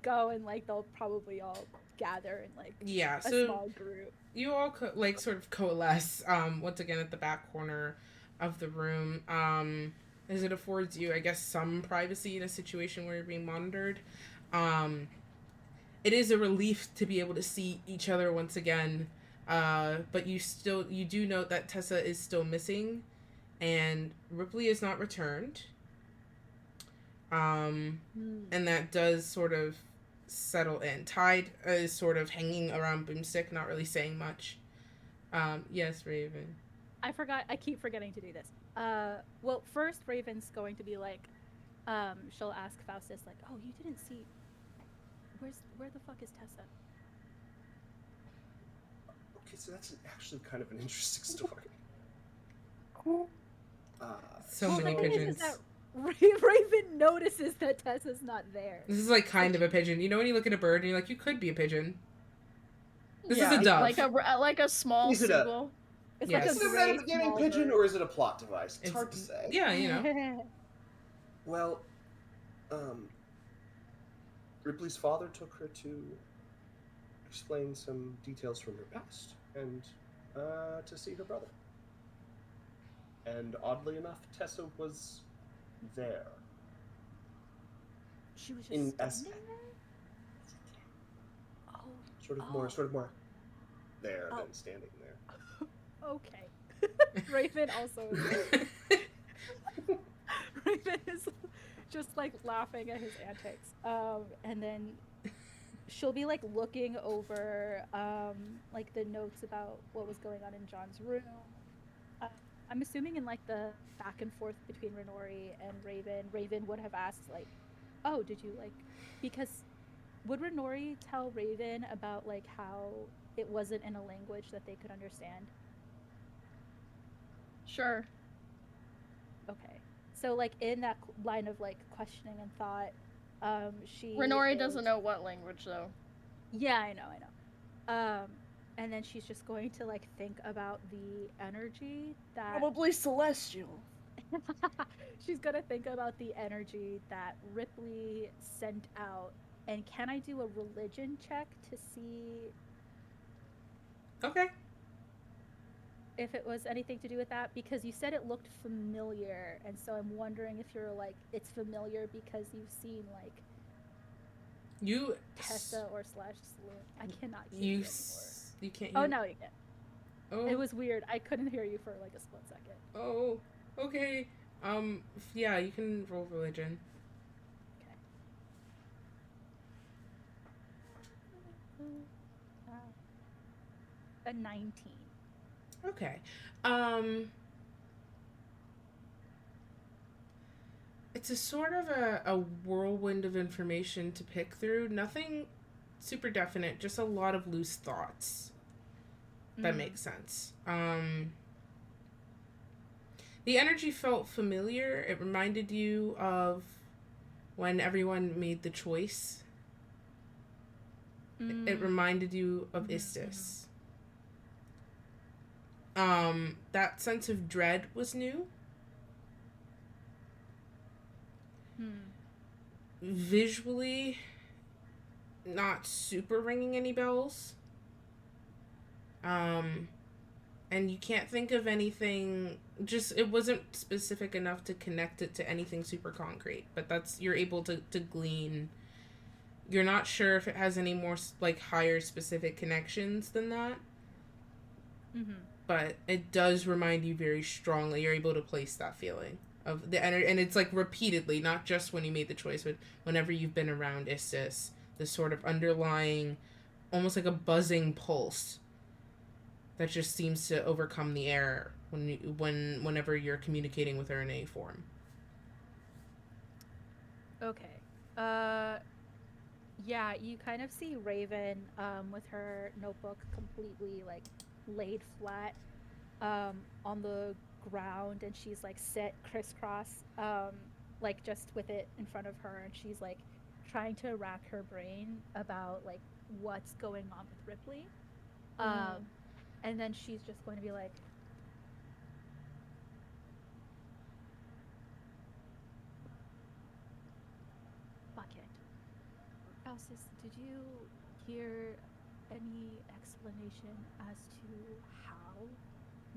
Speaker 3: go and like they'll probably all gather in like
Speaker 1: Yeah.
Speaker 3: a
Speaker 1: So
Speaker 3: small group.
Speaker 1: you all like sort of coalesce once again at the back corner of the room, as it affords you, I guess, some privacy in a situation where you're being monitored. It is a relief to be able to see each other once again, but you do note that Tessa is still missing, and Ripley is not returned. And that does sort of settle in. Tide is sort of hanging around Boomstick, not really saying much. Yes, Raven.
Speaker 3: I forgot. I keep forgetting to do this. Well, first Raven's going to be like, she'll ask Faustus like, "Oh, you didn't see. Where the fuck is Tessa?"
Speaker 6: Okay, that's actually kind of an interesting story.
Speaker 1: So
Speaker 3: Well,
Speaker 1: many
Speaker 3: the thing
Speaker 1: pigeons.
Speaker 3: is that Raven notices that Tessa's not there.
Speaker 1: This is like kind of a pigeon. You know when you look at a bird and you're like, you could be a pigeon. This is
Speaker 2: Yeah,
Speaker 1: a dove.
Speaker 2: like a small
Speaker 6: Is it a-
Speaker 2: seagull.
Speaker 3: It's
Speaker 1: Yes.
Speaker 3: like
Speaker 6: Is
Speaker 3: a
Speaker 6: it a
Speaker 3: gray
Speaker 6: metagaming
Speaker 3: small
Speaker 6: pigeon
Speaker 3: bird.
Speaker 6: or is it a plot device? It's hard to say.
Speaker 1: Yeah, you know.
Speaker 6: Well, Ripley's father took her to explain some details from her past and to see her brother. And oddly enough, Tessa was there.
Speaker 3: She was just
Speaker 6: In
Speaker 3: standing there? Oh,
Speaker 6: Sort of more there than standing there.
Speaker 3: okay. Raven also Raven is just like laughing at his antics. And then she'll be like looking over like the notes about what was going on in John's room. I'm assuming in like the back and forth between Renori and Raven would have asked like, "Oh, did you like?" Because would Renori tell Raven about like how it wasn't in a language that they could understand?
Speaker 2: Sure.
Speaker 3: Okay. So like in that line of like questioning and thought, she
Speaker 2: Renori
Speaker 3: is...
Speaker 2: doesn't know what language though.
Speaker 3: Yeah, I know. And then she's just going to like think about the energy that
Speaker 2: Probably celestial.
Speaker 3: she's gonna think about the energy that Ripley sent out. And can I do a religion check to see
Speaker 1: Okay.
Speaker 3: if it was anything to do with that? Because you said it looked familiar, and so I'm wondering if you're like it's familiar because you've seen like
Speaker 1: You
Speaker 3: Tessa or slash Saloon. I cannot hear
Speaker 1: you
Speaker 3: you
Speaker 1: s- you can't
Speaker 3: anymore.
Speaker 1: hear.
Speaker 3: Oh, no, you can.
Speaker 1: Oh.
Speaker 3: It was weird. I couldn't hear you for like a split second.
Speaker 1: Oh. Okay. Yeah, you can roll religion.
Speaker 3: Okay. A 19.
Speaker 1: Okay. It's a sort of a whirlwind of information to pick through. Nothing super definite, just a lot of loose thoughts. That makes sense. The energy felt familiar. It reminded you of when everyone made the choice. It reminded you of Istis. That sense of dread was new. Visually, not super ringing any bells. And you can't think of anything, just it wasn't specific enough to connect it to anything super concrete, but you're able to glean. You're not sure if it has any more like higher specific connections than that. But it does remind you very strongly. You're able to place that feeling of the energy, and it's like repeatedly, not just when you made the choice, but whenever you've been around Istis, this sort of underlying, almost like a buzzing pulse that just seems to overcome the air whenever you're communicating with her in any form.
Speaker 3: Okay. Yeah, you kind of see Raven with her notebook completely like laid flat on the ground, and she's like sit crisscross like just with it in front of her, and she's like trying to rack her brain about like what's going on with Ripley. And then she's just going to be like, fuck it. Alcis, did you hear any explanation as to how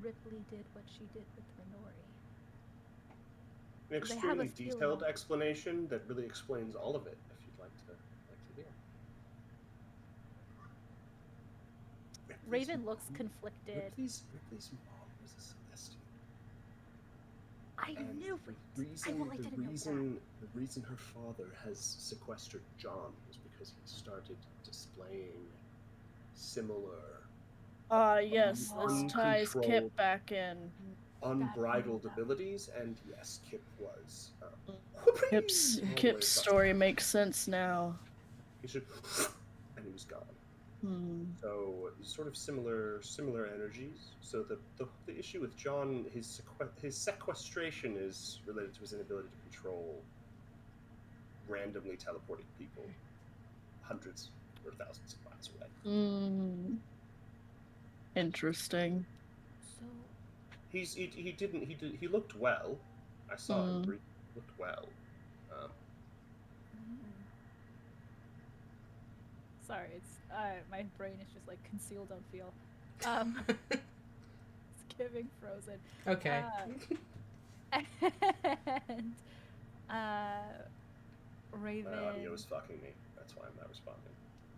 Speaker 3: Ripley did what she did with Renori?
Speaker 6: An
Speaker 3: They have a
Speaker 6: extremely detailed
Speaker 3: feeling.
Speaker 6: explanation that really explains all of it, if you'd like to hear.
Speaker 3: Raven looks conflicted.
Speaker 6: Ripley's mom was a Celestial.
Speaker 3: I
Speaker 6: And
Speaker 3: knew
Speaker 6: the
Speaker 3: it.
Speaker 6: reason her father has sequestered John was because he started displaying similar
Speaker 2: Yes, this ties Kip
Speaker 6: uncontrolled,
Speaker 2: back in.
Speaker 6: unbridled abilities, and yes, Kip was
Speaker 2: Kip's
Speaker 6: all the way
Speaker 2: Kip's
Speaker 6: across
Speaker 2: story
Speaker 6: the-
Speaker 2: makes sense now.
Speaker 6: He should, and he was gone.
Speaker 5: So sort of similar energies. So the issue with John, his sequestration is related to his inability to control randomly teleporting people hundreds or thousands of miles away.
Speaker 2: Interesting.
Speaker 3: So
Speaker 5: He looked well. I saw him. He looked well.
Speaker 3: sorry, it's my brain is just like conceal, don't feel. It's giving Frozen.
Speaker 1: Okay.
Speaker 3: And Raven.
Speaker 5: My audio is fucking me. That's why I'm not responding.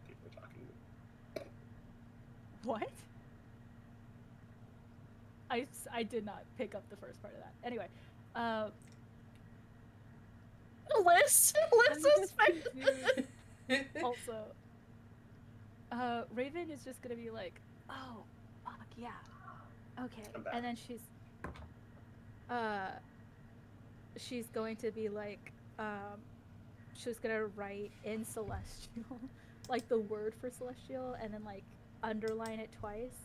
Speaker 5: People are talking to me.
Speaker 3: What? I did not pick up the first part of that. Anyway,
Speaker 2: Liz is
Speaker 3: also, Raven is just gonna be like, oh, fuck yeah, okay, and then she's going to be like, she's gonna write in Celestial, like the word for Celestial, and then like underline it twice,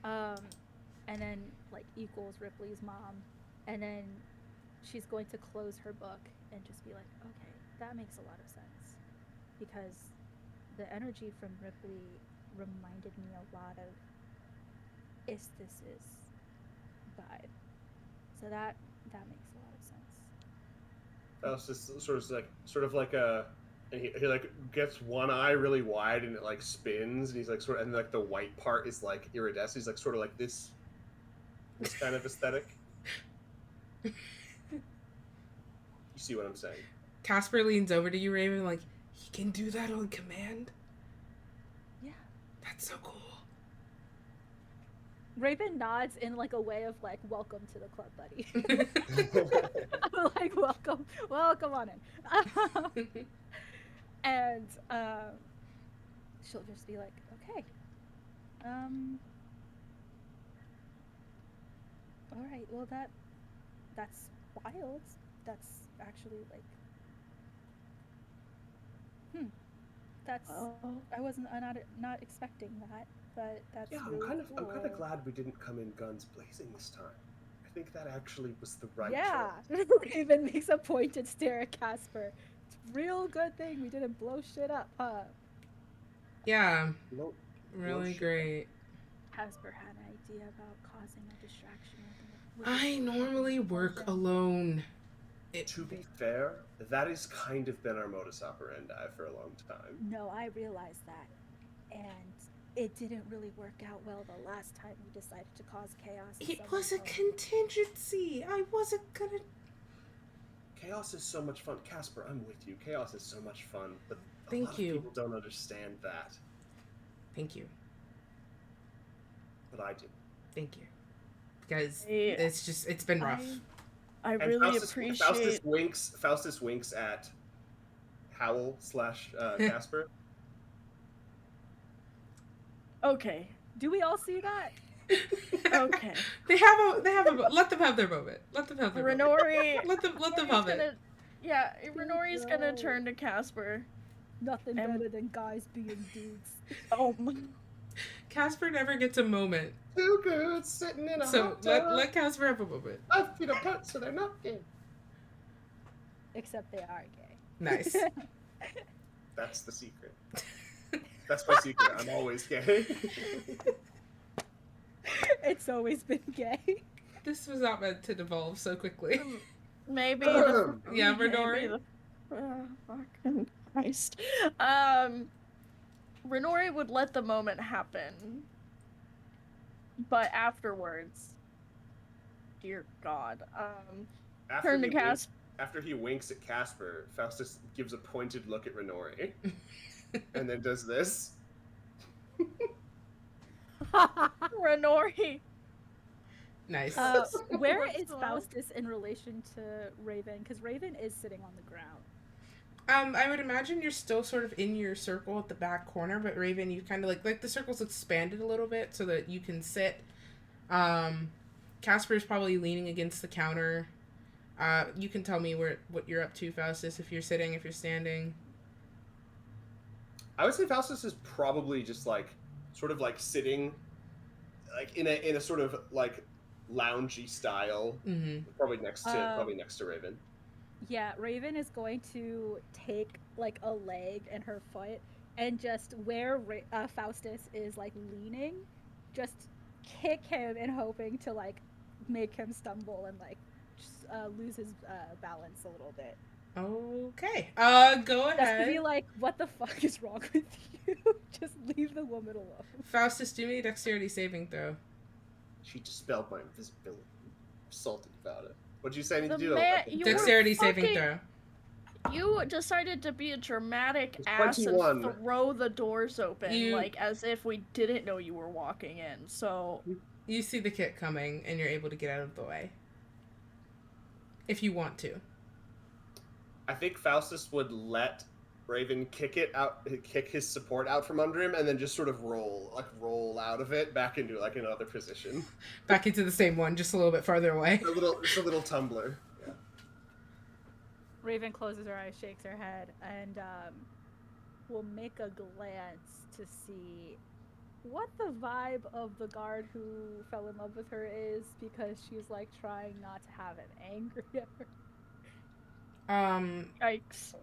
Speaker 3: and then like equals Ripley's mom, and then she's going to close her book and just be like, okay, that makes a lot of sense, because the energy from Ripley reminded me a lot of Istis's vibe, so that makes a lot of sense.
Speaker 5: That was just sort of like a. He like gets one eye really wide and it like spins and he's like sort of, and like the white part is like iridescent. He's like sort of like this kind of aesthetic. You see what I'm saying?
Speaker 1: Casper leans over to you, Raven, like, he can do that on command?
Speaker 3: Yeah.
Speaker 1: That's so cool.
Speaker 3: Raven nods in like a way of like, welcome to the club, buddy. Like, welcome on in. And she'll just be like, okay, all right, well that's wild. That's actually like, that's I wasn't not expecting that, but that's really cool.
Speaker 5: I'm kind of glad we didn't come in guns blazing this time. I think that actually was the right
Speaker 3: choice. Raven makes a pointed stare at Casper. It's a real good thing we didn't blow shit up, huh?
Speaker 1: Yeah. Really great.
Speaker 3: Casper had an idea about causing a distraction.
Speaker 1: I normally work alone.
Speaker 5: To be fair, that has kind of been our modus operandi for a long time.
Speaker 3: No, I realize that. And it didn't really work out well the last time we decided to cause chaos.
Speaker 1: It was a contingency. I wasn't gonna...
Speaker 5: Chaos is so much fun. Casper, I'm with you. Chaos is so much fun, but a lot of
Speaker 1: you.
Speaker 5: people don't understand that.
Speaker 1: Thank you.
Speaker 5: But I do.
Speaker 1: Thank you. Because it's been rough.
Speaker 2: I really appreciate...
Speaker 5: Faustus winks at Howl / Casper.
Speaker 2: Okay.
Speaker 3: Do we all see that?
Speaker 2: Okay.
Speaker 1: They have a let them have their moment. Let them have their
Speaker 2: Renori,
Speaker 1: moment. Let them have it.
Speaker 2: Yeah, Renori's gonna turn to Casper.
Speaker 3: Nothing better than guys being dudes.
Speaker 2: Oh.
Speaker 1: Casper never gets a moment.
Speaker 5: Too good sitting in a hot tub.
Speaker 1: Let Casper have a moment.
Speaker 5: 5 feet apart, so they're not gay.
Speaker 3: Except they are gay.
Speaker 1: Nice.
Speaker 5: That's the secret. That's my secret. I'm always gay.
Speaker 3: It's always been gay.
Speaker 1: This was not meant to devolve so quickly.
Speaker 2: Maybe.
Speaker 1: Yeah, Renori.
Speaker 2: Fucking Christ. Renori would let the moment happen, but afterwards, dear God, turn to Casper.
Speaker 5: After he winks at Casper, Faustus gives a pointed look at Renori, and then does this.
Speaker 2: Renori.
Speaker 1: Nice.
Speaker 3: Where is Faustus in relation to Raven? Because Raven is sitting on the ground.
Speaker 1: I would imagine you're still sort of in your circle at the back corner, but Raven, you kind of like the circle's expanded a little bit so that you can sit. Casper's probably leaning against the counter. You can tell me what you're up to, Faustus, if you're sitting, if you're standing.
Speaker 5: I would say Faustus is probably just like
Speaker 6: sort of like sitting like in a sort of like loungy style, probably next to Raven.
Speaker 3: Yeah, Raven is going to take like a leg and her foot and just where Faustus is like leaning, just kick him and hoping to like make him stumble and like just, lose his balance a little bit.
Speaker 1: Okay. Go
Speaker 3: Just to
Speaker 1: ahead.
Speaker 3: be like, what the fuck is wrong with you? Just leave the woman alone.
Speaker 1: Faustus, do me a dexterity saving throw.
Speaker 6: She dispelled my invisibility. I'm salty about it. What'd you say I need to do?
Speaker 2: You
Speaker 1: Dexterity
Speaker 2: were
Speaker 1: saving
Speaker 2: fucking-
Speaker 1: throw.
Speaker 2: You decided to be a dramatic
Speaker 6: It's
Speaker 2: ass
Speaker 6: 21.
Speaker 2: and throw the doors open,
Speaker 1: You-
Speaker 2: like as if we didn't know you were walking in. So
Speaker 1: You see the kit coming, and you're able to get out of the way. If you want to.
Speaker 6: I think Faustus would let Raven kick his support out from under him, and then just sort of roll out of it back into like another position.
Speaker 1: Back into the same one, just a little bit farther away.
Speaker 6: Just a little tumbler. Yeah.
Speaker 3: Raven closes her eyes, shakes her head, and will make a glance to see what the vibe of the guard who fell in love with her is, because she's like trying not to have him angry at her.
Speaker 2: yikes.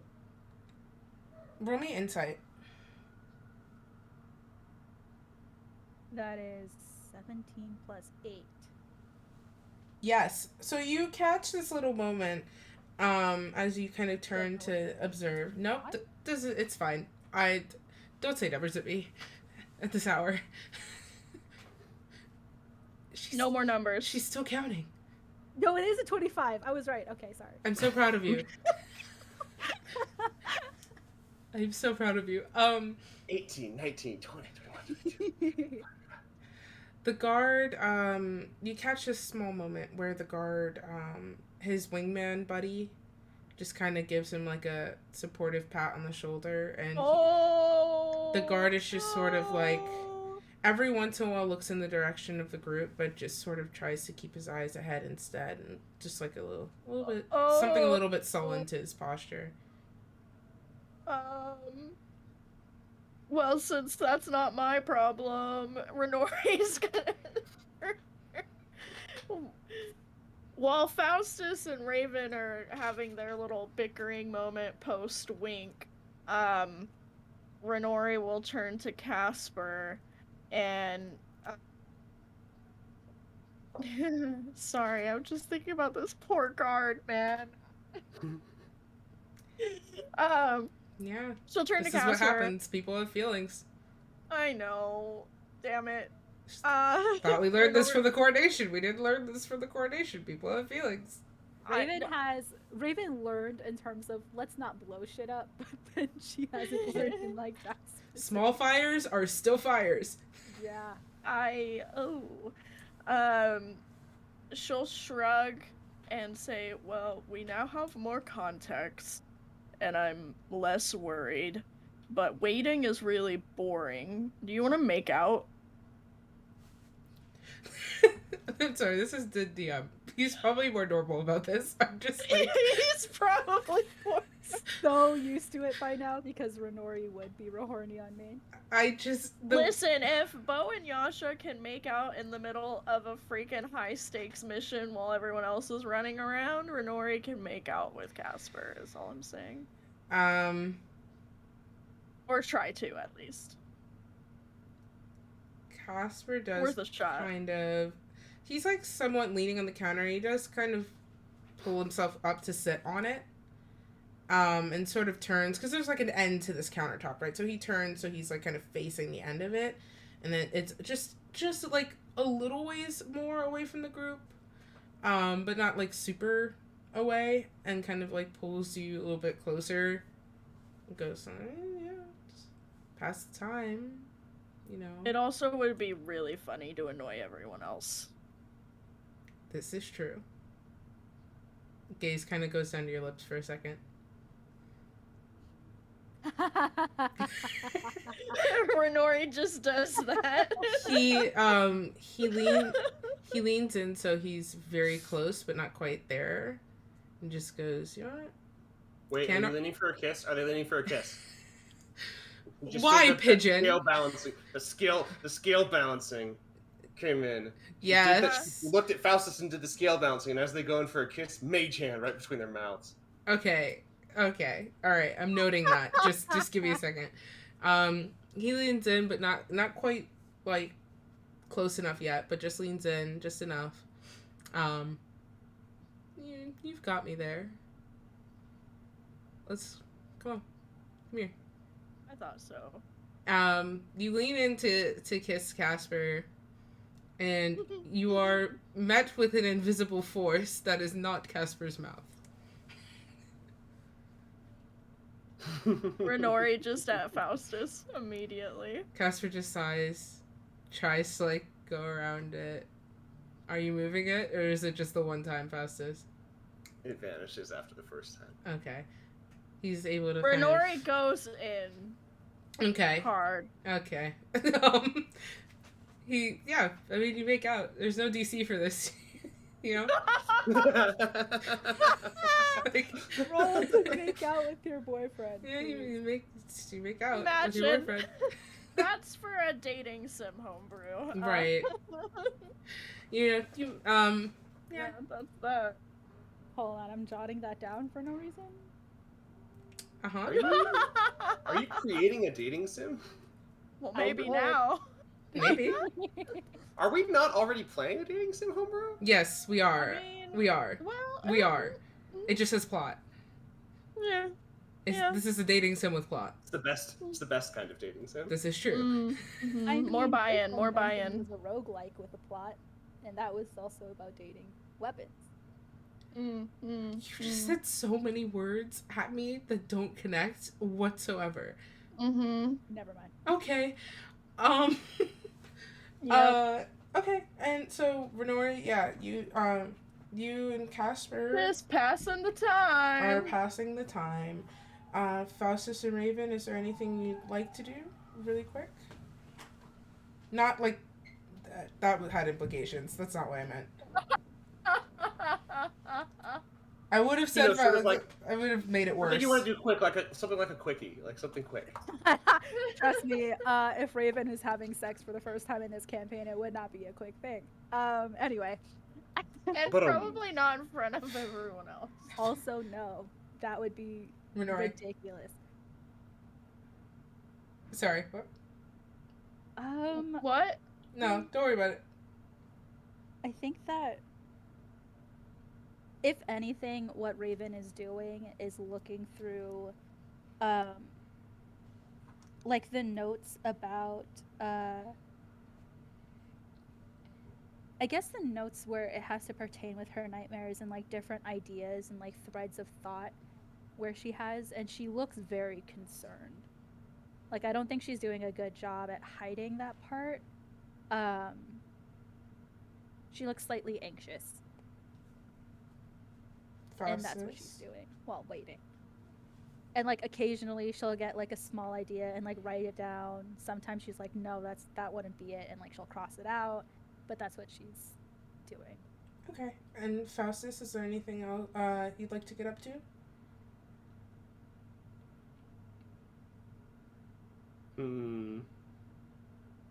Speaker 1: Roll me insight.
Speaker 3: That is 17 plus 8.
Speaker 1: Yes. So you catch this little moment, as you kind of turn to observe. Nope, it's fine. Don't say numbers at me at this hour.
Speaker 2: No more numbers.
Speaker 1: She's still counting.
Speaker 3: No, it is a 25. I was right. Okay, sorry.
Speaker 1: I'm so proud of you. I'm so proud of you.
Speaker 6: 18, 19, 20, 21.
Speaker 1: The guard, you catch this small moment where the guard, his wingman buddy, just kind of gives him like a supportive pat on the shoulder, and the guard is just sort of like, every once in a while looks in the direction of the group, but just sort of tries to keep his eyes ahead instead, and just like a little bit, something a little bit sullen to his posture.
Speaker 2: Well, since that's not my problem, Renori's gonna. While Faustus and Raven are having their little bickering moment post wink, Renori will turn to Casper and. Sorry, I'm just thinking about this poor guard, man.
Speaker 1: Yeah.
Speaker 2: She'll turn
Speaker 1: This
Speaker 2: to
Speaker 1: is
Speaker 2: Casper.
Speaker 1: what happens. People have feelings.
Speaker 2: I know. Damn it.
Speaker 1: Thought we learned this for the coronation. We didn't learn this for the coronation. People have feelings.
Speaker 3: Raven learned in terms of let's not blow shit up, but then she hasn't learned in like that.
Speaker 1: Small fires are still fires.
Speaker 3: Yeah.
Speaker 2: She'll shrug and say, well, we now have more context, and I'm less worried, but waiting is really boring. Do you want to make out?
Speaker 1: I'm sorry, this is the DM. He's probably more normal about this. I'm just like...
Speaker 2: He's probably more
Speaker 3: so used to it by now because Renori would be real horny on me.
Speaker 2: Listen, if Bo and Yasha can make out in the middle of a freaking high stakes mission while everyone else is running around, Renori can make out with Casper, is all I'm saying. Or try to, at least.
Speaker 1: Casper does
Speaker 2: Worth a shot.
Speaker 1: kind of... He's like somewhat leaning on the counter. He does kind of pull himself up to sit on it. And sort of turns, because there's like an end to this countertop, right? So he turns, so he's like kind of facing the end of it, and then it's just like a little ways more away from the group, but not like super away, and kind of like pulls you a little bit closer. And goes, yeah, just pass the time, you know.
Speaker 2: It also would be really funny to annoy everyone else.
Speaker 1: This is true. Gaze kind of goes down to your lips for a second.
Speaker 2: Renori just does that.
Speaker 1: He leans in, so he's very close but not quite there, and just goes, you know what?
Speaker 6: Wait, are they leaning for a kiss? Are they leaning for a kiss?
Speaker 5: Just
Speaker 1: Why,
Speaker 5: the
Speaker 1: pigeon?
Speaker 5: Scale balancing. The scale balancing came in.
Speaker 1: Yes.
Speaker 5: She looked at Faustus and did the scale balancing, and as they go in for a kiss, mage hand right between their mouths.
Speaker 1: Okay. Okay. All right. I'm noting that. Just give me a second. He leans in, but not quite like close enough yet, but just leans in just enough. You've got me there. Come on, come here.
Speaker 2: I thought so.
Speaker 1: You lean in to kiss Casper, and you are met with an invisible force that is not Casper's mouth.
Speaker 2: Renori just at Faustus immediately.
Speaker 1: Casper just sighs, tries to like go around it. Are you moving it, or is it just the one time, Faustus?
Speaker 5: It vanishes after the first time.
Speaker 1: Okay. He's able to
Speaker 2: Renori goes in
Speaker 1: Okay.
Speaker 2: hard.
Speaker 1: Okay. You make out. There's no DC for this. You know? Like,
Speaker 3: Roll to make out with your boyfriend.
Speaker 1: yeah, you make out with
Speaker 2: Imagine.
Speaker 1: your boyfriend.
Speaker 2: That's for a dating sim homebrew.
Speaker 1: Right. Yeah,
Speaker 2: Yeah, that's that.
Speaker 3: Hold on, I'm jotting that down for no reason.
Speaker 1: Uh-huh.
Speaker 5: Are you creating a dating sim?
Speaker 2: Well, maybe
Speaker 3: would.
Speaker 2: now.
Speaker 1: Maybe.
Speaker 5: Are we not already playing a dating sim, homebrew?
Speaker 1: Yes, we are.
Speaker 2: I mean,
Speaker 1: We are.
Speaker 2: Well,
Speaker 1: We are. It just says plot.
Speaker 2: Yeah.
Speaker 1: This is a dating sim with plot.
Speaker 5: It's the best. It's the best kind of dating sim.
Speaker 1: This is true.
Speaker 3: I mean,
Speaker 2: More buy-in,
Speaker 3: Pixel
Speaker 2: more
Speaker 3: Dungeon
Speaker 2: buy-in.
Speaker 3: was a roguelike with a plot, and that was also about dating weapons.
Speaker 1: You just said so many words at me that don't connect whatsoever.
Speaker 2: Mm-hmm.
Speaker 3: Never mind.
Speaker 1: Okay. Okay. And so Renori, yeah, you and Casper
Speaker 2: Just passing the
Speaker 1: are
Speaker 2: time.
Speaker 1: passing the time. Faustus and Raven, is there anything you'd like to do really quick? Not like that had implications. That's not what I meant. I would have said
Speaker 5: sort of like-
Speaker 1: I would have made it
Speaker 5: I
Speaker 1: worse.
Speaker 5: think you want to do quick, something like a quickie, like something quick.
Speaker 3: Trust me, if Raven is having sex for the first time in this campaign, it would not be a quick thing. Anyway.
Speaker 2: And
Speaker 5: But,
Speaker 2: probably not in front of everyone else.
Speaker 3: Also, no. That would be
Speaker 1: Renori.
Speaker 3: ridiculous.
Speaker 1: Sorry. What?
Speaker 2: What?
Speaker 1: No, don't worry about it.
Speaker 3: I think that if anything, what Raven is doing is looking through like the notes about I guess the notes where it has to pertain with her nightmares and like different ideas and like threads of thought where she has, and she looks very concerned. Like, I don't think she's doing a good job at hiding that part. She looks slightly anxious. And that's what she's doing while waiting. And like occasionally she'll get like a small idea and like write it down. Sometimes she's like, no, that wouldn't be it, and like she'll cross it out. But that's what she's doing.
Speaker 1: Okay. And Faustus, is there anything else you'd like to get up to?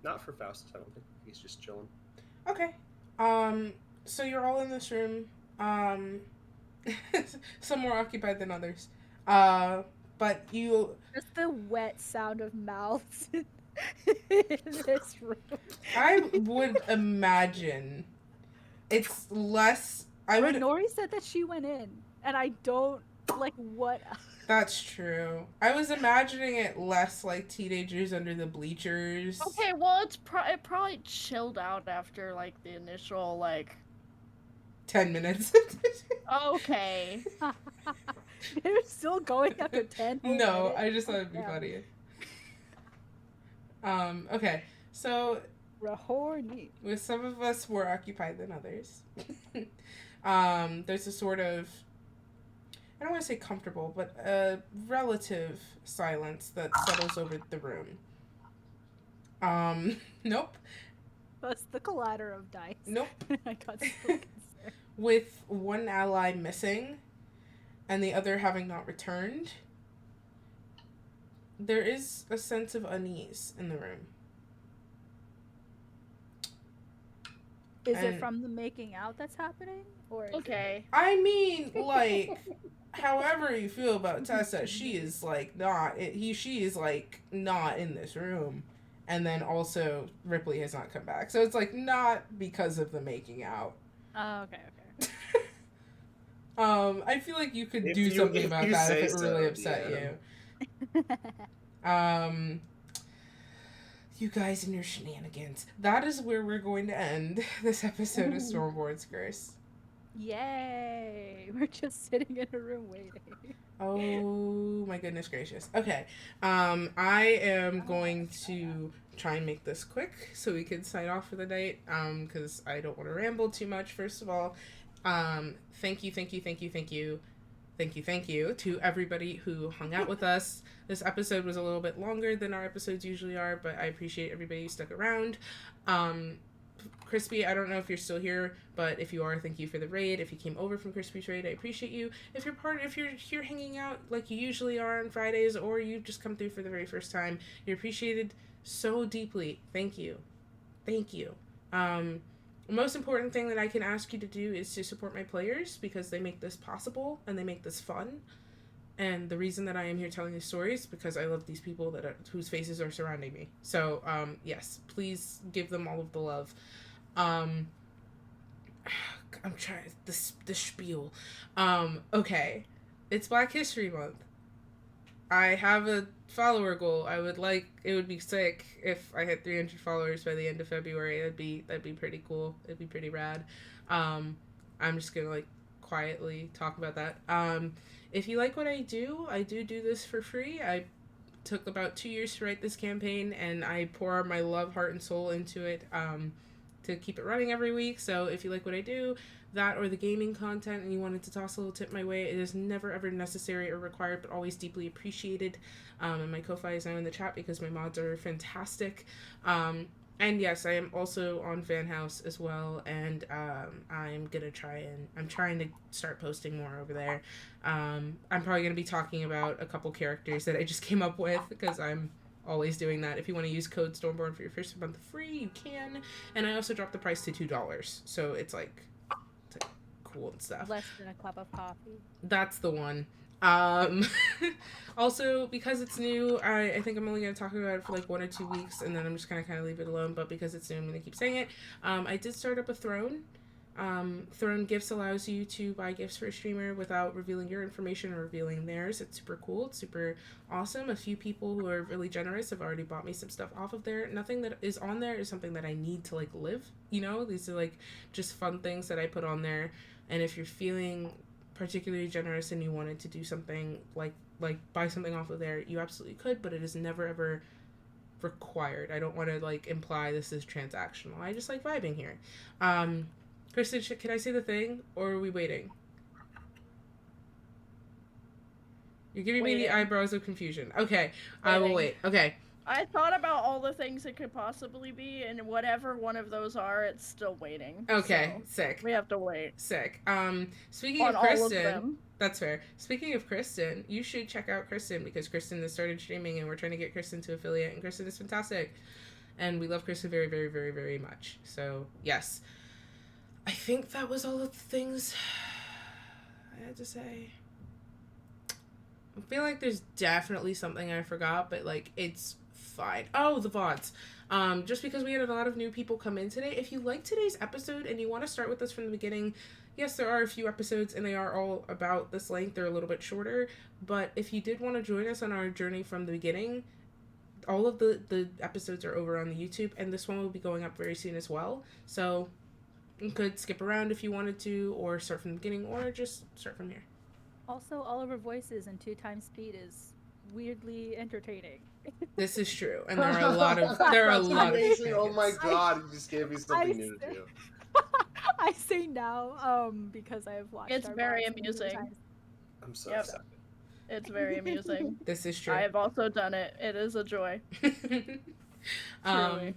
Speaker 5: Not for Faustus, I don't think. He's just chilling.
Speaker 1: Okay. So you're all in this room. Some more occupied than others. But you...
Speaker 3: Just the wet sound of mouths in this room.
Speaker 1: I would imagine it's less...
Speaker 3: Nori said that she went in, and I don't... Like, what...
Speaker 1: That's true. I was imagining it less like teenagers under the bleachers.
Speaker 2: Okay, well, it probably chilled out after, like, the initial, like...
Speaker 1: 10 minutes.
Speaker 2: Okay.
Speaker 3: They're still going after 10 whole
Speaker 1: No,
Speaker 3: minutes?
Speaker 1: I just thought it'd be
Speaker 3: Yeah.
Speaker 1: funny. Okay, so
Speaker 3: Rahorny.
Speaker 1: with some of us more occupied than others, there's a sort of, I don't want to say comfortable, but a relative silence that settles over the room. Nope.
Speaker 3: That's the collider of dice.
Speaker 1: Nope.
Speaker 3: I got so concerned.
Speaker 1: With one ally missing and the other having not returned, there is a sense of unease in the room.
Speaker 3: Is
Speaker 1: And-
Speaker 3: it from the making out that's happening? Or is
Speaker 2: Okay.
Speaker 1: I mean, like, however you feel about Tessa, she is like she is like not in this room. And then also Ripley has not come back. So it's like not because of the making out.
Speaker 3: Oh, okay.
Speaker 1: I feel like you could
Speaker 5: If
Speaker 1: do
Speaker 5: you-
Speaker 1: something
Speaker 5: if
Speaker 1: about
Speaker 5: you
Speaker 1: that if
Speaker 5: say
Speaker 1: it really
Speaker 5: so,
Speaker 1: upset
Speaker 5: yeah.
Speaker 1: you. You guys and your shenanigans. That is where we're going to end this episode of Stormborn's Curse.
Speaker 3: Yay! We're just sitting in a room waiting.
Speaker 1: Oh my goodness gracious. Okay. I am going to try and make this quick so we can sign off for the night. Because I don't want to ramble too much, first of all. Thank you to everybody who hung out with us. This episode was a little bit longer than our episodes usually are, but I appreciate everybody who stuck around. Crispy, I don't know if you're still here, but if you are, thank you for the raid. If you came over from Crispy's raid, I appreciate you. If you're here hanging out like you usually are on Fridays, or you just come through for the very first time, you're appreciated so deeply. Thank you. The most important thing that I can ask you to do is to support my players, because they make this possible and they make this fun. And the reason that I am here telling these stories is because I love these people whose faces are surrounding me. So, yes, please give them all of the love. I'm trying the spiel. Okay, it's Black History Month. I have a follower goal. It would be sick if I had 300 followers by the end of February. That'd be pretty cool. It'd be pretty rad. I'm just gonna like quietly talk about that. If you like what I do this for free. I took about 2 years to write this campaign, and I pour my love, heart, and soul into it to keep it running every week. So if you like what I do, that or the gaming content, and you wanted to toss a little tip my way, it is never ever necessary or required, but always deeply appreciated. And my Ko-Fi is now in the chat because my mods are fantastic. And yes, I am also on Fan House as well, and I'm trying to start posting more over there. I'm probably gonna be talking about a couple characters that I just came up with, because I'm always doing that. If you want to use code Stormborn for your first month free, you can. And I also dropped the price to $2, so it's like cool and stuff.
Speaker 3: Less than a cup of coffee.
Speaker 1: That's the one. Also, because it's new, I think I'm only going to talk about it for like 1 or 2 weeks, and then I'm just going to kind of leave it alone. But because it's new, I'm going to keep saying it. I did start up a Throne. Throne Gifts allows you to buy gifts for a streamer without revealing your information or revealing theirs. It's super cool. It's super awesome. A few people who are really generous have already bought me some stuff off of there. Nothing that is on there is something that I need to like live. You know, these are like just fun things that I put on there. And if you're feeling particularly generous and you wanted to do something like buy something off of there, you absolutely could, but it is never ever required. I don't want to like imply this is transactional. I just like vibing here. Kristen, can I say the thing, or are we waiting? You're giving me the eyebrows of confusion. Okay, I will wait. Okay.
Speaker 2: I thought about all the things it could possibly be, and whatever one of those are, it's still waiting.
Speaker 1: Okay,
Speaker 2: so
Speaker 1: sick.
Speaker 2: we have to wait.
Speaker 1: Sick. Speaking
Speaker 2: On
Speaker 1: of
Speaker 2: all of
Speaker 1: Kristen,
Speaker 2: them.
Speaker 1: that's fair. Speaking of Kristen, you should check out Kristen, because Kristen has started streaming, and we're trying to get Kristen to affiliate, and Kristen is fantastic. And we love Kristen very, very, very, very much. So, yes. I think that was all of the things I had to say. I feel like there's definitely something I forgot, but like it's fine. Oh, the VODs. Just because we had a lot of new people come in today, if you like today's episode and you want to start with us from the beginning, yes, there are a few episodes and they are all about this length. They're a little bit shorter, but if you did want to join us on our journey from the beginning, all of the episodes are over on the YouTube, and this one will be going up very soon as well. So you could skip around if you wanted to, or start from the beginning, or just start from here.
Speaker 3: Also, all of our voices in 2x speed is weirdly entertaining.
Speaker 1: This is true, and there are a lot of
Speaker 5: Amazing. Oh my
Speaker 1: shenanigans.
Speaker 5: god, you just gave me something new to do.
Speaker 3: I say now, because I have watched.
Speaker 2: It's
Speaker 3: our
Speaker 2: very
Speaker 3: VODs many
Speaker 2: amusing.
Speaker 3: times.
Speaker 5: I'm so
Speaker 2: Yep.
Speaker 5: excited.
Speaker 2: It's very amusing.
Speaker 1: This is true.
Speaker 2: I have also done it. It is a joy. Truly.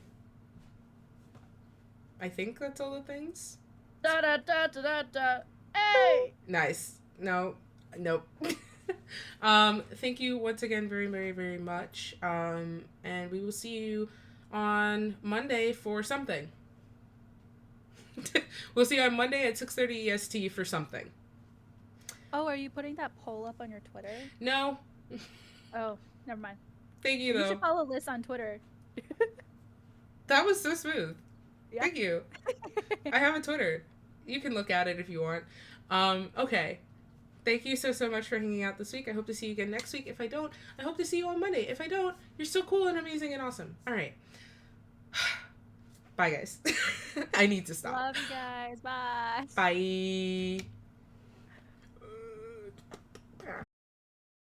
Speaker 1: I think that's all the things.
Speaker 2: Da da da da da da. Hey!
Speaker 1: Nice. No. Nope. Thank you once again very, very, very much. And we will see you on Monday for something. We'll see you on Monday at 6:30 EST for something.
Speaker 3: Oh, are you putting that poll up on your Twitter?
Speaker 1: No.
Speaker 3: Oh, never mind.
Speaker 1: Thank you,
Speaker 3: You
Speaker 1: though.
Speaker 3: should follow Liz on Twitter.
Speaker 1: That was so smooth.
Speaker 3: Yeah.
Speaker 1: Thank you. I have a Twitter. You can look at it if you want. Okay. Thank you so much for hanging out this week. I hope to see you again next week. If I don't, I hope to see you on Monday. If I don't, you're still cool and amazing and awesome. All right. Bye, guys. I need to stop.
Speaker 3: Love you guys. Bye.
Speaker 1: Bye.